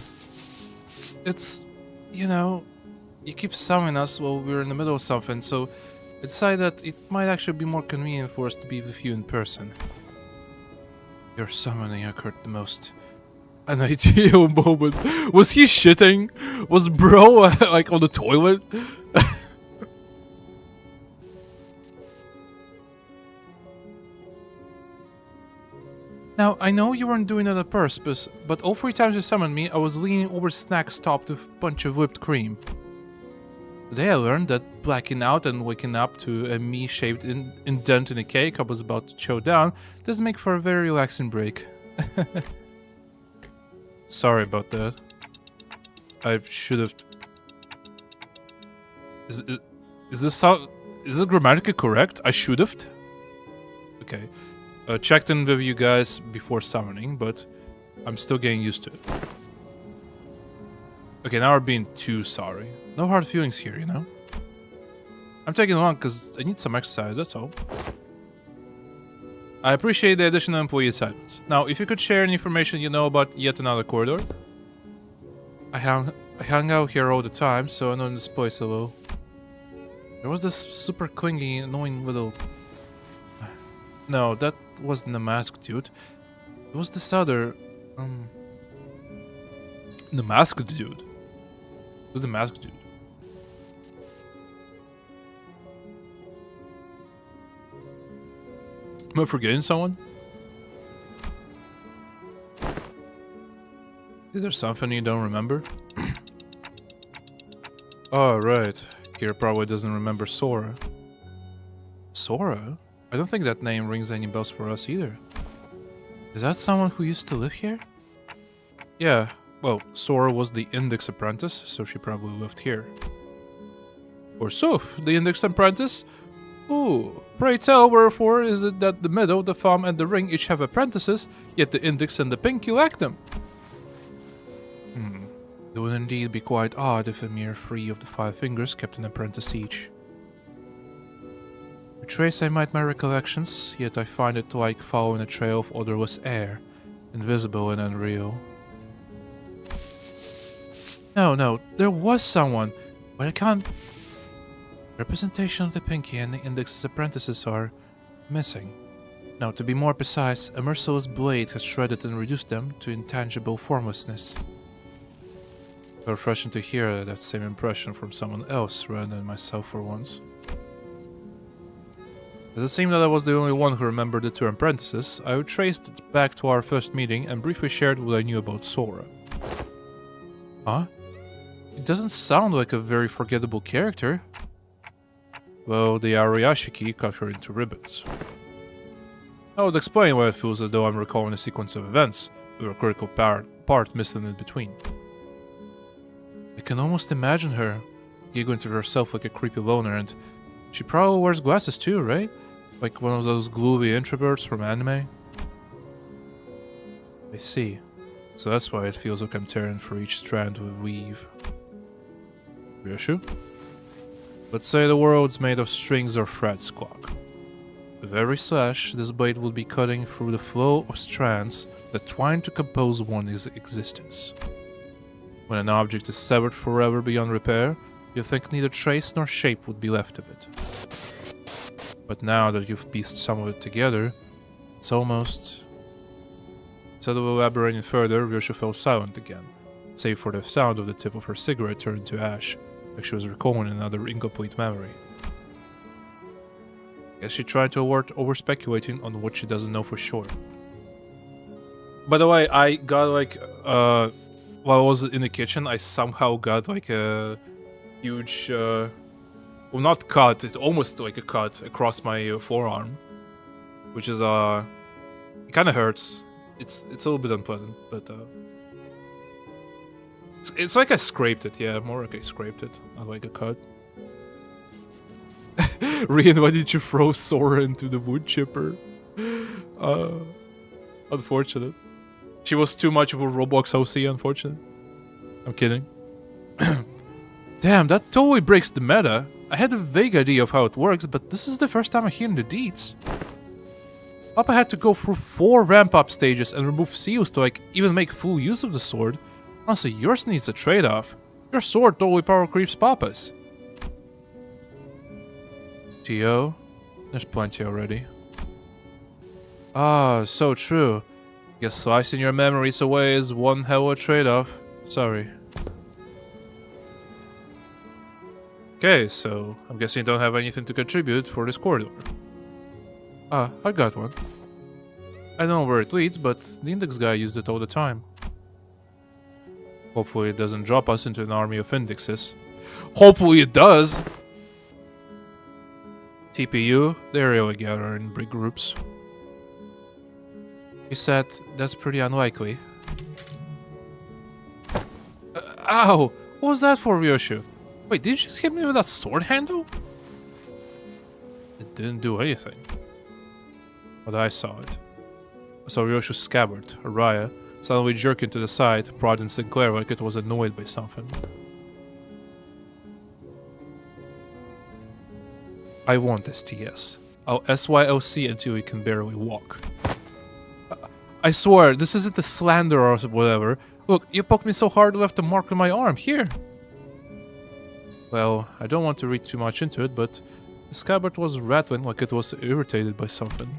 It's, you know, you keep summoning us while we're in the middle of something, so I decided that it might actually be more convenient for us to be with you in person. Your summoning occurred the most an ideal moment. Was he shitting? Was bro like on the toilet? Now, I know you weren't doing it on purpose, but all 3 times you summoned me, I was leaning over snacks topped with a bunch of whipped cream. Today I learned that blacking out and waking up to a me-shaped indent in a cake I was about to chow down does make for a very relaxing break. Sorry about that. I should have... Is this grammatically correct? I should have? Okay. Checked in with you guys before summoning, but I'm still getting used to it. Okay, now we're being too sorry. No hard feelings here, you know? I'm taking along because I need some exercise, that's all. I appreciate the additional employee assignments. Now, if you could share any information you know about yet another corridor. I hang out here all the time, so I know this place a little. There was this super clingy, annoying little... No, that wasn't the masked dude. It was this other... The masked dude. It was the masked dude. Am I forgetting someone? Is there something you don't remember? Oh, right. Kira probably doesn't remember Sora. Sora? I don't think that name rings any bells for us either. Is that someone who used to live here? Yeah, well, Sora was the Index apprentice, so she probably lived here. Or Soph, the Index apprentice? Ooh, pray tell, wherefore is it that the Meadow, the Farm, and the Ring each have apprentices, yet the Index and the Pinky lack them? It would indeed be quite odd if a mere 3 of the 5 fingers kept an apprentice each. Retrace I might my recollections, yet I find it like following a trail of odorless air, invisible and unreal. No, there was someone, but I can't... Representation of the Pinky and the Index's apprentices are missing. Now, to be more precise, a merciless blade has shredded and reduced them to intangible formlessness. Refreshing to hear that same impression from someone else rather than myself for once. As it seemed that I was the only one who remembered the 2 apprentices, I traced it back to our first meeting and briefly shared what I knew about Sora. Huh? It doesn't sound like a very forgettable character. Well, the Ryoshu cut her into ribbons. I would explain why it feels as though I'm recalling a sequence of events, with a critical part part missing in between. I can almost imagine her giggling to herself like a creepy loner, and she probably wears glasses too, right? Like one of those gloomy introverts from anime. I see. So that's why it feels like I'm tearing for each strand we weave. Ryoshu? Let's say the world's made of strings or threads, Squawk. With every slash, this blade will be cutting through the flow of strands that twine to compose one's existence. When an object is severed forever beyond repair, you think neither trace nor shape would be left of it. But now that you've pieced some of it together, it's almost... Instead of elaborating further, Ryoshu fell silent again, save for the sound of the tip of her cigarette turning to ash, like she was recalling another incomplete memory. Guess she tried to avoid over-speculating on what she doesn't know for sure. By the way, I got like, while I was in the kitchen, I somehow got like a huge, well, not cut, it's almost like a cut across my forearm, which is, it kind of hurts. It's a little bit unpleasant, but, it's like I scraped it, yeah, more like I scraped it, not like a cut. Rian, why did you throw Sora into the wood chipper? Unfortunate. She was too much of a Roblox OC, unfortunate. I'm kidding. Damn, that totally breaks the meta. I had a vague idea of how it works, but this is the first time I'm hearing the deets. Papa had to go through 4 ramp-up stages and remove seals to like even make full use of the sword. Honestly, yours needs a trade-off. Your sword totally power creeps Papa's. Geo, there's plenty already. Ah, so true. Guess slicing your memories away is one hell of a trade-off. Sorry. Okay, so I'm guessing you don't have anything to contribute for this corridor. Ah, I got one. I don't know where it leads, but the index guy used it all the time. Hopefully it doesn't drop us into an army of indexes. Hopefully it does! TPU, they really gather in big groups. He said that's pretty unlikely. Ow! What was that for, Ryoshu? Wait, did you just hit me with that sword handle? It didn't do anything. But I saw it. I saw Ryoshu's scabbard, Araya, suddenly jerking to the side, prodding Sinclair like it was annoyed by something. I want STS. I'll SYLC until he can barely walk. I swear, this isn't a slander or whatever. Look, you poked me so hard you left a mark on my arm. Here! Well, I don't want to read too much into it, but the scabbard was rattling like it was irritated by something.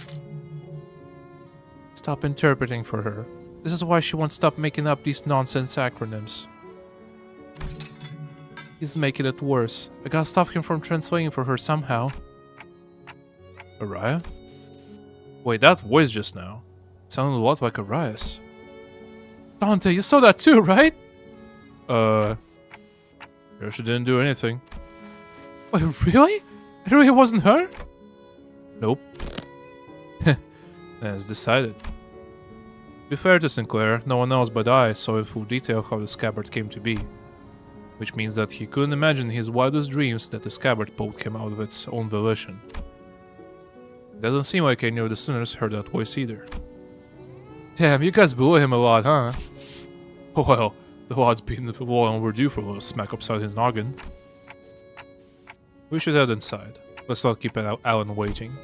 Stop interpreting for her. This is why she won't stop making up these nonsense acronyms. He's making it worse. I gotta stop him from translating for her somehow. Araya? Wait, that voice just now. It sounded a lot like Araya's. Dante, you saw that too, right? Ryoshu didn't do anything. Wait, really? It really wasn't her? Nope. As decided. To be fair to Sinclair, no one else but I saw in full detail how the scabbard came to be. Which means that he couldn't imagine in his wildest dreams that the scabbard poked him out of its own volition. It doesn't seem like any of the sinners heard that voice either. Damn, you guys blew him a lot, huh? Well, the odds being well overdue for a little smack upside his noggin. We should head inside. Let's not keep Alan waiting.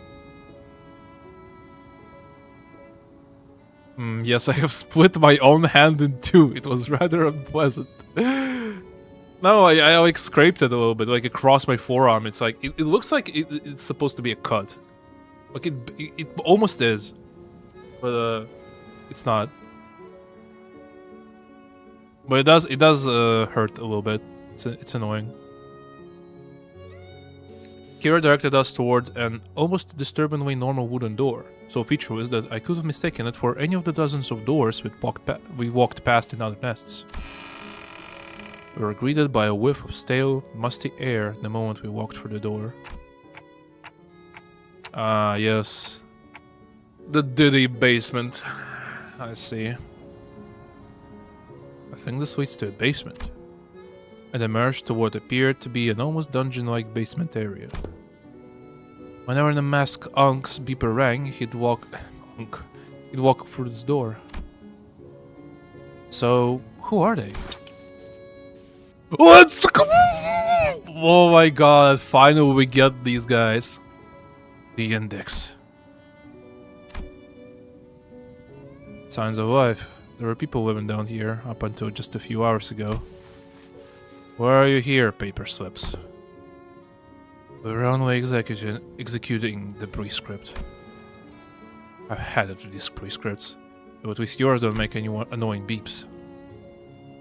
Yes, I have split my own hand in 2. It was rather unpleasant. No, I like scraped it a little bit, like across my forearm. It's like it looks like it's supposed to be a cut. Like it almost is, but it's not. But it does hurt a little bit. It's annoying. Kira directed us toward an almost disturbingly normal wooden door, so featureless that I could have mistaken it for any of the dozens of doors we walked past in other nests. We were greeted by a whiff of stale, musty air the moment we walked through the door. Ah, yes. The Diddy basement. I see. think this leads to a basement. And emerged to what appeared to be an almost dungeon-like basement area. Whenever the masked Unk's beeper rang, he'd walk through this door. So, who are they? Let's go! Oh my god, finally we get these guys. The index. Signs of life. There were people living down here up until just a few hours ago. Why are you here, paper slips? We're only executing the prescript. I've had it with these prescripts, though at least yours don't make any annoying beeps.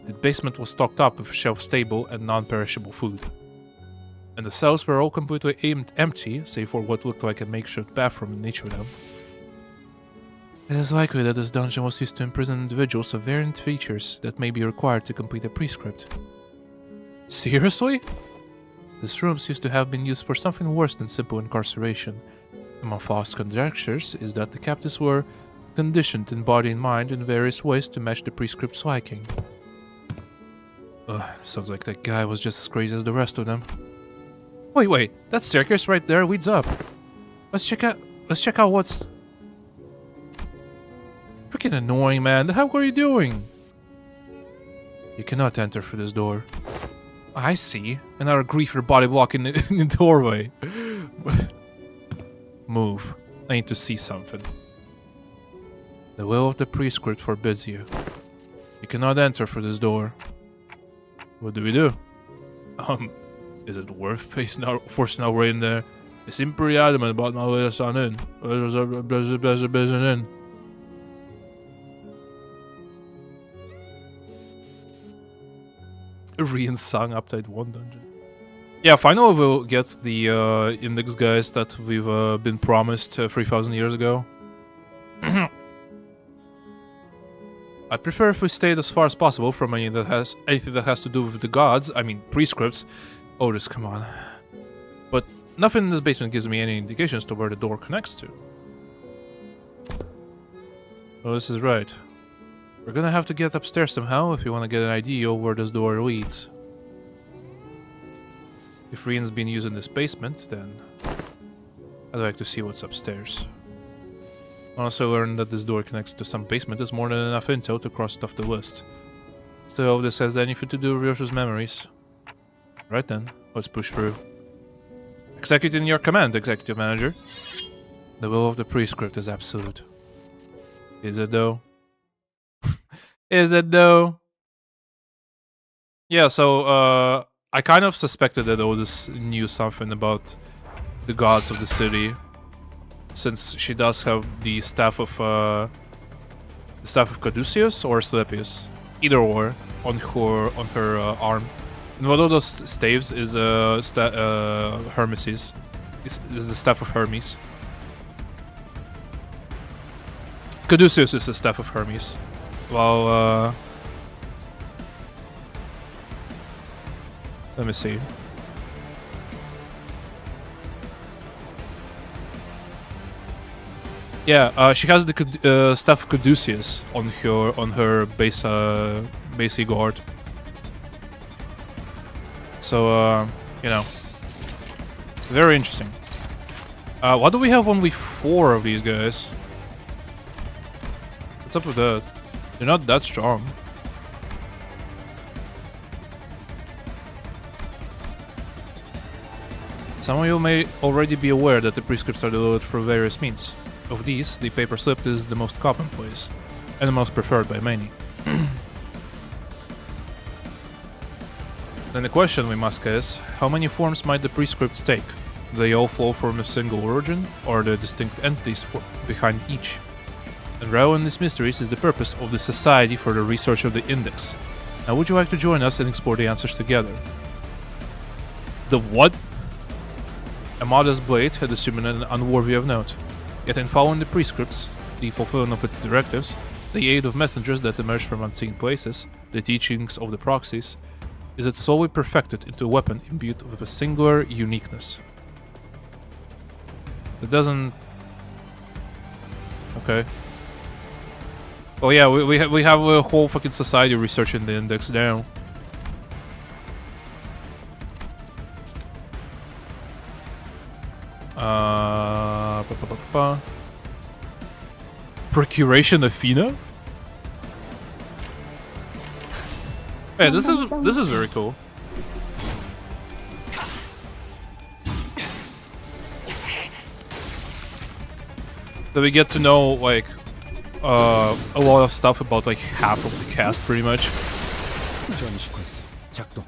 The basement was stocked up with shelf-stable and non-perishable food. And the cells were all completely empty, save for what looked like a makeshift bathroom in each of them. It is likely that this dungeon was used to imprison individuals of variant features that may be required to complete a prescript. Seriously? These rooms used to have been used for something worse than simple incarceration. Among false conjectures is that the captives were conditioned in body and mind in various ways to match the prescript's liking. Sounds like that guy was just as crazy as the rest of them. Wait, that staircase right there leads up. Let's check out what's... Freaking annoying, man. The hell are you doing? You cannot enter through this door. I see. Another griefer body block in the doorway. Move. I need to see something. The will of the prescript forbids you. You cannot enter through this door. What do we do? Is it worth forcing our way in there? They seem pretty adamant about not letting us on in. Reinsung Update 1 dungeon. Yeah, finally we'll get the index guys that we've been promised 3,000 years ago. I prefer if we stayed as far as possible from anything that has to do with the gods. I mean, prescripts. Otis, come on. But nothing in this basement gives me any indications to where the door connects to. Oh, this is right. We're gonna have to get upstairs somehow if you want to get an idea of where this door leads. If Rian's been using this basement, then I'd like to see what's upstairs. Once I learned that this door connects to some basement is more than enough intel to cross it off the list. Still, if this has anything to do with Ryoshu's memories. Right then, let's push through. Executing your command, Executive Manager. The will of the prescript is absolute. Is it though? Is it though? Yeah, so I kind of suspected that Otis knew something about the gods of the city, since she does have the staff of Caduceus or Asclepius, either or, on her arm. And one of those staves is Hermes. Is the staff of Hermes. Caduceus is the staff of Hermes. Well, let me see. Yeah, she has the staff of Caduceus on her base guard. So, you know, very interesting. Why do we have only 4 of these guys? What's up with that? They're not that strong. Some of you may already be aware that the prescripts are delivered through various means. Of these, the paper slip is the most commonplace, and the most preferred by many. Then the question we must ask is, how many forms might the prescripts take? Do they all flow from a single origin, or are there distinct entities behind each? Unraveling these mysteries is the purpose of the Society for the Research of the Index. Now would you like to join us and explore the answers together? The what? A modest blade had assumed an unworthy of note. Yet in following the prescripts, the fulfillment of its directives, the aid of messengers that emerge from unseen places, the teachings of the proxies, is it solely perfected into a weapon imbued with a singular uniqueness. It doesn't... Okay. Oh yeah, we have a whole fucking society researching the index now. Procuration Athena? Hey, this is very cool. So we get to know like a lot of stuff about like half of the cast pretty much. 전이 시퀀스 작동.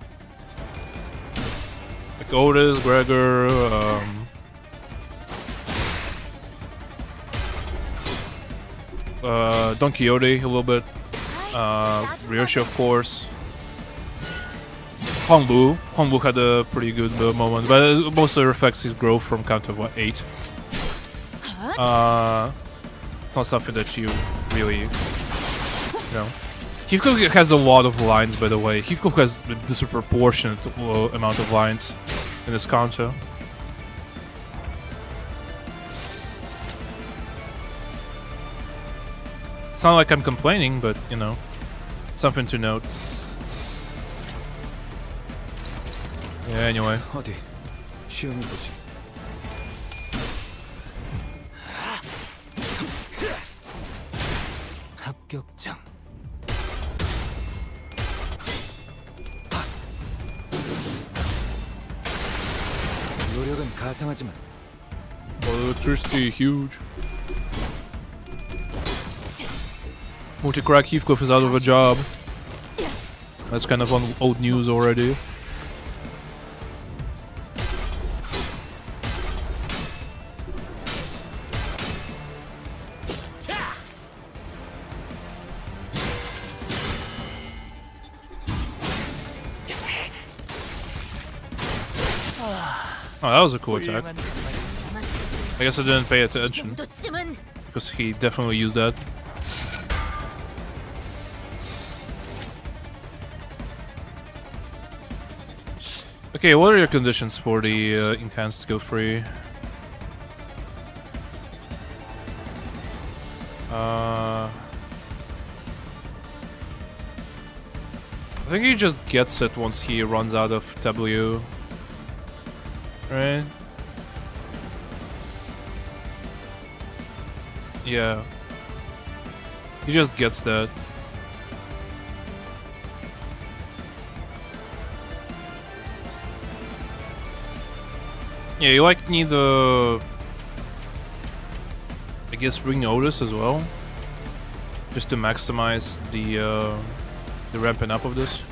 Like Otis, Gregor, Don Quixote a little bit, Ryoshu of course. Hongbu had a pretty good moment, but most of the effects is growth from count of what, 8. It's not something that you really, you know. Hivko has a lot of lines, by the way. Hivko has a disproportionate amount of lines in this counter. It's not like I'm complaining, but, you know, something to note. Yeah, anyway. 어디 시험해 보지. 합격장. 노력은 가상하지만 Electricity, huge. Multi-crack Heathcliff is out of a job. That's kind of old news already. Oh, that was a cool attack. I guess I didn't pay attention because he definitely used that. Okay, what are your conditions for the enhanced skill free? I think he just gets it once he runs out of W. Right? Yeah. He just gets that. Yeah, you like need I guess Ring Notice as well. Just to maximize the ramping up of this.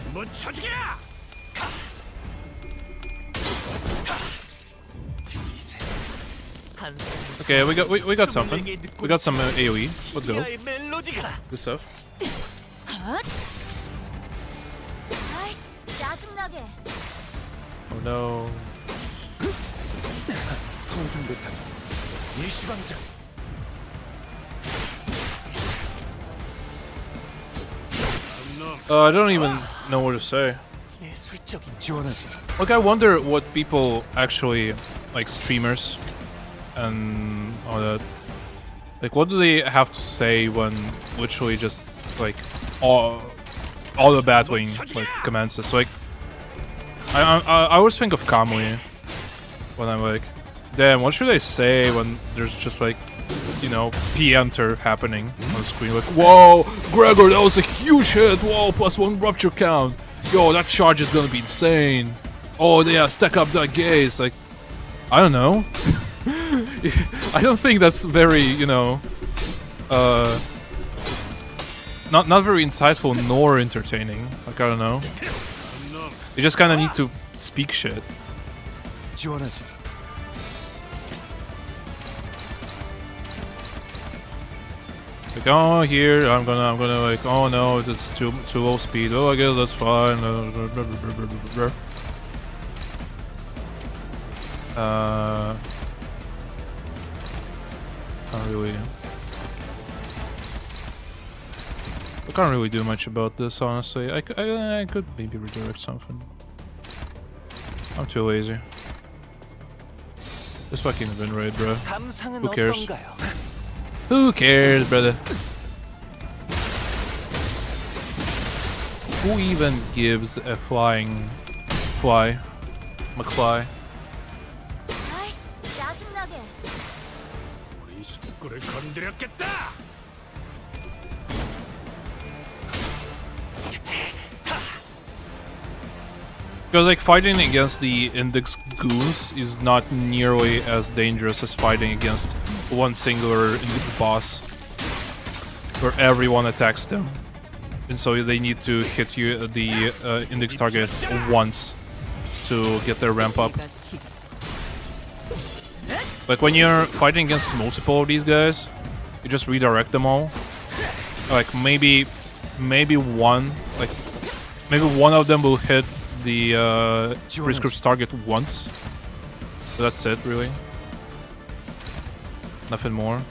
Okay, we got something. We got some AoE. Let's go. Good stuff. Oh no. I don't even know what to say. Like, I wonder what people actually, like streamers and all that, like, what do they have to say when literally just like all the battling like commences? Like, I always think of Kamui when I'm like, damn, what should I say when there's just like, you know, P-enter happening on the screen? Like, whoa, Gregor, that was a huge hit. Whoa, +1 rupture count. Yo, that charge is gonna be insane. Oh yeah, stack up that gaze. Like, I don't know. I don't think that's very, you know, not very insightful nor entertaining. Like, I don't know. You just kind of need to speak shit. Like, oh, here I'm gonna like, oh no, it's too low speed. Oh, I guess that's fine. I can't really do much about this, honestly. I could maybe redirect something. I'm too lazy. Just fucking win raid, bro. Who cares? Who cares, brother? who even gives a flying fly? McFly. 아이씨, 짜증나게. 우리 식구를 건드렸겠다. Because like fighting against the Index goons is not nearly as dangerous as fighting against one singular Index boss, where everyone attacks them, and so they need to hit you the Index target once to get their ramp up. Like when you're fighting against multiple of these guys, you just redirect them all. Like maybe one of them will hit the Risk Group's target once. So that's it, really. Nothing more.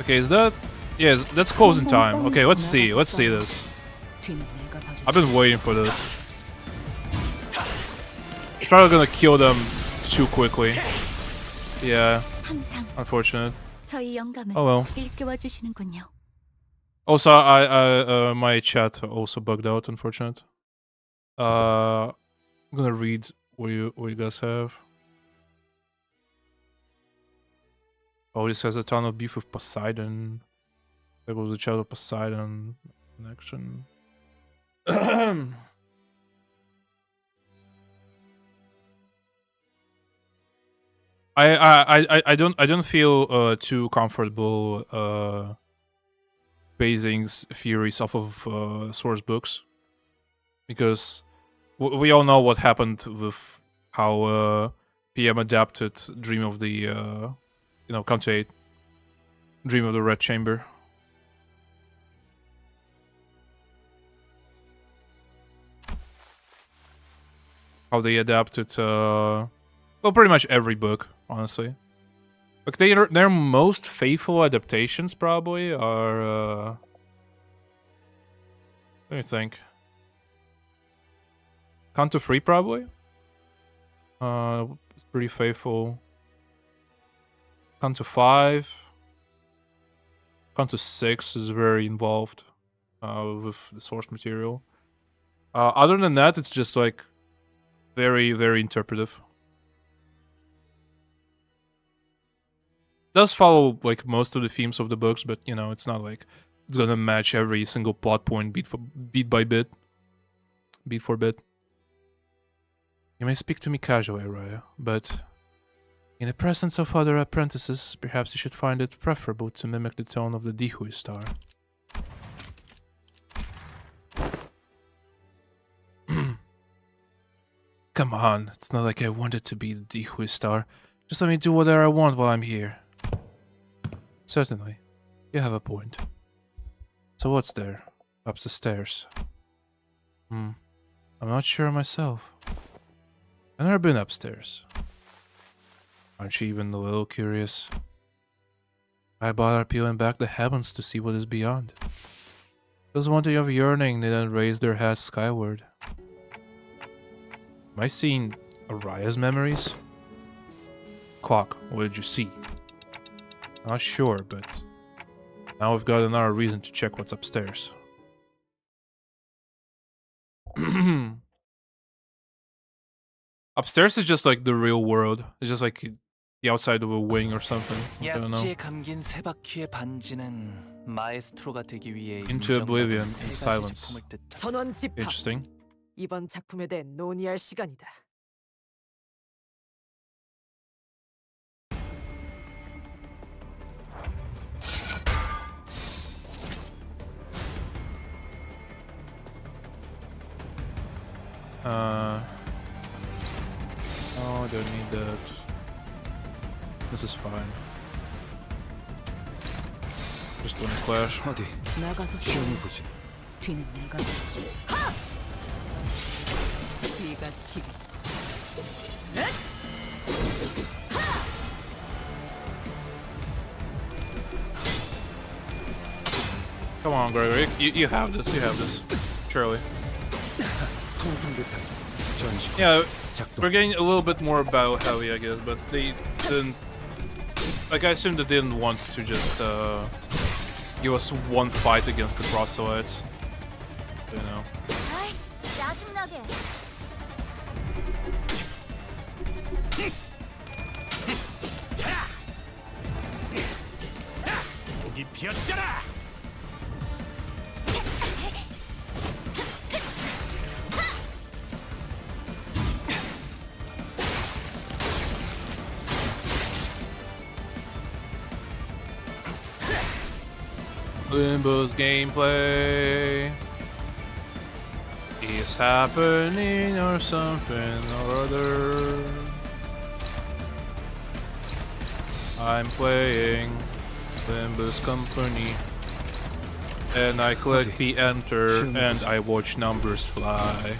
Okay, is that... Yeah, that's closing time. Okay, let's see this. I've been waiting for this. Probably gonna kill them too quickly. Yeah, 항상 unfortunate. 저희 영감을 Oh well. 일깨워 주시는군요. Also, my chat also bugged out, unfortunate. I'm gonna read what you guys have. Oh, this has a ton of beef with Poseidon. There goes the chat of Poseidon connection. I don't feel too comfortable basing theories off of source books, because we all know what happened with how PM adapted Dream of the Count 8, Dream of the Red Chamber. How they adapted well, pretty much every book, honestly. Like their most faithful adaptations probably are let me think. Count to 3 probably. It's pretty faithful. Count to 5. Count to 6 is very involved with the source material. Other than that, it's just like very, very interpretive. Does follow like most of the themes of the books, but it's not like it's gonna match every single plot point beat by bit, beat for bit. You may speak to me casually, Raya, but in the presence of other apprentices, perhaps you should find it preferable to mimic the tone of the Dihui star. Come on, it's not like I wanted to be the Dihui star. Just let me do whatever I want while I'm here. Certainly. You have a point. So what's there? Up the stairs. I'm not sure myself. I've never been upstairs. Aren't you even a little curious? I bother peeling back the heavens to see what is beyond. Those wanting of yearning, they then raise their heads skyward. Am I seeing Araya's memories? Clock, what did you see? Not sure, but now we've got another reason to check what's upstairs. Upstairs is just like the real world. It's just like the outside of a wing or something. I don't know. 약지에 감긴 세 바퀴의 반지는 마에스트로가 되기 위해 Into oblivion 인정받은 in 세 가지 silence. 제품을 뜻한다. 선원 집합. Interesting. 이번 작품에 대해 논의할 시간이다. Oh, I don't need that. This is fine. Just don't clash. 어디 나가서 시험을 보지. 뒤는 내가 뒤가 튀기. Come on, Gregory. You have this. You have this. Surely. 통상대탈 전식 Yeah, 작동. we're getting a little bit more battle heavy, I guess, but they didn't. Like, I assumed they didn't want to just give us one fight against the proselytes. You know. 아이씨, 짜증나게. 목이 피었잖아. Limbus gameplay is happening or something or other. I'm playing Limbus Company and I click the enter and I watch numbers fly.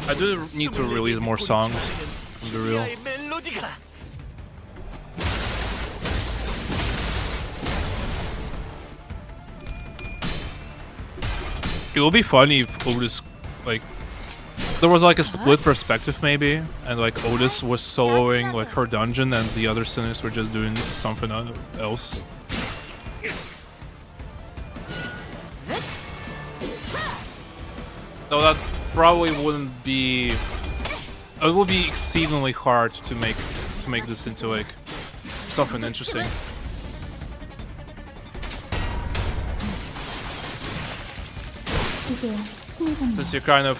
I do need to release more songs, to be real. It would be funny if Otis, like, there was like a split perspective maybe, and like Otis was soloing like her dungeon and the other sinners were just doing something else. Though that probably wouldn't be. It would be exceedingly hard to make this into like something interesting. Since you're kind of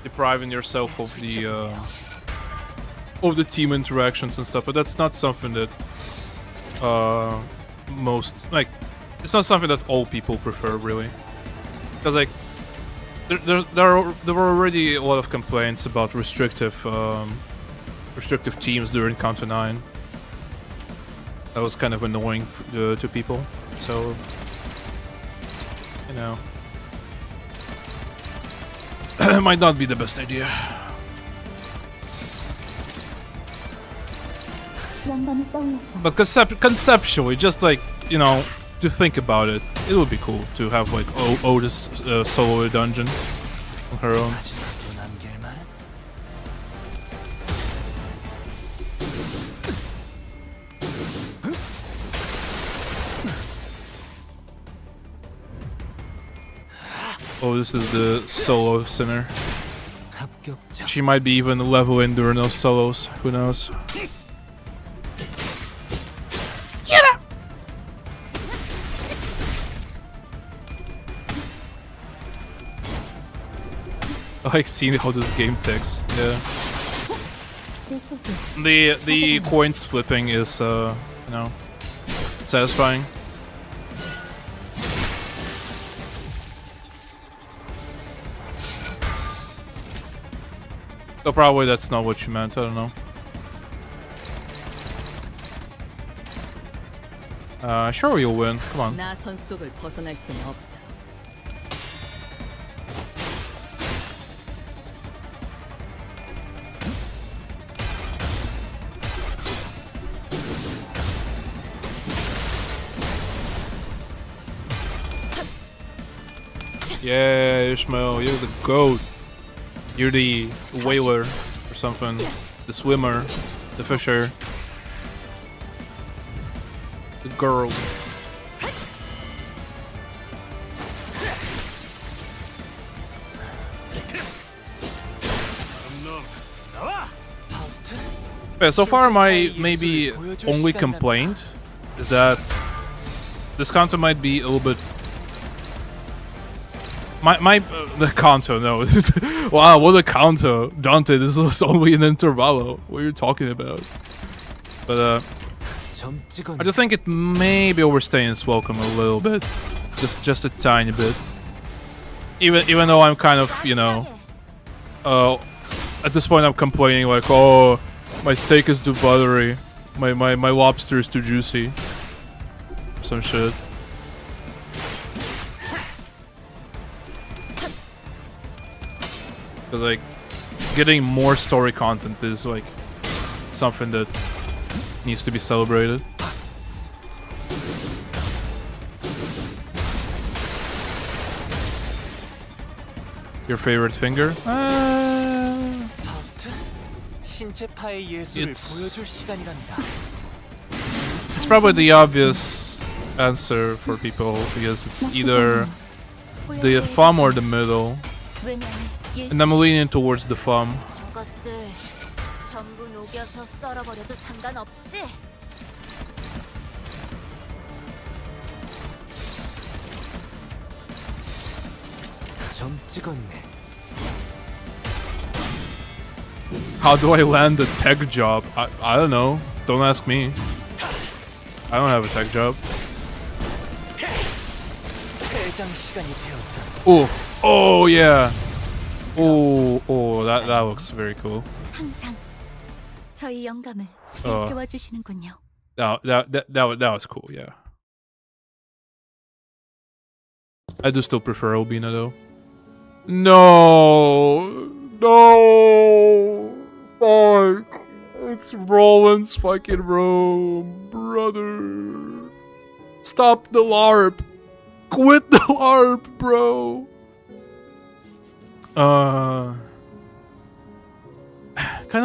depriving yourself of the team interactions and stuff, but that's not something that most like. It's not something that all people prefer, really, because like there were already a lot of complaints about restrictive teams during Counter 9. That was kind of annoying to people, so you know. It might not be the best idea. But conceptually, just like, you know, to think about it, it would be cool to have like Otis solo a dungeon on her own. Oh, this is the solo sinner. She might be even leveling during those solos. Who knows? I like seeing how this game ticks. Yeah. The coins flipping is you know, satisfying. So probably that's not what you meant, I don't know. Sure you'll win, come on. 나 선 속을 벗어날 수는 없다. Yeah, Ishmael, you're the goat. You're the whaler or something. The swimmer. The fisher. The girl. Yeah, so far my maybe only complaint is that this counter might be a little bit. The counter, no. Wow, what a counter. Dante, this was only an intervallo. What are you talking about? But, I just think it may be overstaying its welcome a little bit. Just a tiny bit. Even though I'm kind of, you know... at this point I'm complaining like, oh, my steak is too buttery. My lobster is too juicy. Some shit. Because like getting more story content is like something that needs to be celebrated. Your favorite finger? 신체파의 예술을 It's- 보여줄 시간이란다. It's probably the obvious answer for people because it's either the thumb or the middle. And I'm leaning towards the thumb. 저것들 전부 녹여서 썰어버려도 상관없지? 점 찍었네. How do I land a tech job? I don't know. Don't ask me. I don't have a tech job. 퇴장 시간이 되었다. Oh, oh yeah. Oh, that looks very cool. 항상 저희 영감을 어. 일깨워 주시는군요. That was cool. Yeah. I do still prefer Albina though. No, fuck. It's Roland's fucking room, brother. Stop the LARP. Quit the LARP, bro. Kind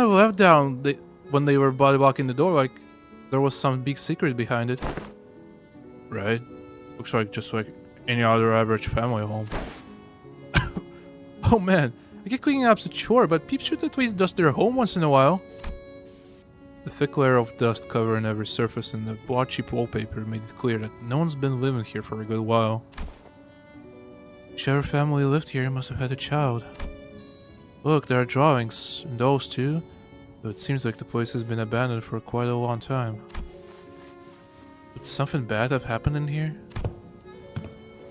of left down when they were body blocking the door, like there was some big secret behind it. Right? Looks like just like any other average family home. Oh man, I get cleaning up's a chore, but peeps should at least dust their home once in a while. The thick layer of dust covering every surface and the blotchy wallpaper made it clear that no one's been living here for a good while. Whichever family lived here must have had a child. Look, there are drawings, and those too, though it seems like the place has been abandoned for quite a long time. Would something bad have happened in here?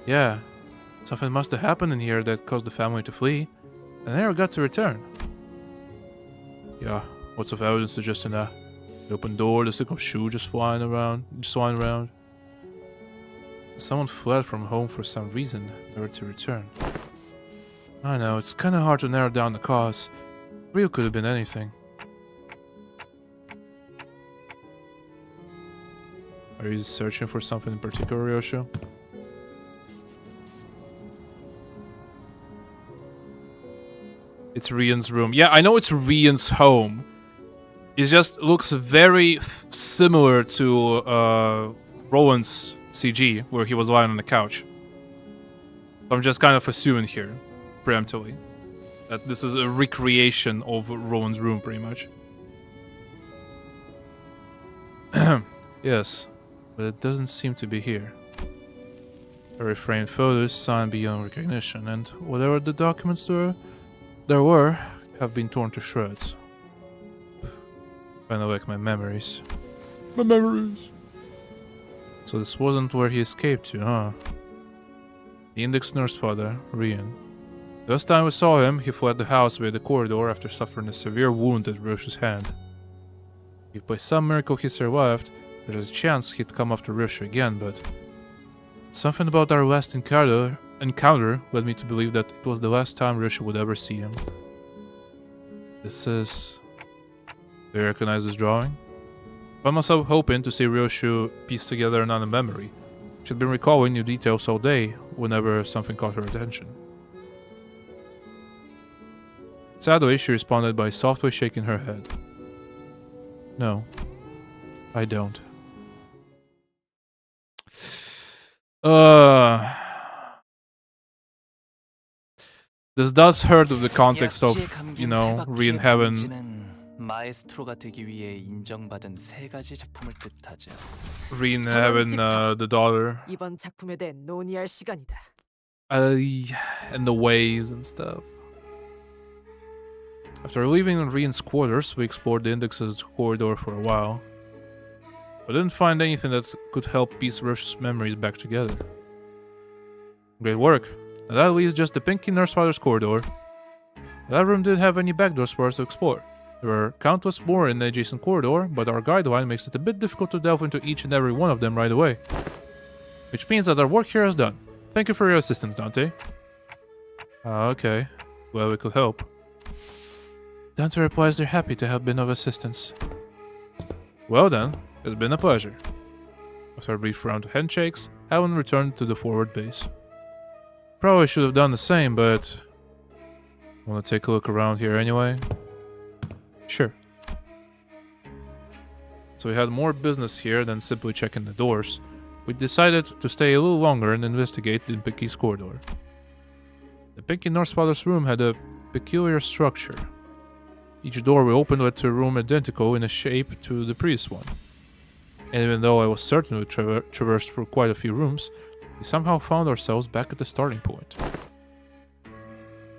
Yeah, something must have happened in here that caused the family to flee, and never got to return. Yeah, lots of evidence suggesting that. The open door, the single shoe just flying around. Someone fled from home for some reason, never to return. I know, it's kinda hard to narrow down the cause. Real could have been anything. Are you searching for something in particular, Ryoshu? It's Rian's room. Yeah, I know it's Rian's home. It just looks very similar to Roland's CG, where he was lying on the couch. I'm just kind of assuming here, preemptively, that this is a recreation of Roland's room, pretty much. Yes, but it doesn't seem to be here. Very framed photos signed beyond recognition, and whatever the documents there were have been torn to shreds. Kinda like my memories. My memories! So this wasn't where he escaped to, huh? The index nurse father, Rian. The last time we saw him, he fled the house via the corridor after suffering a severe wound at Ryoshu's hand. If by some miracle he survived, there's a chance he'd come after Ryoshu again, but something about our last encounter led me to believe that it was the last time Ryoshu would ever see him. This is... Do you recognize this drawing? I found myself hoping to see Ryoshu piece together another memory. She'd been recalling new details all day whenever something caught her attention. Sadly, she responded by softly shaking her head. No, I don't. This does hurt with the context of, you know, Rian having... 마에스트로가 되기 위해 인정받은 세 가지 작품을 뜻하죠. Rian having the daughter. 이번 작품에 대해 논의할 시간이다. And the ways and stuff. After leaving Rian's quarters, we explored the index's corridor for a while. We didn't find anything that could help piece Ryoshu's memories back together. Great work. And that leaves just the Pinky Nurse Father's corridor. That room didn't have any back doors for us to explore. There were countless more in the adjacent corridor, but our guideline makes it a bit difficult to delve into each and every one of them right away. Which means that our work here is done. Thank you for your assistance, Dante. Okay. Well, we could help. Dante replies they're happy to have been of assistance. Well then, it's been a pleasure. After a brief round of handshakes, Alan returned to the forward base. Probably should have done the same, but... Wanna take a look around here anyway? Sure. we had more business here than simply checking the doors, we decided to stay a little longer and investigate the Pinky's corridor. The Pinky North Father's room had a peculiar structure. Each door we opened led to a room identical in a shape to the previous one. And even though I was certain we traversed through quite a few rooms, we somehow found ourselves back at the starting point.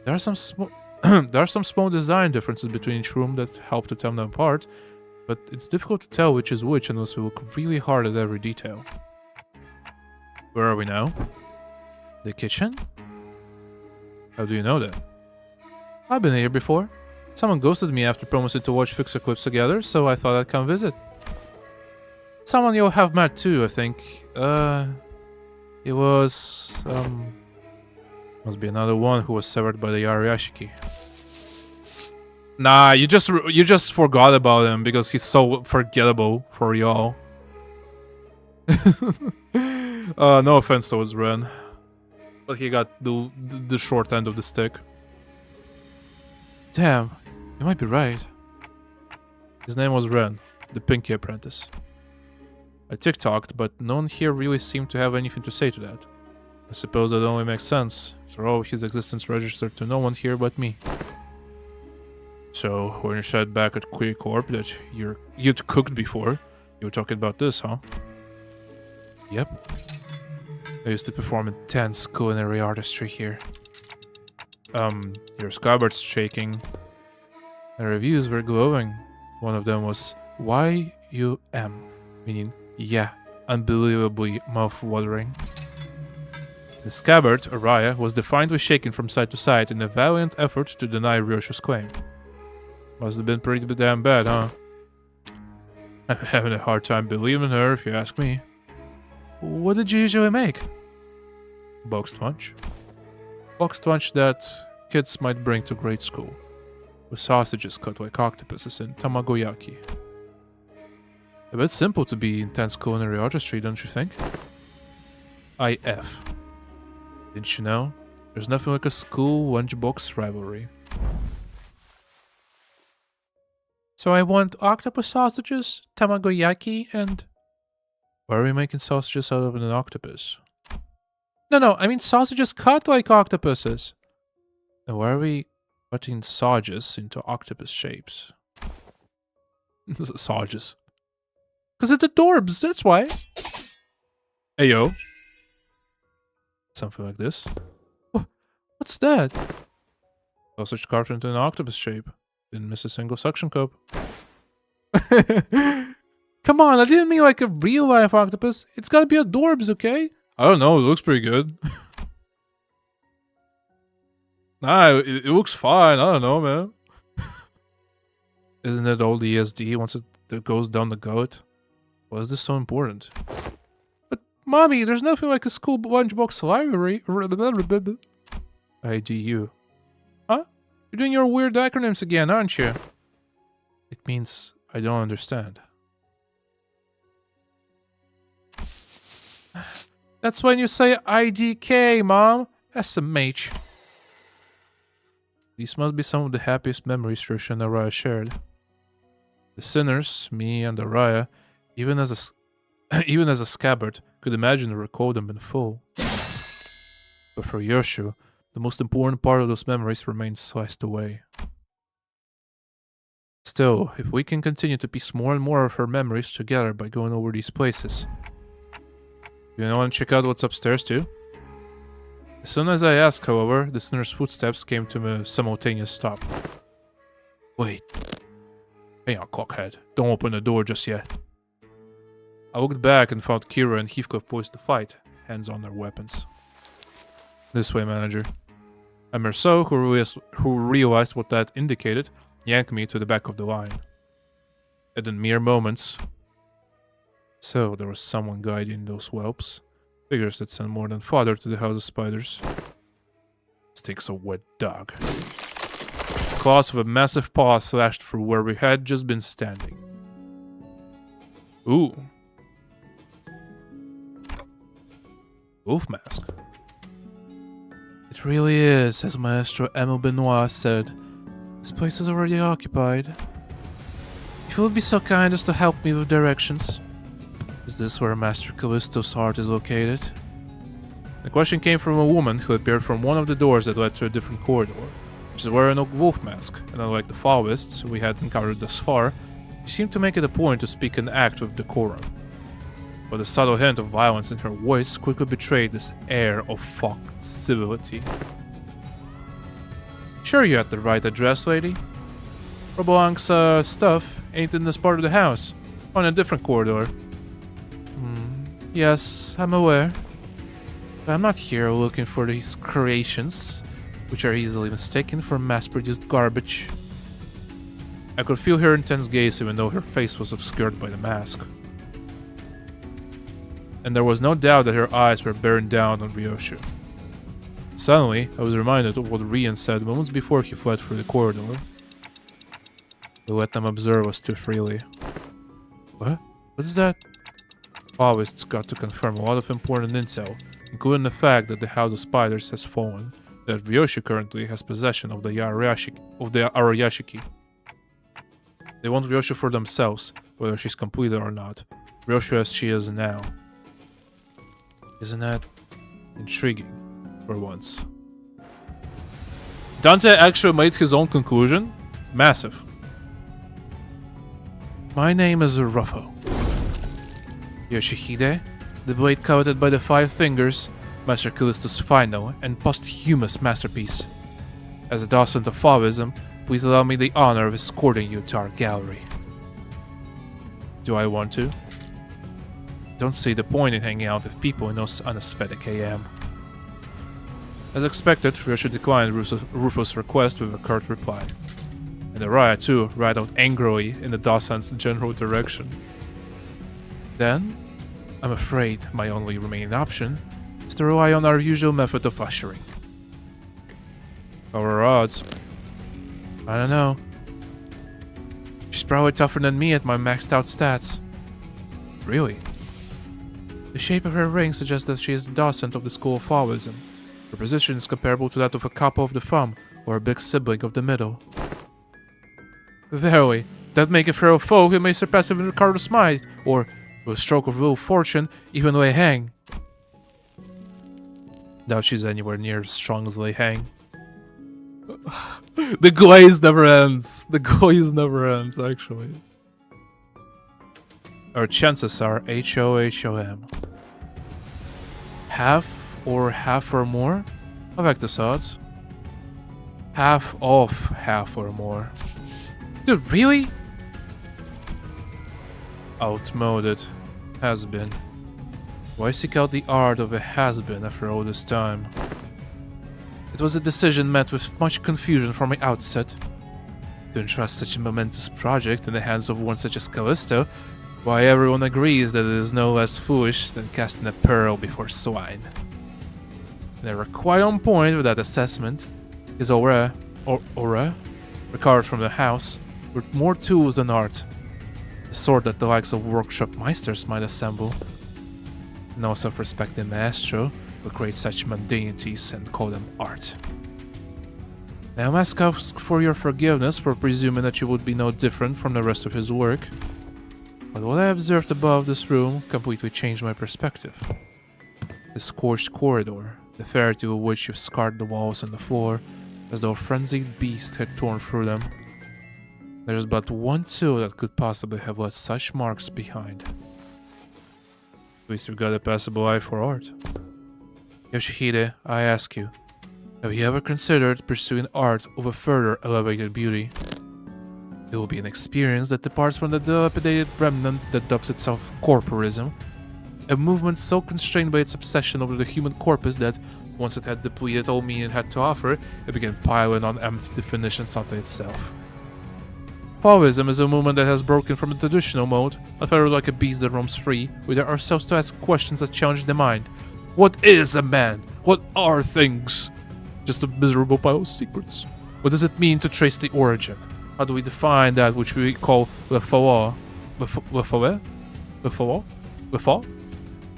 There are some small design differences between each room that help to tell them apart, but it's difficult to tell which is which unless we look really hard at every detail. Where are we now? The kitchen? How do you know that? I've been here before. Someone ghosted me after promising to watch Fixer clips together, so I thought I'd come visit. Someone you'll have met too, I think. It was... must be another one who was severed by the Ariashiki. Nah, you just forgot about him because he's so forgettable for y'all. No offense towards Ren, but he got the short end of the stick. Damn, you might be right. His name was Ren, the Pinky apprentice. I tick-tocked, but no one here really seemed to have anything to say to that. I suppose that only makes sense. After all, his existence registered to no one here but me. So, when you said back at Queer Corp that you'd cooked before, you were talking about this, huh? Yep. I used to perform intense culinary artistry here. Your scabbard's shaking. The reviews were glowing. One of them was Y-U-M, meaning yeah, unbelievably mouth-watering. The scabbard, Araya, was defiantly shaken from side to side in a valiant effort to deny Ryoshu's claim. Must have been pretty damn bad, huh? I'm having a hard time believing her, if you ask me. What did you usually make? Boxed lunch. Boxed lunch that kids might bring to grade school. With sausages cut like octopuses and tamagoyaki. A bit simple to be intense culinary artistry, don't you think? IF. Didn't you know? There's nothing like a school lunchbox rivalry. So I want octopus sausages, tamagoyaki, and... Why are we making sausages out of an octopus? No, I mean sausages cut like octopuses. And why are we cutting sausages into octopus shapes? Sausages. Because it's adorbs, that's why. Hey, yo. Something like this. What's that? Sausage carved into an octopus shape. Didn't miss a single suction cup. Come on, I didn't mean like a real life octopus. It's gotta be adorbs, okay? I don't know, it looks pretty good. Nah, it looks fine. I don't know, man. Isn't it all the ESD once it goes down the gullet? Why is this so important? But, Mommy, there's nothing like a school lunchbox library. IDU. Huh? You're doing your weird acronyms again, aren't you? It means I don't understand. That's when you say IDK, Mom. SMH. These must be some of the happiest memories Ryoshu and Araya shared. The sinners, me and Araya, even as a scabbard, could imagine to recall them in full. But for Ryoshu, the most important part of those memories remains sliced away. Still, if we can continue to piece more and more of her memories together by going over these places. You want to check out what's upstairs too? As soon as I asked, however, the sinner's footsteps came to a simultaneous stop. Wait. Hang on, cockhead. Don't open the door just yet. I looked back and found Kira and Heathcliff poised to fight, hands on their weapons. This way, manager. And Merceau, who realized what that indicated, yanked me to the back of the line. And in mere moments... So, there was someone guiding those whelps. Figures that send more than fodder to the house of spiders. Stinks a wet dog. The claws of a massive paw slashed through where we had just been standing. Ooh. Wolf mask. It really is, as Maestro Emile Benoit said. This place is already occupied. He If you would be so kind as to help me with directions. Is this where Master Callisto's heart is located? The question came from a woman who appeared from one of the doors that led to a different corridor. She was wearing a wolf mask, and unlike the Faoists we had encountered thus far, she seemed to make it a point to speak and act with decorum. But a subtle hint of violence in her voice quickly betrayed this air of fucked civility. Sure you had the right address, lady? Roboank's stuff ain't in this part of the house, on a different corridor. Yes, I'm aware. But I'm not here looking for these creations, which are easily mistaken for mass-produced garbage. I could feel her intense gaze even though her face was obscured by the mask. And there was no doubt that her eyes were bearing down on Ryoshu. Suddenly, I was reminded of what Rian said moments before he fled through the corridor. We let them observe us too freely. What? What is that? Faoists got to confirm a lot of important intel, including the fact that the House of Spiders has fallen, that Ryoshu currently has possession of the Arayashiki. They want Ryoshu for themselves, whether she's completed or not. Ryoshu as she is now. Isn't that intriguing, for once? Dante actually made his own conclusion? Massive. My name is Ruffo. Yoshihide, the blade coveted by the Five Fingers, Master Callisto's final and posthumous masterpiece. As a docent of Faoism, please allow me the honor of escorting you to our gallery. Do I want to? Don't see the point in hanging out with people in those unaesthetic AM. As expected, Ryoshu declined Rufo's request with a curt reply. And Araya too ran out angrily in the Dasan's general direction. Then, I'm afraid my only remaining option is to rely on our usual method of ushering. How are our odds? I don't know. She's probably tougher than me at my maxed out stats. Really? The shape of her ring suggests that she is the docent of the school of Faoism. Her position is comparable to that of a kappa of the thumb, or a big sibling of the middle. Verily, that maketh her a foe who may surpass even Ricardo Smite, or, with a stroke of ill fortune, even Lei Hang. Doubt she's anywhere near as strong as Lei Hang. The glaze never ends. The glaze never ends, actually. Our chances are HOHOM. Half or more? I like those odds. Half of half or more. Dude, really? Outmoded. Has-been. Why seek out the art of a has-been after all this time? It was a decision met with much confusion from the outset. To entrust such a momentous project in the hands of one such as Callisto, why everyone agrees that it is no less foolish than casting a pearl before swine. They were quite on point with that assessment. His aura, recovered from the house, with more tools than art. The sort that the likes of workshop meisters might assemble. No self-respecting maestro will create such mundanities and call them art. Now I must ask for your forgiveness for presuming that you would be no different from the rest of his work. But what I observed above this room completely changed my perspective. The scorched corridor, the ferrety with which you've scarred the walls and the floor, as though a frenzied beast had torn through them. There's but one tool that could possibly have left such marks behind. At least you've got a passable eye for art. Yoshihide, I ask you, have you ever considered pursuing art of a further elevated beauty? It will be an experience that departs from the dilapidated remnant that dubs itself corporism, a movement so constrained by its obsession over the human corpus that, once it had depleted all meaning it had to offer, it began piling on empty definitions onto itself. Faoism is a movement that has broken from the traditional mode, unfettered like a beast that roams free, with ourselves to ask questions that challenge the mind. What is a man? What are things? Just a miserable pile of secrets. What does it mean to trace the origin? How do we define that which we call le faux?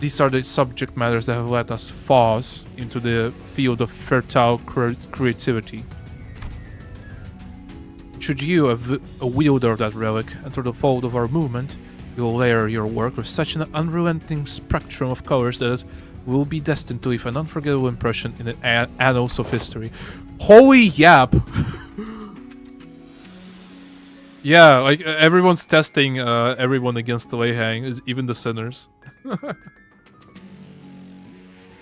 These are the subject matters that have let us pause into the field of fertile creativity. Should you, a wielder of that relic, enter the fold of our movement, you will layer your work with such an unrelenting spectrum of colors that it will be destined to leave an unforgettable impression in the annals of history. Holy yap! Yeah, like everyone's testing everyone against the Wei Hang, even the sinners.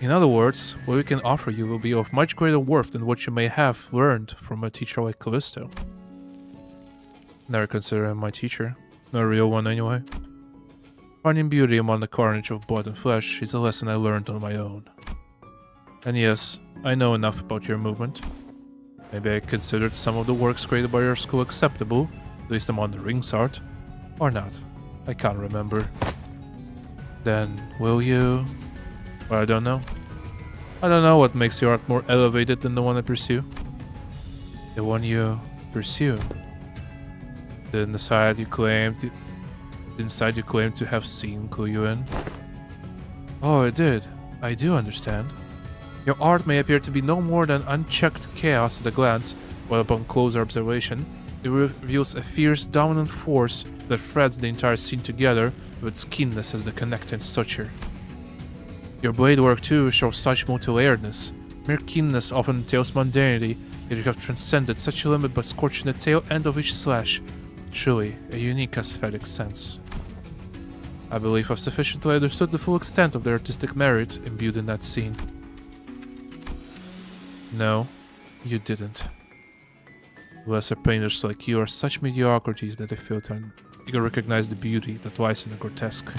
In other words, what we can offer you will be of much greater worth than what you may have learned from a teacher like Callisto. Never consider him my teacher. Not a real one anyway. Finding beauty among the carnage of blood and flesh is a lesson I learned on my own. And yes, I know enough about your movement. Maybe I considered some of the works created by your school acceptable, at least among the rings art, or not. I can't remember. Then, will you? Well, I don't know. I don't know what makes your art more elevated than the one I pursue. The one you pursue. The inside you claimed to have seen clue you in. Oh, I did. I do understand. Your art may appear to be no more than unchecked chaos at a glance, while upon closer observation, it reveals a fierce, dominant force that threads the entire scene together with its keenness as the connecting suture. Your blade work too shows such multi-layeredness. Mere keenness often entails mundanity, yet you have transcended such a limit by scorching the tail end of each slash. Truly, a unique aesthetic sense. I believe I've sufficiently understood the full extent of the artistic merit imbued in that scene. No, you didn't. Lesser painters like you are such mediocrities that they fail to recognize the beauty that lies in the grotesque.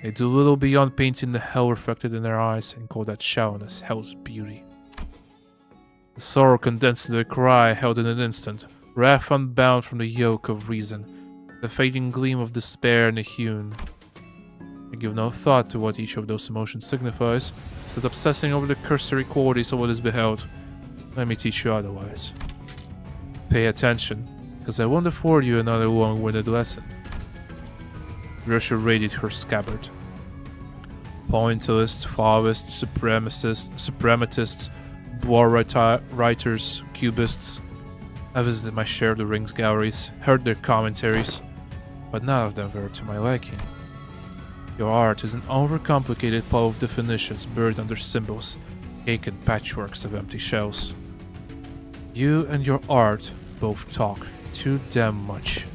They do little beyond painting the hell reflected in their eyes and call that shallowness hell's beauty. The sorrow condensed into a cry held in an instant, wrath unbound from the yoke of reason, the fading gleam of despair in a hewn. I give no thought to what each of those emotions signifies, instead obsessing over the cursory qualities of what is beheld. Let me teach you otherwise. Pay attention, because I won't afford you another long-winded lesson. Ryoshu raided her scabbard. Pointillists, Faoists, suprematists, war writers, cubists. I visited my share of the Rings galleries, heard their commentaries, but none of them were to my liking. Your art is an overcomplicated pile of definitions buried under symbols, cake and patchworks of empty shells. You and your art both talk too damn much.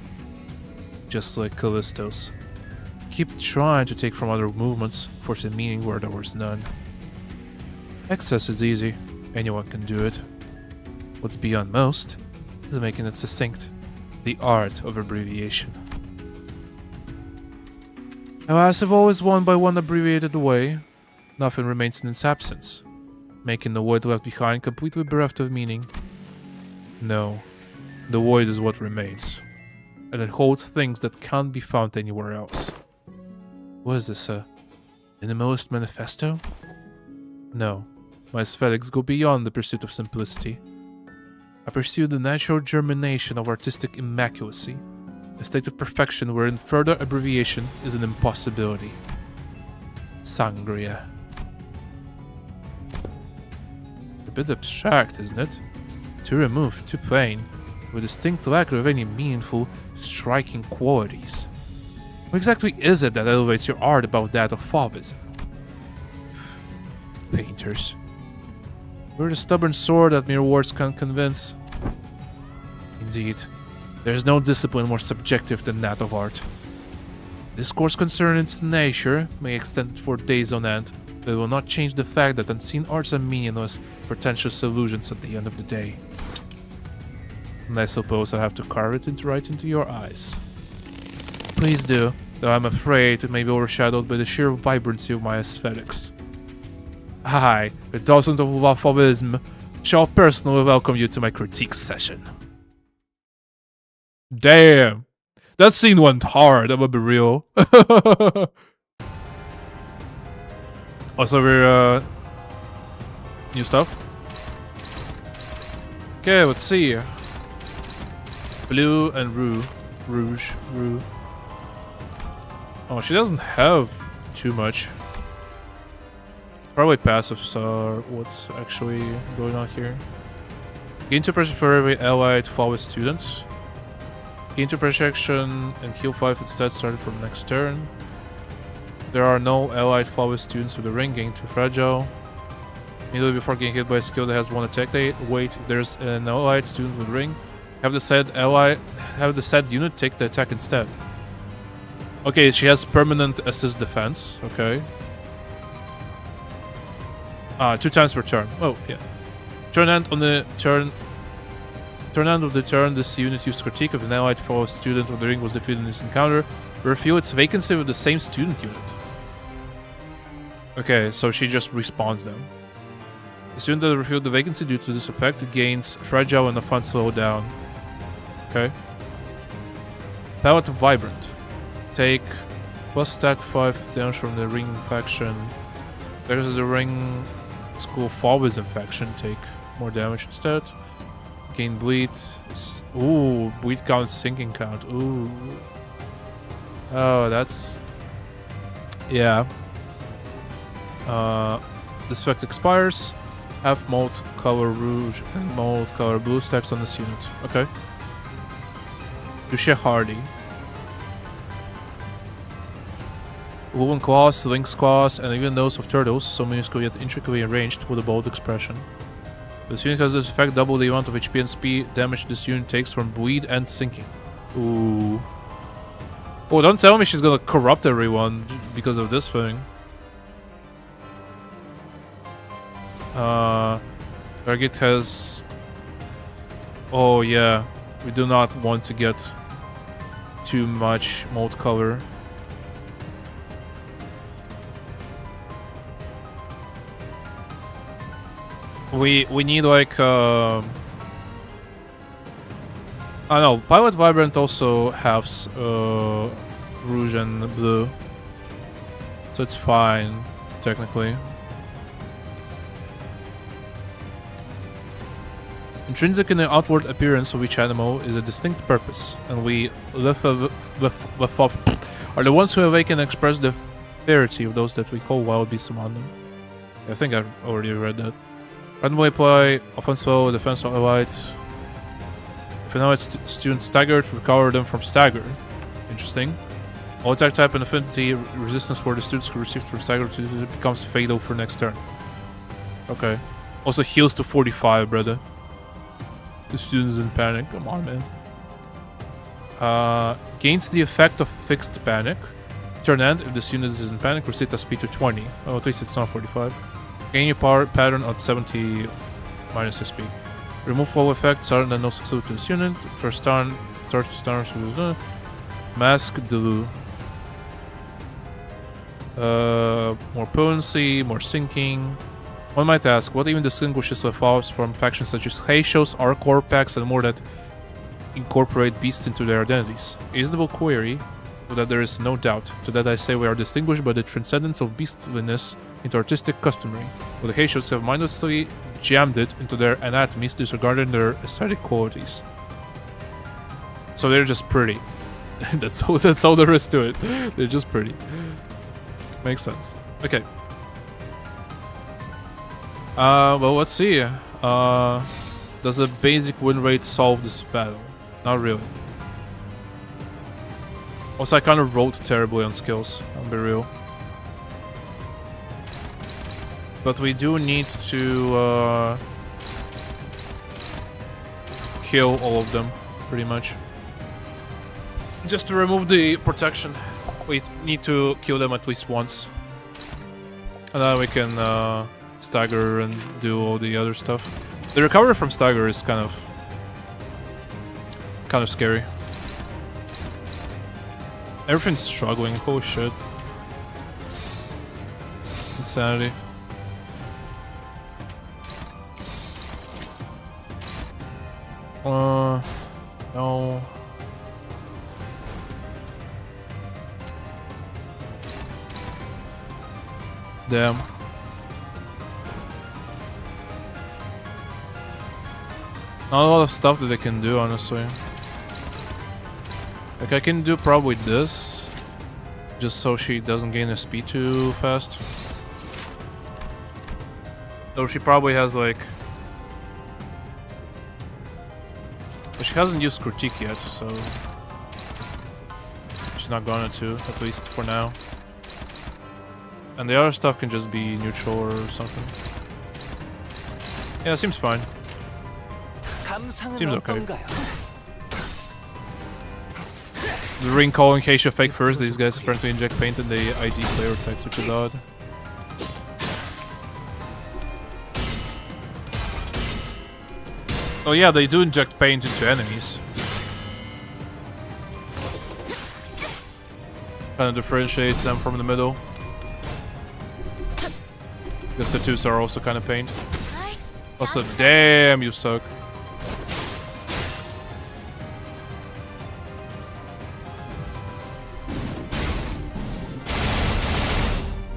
Just like Callisto's. Keep trying to take from other movements, forcing meaning where there was none. Excess is easy, anyone can do it. What's beyond most is making it succinct, the art of abbreviation. Alas, if all is one by one abbreviated away, nothing remains in its absence, making the void left behind completely bereft of meaning. No, the void is what remains, and it holds things that can't be found anywhere else. What is this, a minimalist manifesto? No, my aesthetics go beyond the pursuit of simplicity. I pursue the natural germination of artistic immaculacy, a state of perfection wherein further abbreviation is an impossibility. Sangria. A bit abstract, isn't it? Too removed, too plain, with distinct lack of any meaningful, striking qualities. What exactly is it that elevates your art above that of Fauvism? Painters. We're the stubborn sword that mere words can't convince. Indeed, there is no discipline more subjective than that of art. Discourse concerning its nature may extend for days on end, but it will not change the fact that unseen arts are meaningless, pretentious illusions at the end of the day. And I suppose I have to carve it right into your eyes. Please do, though I'm afraid it may be overshadowed by the sheer vibrancy of my aesthetics. I, a dozen of Fauvism, shall personally welcome you to my critique session. Damn! That scene went hard, I'm gonna be real. Also, we're, new stuff. Okay, let's see. Blue and Rouge. Oh, she doesn't have too much. Probably passives are what's actually going on here. Gain 2 pressure for every allied forward student. Gain 2 pressure action and heal 5 instead starting from next turn. There are no allied forward students with the ring. Gain 2 fragile. Immediately before getting hit by a skill that has 1 attack weight, if there's an allied student with ring, have the said unit take the attack instead. Okay, she has permanent assist defense. Okay. 2 times per turn. Oh, yeah. Turn end of the turn, this unit used critique of an allied forward student when the ring was defeated in this encounter. Refill its vacancy with the same student unit. Okay, so she just respawns them. The student that refilled the vacancy due to this effect gains fragile and a fun slowdown. Okay. Palette of Vibrant. Take plus stack 5 damage from the ring faction. There's the ring school Fallwism faction. Take more damage instead. Gain bleed. Ooh, bleed count, sinking count. Ooh. Oh, that's... Yeah. This effect expires. Have mold color rouge and mold color blue stacks on this unit. Okay. Lucia Hardy. Woven claws, lynx claws, and even those of turtles, so minuscule yet intricately arranged with a bold expression. This unit has this effect, double the amount of HP and speed damage this unit takes from bleed and sinking. Ooh. Oh, don't tell me she's gonna corrupt everyone because of this thing. Target has... Oh yeah, we do not want to get too much mold color. We need like I know Pilot Vibrant also has rouge and blue, so it's fine technically. Intrinsic in the outward appearance of each animal is a distinct purpose, and we left off are the ones who awaken and express the ferocity of those that we call wild beasts among them. I think I've already read that. Randomly apply offense level, defense allied. If an allied student staggered, recover them from stagger. Interesting. All attack type and affinity resistance for the students who received from stagger becomes fatal for next turn. Okay. Also heals to 45, brother. The student is in panic. Come on, man. Gains the effect of fixed panic. Turn end, if the student is in panic, receive a speed to 20. Oh, at least it's not 45. Gain your power pattern on 70 minus SP. Remove all effects other than no successful to this unit. First turn, start to mask Delu. More potency, more sinking. One might ask, what even distinguishes the Falls from factions such as Heishos, Arcor packs, and more that incorporate beasts into their identities? A reasonable query, so that there is no doubt. To that I say we are distinguished by the transcendence of beastliness into artistic customary, while the Heishos have mindlessly jammed it into their anatomies, disregarding their aesthetic qualities. So they're just pretty. That's all there is to it. They're just pretty. Makes sense. Okay. Well, let's see. Does a basic win rate solve this battle? Not really. Also, I kind of rolled terribly on skills, I'll be real. But we do need to kill all of them, pretty much. Just to remove the protection. We need to kill them at least once. And then we can stagger and do all the other stuff. The recovery from stagger is kind of scary. Everything's struggling, holy shit. Insanity. No. Damn. Not a lot of stuff that I can do, honestly. Like, I can do probably this, just so she doesn't gain a speed too fast. Though she probably has, like... But she hasn't used critique yet, so she's not gonna to, at least for now. And the other stuff can just be neutral or something. Yeah, seems fine. 감상은 Seems okay. 어떤가요? The ring calling Heisha fake first, these guys apparently inject paint in the ID player text, which is odd. Oh yeah, they do inject paint into enemies. Kind of differentiates them from the middle. Because the twos are also kind of paint. Also, damn, you suck.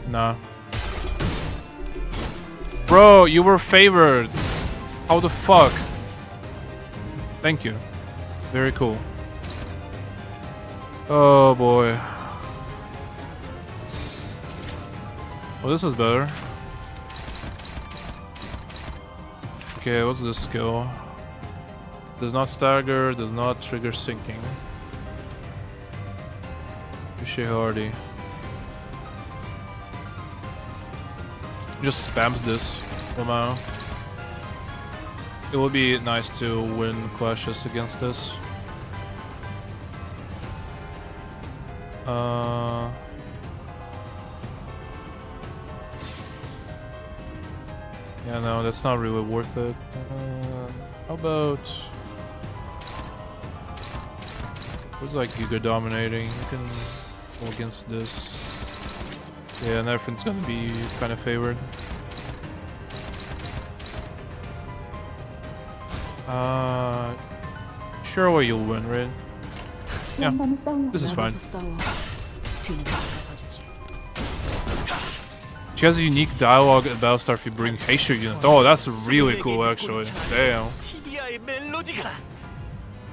Nah. Bro, you were favored. How the fuck? Thank you. Very cool. Oh boy. Well, this is better. Okay, what's this skill? Does not stagger, does not trigger sinking. Rishi Hardy. Just spams this somehow. It would be nice to win clashes against this. Yeah, no, that's not really worth it. How about... Who's like Giga dominating? You can go against this. Yeah, and everything's gonna be kind of favored. Sure you'll win, right? Yeah, this is fine. She has a unique dialogue about stuff if you bring Heishu unit. Oh, that's really cool actually. Damn. TBI의 멜로디가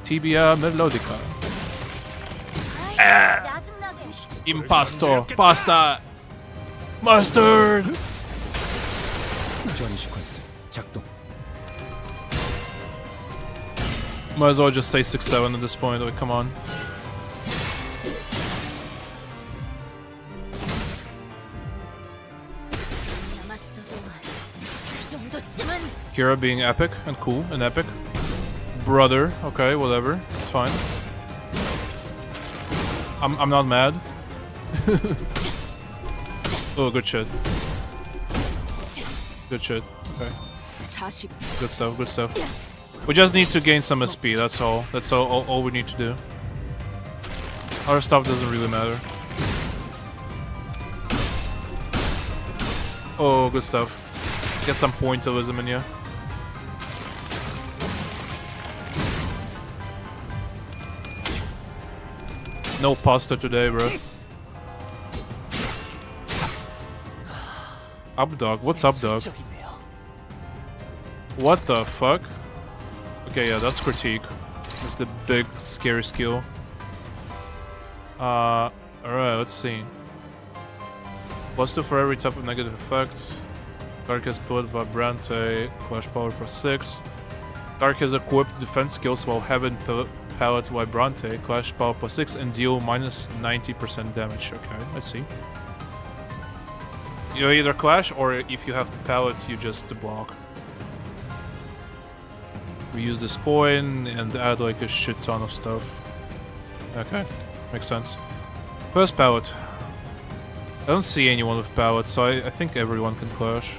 Tibia Melodica. Impostor. Pasta. Mustard. 전이 시퀀스 작동. Might as well just say 6-7 at this point. Like, come on. Kira being epic and cool and epic. Brother, okay, whatever. It's fine. I'm not mad. Oh, good shit. Good shit. Okay. Good stuff, good stuff. We just need to gain some SP, that's all. That's all we need to do. Other stuff doesn't really matter. Oh, good stuff. Get some pointillism in you. No pasta today, bro. Up dog? What's up dog? 적이네요. What the fuck? Okay, yeah, that's critique. That's the big scary skill. Alright, let's see. +2 for every type of negative effect. Dark has put Vibrante, Clash Power +6. Dark has equipped defense skills while having Palette Vibrante, Clash Power +6, and deal -90% damage. Okay, I see. You either Clash, or if you have Palette, you just block. We use this coin and add like a shit ton of stuff. Okay, makes sense. Who has Palette? I don't see anyone with Palette, so I think everyone can Clash.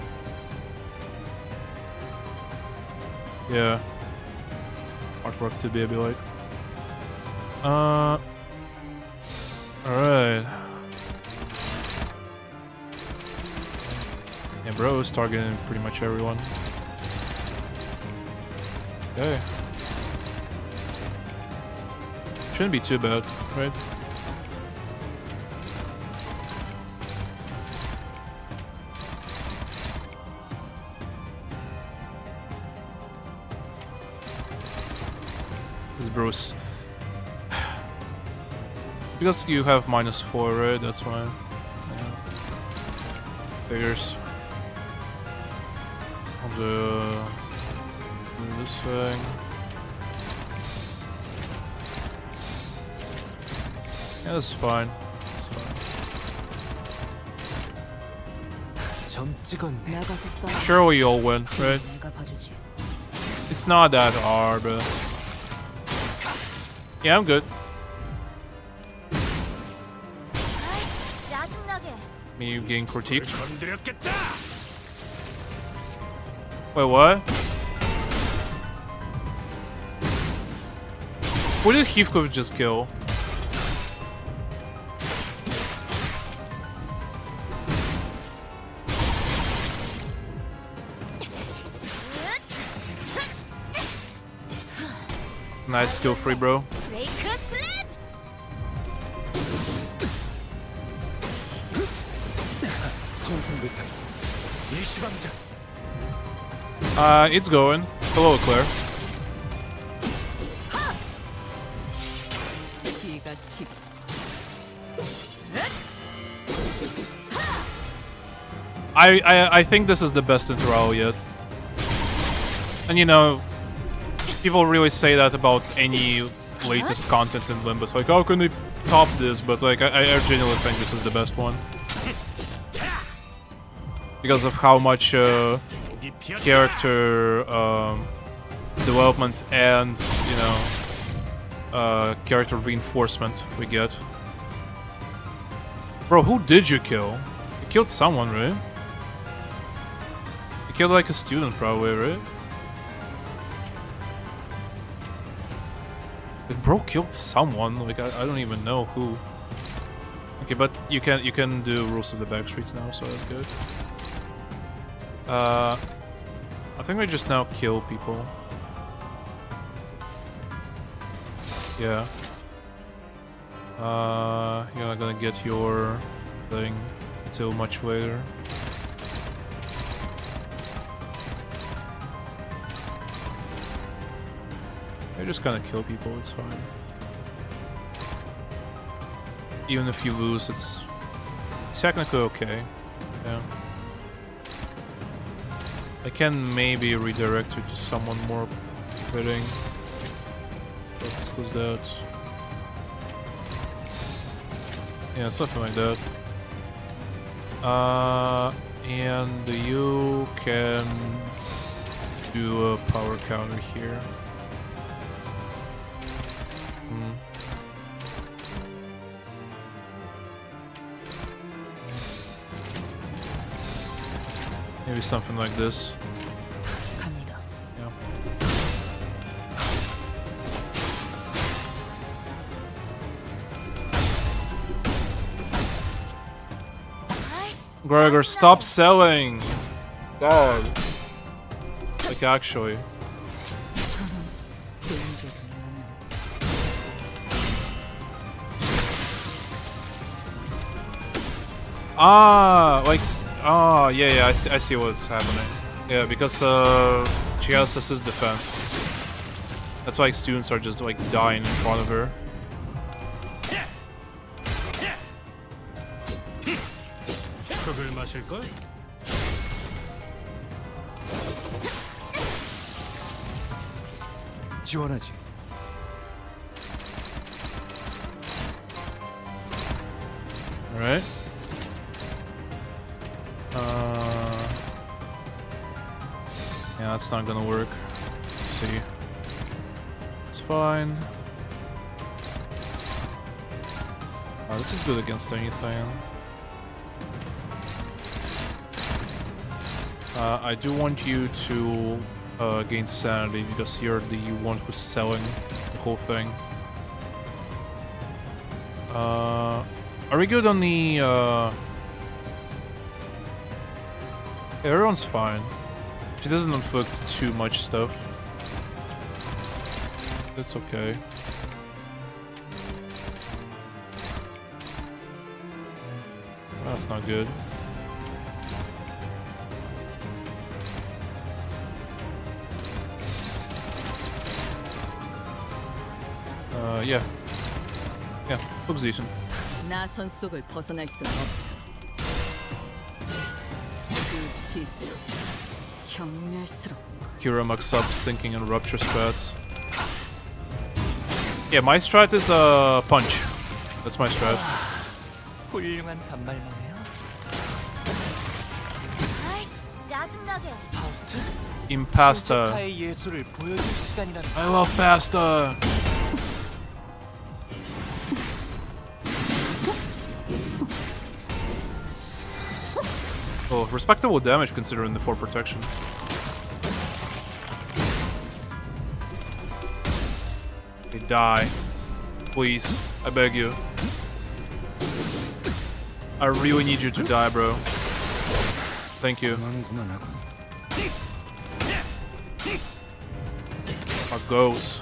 Yeah. Artwork to be like. Alright. Yeah, bro is targeting pretty much everyone. Okay. Shouldn't be too bad, right? This Bruce. Because you have -4, right? That's why. Yeah. Figures. I'll do this thing. Yeah, that's fine. 점 찍었네. 나가서 싸워. Sure, we all win, right? 내가 봐주지. It's not that hard, but yeah, I'm good. 짜증나게. Me getting critiqued. 건드렸겠다. Wait, what? Who did Heathcliff just kill? Nice skill free, bro. 브레이크 슬램. 일시방자. It's going. Hello, Claire. 기가 튀. I think this is the best intro yet. And you know, people really say that about any latest content in Limbus. Like, how can they top this? But like, I genuinely think this is the best one. Because of how much 고기 피었잖아. character development and, you know, character reinforcement we get. Bro, who did you kill? You killed someone, right? You killed like a student probably, right? Like, bro killed someone, like I don't even know who. Okay, but you can do rules of the back streets now, so that's good. I think we just now kill people. Yeah. You're not gonna get your thing until much later. You're just gonna kill people, it's fine. Even if you lose, it's technically okay. Yeah. I can maybe redirect you to someone more fitting. Who's that? Yeah, something like that. And you can do a power counter here. Maybe something like this. 갑니다. Yeah. Gregor, stop selling! God. Like, actually. Ah, like, yeah, I see what's happening. Yeah, because she has assist defense. That's why students are just like dying in front of her. 흙을 마실 걸? 지원하지. Alright. Yeah, that's not gonna work. Let's see. It's fine. Oh, this is good against anything. I do want you to gain sanity because you're the one who's selling the whole thing. Are we good on the yeah, everyone's fine. She doesn't inflict too much stuff. It's okay. That's not good. Yeah. Yeah, looks decent. 나선 속을 벗어날 수는 없다. 그 시선 경멸스럽고 Kira mucks up, sinking and rupture strats. Yeah, my strat is punch. That's my strat. 훌륭한 단말머네요. 아이씨, 짜증나게. 파우스트? Impasta. 신체파의 예술을 보여줄 시간이란. I love pasta. Oh, respectable damage considering the 4 protection. Okay, die. Please. I beg you. I really need you to die, bro. Thank you. A ghost.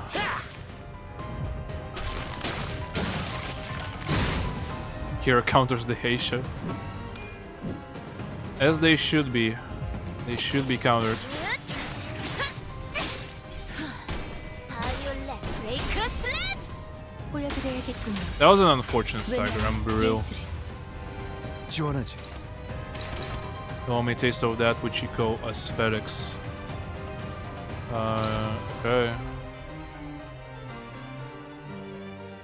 Kira counters the Heisha. As they should be. They should be countered. 바이올렛 브레이크 슬랩. 보여드려야겠군요. That was an unfortunate stagger, I'm be real. 예술을. 지원하지. You want me to taste of that which you call aesthetics. Okay.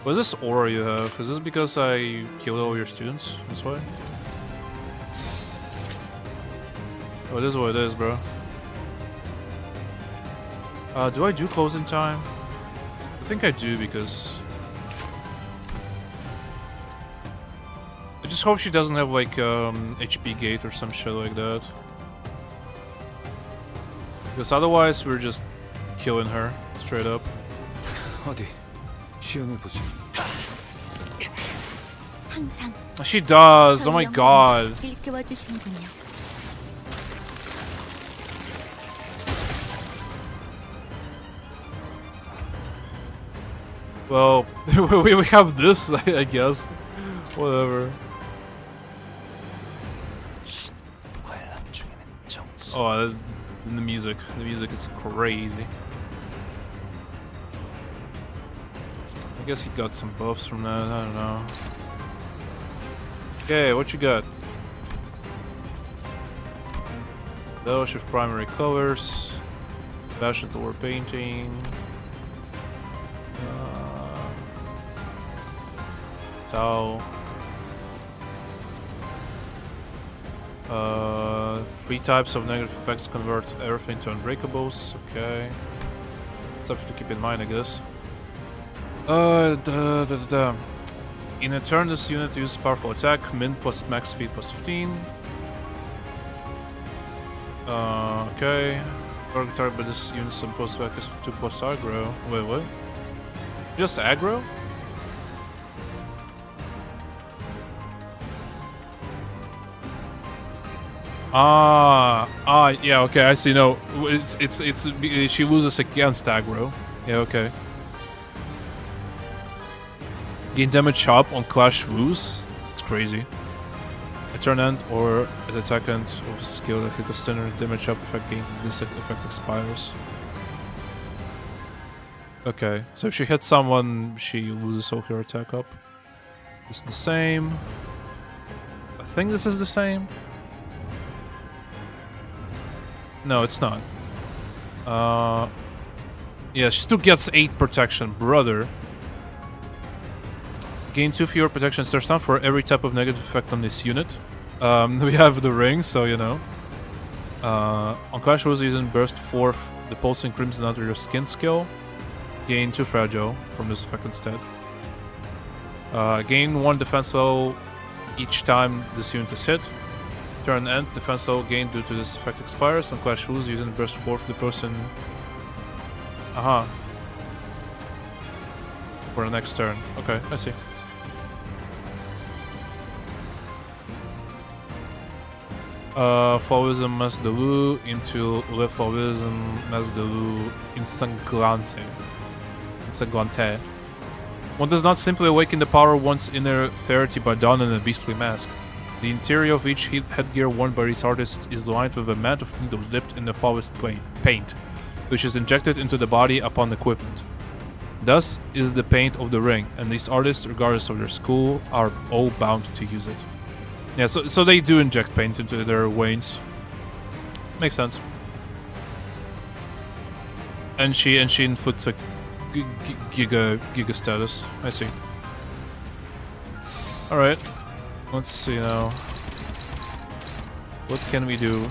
What is this aura you have? Is this because I killed all your students? That's why? Oh, it is what it is, bro. Do I do closing time? I think I do because... I just hope she doesn't have like HP gate or some shit like that. Because otherwise we're just killing her straight up. 어디 시험해 보지. 항상 She does. Oh my god. 일깨워 주시는군요. Well, we have this, I guess. Whatever. 관람 중에는 정수. Oh, the music. The music is crazy. I guess he got some buffs from that. I don't know. Okay, what you got? Those with primary colors. Fashion door painting. Tau. 3 types of negative effects convert everything to unbreakables. Okay. Something to keep in mind, I guess. In a turn, this unit uses powerful attack, min plus max speed plus 15. Okay. Target by this unit supposed to act as 2 plus aggro. Wait, what? Just aggro? Yeah, okay, I see. No, it's she loses against aggro. Yeah, okay. Gain damage up on Clash Ruse. It's crazy. At turn end or at attack end of a skill that hit the center, damage up effect gained this effect expires. Okay, so if she hits someone, she loses all her attack up. It's the same. I think this is the same. No, it's not. Yeah, she still gets 8 protection, brother. Gain 2 fewer protection stars down for every type of negative effect on this unit. We have the ring, so you know. On Clash Rose, using Burst 4, the Pulsing Crimson under your skin skill. Gain 2 fragile from this effect instead. Gain 1 defense level each time this unit is hit. Turn end, defense level gain due to this effect expires. On Clash Rules, using Burst 4 for the person. For the next turn. Okay, I see. Fauvism Masdelu into Le Fauvism Masdelu Insanglante. Insanglante. One does not simply awaken the power of one's inner clarity by donning a beastly mask. The interior of each headgear worn by these artists is lined with a mat of needles dipped in the Fauvist paint, which is injected into the body upon equipment. Thus is the paint of the ring, and these artists, regardless of their school, are all bound to use it. Yeah, so they do inject paint into their veins. Makes sense. And she inflicts a giga status. I see. Alright. Let's see now. What can we do?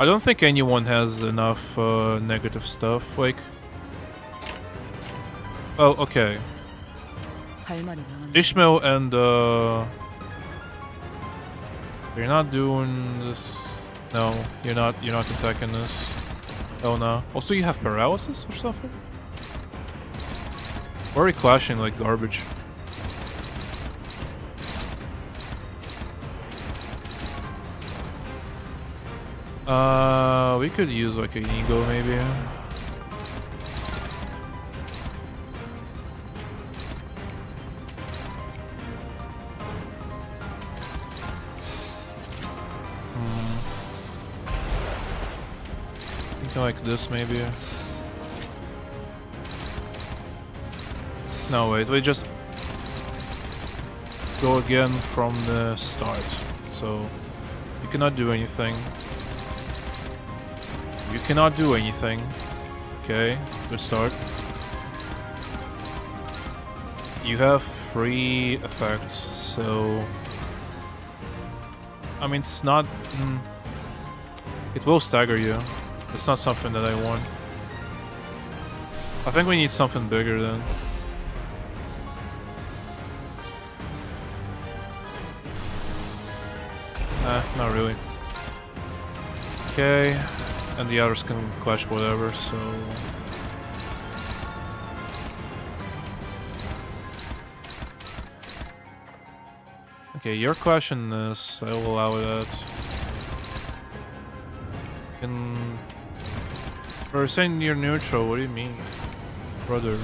I don't think anyone has enough negative stuff. Like, well, okay. Ishmael and you're not doing this. No, you're not. You're not attacking this. Oh no. Also, you have paralysis or something. Or are you clashing like garbage? We could use like an ego maybe. Something like this maybe. No, wait, we just go again from the start. So you cannot do anything. You cannot do anything. Okay, good start. You have 3 effects, so I mean it's not. It will stagger you. It's not something that I want. I think we need something bigger then. Not really. Okay, and the others can clash whatever, so... Okay, you're clashing this, I will allow that. And... We're saying you're neutral, what do you mean? Brother.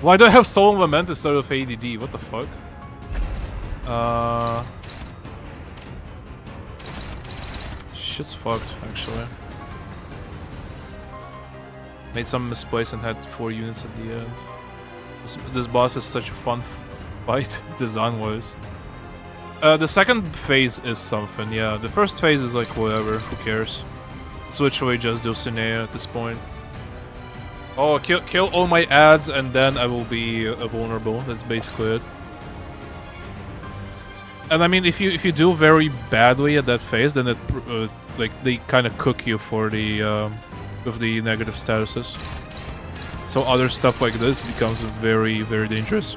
Why do I have Soul Lament instead of ADD? What the fuck? Shit's fucked, actually. Made some misplace and had 4 units at the end. This boss is such a fun fight, design-wise. The second phase is something, yeah. The first phase is like whatever, who cares? It's literally just Dulcinea at this point. Oh, kill all my ads and then I will be vulnerable. That's basically it. And I mean, if you do very badly at that phase, then it like they kind of cook you for the with the negative statuses. So other stuff like this becomes very, very dangerous.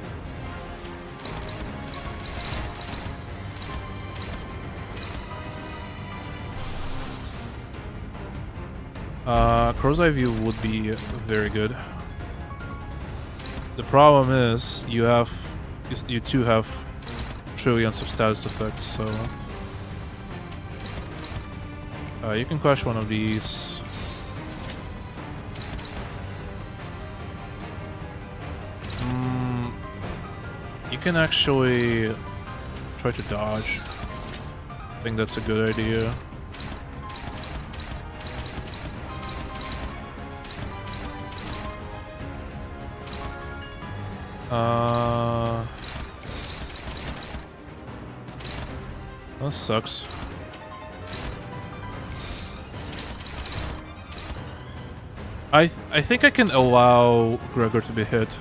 Crow's Eye View would be very good. The problem is you two have trillions of status effects, so you can crash one of these. You can actually try to dodge. I think that's a good idea. That sucks. I think I can allow Gregor to be hit,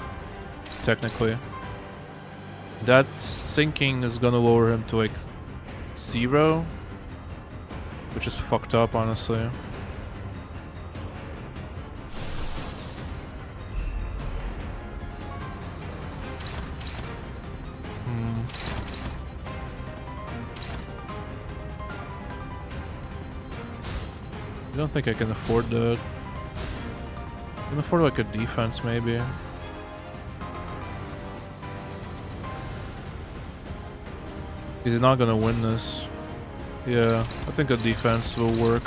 technically. That sinking is gonna lower him to like 0, which is fucked up, honestly. I don't think I can afford that. I can afford like a defense, maybe. He's not gonna win this. Yeah, I think a defense will work.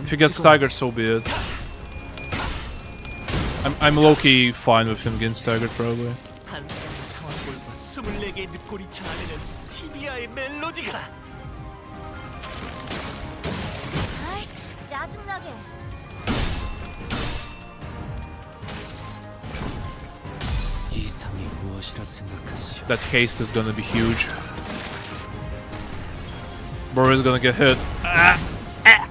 If he gets staggered, so be it. I'm low-key fine with him getting staggered, probably. That haste is gonna be huge. Bro is gonna get hit. Ah! Ah!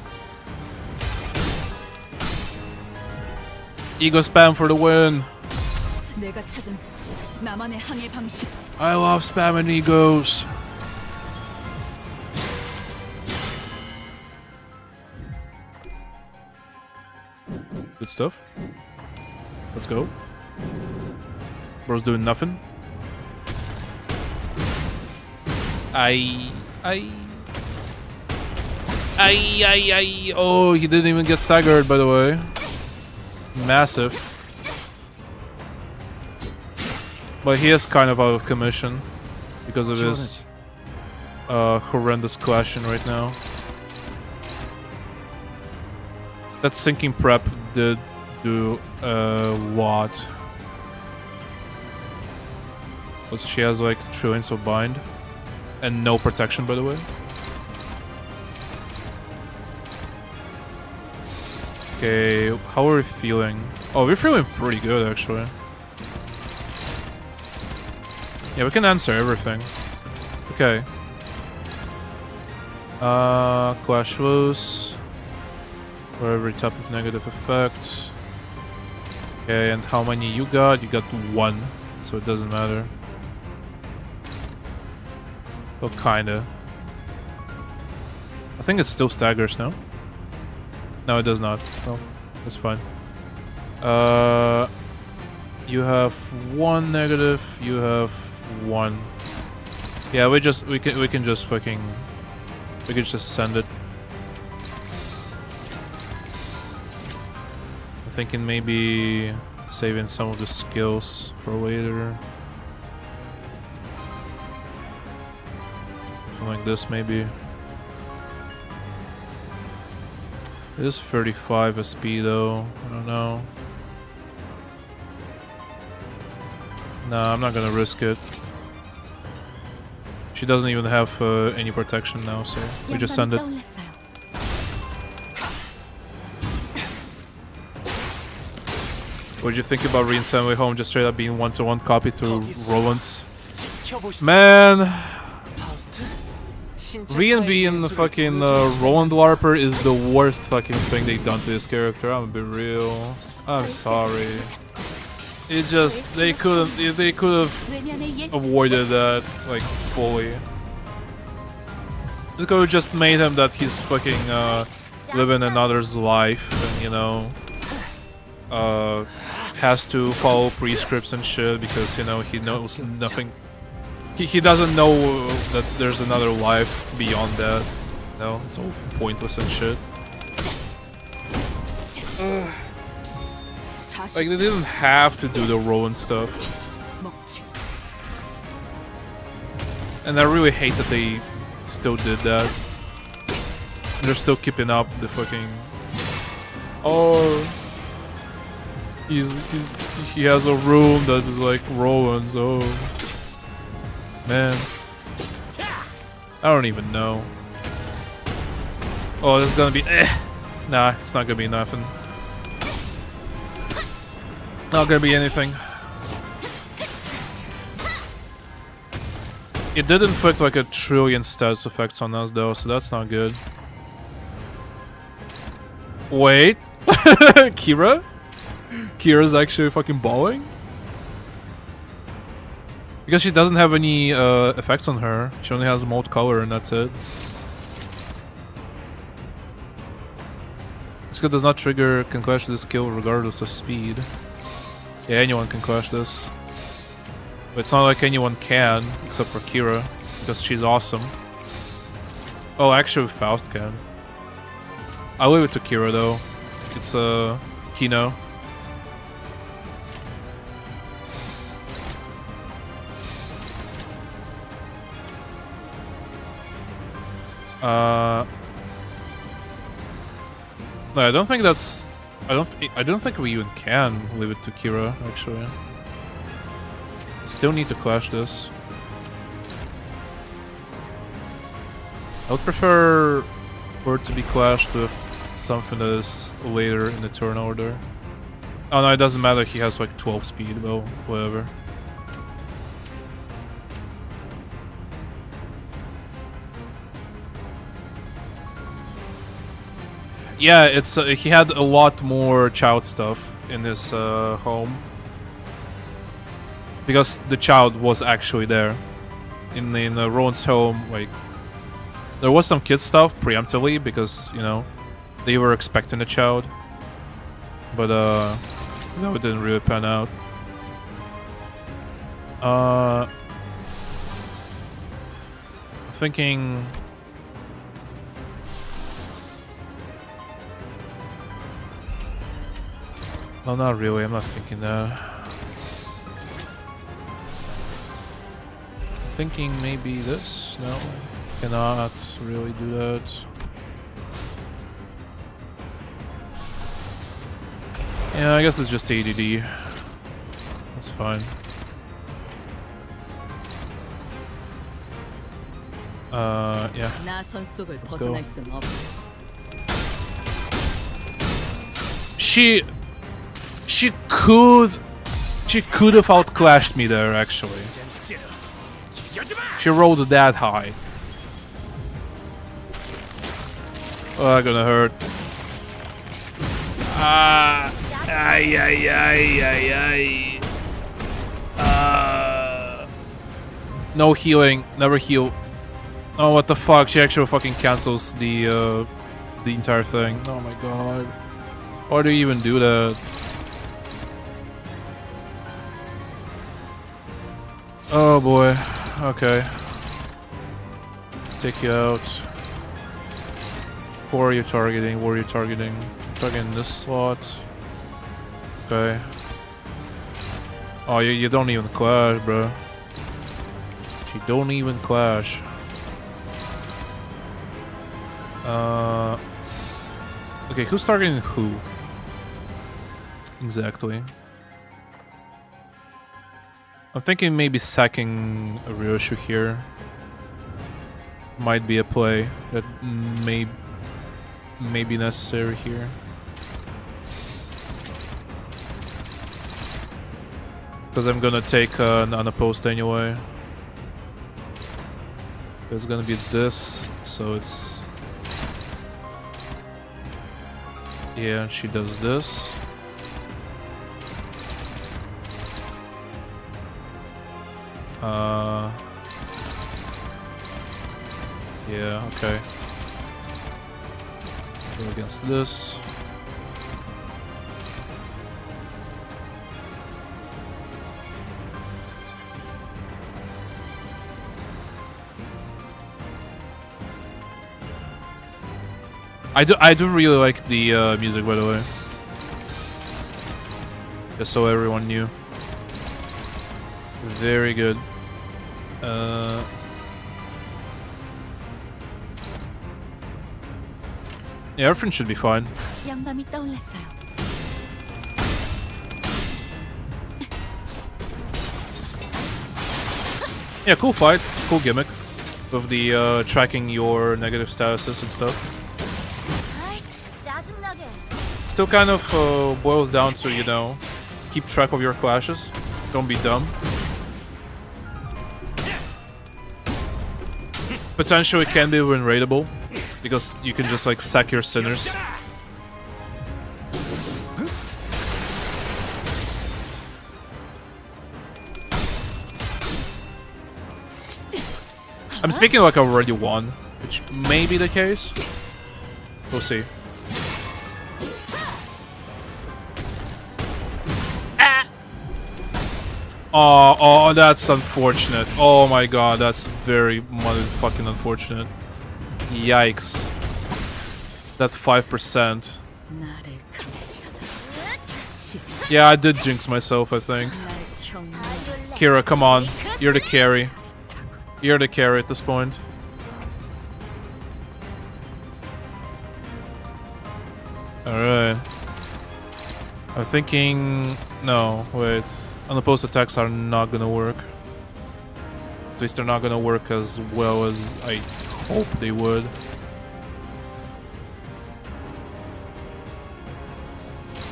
Ego spam for the win. 내가 찾은 나만의 항해 방식. I love spamming egos. Good stuff. Let's go. Bro's doing nothing. I. Oh, he didn't even get staggered, by the way. Massive. But he is kind of out of commission because of his horrendous clashing right now. That sinking prep did do a lot. Also, she has like trillions of bind and no protection, by the way. Okay, how are we feeling? Oh, we're feeling pretty good actually. Yeah, we can answer everything. Okay. Clash loose. For every type of negative effect. Okay, and how many you got? You got 1, so it doesn't matter. Well, kinda. I think it still staggers now. No, it does not. Oh, that's fine. You have 1 negative. You have 1. Yeah, we can just fucking send it. I'm thinking maybe saving some of the skills for later. Something like this maybe. It is 35 SP though. I don't know. Nah, I'm not gonna risk it. She doesn't even have any protection now, so we just send it. What do you think about Rein's Family Home just straight up being one-to-one copy to Roland's? Man, Rien being the fucking Roland Warper is the worst fucking thing they've done to this character. I'm gonna be real. I'm sorry. It just they could have avoided that like fully. They could have just made him that he's fucking living another's life and you know has to follow prescripts and shit because you know he knows nothing. He doesn't know that there's another life beyond that. No, it's all pointless and shit. Like they didn't have to do the Rowan stuff. And I really hate that they still did that. And they're still keeping up the fucking... Oh... He has a room that is like Rowan's, oh... Man. I don't even know. Oh, this is gonna be... Nah, it's not gonna be nothing. Not gonna be anything. It did inflict like 1 trillion stats effects on us though, so that's not good. Wait. Kira? Kira's actually fucking balling? Because she doesn't have any effects on her. She only has mold color and that's it. This skill does not trigger, can clash this skill regardless of speed. Yeah, anyone can clash this. But it's not like anyone can, except for Kira, because she's awesome. Oh, actually Faust can. I'll leave it to Kira though. It's Kino. No, I don't think that's... I don't think we even can leave it to Kira, actually. Still need to clash this. I would prefer for it to be clashed with something that is later in the turn order. Oh no, it doesn't matter, he has like 12 speed, well, whatever. Yeah, it's he had a lot more child stuff in his home. Because the child was actually there. In Rowan's home, like, there was some kid stuff preemptively because, you know, they were expecting a child. But, no, it didn't really pan out. I'm thinking... No, not really. I'm not thinking that. Thinking maybe this? No, cannot really do that. Yeah, I guess it's just ADD. That's fine. Yeah. Let's go. She could have outclashed me there, actually. She rolled that high. Oh, gonna hurt. No healing. Never heal. Oh, what the fuck? She actually fucking cancels the entire thing. Oh my god. Why do you even do that? Oh boy. Okay. Take you out. Who are you targeting? What are you targeting? Targeting this slot. Okay. Oh, you don't even clash, bro. You don't even clash. Okay, who's targeting who? Exactly. I'm thinking maybe sacking a Ryoshu here might be a play that may be necessary here. Because I'm gonna take an unopposed anyway. There's gonna be this, so it's... Yeah, she does this. Yeah, okay. Go against this. I do really like the music, by the way. Just so everyone knew. Very good. Yeah, everything should be fine. 영감이 떠올랐어요. Yeah, cool fight, cool gimmick with the tracking your negative statuses and stuff. Still kind of boils down to, you know, keep track of your clashes. Don't be dumb. Potentially can be win rateable because you can just like sack your sinners. I'm speaking like I already won, which may be the case. We'll see. Oh, that's unfortunate. Oh my god, that's very motherfucking unfortunate. Yikes. That's 5%. Yeah, I did jinx myself, I think. Kira, come on. You're the carry. You're the carry at this point. Alright. I'm thinking... No, wait. Unopposed attacks are not gonna work. At least they're not gonna work as well as I hope they would.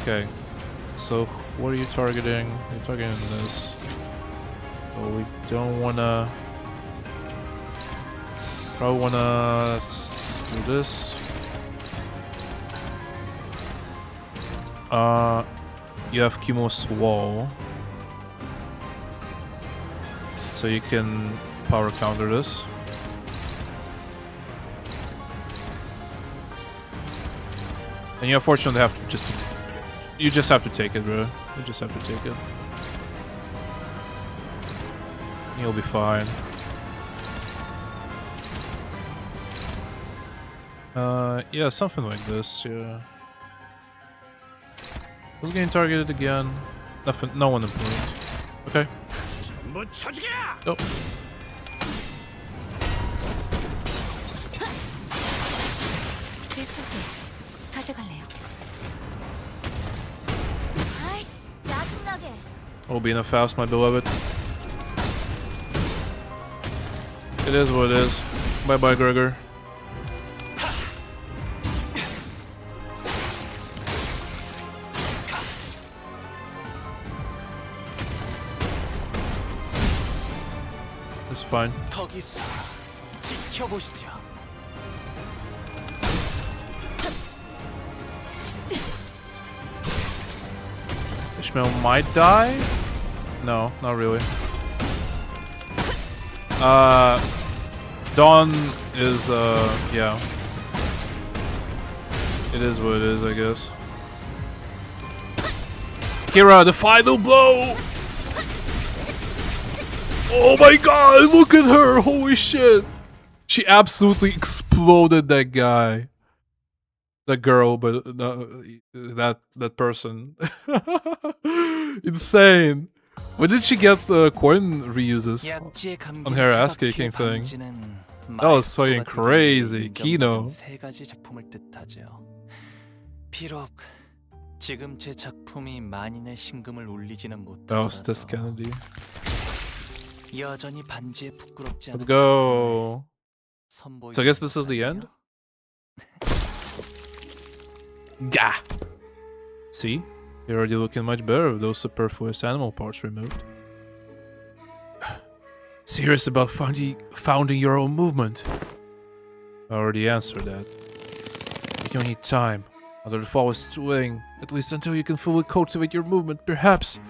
Okay. So, what are you targeting? You're targeting this. So we don't wanna... Probably wanna do this. You have Kumo's wall. So you can power counter this. And you're fortunate to have to you just have to take it, bro. You just have to take it. You'll be fine. Yeah, something like this, yeah. Who's getting targeted again? Nothing, no one improved. Okay. 뭐 처지게야! Oh. 필수지. 가져갈래요. 아이씨, 짜증나게. Oh, being a fast, my beloved. It is what it is. Bye bye, Gregor. It's fine. 거기서 지켜보시죠. Ishmael might die? No, not really. Dawn is, yeah. It is what it is, I guess. Kira, the final blow! Oh my god, look at her! Holy shit! She absolutely exploded that guy. That girl, but that person. Insane. When did she get the coin reuses on her ass kicking thing? That was fucking crazy. Kino. 세 가지 작품을 뜻하죠. 비록 지금 제 작품이 만인의 신금을 울리지는 That was Tess 못하더라도 Kennedy. 여전히 반지에 부끄럽지 Let's 않은 go. 선보이고 So I guess this is the end? Gah! See? You're already looking much better with those superfluous animal parts removed. Serious about founding your own movement? I already answered that. But you need time. Although the fall is swing, at least until you can fully cultivate your movement, perhaps.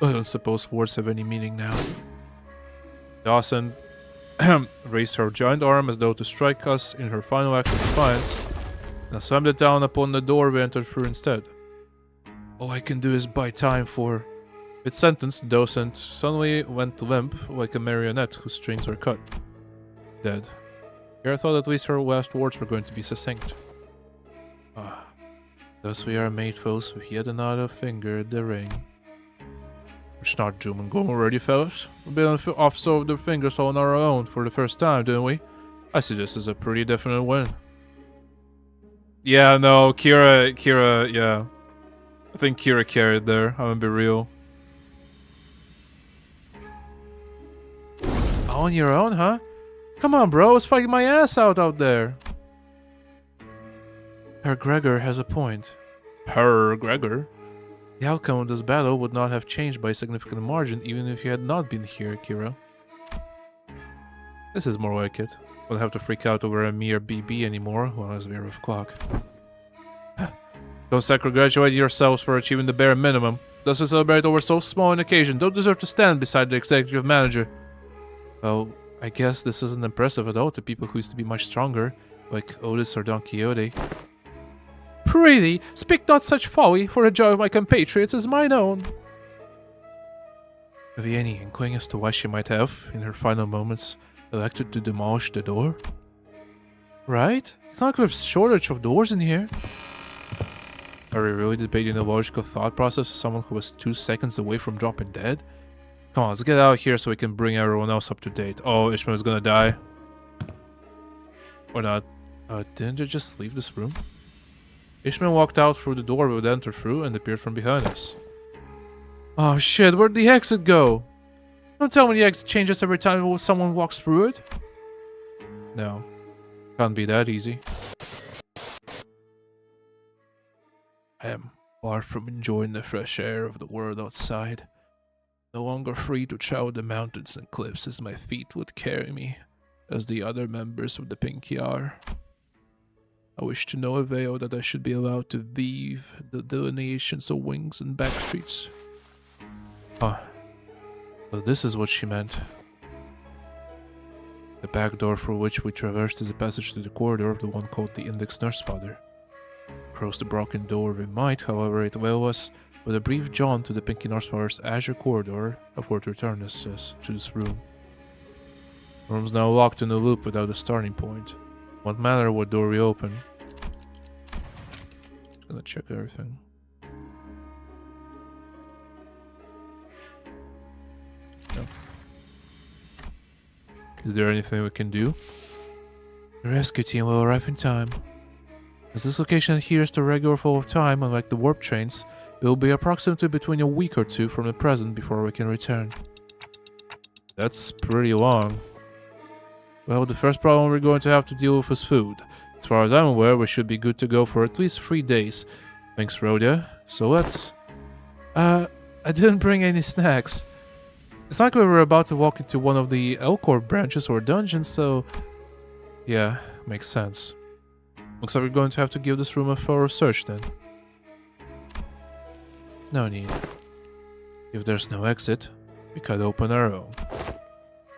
I don't suppose words have any meaning now. Dawson raised her giant arm as though to strike us in her final act of defiance. Now slammed it down upon the door we entered through instead. All I can do is buy time for... Mid-sentence, the docent suddenly went limp like a marionette whose strings were cut. Dead. Here I thought at least her last words were going to be succinct. Ah. Thus we are made foes with yet another finger in the ring. It's not doom and gloom already, fellas. We've been off so the fingers on our own for the first time, didn't we? I see this as a pretty definite win. Yeah, no, Kira, yeah. I think Kira carried there, I'm gonna be real. On your own, huh? Come on, bro, I was fighting my ass out there. Herr Gregor has a point. Herr Gregor? The outcome of this battle would not have changed by a significant margin even if you had not been here, Kira. This is more like it. Won't have to freak out over a mere BB anymore, long as we're off clock. Don't congratulate yourselves for achieving the bare minimum. Thus to celebrate over so small an occasion, don't deserve to stand beside the executive manager. Well, I guess this isn't impressive at all to people who used to be much stronger, like Otis or Don Quixote. Prithee, speak not such folly, for the joy of my compatriots is mine own. Have you any inkling as to why she might have, in her final moments, elected to demolish the door? Right? It's not like there's a shortage of doors in here. Are we really debating the logical thought process of someone who was 2 seconds away from dropping dead? Come on, let's get out of here so we can bring everyone else up to date. Oh, Ishmael's gonna die. Or not. Didn't they just leave this room? Ishmael walked out through the door we would enter through and appeared from behind us. Oh shit, where'd the exit go? Don't tell me the exit changes every time someone walks through it. No. Can't be that easy. I am far from enjoying the fresh air of the world outside. No longer free to travel the mountains and cliffs as my feet would carry me, as the other members of the Pinky are. I wish to no avail that I should be allowed to weave the delineations of wings and back streets. Ah, so this is what she meant. The back door through which we traversed is a passage to the corridor of the one called the Index Nurse Father. Across the broken door we might, however, it avail us with a brief jaunt to the Pinky Nurse Father's azure corridor upward return us to this room. The room's now locked in a loop without a starting point. Won't matter what door we open. Just gonna check everything. No. Is there anything we can do? The rescue team will arrive in time. As this location adheres to a regular flow of time, unlike the warp trains, it will be approximately between a week or two from the present before we can return. That's pretty long. Well, the first problem we're going to have to deal with is food. As far as I'm aware, we should be good to go for at least 3 days. Thanks, Rhoda. So let's... I didn't bring any snacks. It's like we were about to walk into one of the L-Corp branches or dungeons, so... Yeah, makes sense. Looks like we're going to have to give this room a thorough search then. No need. If there's no exit, we could open our own.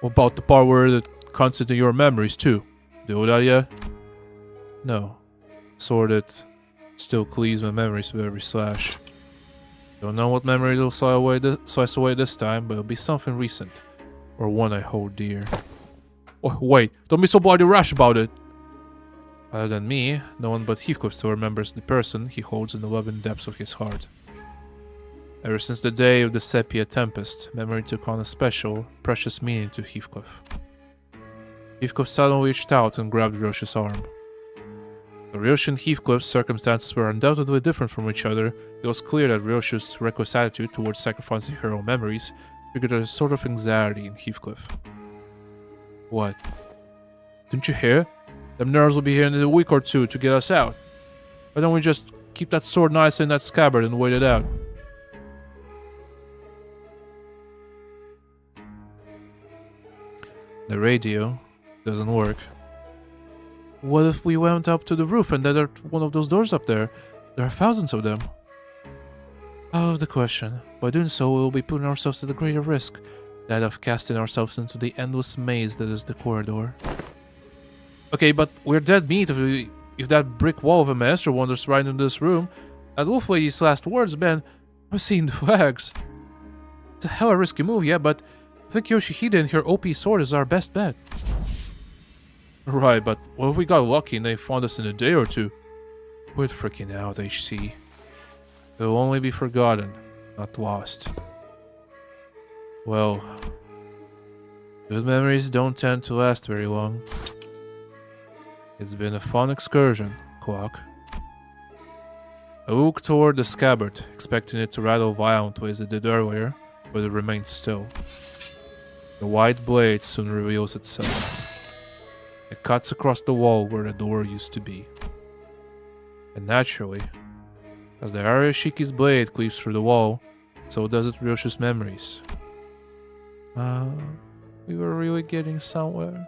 What about the part where it cuts into your memories too? Do that yet? No. Sorted. Still cleaves my memories with every slash. Don't know what memories will slice away this time, but it'll be something recent. Or one I hold dear. Oh, wait, don't be so bloody rash about it! Other than me, no one but Heathcliff still remembers the person he holds in the loving depths of his heart. Ever since the day of the Sepia Tempest, memory took on a special, precious meaning to Heathcliff. Heathcliff suddenly reached out and grabbed Ryoshu's arm. Though Ryoshu and Heathcliff's circumstances were undoubtedly different from each other, it was clear that Ryoshu's reckless attitude towards sacrificing her own memories triggered a sort of anxiety in Heathcliff. What? Didn't you hear? Them nerves will be here in a week or two to get us out. Why don't we just keep that sword nice in that scabbard and wait it out? The radio doesn't work. What if we went up to the roof and there's one of those doors up there? There are thousands of them. Out of the question. By doing so, we will be putting ourselves at a greater risk. That of casting ourselves into the endless maze that is the corridor. Okay, but we're dead meat if that brick wall of a master wanders right into this room. At Wolf Lady's last words, Ben, I've seen the flags. It's a hella risky move, yeah, but I think Yoshihide and her OP sword is our best bet. Right, but what if we got lucky and they found us in a day or two? We're freaking out, HC. It will only be forgotten, not lost. Well, good memories don't tend to last very long. It's been a fun excursion, Clock. I looked toward the scabbard, expecting it to rattle violently as it did earlier, but it remained still. The white blade soon reveals itself. It cuts across the wall where the door used to be. And naturally, as the Arashiki's blade cleaves through the wall, so does it Ryoshu's memories. We were really getting somewhere.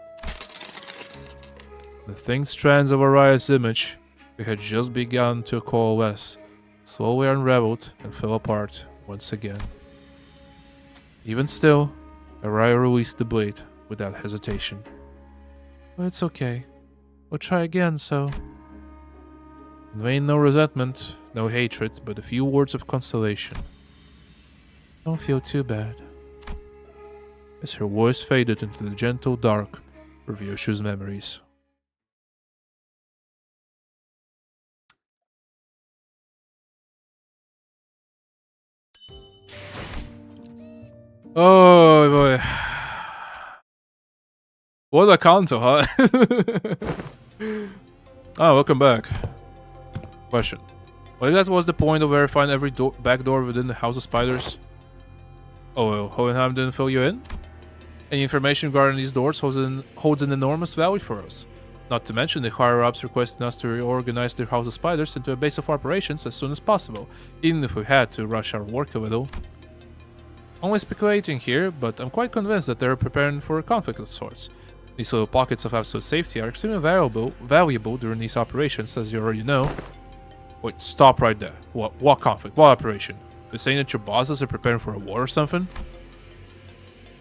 The thin strands of Araya's image we had just begun to coalesce, slowly unraveled and fell apart once again. Even still, Araya released the blade without hesitation. But it's okay. We'll try again, so... In vain, no resentment, no hatred, but a few words of consolation. Don't feel too bad. As her voice faded into the gentle dark of Ryoshu's memories. Oh boy. What a counter, huh? Oh, welcome back. Question. Well, that was the point of verifying every back door within the House of Spiders? Oh, well, Hohenheim didn't fill you in? Any information regarding these doors holds an enormous value for us. Not to mention the higher-ups requesting us to reorganize the House of Spiders into a base of operations as soon as possible, even if we had to rush our work a little. Only speculating here, but I'm quite convinced that they're preparing for a conflict of sorts. These little pockets of absolute safety are extremely valuable during these operations, as you already know. Wait, stop right there. What conflict? What operation? You're saying that your bosses are preparing for a war or something?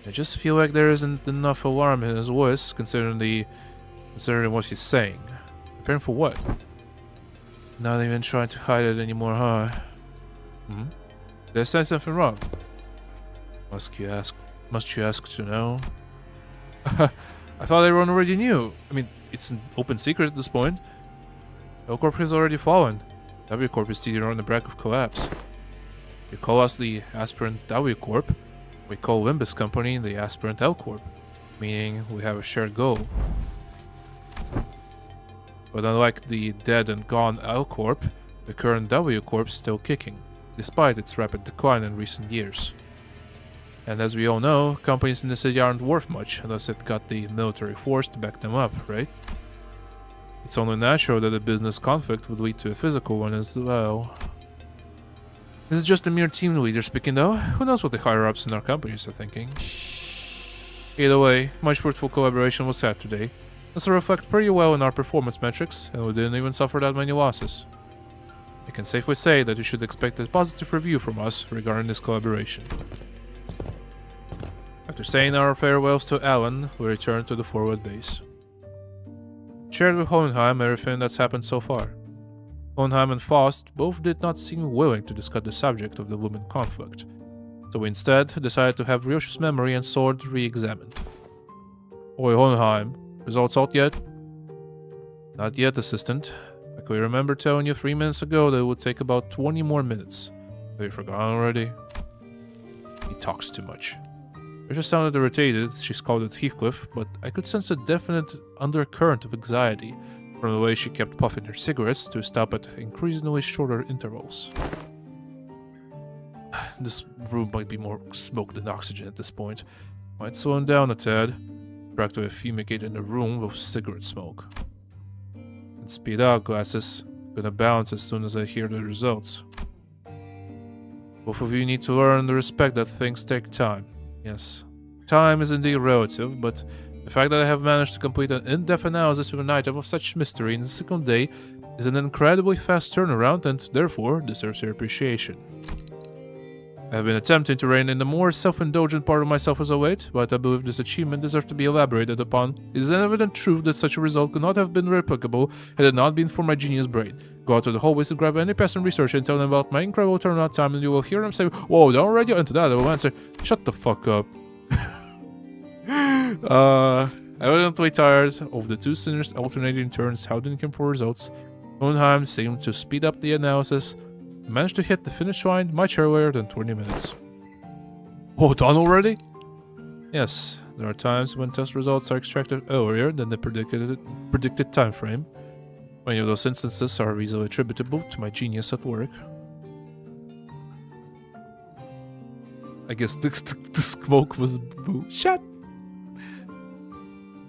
I just feel like there isn't enough alarm in his voice, considering what he's saying. Preparing for what? Not even trying to hide it anymore, huh? Hmm? Did I say something wrong? Must you ask to know? I thought everyone already knew. I mean, it's an open secret at this point. L Corp has already fallen. W Corp is teetering on the brink of collapse. You call us the aspirant W Corp. We call Limbus Company the aspirant L Corp, meaning we have a shared goal. But unlike the dead and gone L Corp, the current W Corp is still kicking, despite its rapid decline in recent years. And as we all know, companies in the city aren't worth much unless it got the military force to back them up, right? It's only natural that a business conflict would lead to a physical one as well. This is just a mere team leader speaking though. Who knows what the higher-ups in our companies are thinking? Either way, much fruitful collaboration was had today. This will reflect pretty well in our performance metrics, and we didn't even suffer that many losses. I can safely say that you should expect a positive review from us regarding this collaboration. After saying our farewells to Alan, we returned to the forward base. Shared with Hohenheim everything that's happened so far. Hohenheim and Faust both did not seem willing to discuss the subject of the looming conflict, so we instead decided to have Ryoshu's memory and sword re-examined. Oi, Hohenheim, results out yet? Not yet, assistant. I could remember telling you 3 minutes ago that it would take about 20 more minutes. Have you forgotten already? He talks too much. Ryoshu sounded irritated, she scolded Heathcliff, but I could sense a definite undercurrent of anxiety from the way she kept puffing her cigarettes to stop at increasingly shorter intervals. This room might be more smoke than oxygen at this point. Might slow him down a tad. Practically fumigate the room with cigarette smoke. And speed out, glasses. Gonna bounce as soon as I hear the results. Both of you need to learn to respect that things take time. Yes, time is indeed relative, but the fact that I have managed to complete an in-depth analysis of an item of such mystery in the single day is an incredibly fast turnaround and therefore deserves your appreciation. I have been attempting to rein in the more self-indulgent part of myself as of late, but I believe this achievement deserves to be elaborated upon. It is an evident truth that such a result could not have been replicable had it not been for my genius brain. Go out to the hallways and grab any passing researcher and tell them about my incredible turnaround time, and you will hear them say, "Whoa, they're already into that." I will answer, "Shut the fuck up." Evidently tired of the two sinners alternating turns touting him for results, Hohenheim seemed to speed up the analysis and managed to hit the finish line much earlier than 20 minutes. Oh, done already? Yes, there are times when test results are extracted earlier than the predicted time frame. Many of those instances are easily attributable to my genius at work. I guess the smoke was boo. Shut.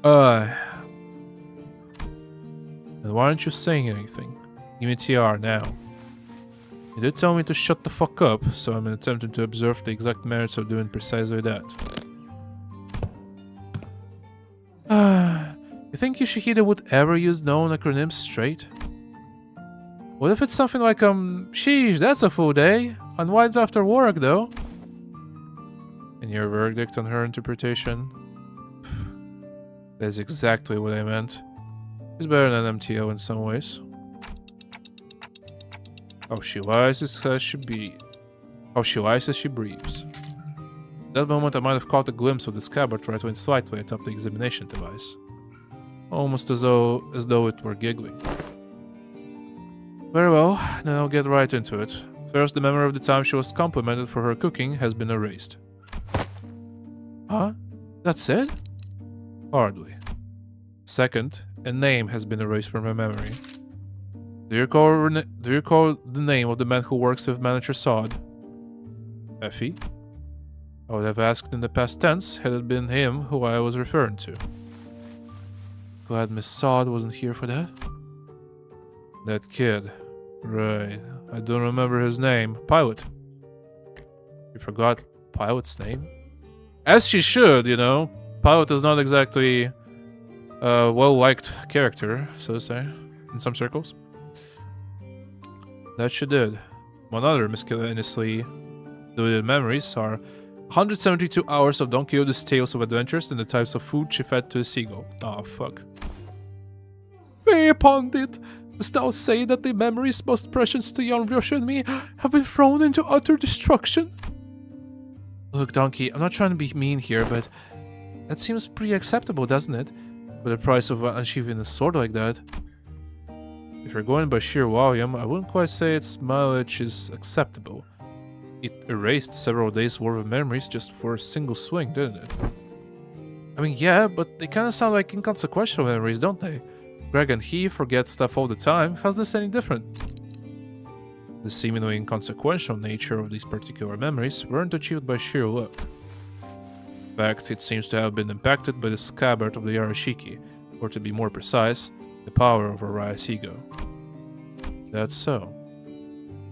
And why aren't you saying anything? Give me TR now. You did tell me to shut the fuck up, so I'm attempting to observe the exact merits of doing precisely that. You think Yoshihide would ever use known acronyms straight? What if it's something like, sheesh, that's a full day. Unwind after work, though. And your verdict on her interpretation? That's exactly what I meant. She's better than MTO in some ways. How she lies as she breathes. At that moment I might have caught a glimpse of the scabbard rattling slightly atop the examination device. Almost as though it were giggling. Very well, then I'll get right into it. First, the memory of the time she was complimented for her cooking has been erased. Huh? That's it? Hardly. Second, a name has been erased from her memory. Do you recall the name of the man who works with Manager Sod? Effie? I would have asked in the past tense had it been him who I was referring to. Glad Miss Sod wasn't here for that. That kid. Right. I don't remember his name. Pilot. You forgot Pilot's name? As she should, you know. Pilot is not exactly well-liked character, so to say, in some circles. That she did. One other miscellaneously deleted memories are 172 hours of Don Quixote's tales of adventures and the types of food she fed to a seagull. Oh, fuck. Hey, Pundit! Dost thou say that the memories most precious to young Ryoshu and me have been thrown into utter destruction? Look, Donkey, I'm not trying to be mean here, but that seems pretty acceptable, doesn't it? For the price of unsheathing a sword like that. If you're going by sheer volume, I wouldn't quite say its mileage is acceptable. It erased several days' worth of memories just for a single swing, didn't it? I mean, yeah, but they kinda sound like inconsequential memories, don't they? Greg and he forget stuff all the time. How's this any different? The seemingly inconsequential nature of these particular memories weren't achieved by sheer luck. In fact, it seems to have been impacted by the scabbard of the Arashiki, or to be more precise, the power of Arai's ego. That's so.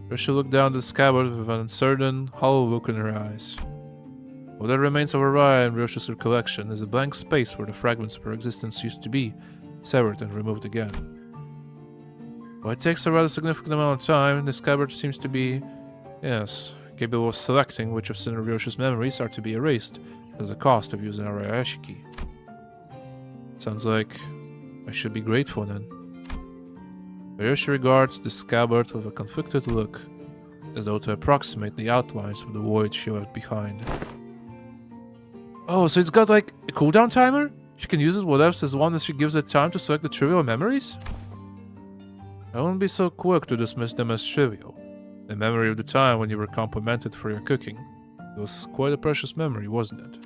Ryoshu looked down the scabbard with an uncertain, hollow look in her eyes. All that remains of Arai in Ryoshu's recollection is a blank space where the fragments of her existence used to be, severed and removed again. While it takes a rather significant amount of time, the scabbard seems to be, yes, capable of selecting which of Ryoshu's memories are to be erased as the cost of using Arashiki. Sounds like I should be grateful then. Ryoshu regards the scabbard with a conflicted look, as though to approximate the outlines of the void she left behind. Oh, so it's got like a cooldown timer? She can use it whatever as long as she gives it time to select the trivial memories? I wouldn't be so quick to dismiss them as trivial. The memory of the time when you were complimented for your cooking. It was quite a precious memory, wasn't it?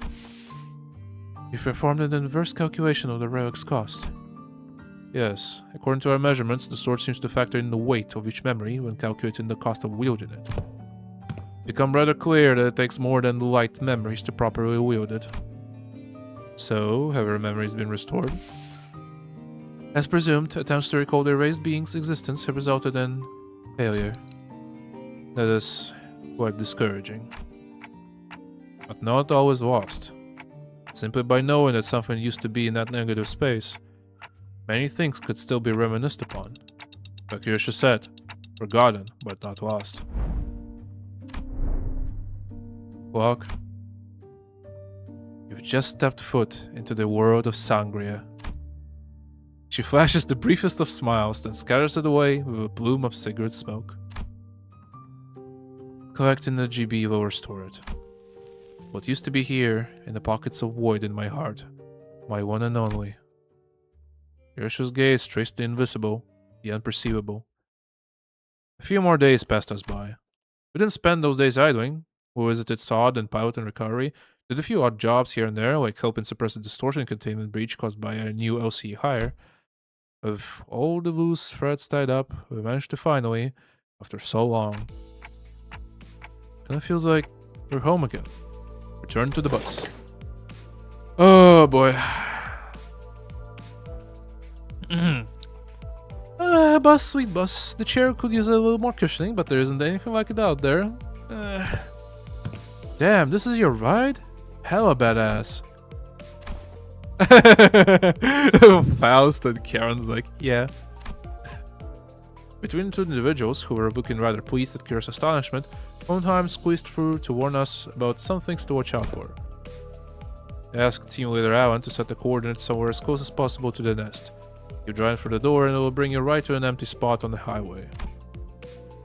You performed an inverse calculation of the relic's cost. Yes, according to our measurements, the sword seems to factor in the weight of each memory when calculating the cost of wielding it. It's become rather clear that it takes more than the light memories to properly wield it. So, have her memories been restored? As presumed, attempts to recall the erased being's existence have resulted in failure. That is quite discouraging. But not all is lost. Simply by knowing that something used to be in that negative space, many things could still be reminisced upon. Like Ryoshu said, forgotten but not lost. Clock. You've just stepped foot into the world of Sangria. She flashes the briefest of smiles, then scatters it away with a plume of cigarette smoke. Collecting the GB will restore it. What used to be here, in the pockets of void in my heart, my one and only. Ryoshu's gaze traced the invisible, the unperceivable. A few more days passed us by. We didn't spend those days idling. We visited Sod and Pilot and Recovery, did a few odd jobs here and there, like helping suppress a distortion containment breach caused by a new LCE hire. With all the loose threads tied up, we managed to finally, after so long, kinda feels like we're home again. Return to the bus. Oh boy. Bus, sweet bus. The chair could use a little more cushioning, but there isn't anything like it out there. Damn, this is your ride? Hella badass. Faust and Karen's like, yeah. Between the two individuals, who were looking rather pleased at Kira's astonishment, Hohenheim squeezed through to warn us about some things to watch out for. They asked Team Leader Alan to set the coordinates somewhere as close as possible to the nest. You drive for the door and it will bring you right to an empty spot on the highway.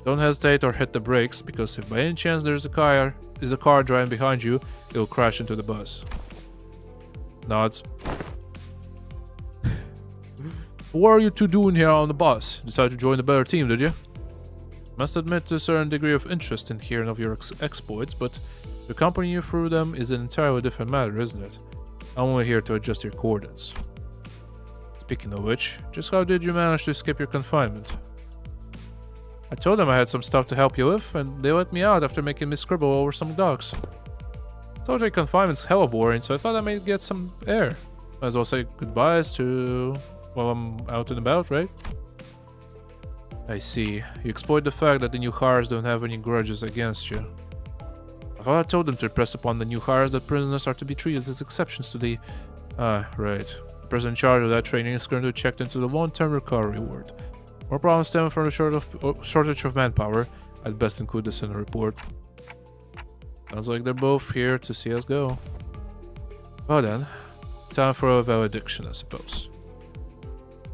Don't hesitate or hit the brakes, because if by any chance there's a car driving behind you, it'll crash into the bus. Nods. What are you two doing here on the bus? Decided to join the better team, did you? Must admit to a certain degree of interest in hearing of your exploits, but to accompany you through them is an entirely different matter, isn't it? I'm only here to adjust your coordinates. Speaking of which, just how did you manage to escape your confinement? I told them I had some stuff to help you with, and they let me out after making me scribble over some docs. Solitary confinement's hella boring, so I thought I might get some air. Might as well say goodbyes to while I'm out and about, right? I see. You exploit the fact that the new hires don't have any grudges against you. I thought I told them to impress upon the new hires that prisoners are to be treated as exceptions to the... Ah, right. The person in charge of that training is currently checked into the long-term recovery ward. More problems stemming from the shortage of manpower. I'd best include this in the report. Sounds like they're both here to see us go. Well then, time for a valediction, I suppose.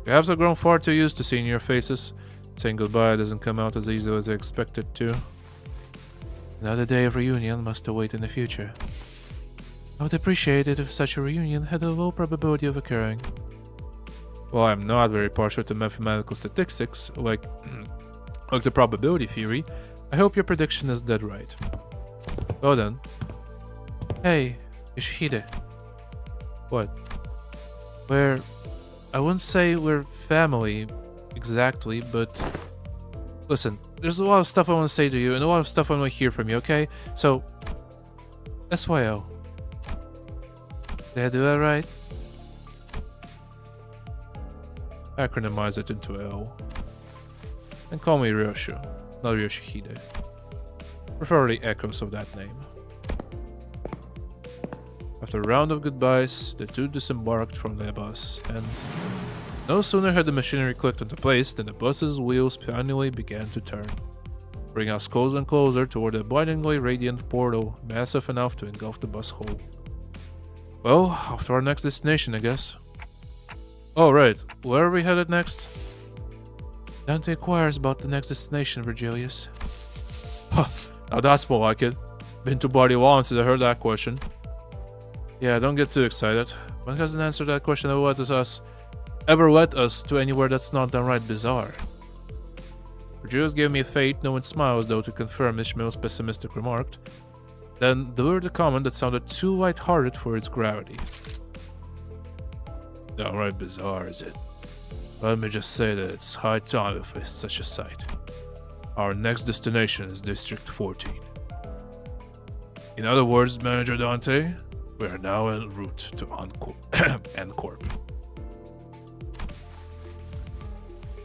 Perhaps I've grown far too used to seeing your faces. Saying goodbye doesn't come out as easily as I expected to. Another day of reunion must await in the future. I would appreciate it if such a reunion had a low probability of occurring. While I'm not very partial to mathematical statistics, like the probability theory, I hope your prediction is dead right. Well then. Hey, Yoshihide. What? I wouldn't say we're family exactly, but listen, there's a lot of stuff I want to say to you and a lot of stuff I want to hear from you, okay? So, SYO. Did I do that right? Acronymize it into L. And call me Ryoshu, not Yoshihide. Prefer the echoes of that name. After a round of goodbyes, the two disembarked from the bus, and no sooner had the machinery clicked into place than the bus's wheels finally began to turn, bringing us closer and closer toward the blindingly radiant portal, massive enough to engulf the bus whole. Well, off to our next destination, I guess. Oh, right. Where are we headed next? Dante inquires about the next destination, Virgilius. Huh, now that's more like it. Been to Body long since I heard that question. Yeah, don't get too excited. One hasn't answered that question ever led us to anywhere that's not downright bizarre. Virgilius gave me a fate, knowing smiles though to confirm Ishmael's pessimistic remark, then delivered a comment that sounded too light-hearted for its gravity. Downright bizarre, is it? Let me just say that it's high time we faced such a sight. Our next destination is District 14. In other words, Manager Dante, we are now en route to Ancorp.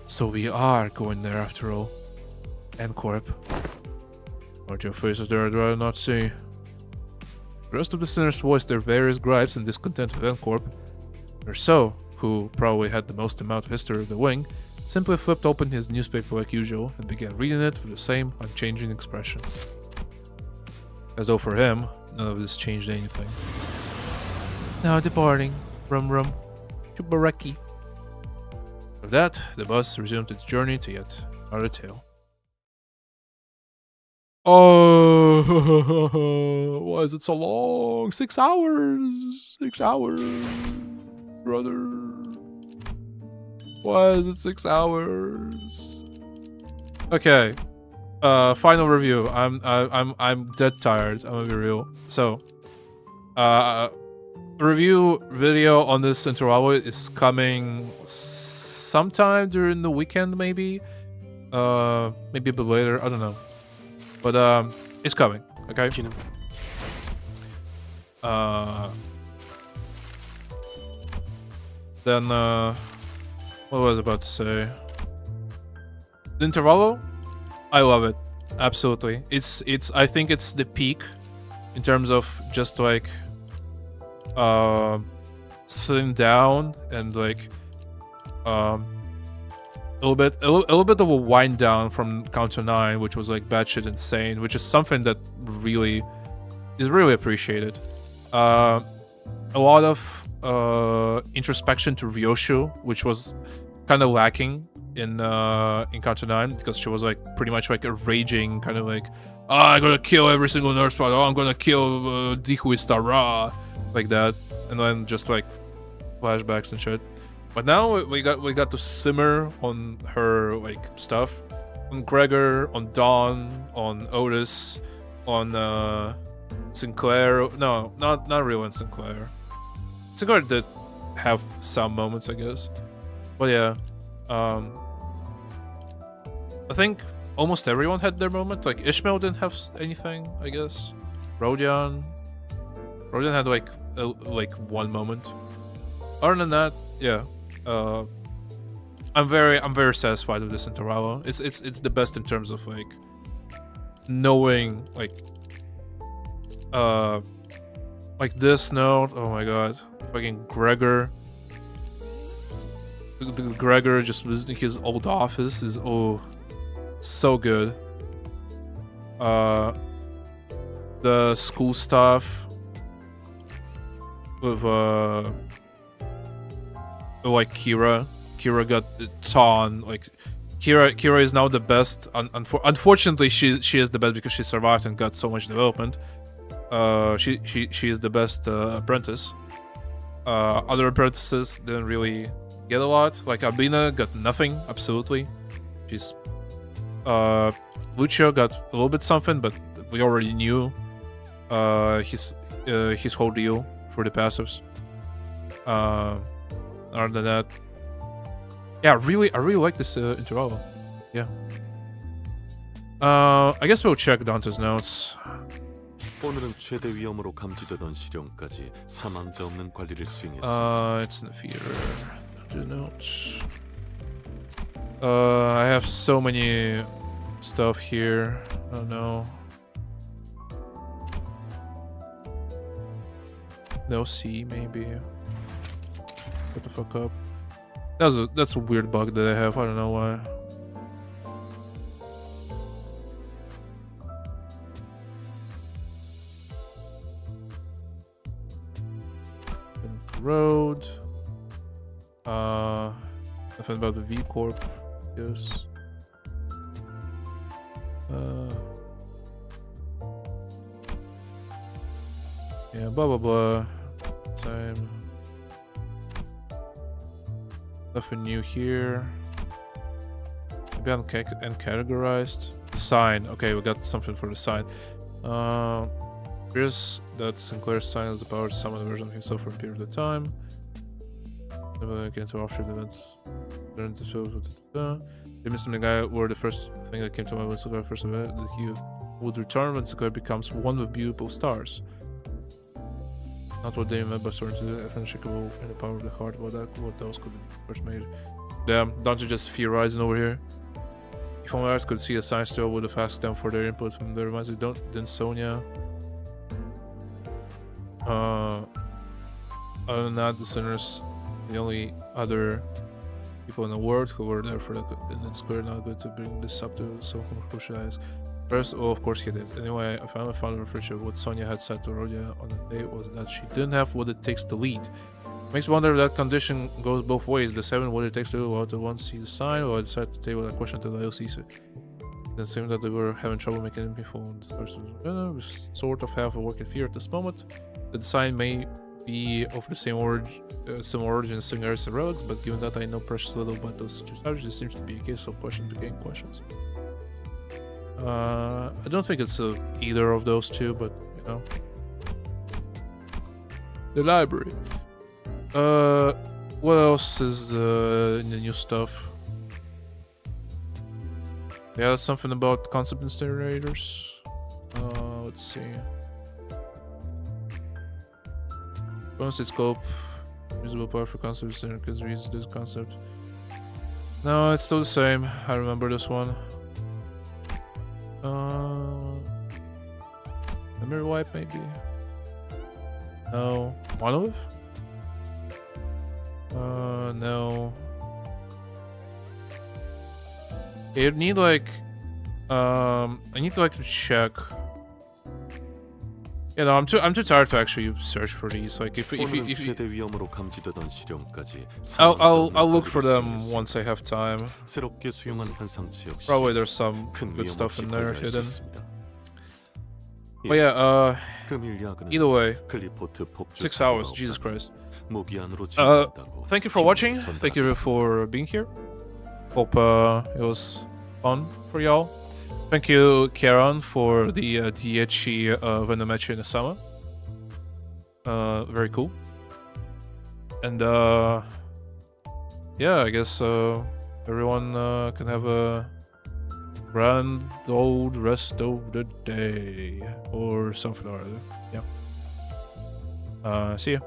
So we are going there after all. Ancorp. Aren't your faces there I'd rather not see? The rest of the sinners voiced their various gripes and discontent with Ancorp. Urso, who probably had the most amount of history of the wing, simply flipped open his newspaper like usual and began reading it with the same unchanging expression. As though for him, none of this changed anything. Now departing. Rum rum. Chubareki. With that, the bus resumed its journey to yet another tale. Oh, why is it so long? 6 hours. 6 hours, brother. Why is it 6 hours? Okay. Final review. I'm dead tired. I'm gonna be real. So, review video on this interval is coming sometime during the weekend, maybe. Maybe a bit later. I don't know. But it's coming. Okay. Then what was I about to say? The Intervallo, I love it. Absolutely. It's I think it's the peak in terms of just like sitting down and like a little bit of a wind down from Counter 9, which was like batshit insane, which is something that really is really appreciated. A lot of introspection to Ryoshu, which was kind of lacking in Counter 9, because she was like pretty much like a raging kind of like, I'm gonna kill every single nurse spot, I'm gonna kill Dihuista Ra, like that, and then just like flashbacks and shit. But now we got to simmer on her like stuff, on Gregor, on Dawn, on Otis, on Sinclair. No, not really on Sinclair. Sinclair did have some moments, I guess. But yeah, I think almost everyone had their moment. Like Ishmael didn't have anything, I guess. Rodion had like one moment. Other than that, yeah. I'm very satisfied with this Intervallo. It's the best in terms of like knowing like this note. Oh my god, fucking Gregor the Gregor just visiting his old office is so good. The school stuff with like Kira got a ton. Like Kira is now the best. Unfortunately, she is the best because she survived and got so much development. She is the best apprentice. Other apprentices didn't really get a lot. Like Albina got nothing, absolutely. She's Lucio got a little bit something, but we already knew his whole deal for the passives. Other than that, yeah, I really like this interval. Yeah. I guess we'll check Dante's notes. 오늘은 최대 위험으로 감지되던 시령까지 사망자 없는 관리를 수행했습니다. It's in the theater. The notes. I have so many stuff here. I don't know. No C maybe. What the fuck up? That's a weird bug that I have. I don't know why. Road. Nothing about the V Corp. Yes. Yeah. Blah blah blah. Same. Nothing new here. Maybe uncategorized. The sign. Okay, we got something for the sign. Here's that Sinclair's sign has the power to summon a version of himself for a period of time. Never again to offshoot events. They missing the guy were the first thing that came to mind when Sinclair first event that he would return when Sinclair becomes one with beautiful stars. Not what they remember starting to do, unshakable in the power of the heart. What else could be first made? Damn, Dante just theorizing over here. If only guys could see a sign still, would have asked them for their input from the reminds me. Then Sonia. Other than that, the sinners, the only other people in the world who were there for that, and it's clear not good to bring this up to so crucial eyes. First, oh, of course he did. Anyway, I finally found a refresher. What Sonia had said to Rodia on the day was that she didn't have what it takes to lead. Makes me wonder if that condition goes both ways. The 7 what it takes to do, well, the one see the sign, or I decided to table that question until Lyle sees it. Then it seemed that they were having trouble making it before this person. We sort of have a working fear at this moment. The sign may be of the same origin as Singers and Relics, but given that I know precious little about those two subjects, it seems to be a case of question to gain questions. I don't think it's either of those two, but you know. The library. What else is in the new stuff? Yeah, something about concept incinerators. Let's see. Bonus scope. Usable power for concept incinerators reads this concept. No, it's still the same. I remember this one. Memory wipe maybe? No. Monolith? No. You need like I need to like check. You know, I'm too tired to actually search for these. Like if 최대 위험으로 감지되던 시령까지 I'll look for them once I have time. 새롭게 수용한 환상체 역시 Probably there's some 큰 good 위험 stuff 없이 in there 관리할 수 hidden. 있습니다. But yeah, 금일 야근은 either way, 클리포트 폭주 6 hours, Jesus Christ. 무기한으로 진행한다고 Thank you for watching. Thank you for being here. Hope it was fun for y'all. Thank you, Karen, for the DHE Venomechi in the summer. Very cool. And yeah, I guess everyone can have a grand old rest of the day or something or other. Yeah. See ya.